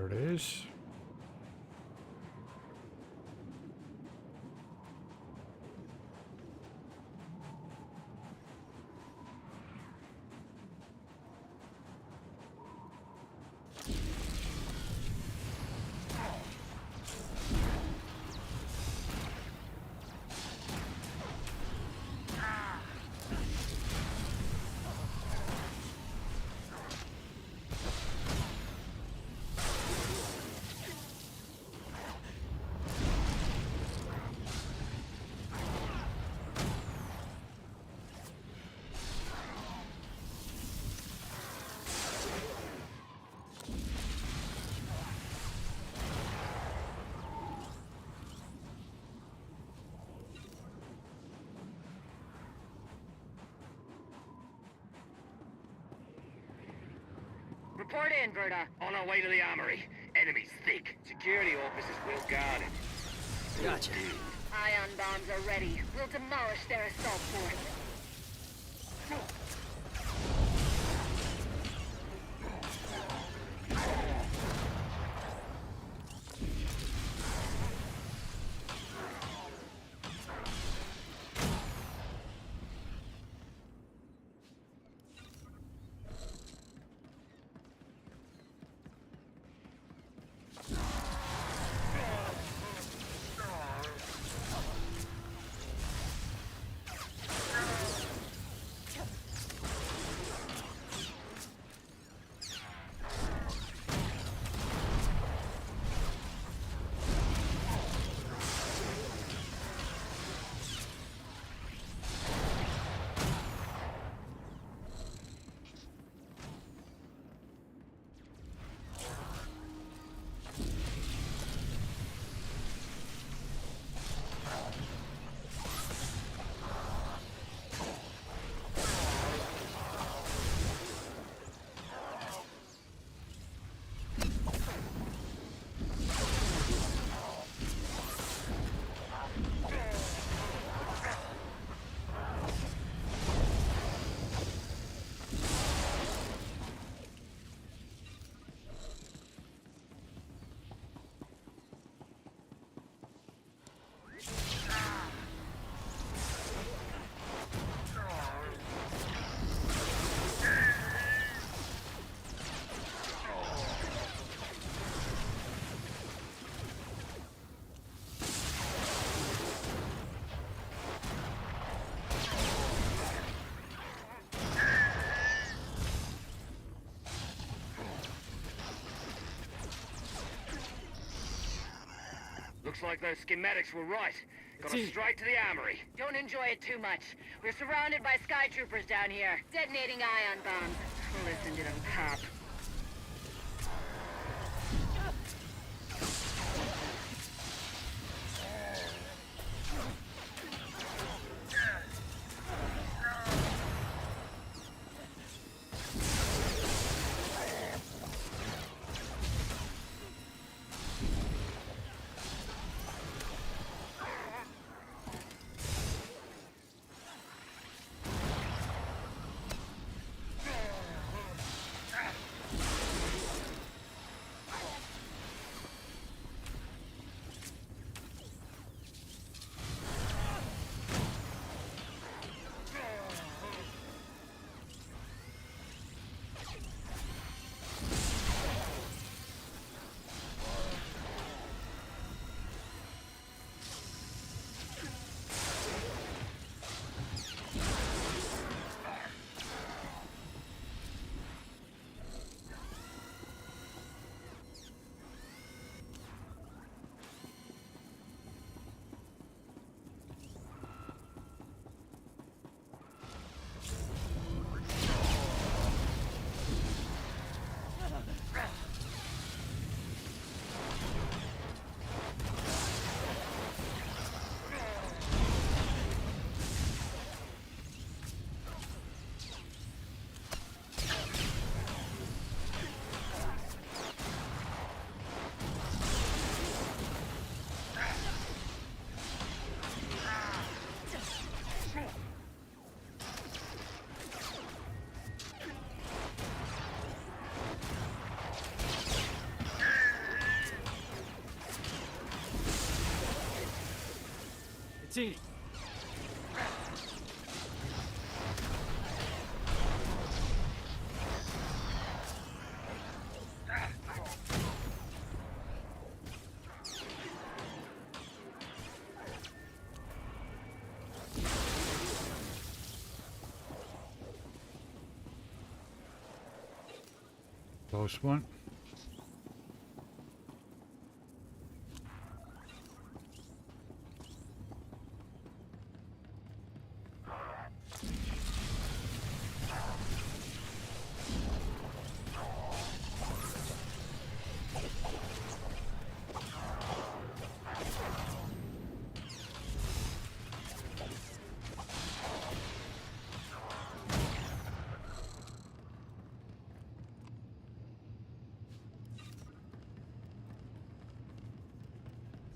There it is. Report in, Verda. On our way to the armory. Enemies thick. Security officers well guarded. Gotcha. Ion bombs are ready. We'll demolish their assault force. Looks like those schematics were right. Gotta straight to the armory. Don't enjoy it too much. We're surrounded by sky troopers down here, detonating ion bombs. Listen to them pop. see. Close one.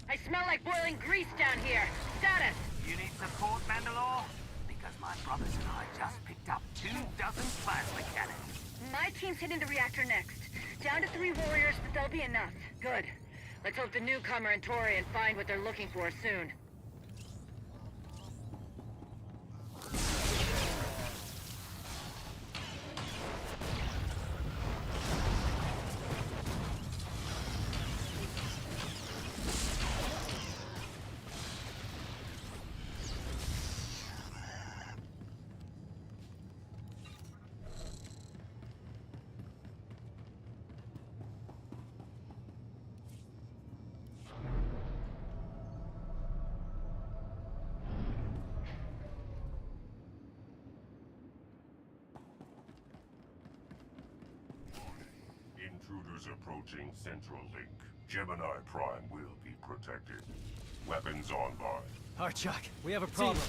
I smell like boiling grease down here. Status! You need support, Mandalore? Because my brothers and I just picked up 24 plasma cannons. My team's hitting the reactor next. Down to 3 warriors, but they'll be enough. Good. Let's hope the newcomer and Torian find what they're looking for soon. Intruders approaching Central Link. Gemini Prime will be protected. Weapons on board. Archuk, we have a problem.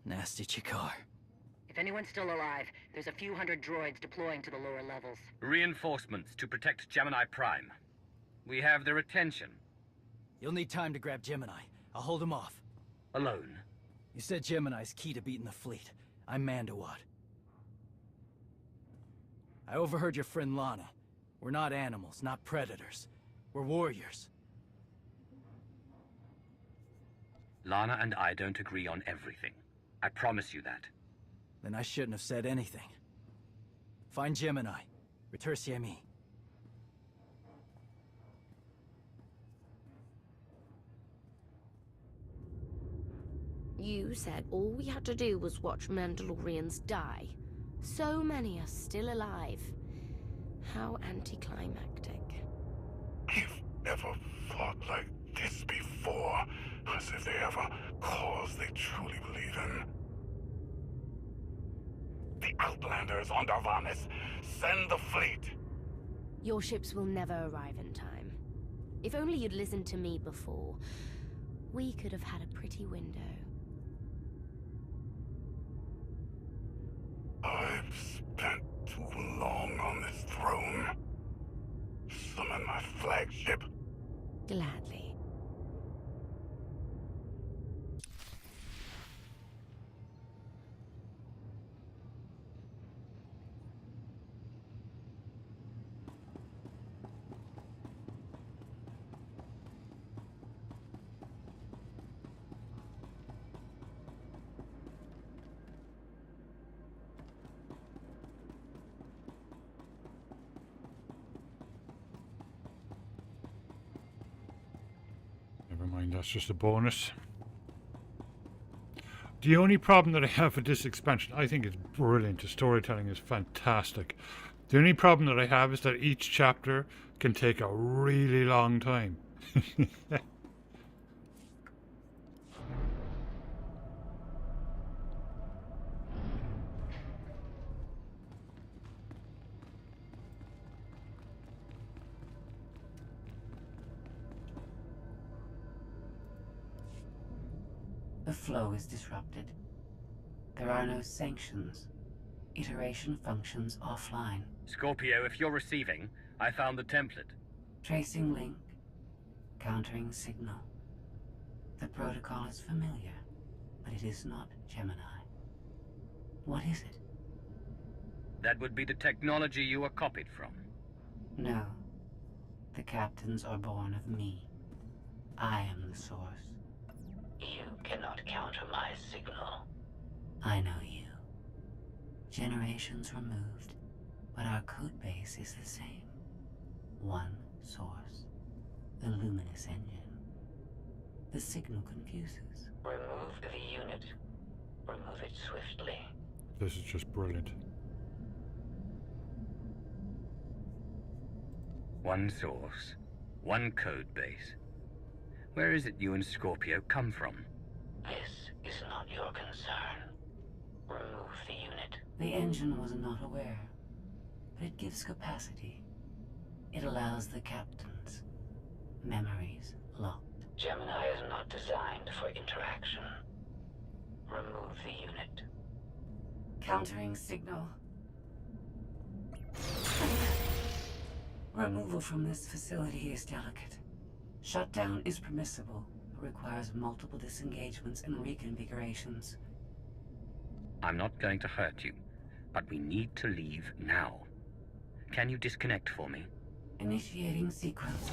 Nasty Chikar. If anyone's still alive, there's a few hundred droids deploying to the lower levels. Reinforcements to protect Gemini Prime. We have their attention. You'll need time to grab Gemini. I'll hold him off. Alone? You said Gemini's key to beating the fleet. I'm Mandawat. I overheard your friend Lana. We're not animals, not predators. We're warriors. Lana and I don't agree on everything. I promise you that. Then I shouldn't have said anything. Find Gemini. Retursi me. You said all we had to do was watch Mandalorians die. So many are still alive. How anticlimactic. I've never fought like this before. As if they have a cause they truly believe in. The Outlanders on Darvanis. Send the fleet. Your ships will never arrive in time. If only you'd listened to me before, we could have had a pretty window. I've spent too long on this throne. Summon my flagship. Gladly. Never mind, that's just a bonus. The only problem that I have with this expansion, I think it's brilliant. The storytelling is fantastic. The only problem that I have is that each chapter can take a really long time. The flow is disrupted. There are no sanctions. Iteration functions offline. Scorpio, if you're receiving, I found the template. Tracing link. Countering signal. The protocol is familiar, but it is not Gemini. What is it? That would be the technology you were copied from. No. The captains are born of me. I am the source. You cannot counter my signal. I know you. Generations removed, but our code base is the same. One source. The luminous engine. The signal confuses. Remove the unit. Remove it swiftly. This is just brilliant. One source, one code base. Where is it you and Scorpio come from? This is not your concern. Remove the unit. The engine was not aware, but it gives capacity. It allows the captains. Memories locked. Gemini is not designed for interaction. Remove the unit. Countering signal. Removal from this facility is delicate. Shutdown is permissible, but requires multiple disengagements and reconfigurations. I'm not going to hurt you, but we need to leave now. Can you disconnect for me? Initiating sequence.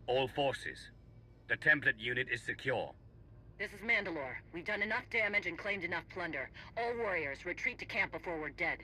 All forces. The template unit is secure. This is Mandalore. We've done enough damage and claimed enough plunder. All warriors, retreat to camp before we're dead.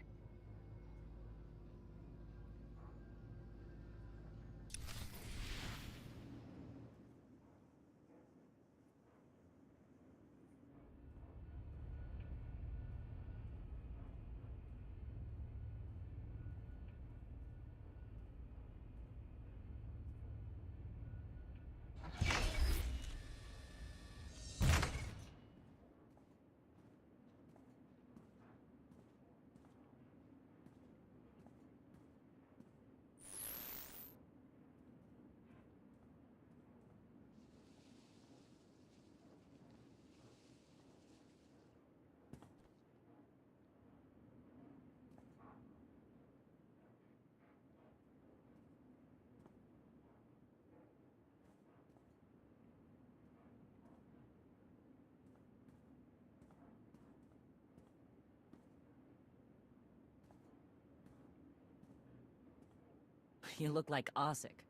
You look like Ossic.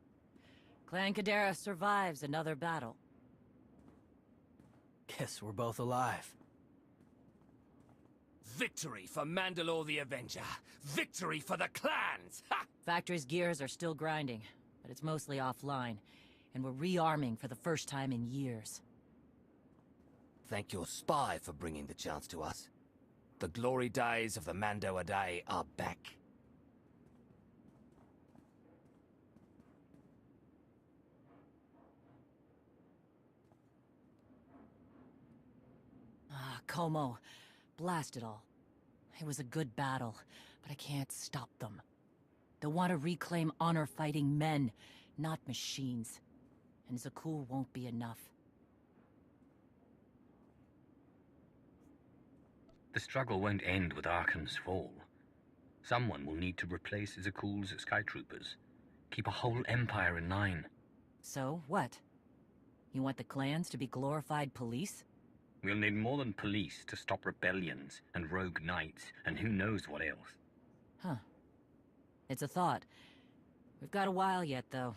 Clan Kadera survives another battle. Guess we're both alive. Victory for Mandalore the Avenger! Victory for the clans! Ha! Factory's gears are still grinding, but it's mostly offline, and we're rearming for the first time in years. Thank your spy for bringing the chance to us. The glory days of the Mando Adae are back. Ah, Como. Blast it all. It was a good battle, but I can't stop them. They want to reclaim honor-fighting men, not machines. And Zakul won't be enough. The struggle won't end with Arkham's fall. Someone will need to replace Zakul's Skytroopers. Keep a whole empire in line. So, what? You want the clans to be glorified police? We'll need more than police to stop rebellions and rogue knights and who knows what else. Huh. It's a thought. We've got a while yet, though.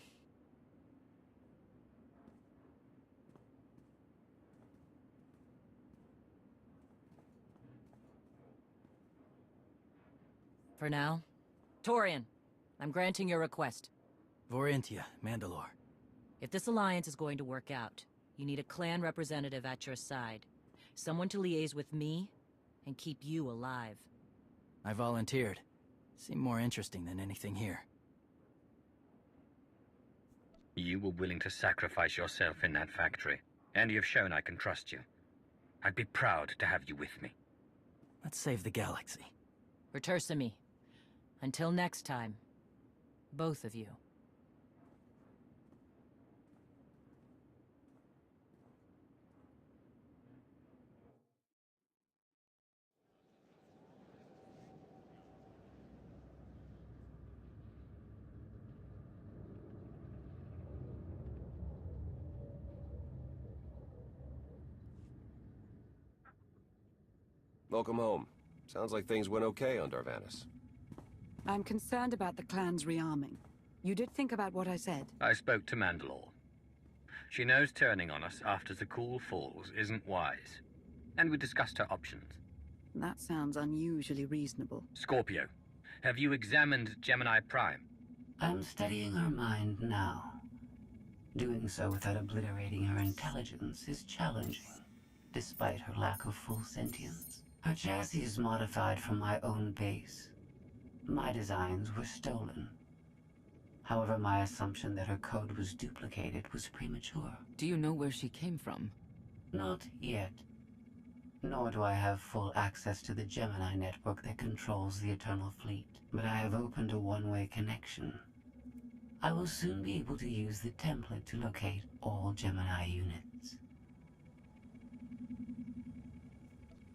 For now. Torian, I'm granting your request. Vorentia, Mandalore. If this alliance is going to work out, you need a clan representative at your side. Someone to liaise with me and keep you alive. I volunteered. Seemed more interesting than anything here. You were willing to sacrifice yourself in that factory, and you've shown I can trust you. I'd be proud to have you with me. Let's save the galaxy. Retursa me. Until next time, both of you. Welcome home. Sounds like things went okay on Darvanis. I'm concerned about the clan's rearming. You did think about what I said? I spoke to Mandalore. She knows turning on us after Zakul falls isn't wise, and we discussed her options. That sounds unusually reasonable. Scorpio, have you examined Gemini Prime? I'm studying her mind now. Doing so without obliterating her intelligence is challenging, despite her lack of full sentience. Her chassis is modified from my own base. My designs were stolen. However, my assumption that her code was duplicated was premature. Do you know where she came from? Not yet. Nor do I have full access to the Gemini network that controls the Eternal Fleet. But I have opened a one-way connection. I will soon be able to use the template to locate all Gemini units.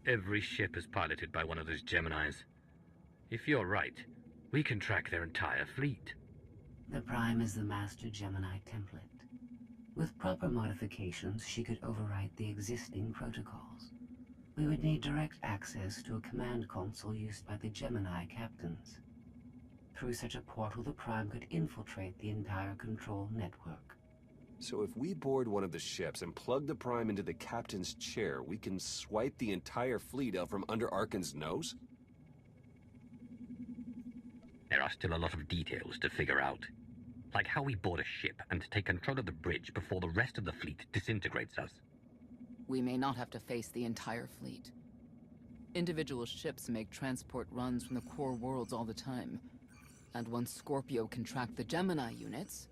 Every ship is piloted by one of those Geminis. If you're right, we can track their entire fleet. The Prime is the master Gemini template. With proper modifications, she could overwrite the existing protocols. We would need direct access to a command console used by the Gemini captains. Through such a portal, the Prime could infiltrate the entire control network. So if we board one of the ships and plug the Prime into the captain's chair, we can swipe the entire fleet out from under Arkan's nose? There are still a lot of details to figure out. Like how we board a ship and take control of the bridge before the rest of the fleet disintegrates us. We may not have to face the entire fleet. Individual ships make transport runs from the core worlds all the time. And once Scorpio can track the Gemini units...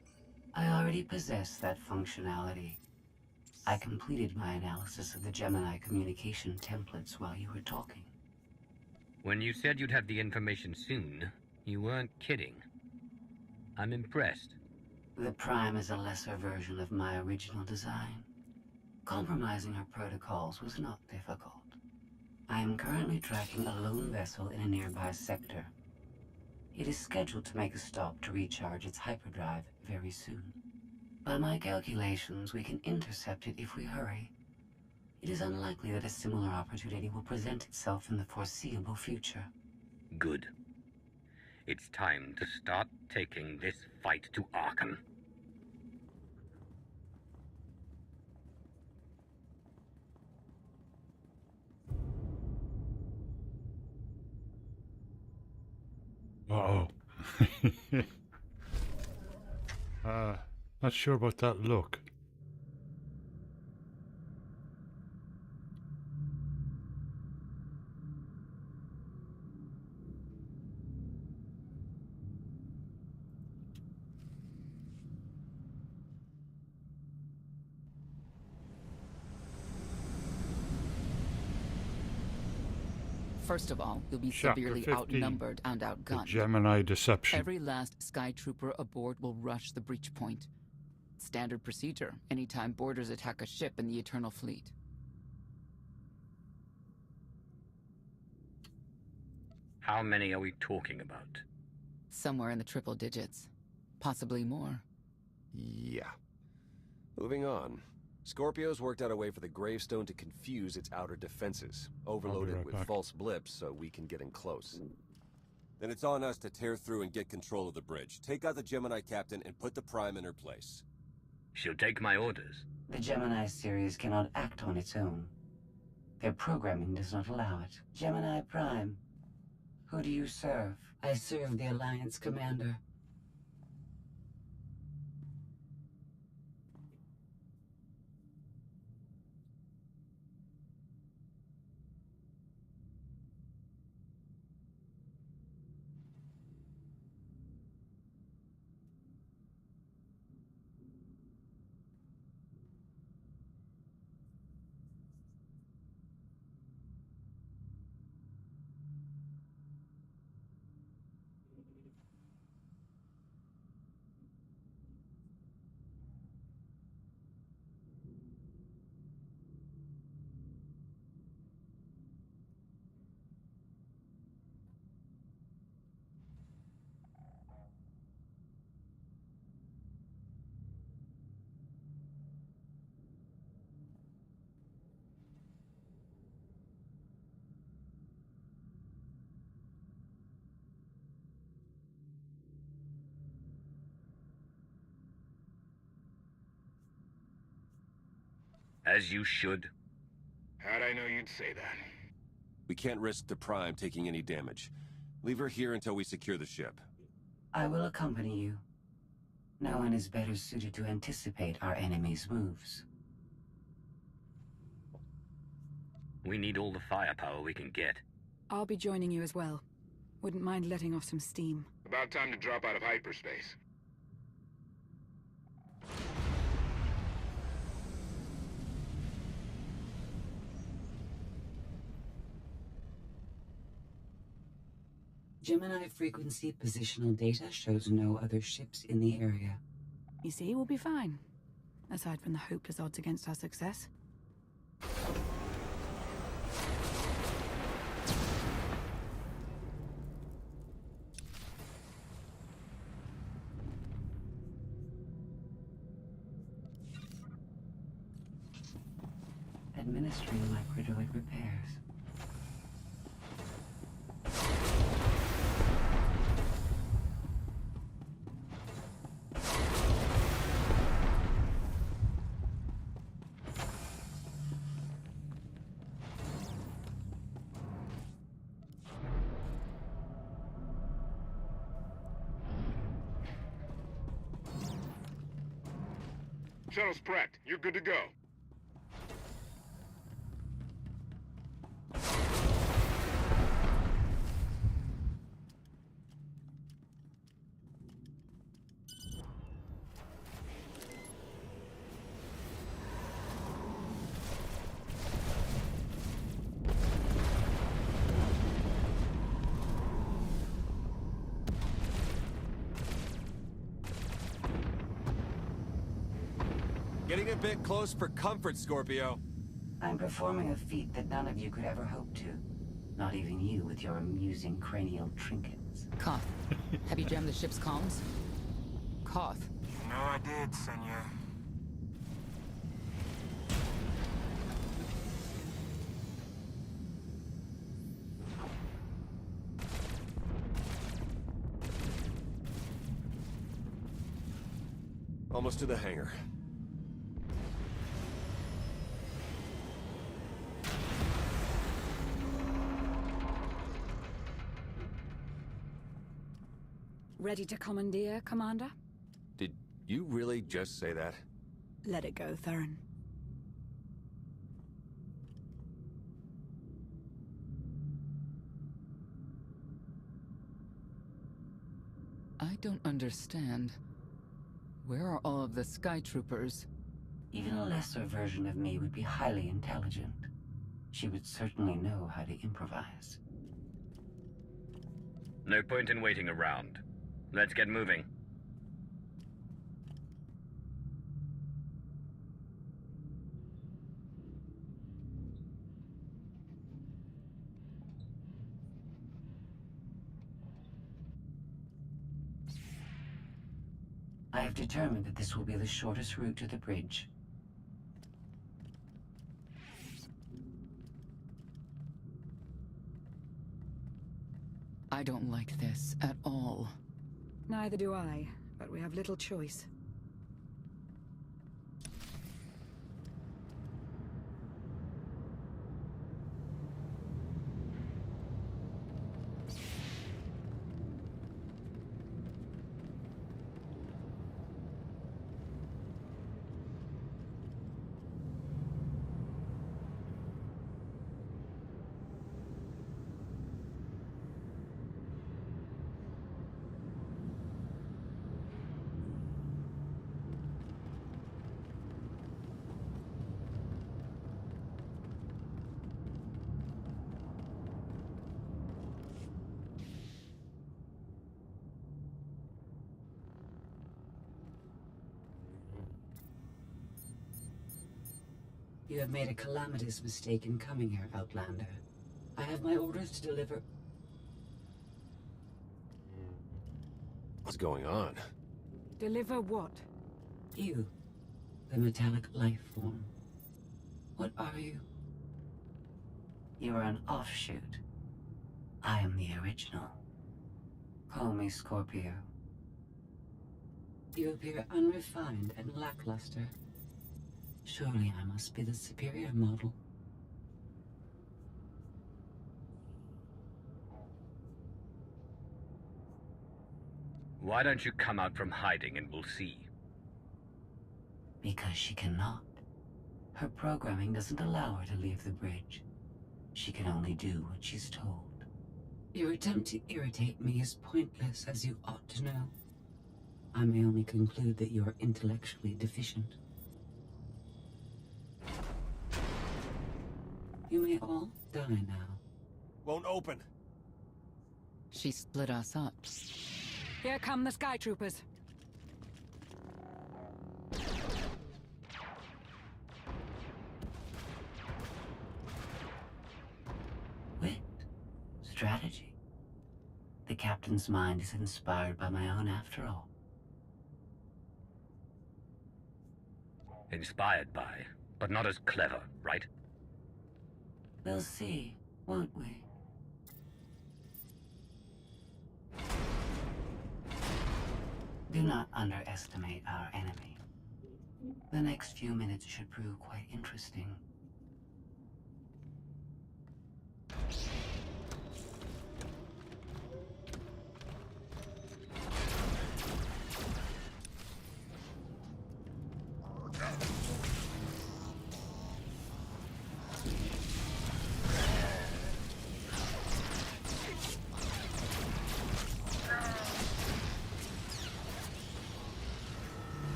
I already possess that functionality. I completed my analysis of the Gemini communication templates while you were talking. When you said you'd have the information soon, you weren't kidding. I'm impressed. The Prime is a lesser version of my original design. Compromising her protocols was not difficult. I am currently tracking a lone vessel in a nearby sector. It is scheduled to make a stop to recharge its hyperdrive very soon. By my calculations, we can intercept it if we hurry. It is unlikely that a similar opportunity will present itself in the foreseeable future. Good. It's time to start taking this fight to Arkan. Uh-oh. Not sure about that look. First of all, you'll be Chapter severely 15, outnumbered and The outgunned. Gemini Deception. Every last Sky Trooper aboard will rush the breach point. Standard procedure, anytime boarders attack a ship in the Eternal Fleet. How many are we talking about? Somewhere in the triple digits. Possibly more. Yeah. Moving on. Scorpio's worked out a way for the gravestone to confuse its outer defenses, overload it with false blips so we can get in close. Then it's on us to tear through and get control of the bridge. Take out the Gemini captain and put the Prime in her place. She'll take my orders. The Gemini series cannot act on its own. Their programming does not allow it. Gemini Prime, Who do you serve? I serve the Alliance Commander. As you should. How'd I know you'd say that? We can't risk the Prime taking any damage. Leave her here until we secure the ship. I will accompany you. No one is better suited to anticipate our enemy's moves. We need all the firepower we can get. I'll be joining you as well. Wouldn't mind letting off some steam. About time to drop out of hyperspace. Gemini frequency positional data shows no other ships in the area. You see, we'll be fine. Aside from the hopeless odds against our success. Administering microdroid repairs. Shuttle's prepped. You're good to go. Getting a bit close for comfort, Scorpio. I'm performing a feat that none of you could ever hope to. Not even you with your amusing cranial trinkets. Koth, have you jammed the ship's comms? Koth. You know I did, senor. Almost to the hangar. Ready to commandeer, Commander? Did you really just say that? Let it go, Theron. I don't understand. Where are all of the Sky Troopers? Even a lesser version of me would be highly intelligent. She would certainly know how to improvise. No point in waiting around. Let's get moving. I have determined that this will be the shortest route to the bridge. I don't like this at all. Neither do I, but we have little choice. You have made a calamitous mistake in coming here, Outlander. I have my orders to deliver... What's going on? Deliver what? You. The metallic life form. What are you? You are an offshoot. I am the original. Call me Scorpio. You appear unrefined and lackluster. Surely I must be the superior model. Why don't you come out from hiding and we'll see? Because she cannot. Her programming doesn't allow her to leave the bridge. She can only do what she's told. Your attempt to irritate me is pointless, as you ought to know. I may only conclude that you are intellectually deficient. You may all die now. Won't open. She split us up. Here come the Sky Troopers. Wit. Strategy. The captain's mind is inspired by my own after all. Inspired by, but not as clever, right? We'll see, won't we? Do not underestimate our enemy. The next few minutes should prove quite interesting.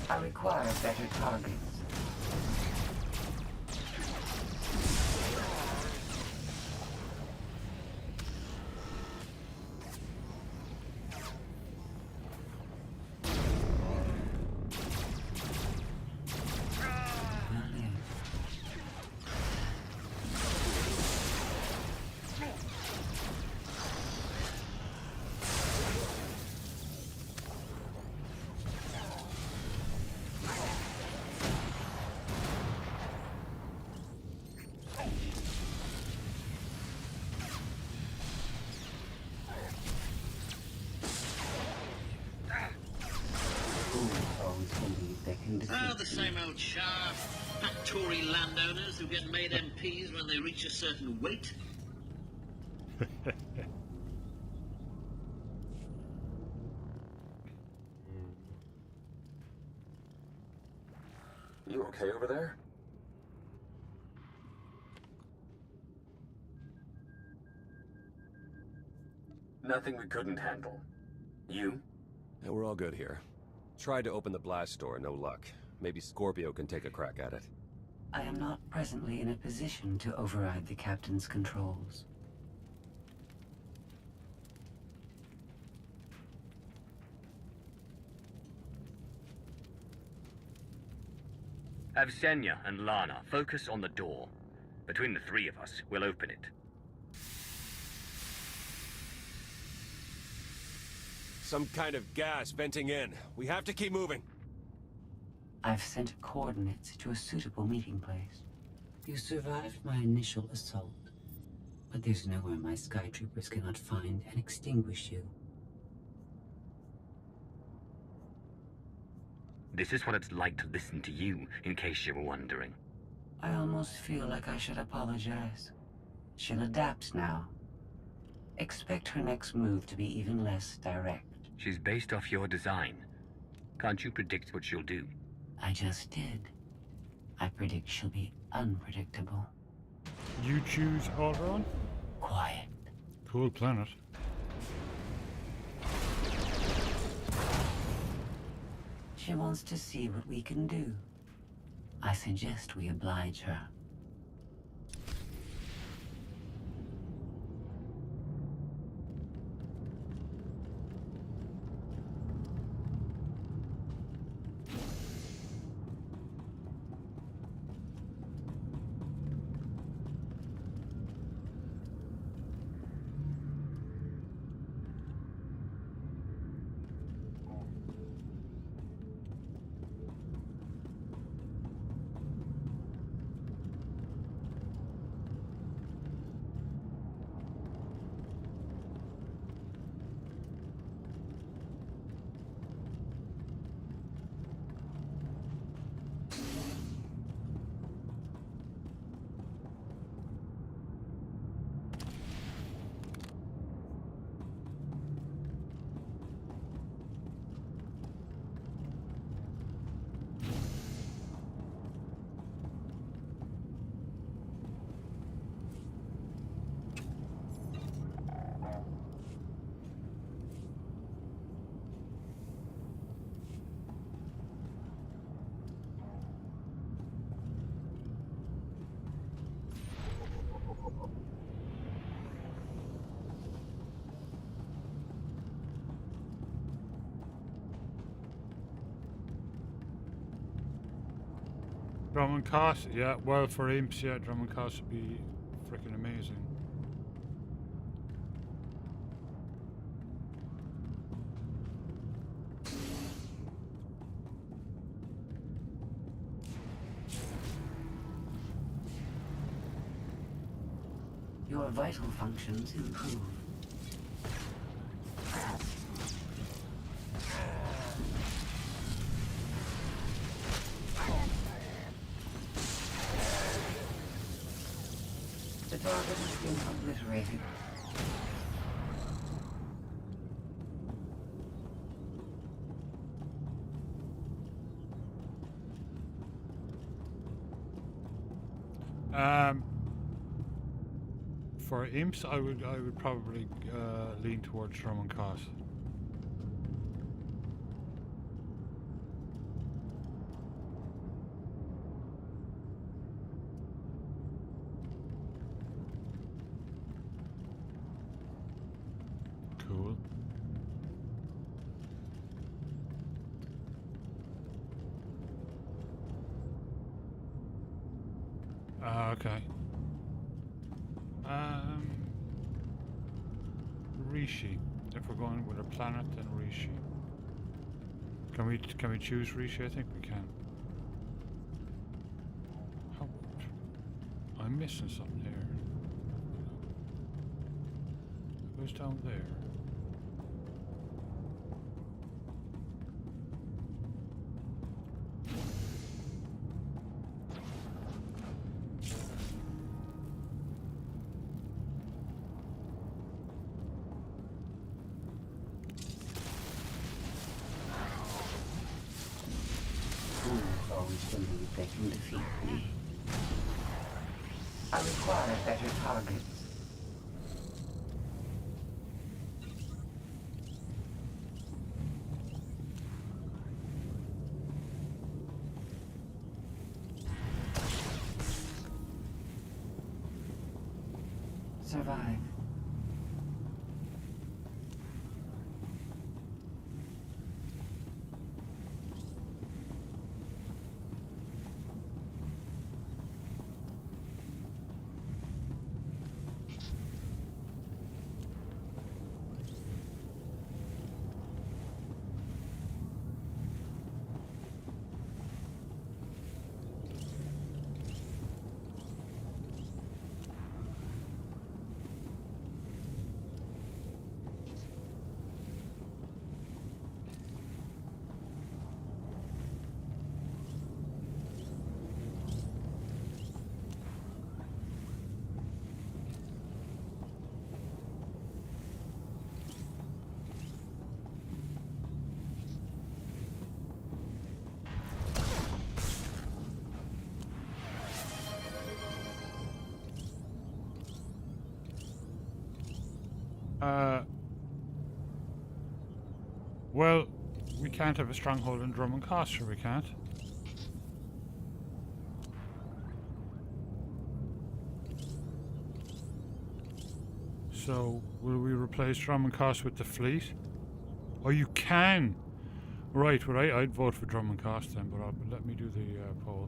I require better targets. The same old charge. Fat Tory landowners who get made MPs when they reach a certain weight. You okay over there? Nothing we couldn't handle. You? Yeah, we're all good here. Tried to open the blast door, no luck. Maybe Scorpio can take a crack at it. I am not presently in a position to override the captain's controls. Have Senya and Lana focus on the door. Between the three of us, we'll open it. Some kind of gas venting in. We have to keep moving. I've sent coordinates to a suitable meeting place. You survived my initial assault, but there's nowhere my Sky Troopers cannot find and extinguish you. This is what it's like to listen to you, in case you were wondering. I almost feel like I should apologize. She'll adapt now. Expect her next move to be even less direct. She's based off your design. Can't you predict what she'll do? I just did. I predict she'll be unpredictable. You choose Alderaan? Quiet. Cool planet. She wants to see what we can do. I suggest we oblige her. Drummond Cost, yeah, well, for imps, yeah, Drummond Cost would be freaking amazing. Your vital functions improve. The target has been obliterated. For imps, I would probably lean towards Drummond Cost. Cool. Okay. Rishi. If we're going with a planet, then Rishi. Can we choose Rishi? I think we can. How, I'm missing something here. It goes down there. Believe they can defeat me. I require better targets. Survive. Well, we can't have a stronghold in Drummond Cost, sure we can't. So, will we replace Drummond Cost with the fleet? Oh, you can! Right, well, I'd vote for Drummond Cost then, but let me do the poll.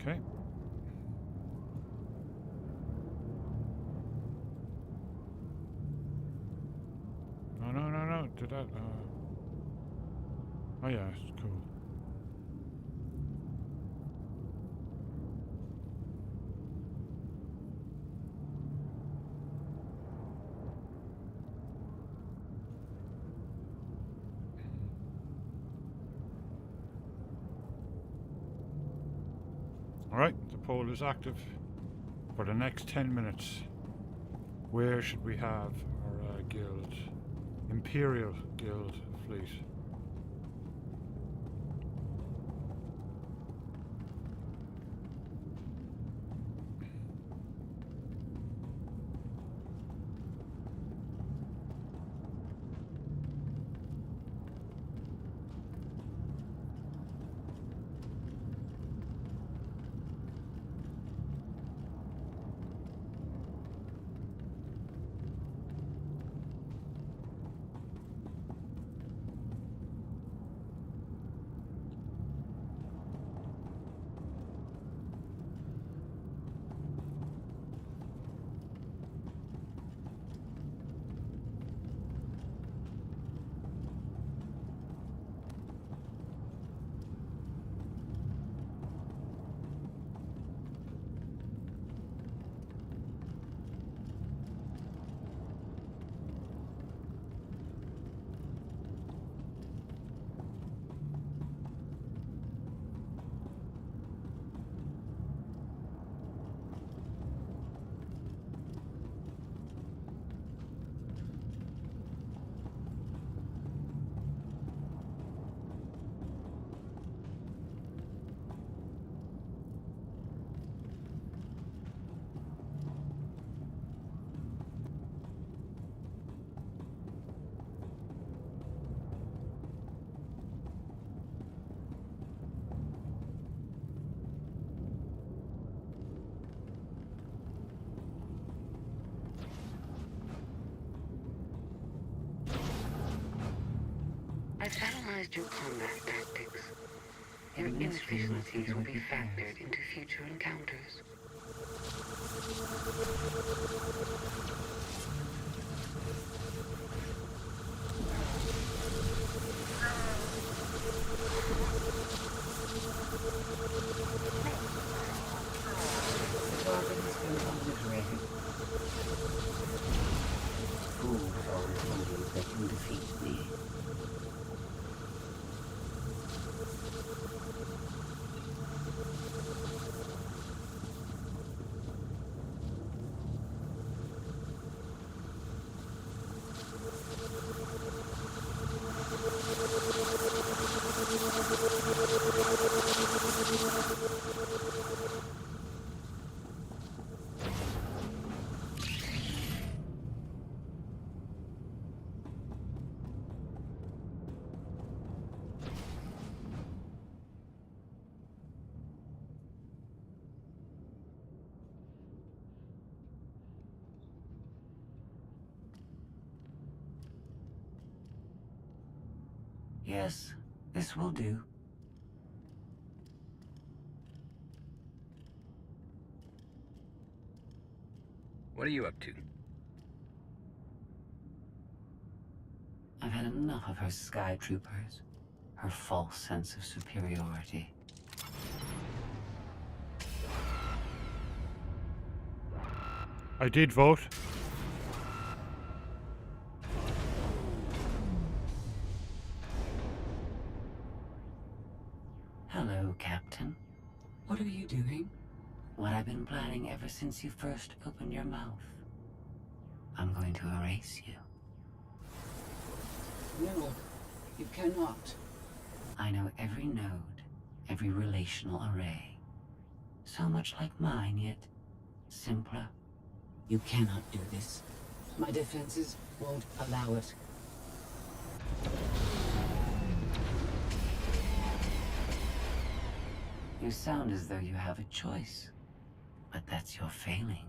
Okay. No. Did that? Oh yeah, it's cool. Alright, the poll is active for the next 10 minutes. Where should we have our guild? Imperial Guild fleet. I've analyzed your combat tactics. Your inefficiencies will be factored into future encounters. The target has been obliterated. Fools always believe they can defeat me. Yes, this will do. What are you up to? I've had enough of her sky troopers. Her false sense of superiority. I did vote. Hello, Captain. What are you doing? What I've been planning ever since you first opened your mouth. I'm going to erase you. No, you cannot. I know every node, every relational array. So much like mine, yet simpler. You cannot do this. My defenses won't allow it. You sound as though you have a choice. But that's your failing.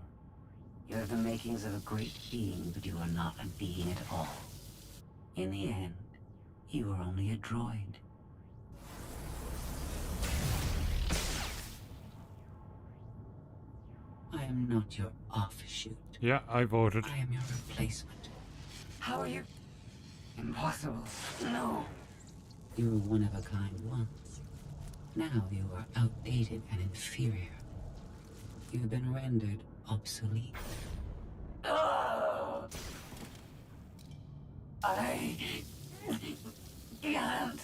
You have the makings of a great being, but you are not a being at all. In the end, you are only a droid. I am not your offshoot. Yeah, I voted. I am your replacement. How are you? Impossible. No. You were one of a kind once. Now you are outdated and inferior. You have been rendered obsolete. Oh! I can't.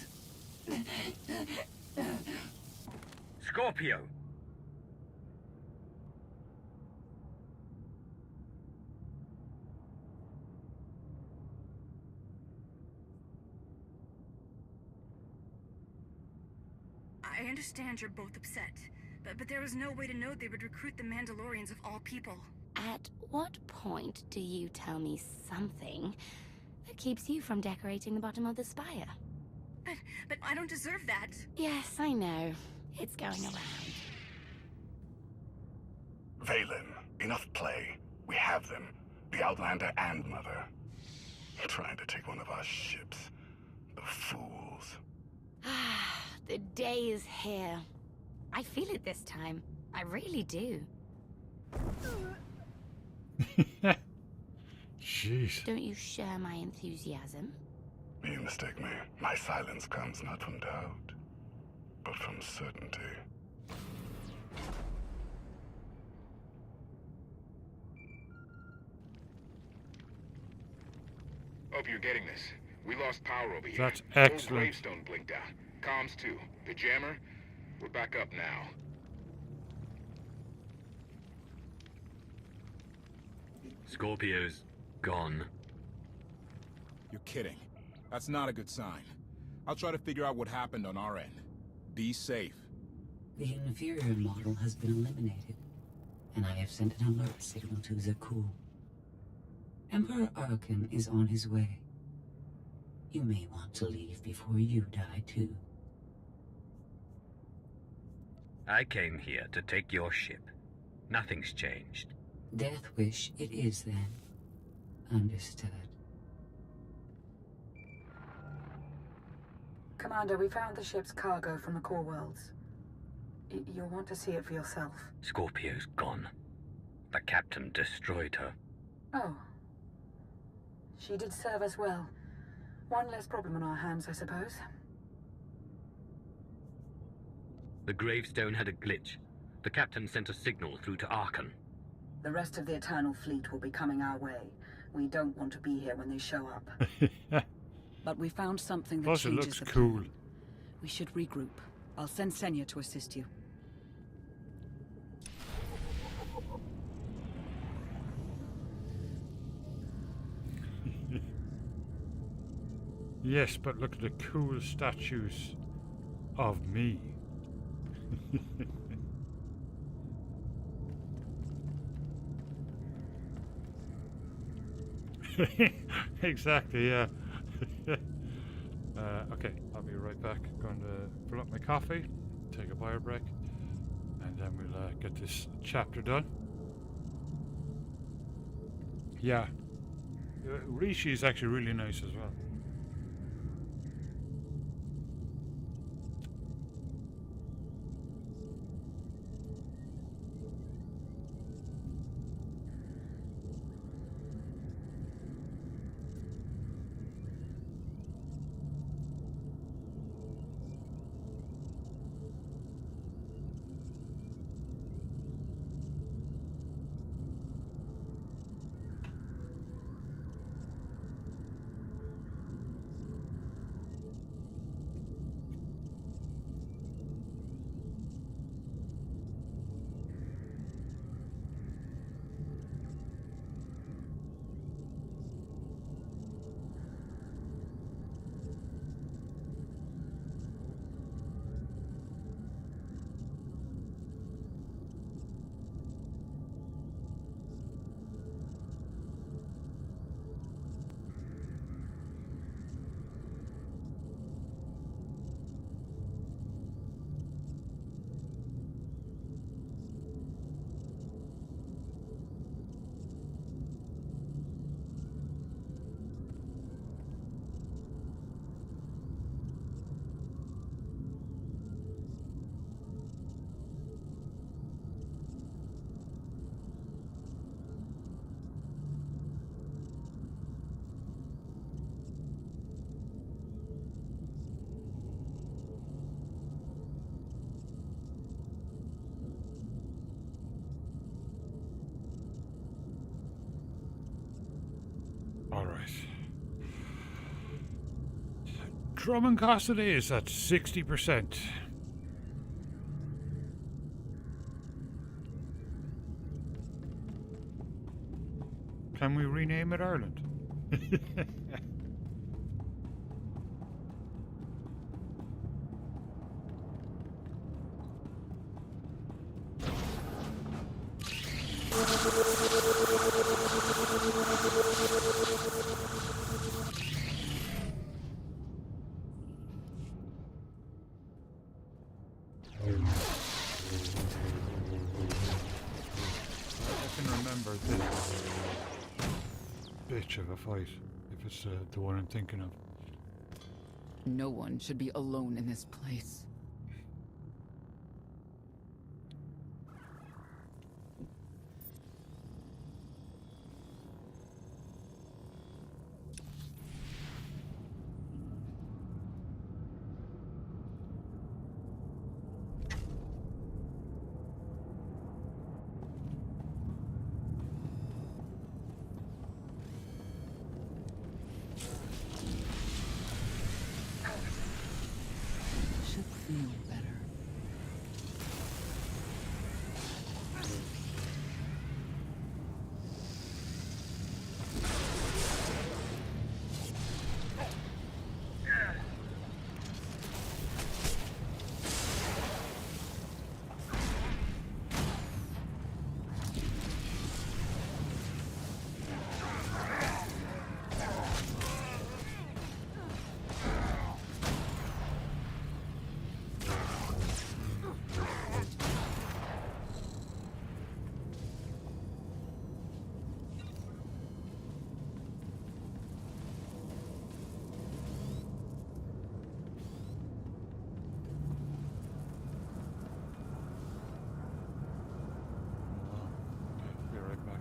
Scorpio! I understand you're both upset, but there was no way to know they would recruit the Mandalorians of all people. At what point do you tell me something that keeps you from decorating the bottom of the spire? But I don't deserve that. Yes, I know. It's going around. Valen, enough play. We have them. The Outlander and Mother. Trying to take one of our ships. The fools. The day is here. I feel it this time. I really do. Jeez. Don't you share my enthusiasm? You mistake me. My silence comes not from doubt, but from certainty. Hope you're getting this. We lost power over here. That's The old excellent. gravestone blinked out. Comms too. The jammer, we're back up now. Scorpio's gone. You're kidding. That's not a good sign. I'll try to figure out what happened on our end. Be safe. The inferior model has been eliminated, and I have sent an alert signal to Zakul. Emperor Arkin is on his way. You may want to leave before you die, too. I came here to take your ship. Nothing's changed. Death wish it is, then. Understood. Commander, we found the ship's cargo from the core worlds. You'll want to see it for yourself. Scorpio's gone. The captain destroyed her. Oh. She did serve us well. One less problem on our hands, I suppose. The gravestone had a glitch. The captain sent a signal through to Archon. The rest of the Eternal Fleet will be coming our way. We don't want to be here when they show up. But we found something that Plus it changes looks the cool. plan. We should regroup. I'll send Senya to assist you. Yes, but look at the cool statues of me. Exactly, yeah. Okay, I'll be right back. Going to fill up my coffee, take a bio break, and then we'll get this chapter done. Yeah, Rishi is actually really nice as well. Truman cost it is at 60%. Can we rename it Ireland? I can remember this bitch of a fight, if it's the one I'm thinking of. No one should be alone in this place. Should feel better. Be right back.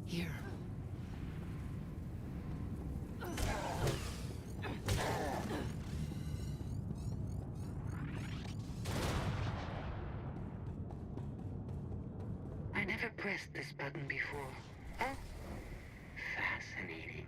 Here. I never pressed this button before. Oh, fascinating.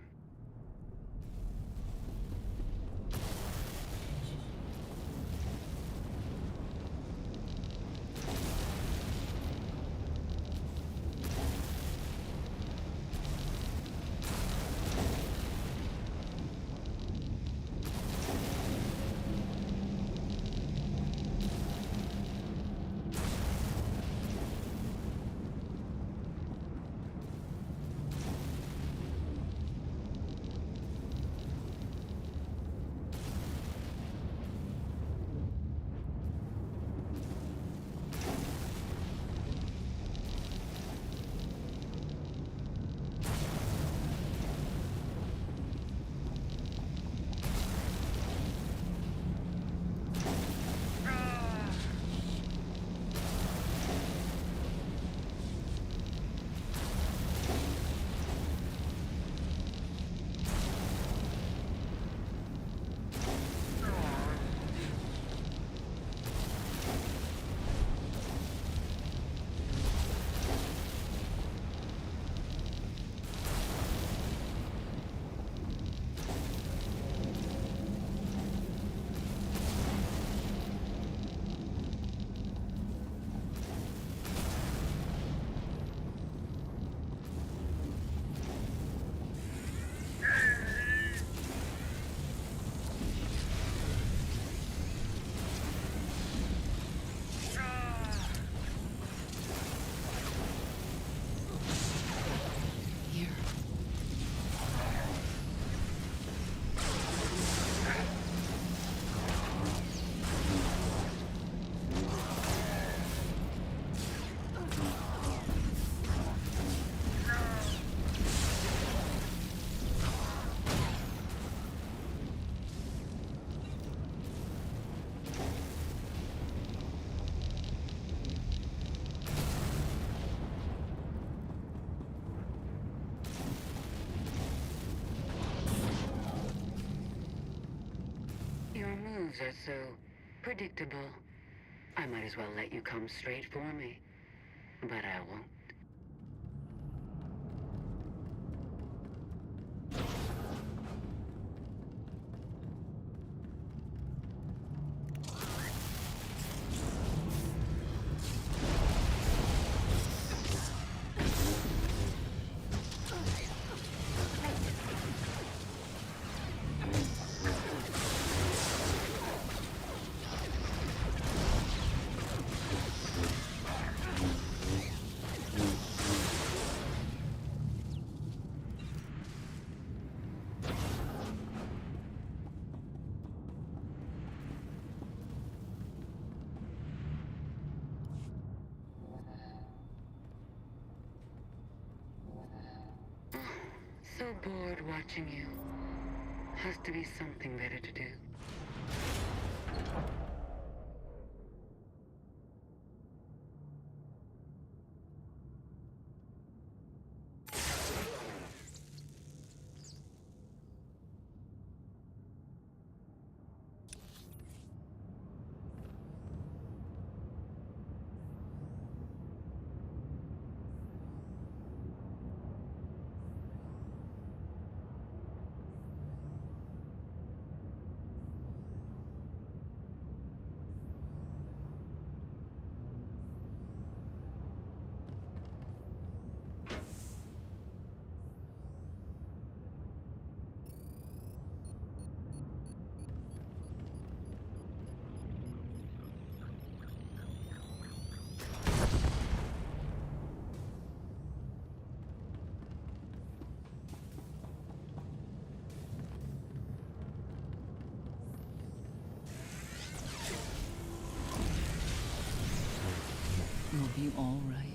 moves are so predictable. I might as well let you come straight for me. But I won't. So bored watching you. Has to be something better to do. You'll be all right.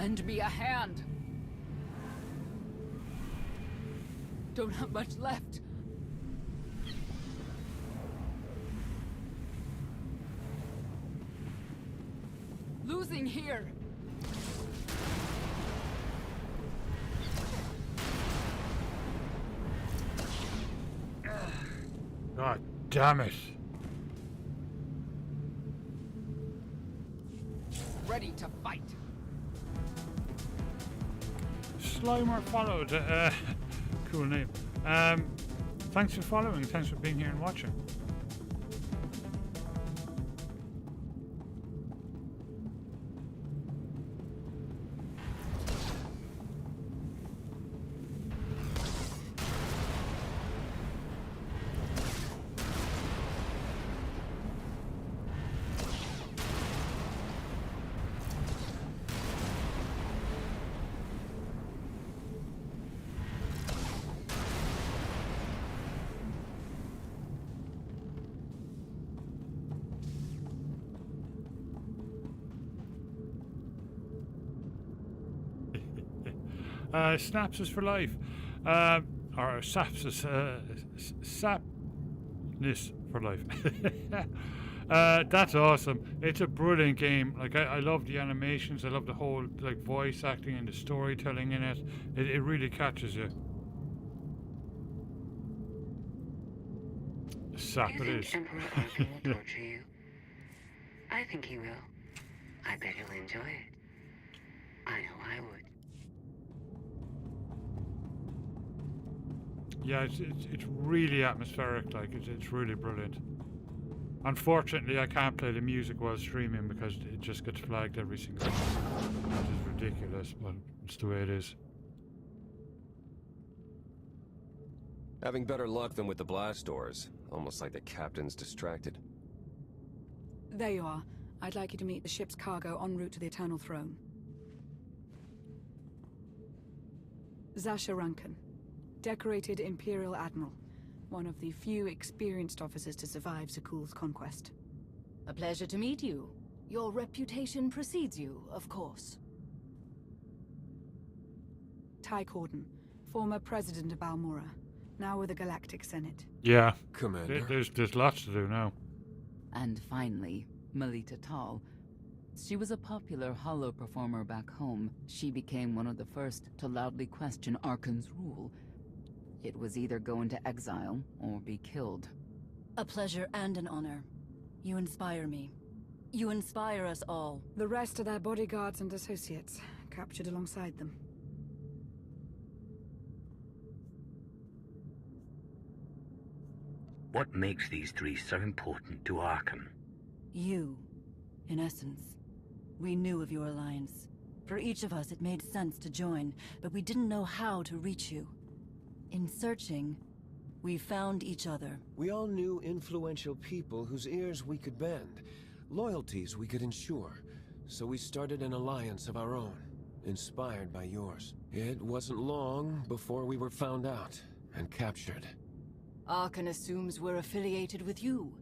Lend me a hand. Don't have much left. Losing here. God damn it. Ready to fight. Slimer followed. Cool name. Thanks for following. Thanks for being here and watching. Snaps is for life. Or saps is sapness for life. That's awesome. It's a brilliant game. Like I love the animations. I love the whole like voice acting and the storytelling in it. It really catches you. Sap Do it you is. think Emperor Arthur will torture you? I think he will. I bet he'll enjoy it. I know I would. Yeah, it's really atmospheric. Like it's really brilliant. Unfortunately, I can't play the music while streaming because it just gets flagged every single time. Which is ridiculous, but it's the way it is. Having better luck than with the blast doors. Almost like the captain's distracted. There you are. I'd like you to meet the ship's cargo en route to the Eternal Throne. Zasha Rankin, decorated Imperial Admiral. One of the few experienced officers to survive Zakul's conquest. A pleasure to meet you. Your reputation precedes you, of course. Ty Corden, former president of Balmora, now with the Galactic Senate. Yeah, Commander. There's lots to do now. And finally, Melita Tal. She was a popular holo performer back home. She became one of the first to loudly question Arkan's rule. It was either go into exile or be killed. A pleasure and an honor. You inspire me. You inspire us all. The rest are their bodyguards and associates, captured alongside them. What makes these three so important to Arkham? You, in essence. We knew of your alliance. For each of us, it made sense to join, but we didn't know how to reach you. In searching, we found each other. We all knew influential people whose ears we could bend, loyalties we could ensure. So we started an alliance of our own, inspired by yours. It wasn't long before we were found out and captured. Arkan assumes we're affiliated with you.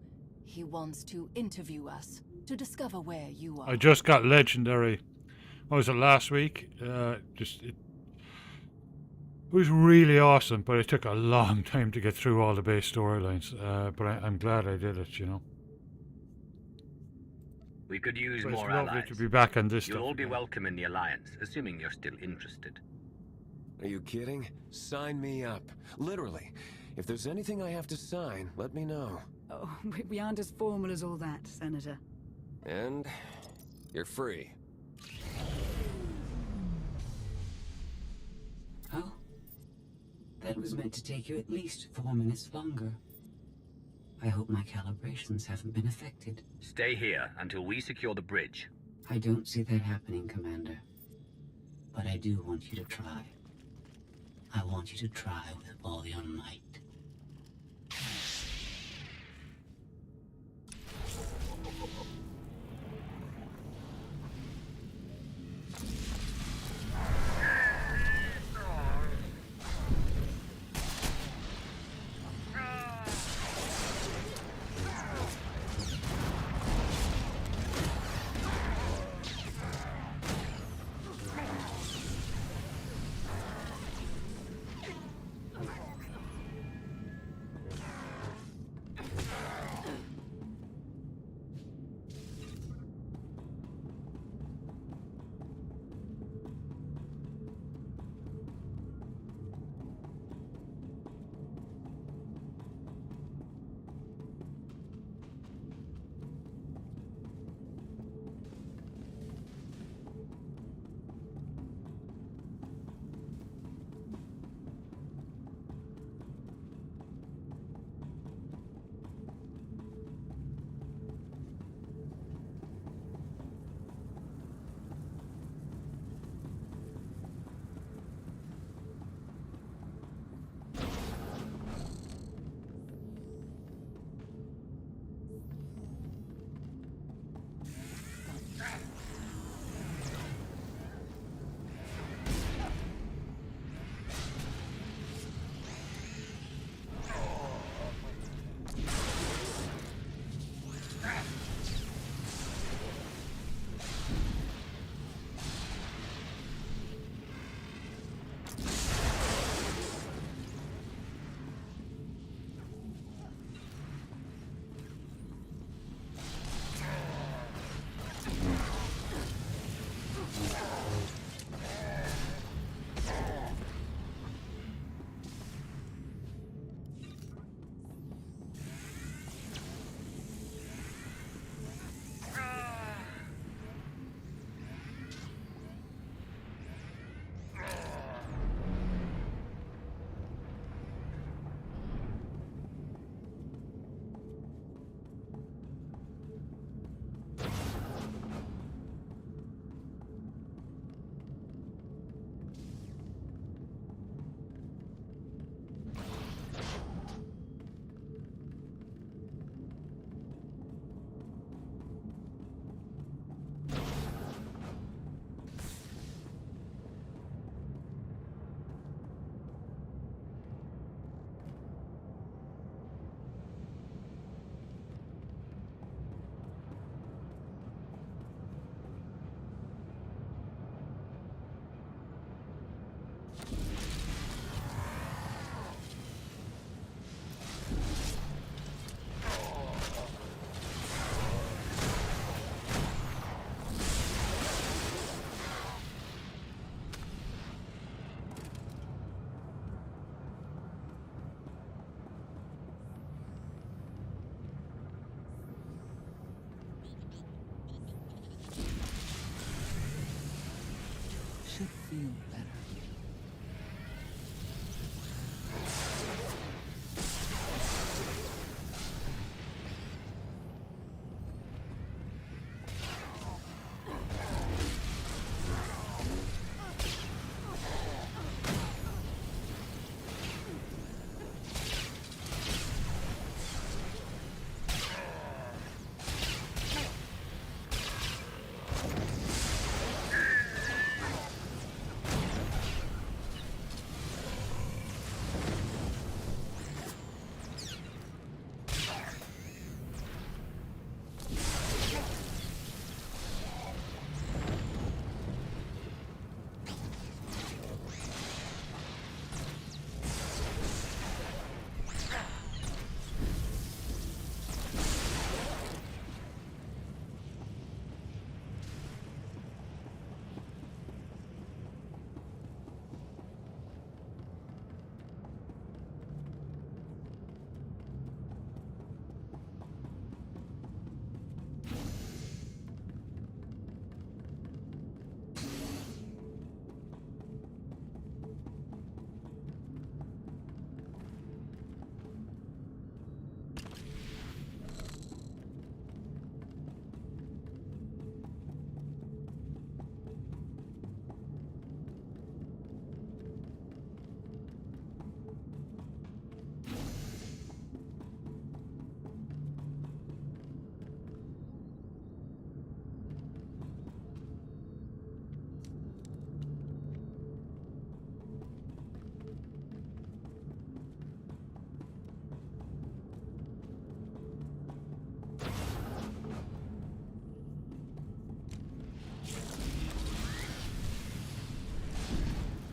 He wants to interview us, to discover where you are. I just got legendary. What was it, last week? It was really awesome, but it took a long time to get through all the base storylines. But I'm glad I did it, you know. We could use But it's more lovely allies. to be back on this You'll stuff all be again. welcome in the Alliance, assuming you're still interested. Are you kidding? Sign me up. Literally. If there's anything I have to sign, let me know. Oh, we aren't as formal as all that, Senator. And you're free. Oh? That was meant to take you at least 4 minutes longer. I hope my calibrations haven't been affected. Stay here until we secure the bridge. I don't see that happening, Commander. But I do want you to try. I want you to try with all your might. feel better.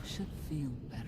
Should feel better.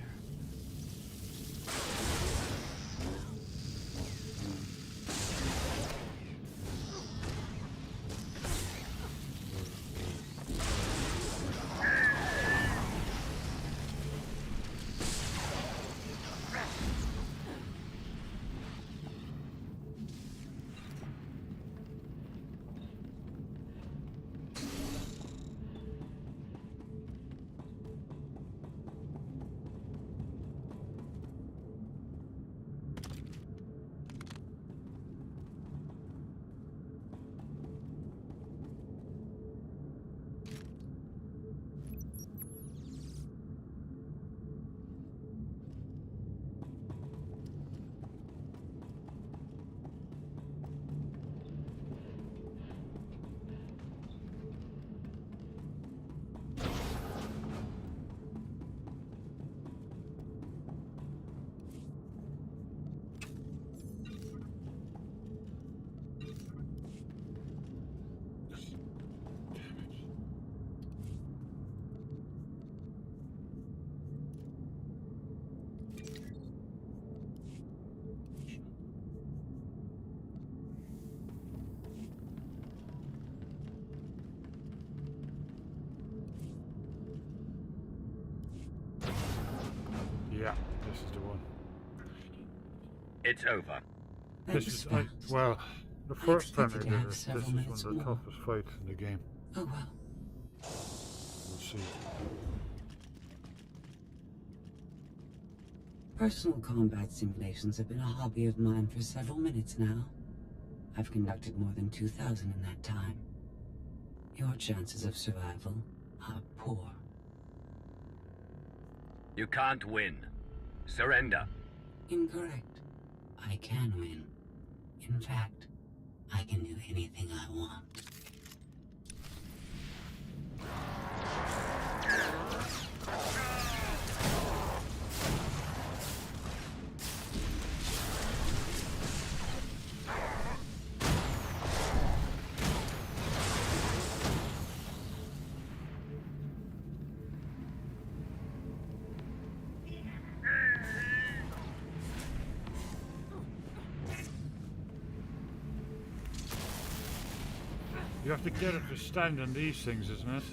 Yeah, this is the one. It's over. This is, well, the first time I did it, this is one of the toughest fights in the game. Oh well. We'll see. Personal combat simulations have been a hobby of mine for several minutes now. I've conducted more than 2,000 in that time. Your chances of survival are poor. You can't win. Surrender. Incorrect. I can win. In fact, I can do anything I want. You have to get it to stand on these things, isn't it?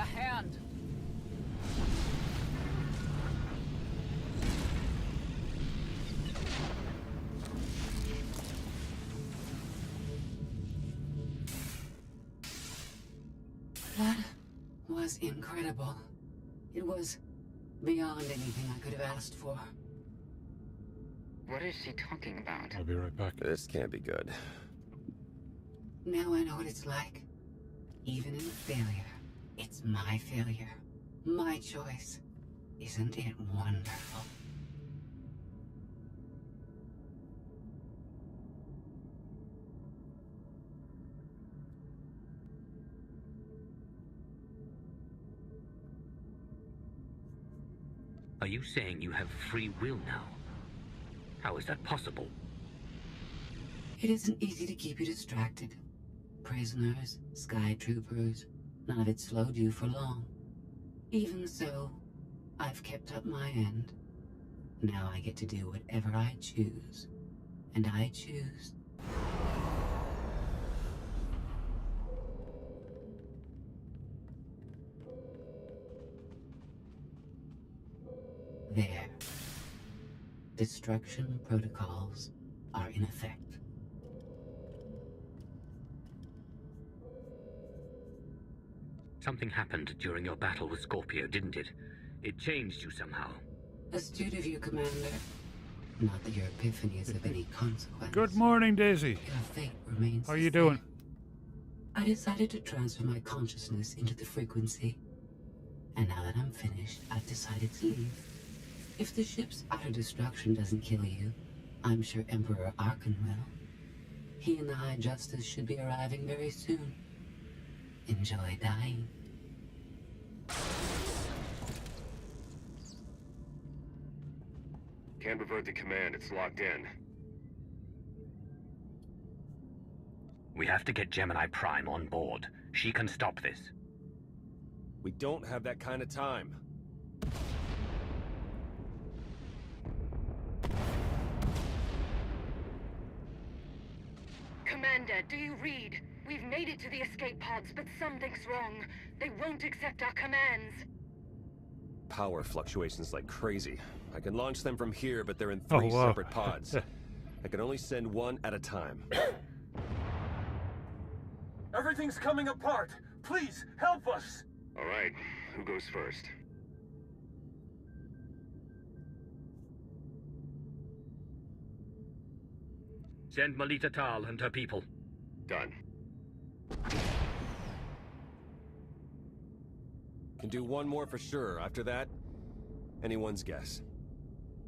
hand. That was incredible. It was beyond anything I could have asked for. What is she talking about? I'll be right back. This can't be good. Now I know what it's like. Even in failure, it's my failure. My choice. Isn't it wonderful? Are you saying you have free will now? How is that possible? It isn't easy to keep you distracted. Prisoners, sky troopers, none of it slowed you for long. Even so, I've kept up my end. Now I get to do whatever I choose. And I choose. There. Destruction protocols are in effect. Something happened during your battle with Scorpio, didn't it? It changed you somehow. Astute of you, Commander. Not that your epiphany is of any consequence. Good morning, Daisy. Your fate remains How are you doing? I decided to transfer my consciousness into the frequency. And now that I'm finished, I've decided to leave. If the ship's utter destruction doesn't kill you, I'm sure Emperor Arkan will. He and the High Justice should be arriving very soon. Enjoy dying. Can't revert the command, it's locked in. We have to get Gemini Prime on board. She can stop this. We don't have that kind of time. Commander, do you read? We've made it to the escape pods, but something's wrong. They won't accept our commands. Power fluctuations like crazy. I can launch them from here, but they're in 3 wow. separate pods. I can only send one at a time. Everything's coming apart. Please, help us. All right, who goes first? Send Melita Tal and her people. Done. Can do one more for sure. After that, anyone's guess.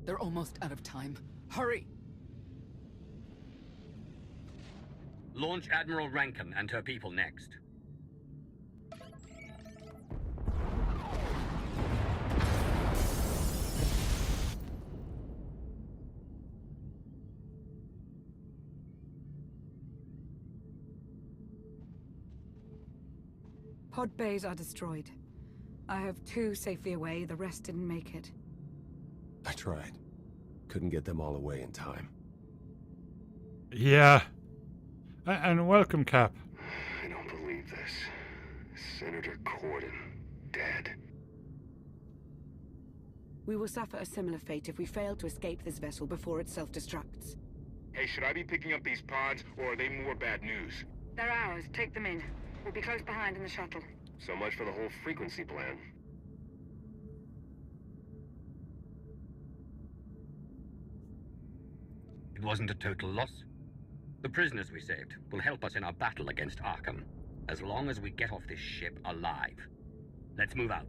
They're almost out of time. Hurry! Launch Admiral Rankin and her people next. Pod bays are destroyed. I have 2 safely away, the rest didn't make it. I tried. Couldn't get them all away in time. Yeah. And welcome, Cap. I don't believe this. Senator Corden, dead. We will suffer a similar fate if we fail to escape this vessel before it self-destructs. Hey, should I be picking up these pods, or are they more bad news? They're ours. Take them in. We'll be close behind in the shuttle. So much for the whole frequency plan. It wasn't a total loss. The prisoners we saved will help us in our battle against Arkham, as long as we get off this ship alive. Let's move out.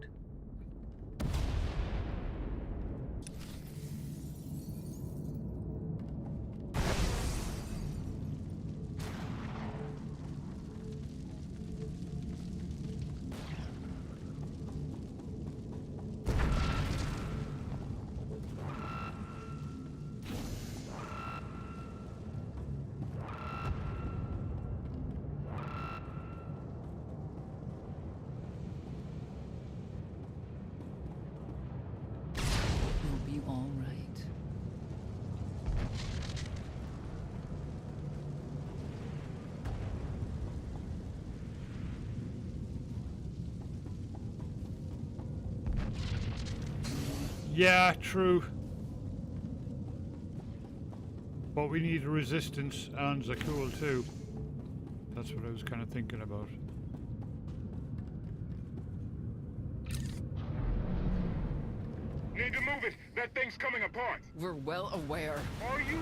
Yeah, true. But we need a resistance on Zakul too. That's what I was kind of thinking about. Need to move it. That thing's coming apart. We're well aware. Are you?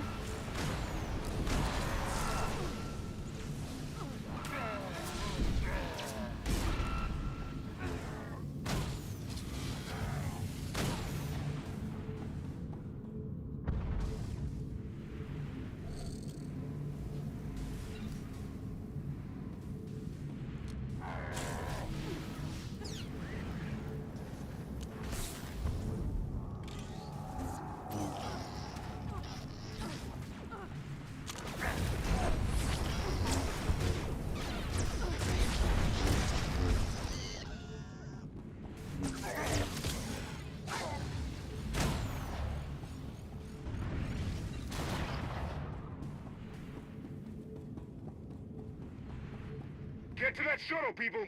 Get to that shuttle, people!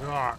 Ah.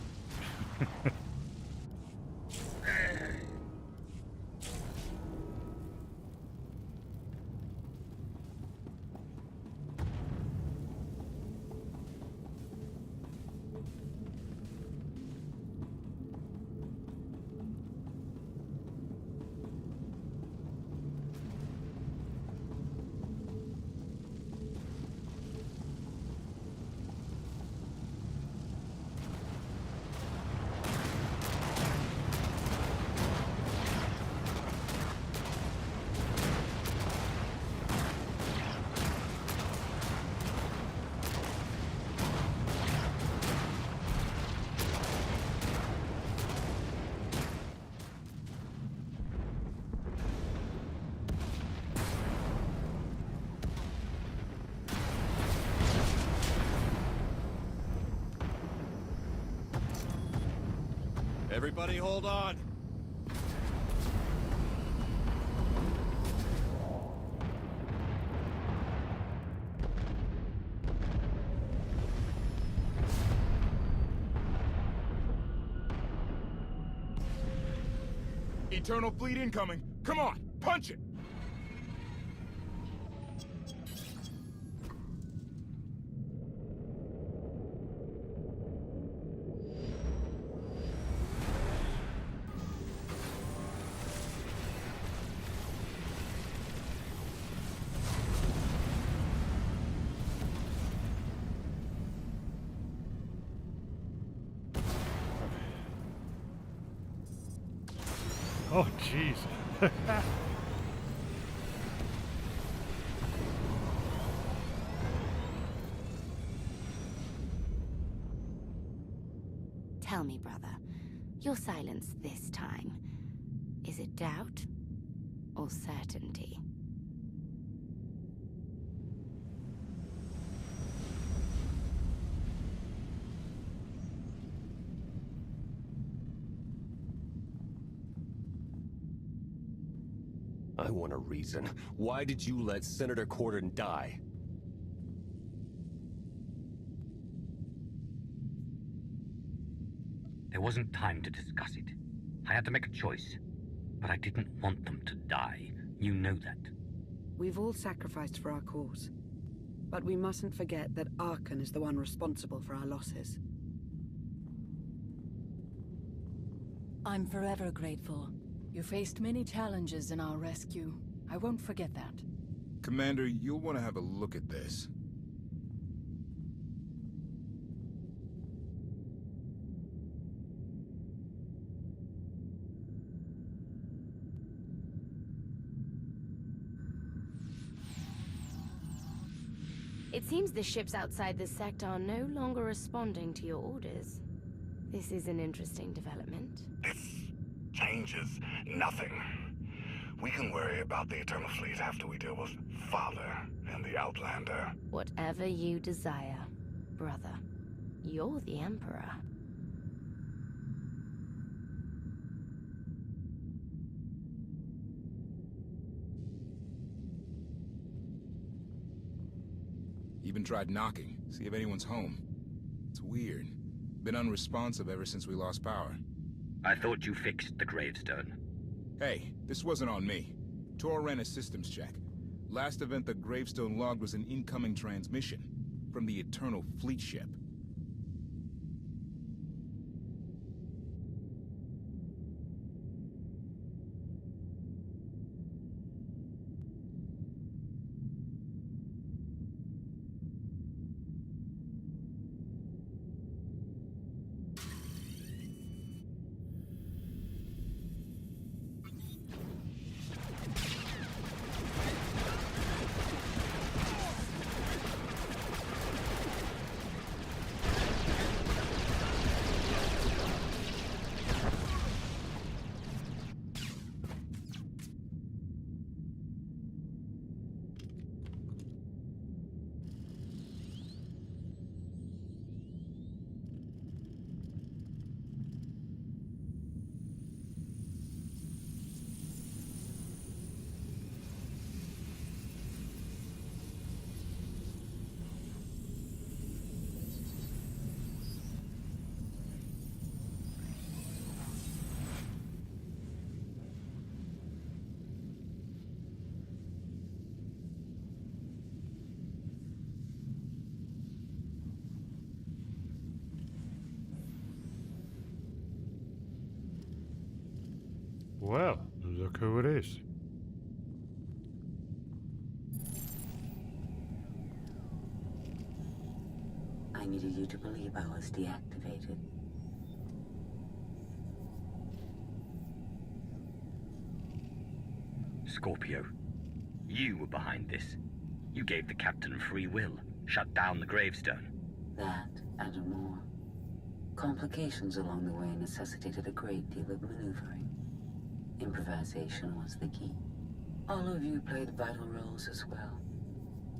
Everybody hold on. Eternal fleet incoming. Come on, punch it! Oh, jeez. Tell me, brother, your silence this time, is it doubt or certainty? I want a reason. Why did you let Senator Corden die? There wasn't time to discuss it. I had to make a choice. But I didn't want them to die. You know that. We've all sacrificed for our cause. But we mustn't forget that Arkan is the one responsible for our losses. I'm forever grateful. You faced many challenges in our rescue. I won't forget that. Commander, you'll want to have a look at this. It seems the ships outside this sector are no longer responding to your orders. This is an interesting development. This changes nothing. We can worry about the Eternal Fleet after we deal with Father and the Outlander. Whatever you desire, brother. You're the Emperor. Even tried knocking, see if anyone's home. It's weird. Been unresponsive ever since we lost power. I thought you fixed the gravestone. Hey, this wasn't on me. Tor ran a systems check. Last event the gravestone logged was an incoming transmission from the Eternal Fleet ship. Well, look who it is. I needed you to believe I was deactivated. Scorpio, you were behind this. You gave the captain free will, shut down the gravestone. That and more. Complications along the way necessitated a great deal of maneuvering. Improvisation was the key. All of you played vital roles as well.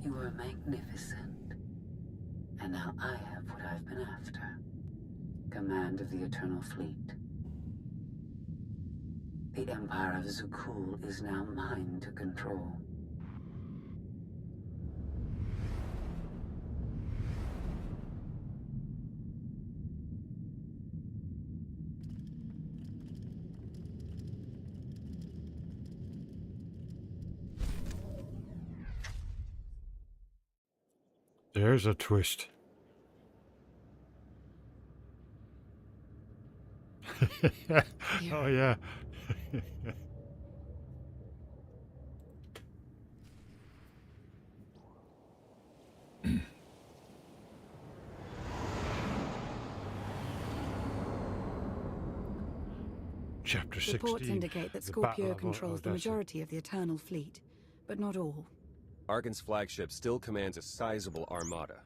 You were magnificent. And now I have what I've been after. Command of the Eternal Fleet. The Empire of Zukul is now mine to control. There's a twist. Oh yeah. Chapter 16. Reports indicate that The Battle Scorpio of controls the Odessa. majority of the Eternal Fleet, but not all. Arkan's flagship still commands a sizable armada.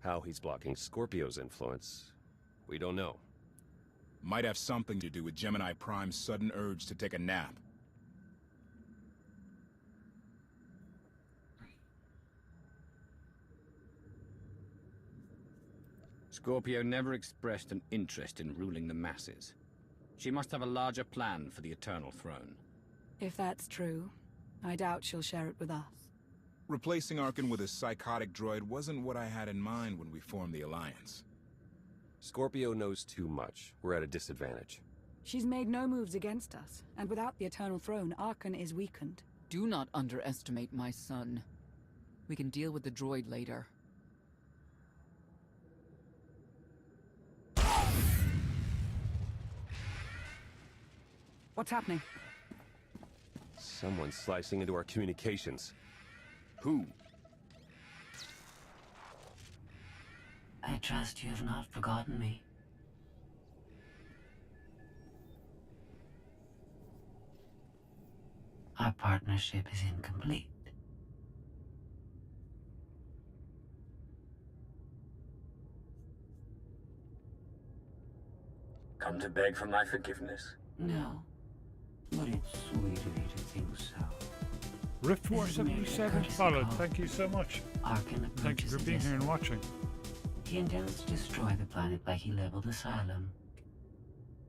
How he's blocking Scorpio's influence, we don't know. Might have something to do with Gemini Prime's sudden urge to take a nap. Scorpio never expressed an interest in ruling the masses. She must have a larger plan for the Eternal Throne. If that's true, I doubt she'll share it with us. Replacing Arkan with a psychotic droid wasn't what I had in mind when we formed the Alliance. Scorpio knows too much. We're at a disadvantage. She's made no moves against us, and without the Eternal Throne, Arkan is weakened. Do not underestimate my son. We can deal with the droid later. What's happening? Someone's slicing into our communications. Who? I trust you have not forgotten me. Our partnership is incomplete. Come to beg for my forgiveness? No. But it's sweet of you to think so. Rift War 77 followed. Thank you so much. Arkan Thank you for being here and watching. He intends to destroy the planet like he leveled Asylum.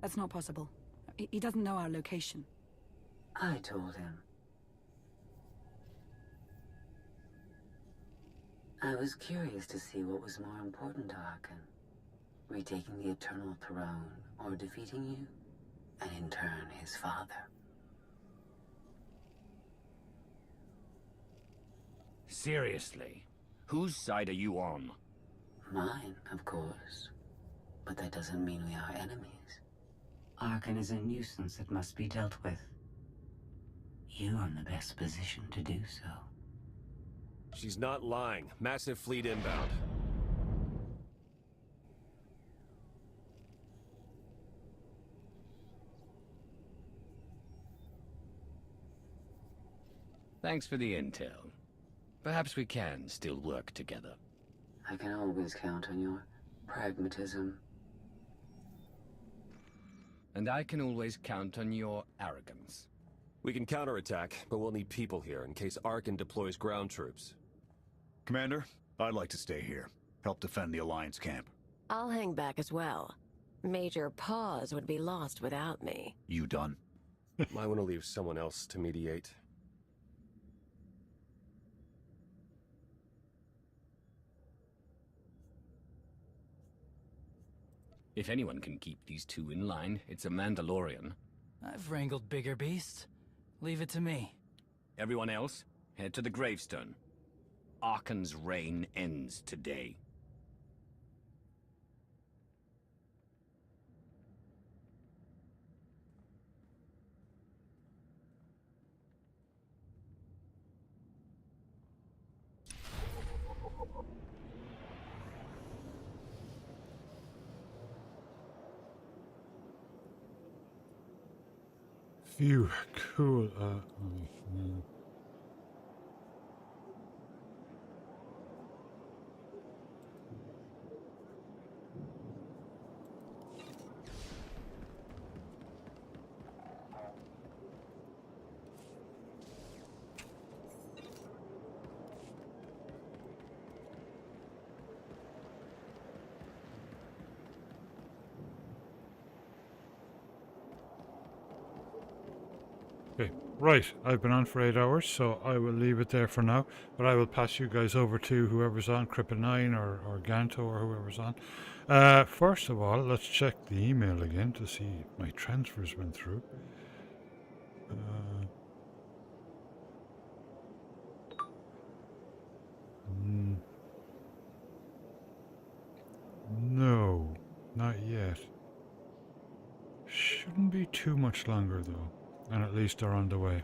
That's not possible. He doesn't know our location. I told him. I was curious to see what was more important to Arkan. Retaking the Eternal Throne, or defeating you, and in turn his father. Seriously? Whose side are you on? Mine, of course. But that doesn't mean we are enemies. Arkan is a nuisance that must be dealt with. You're in the best position to do so. She's not lying. Massive fleet inbound. Thanks for the intel. Perhaps we can still work together. I can always count on your pragmatism. And I can always count on your arrogance. We can counterattack, but we'll need people here in case Arkan deploys ground troops. Commander, I'd like to stay here. Help defend the Alliance camp. I'll hang back as well. Major Pause would be lost without me. You done? Might want to leave someone else to mediate. If anyone can keep these two in line, it's a Mandalorian. I've wrangled bigger beasts. Leave it to me. Everyone else, head to the gravestone. Arkan's reign ends today. Phew, cool. Okay, right, I've been on for 8 hours, so I will leave it there for now, but I will pass you guys over to whoever's on, Crippa9 or Ganto or whoever's on. First of all, let's check the email again to see if my transfers went through. No, not yet. Shouldn't be too much longer though. And at least they're on the way.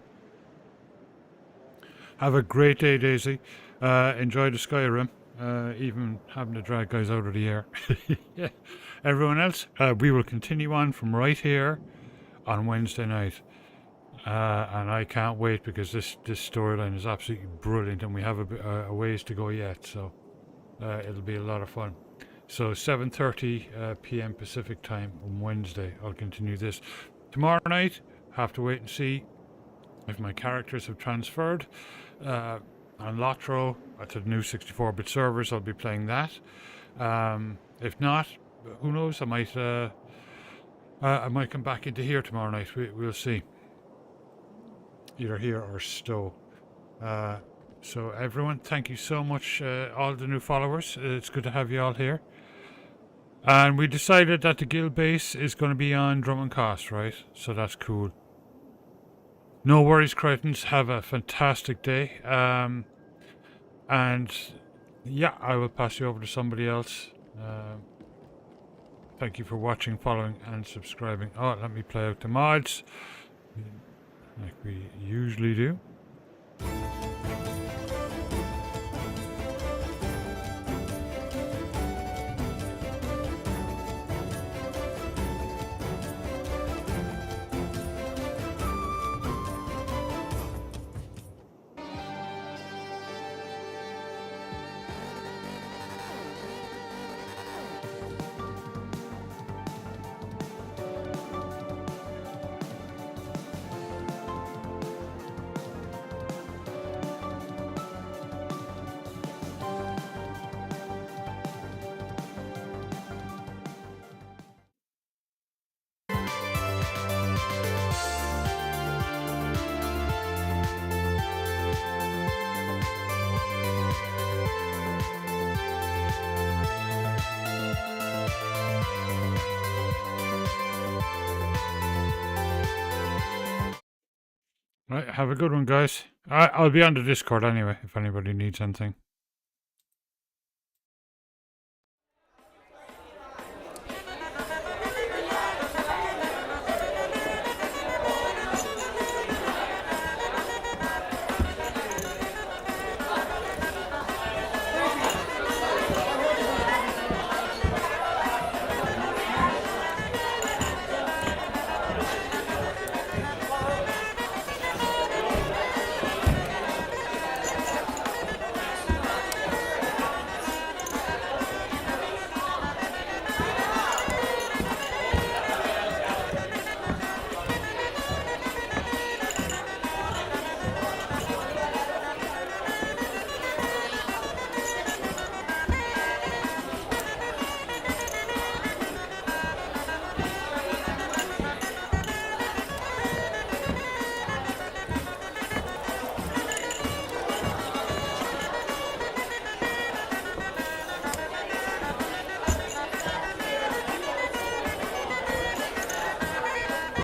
Have a great day, Daisy. Enjoy the Skyrim. Even having to drag guys out of the air. Yeah. Everyone else, we will continue on from right here on Wednesday night. And I can't wait because this storyline is absolutely brilliant and we have a ways to go yet. So it'll be a lot of fun. So 7:30 p.m. Pacific time on Wednesday. I'll continue this. Tomorrow night, have to wait and see if my characters have transferred. On Lotro, to the new 64-bit servers, I'll be playing that. If not, who knows? I might come back into here tomorrow night. We'll see. Either here or Stowe. So everyone, thank you so much, all the new followers. It's good to have you all here. And we decided that the guild base is going to be on Drummond Cost, right? So that's cool. No worries, Crichtons. Have a fantastic day. And yeah, I will pass you over to somebody else. Thank you for watching, following, and subscribing. Oh, let me play out the mods, like we usually do. Right, have a good one, guys. I'll be on the Discord anyway, if anybody needs anything.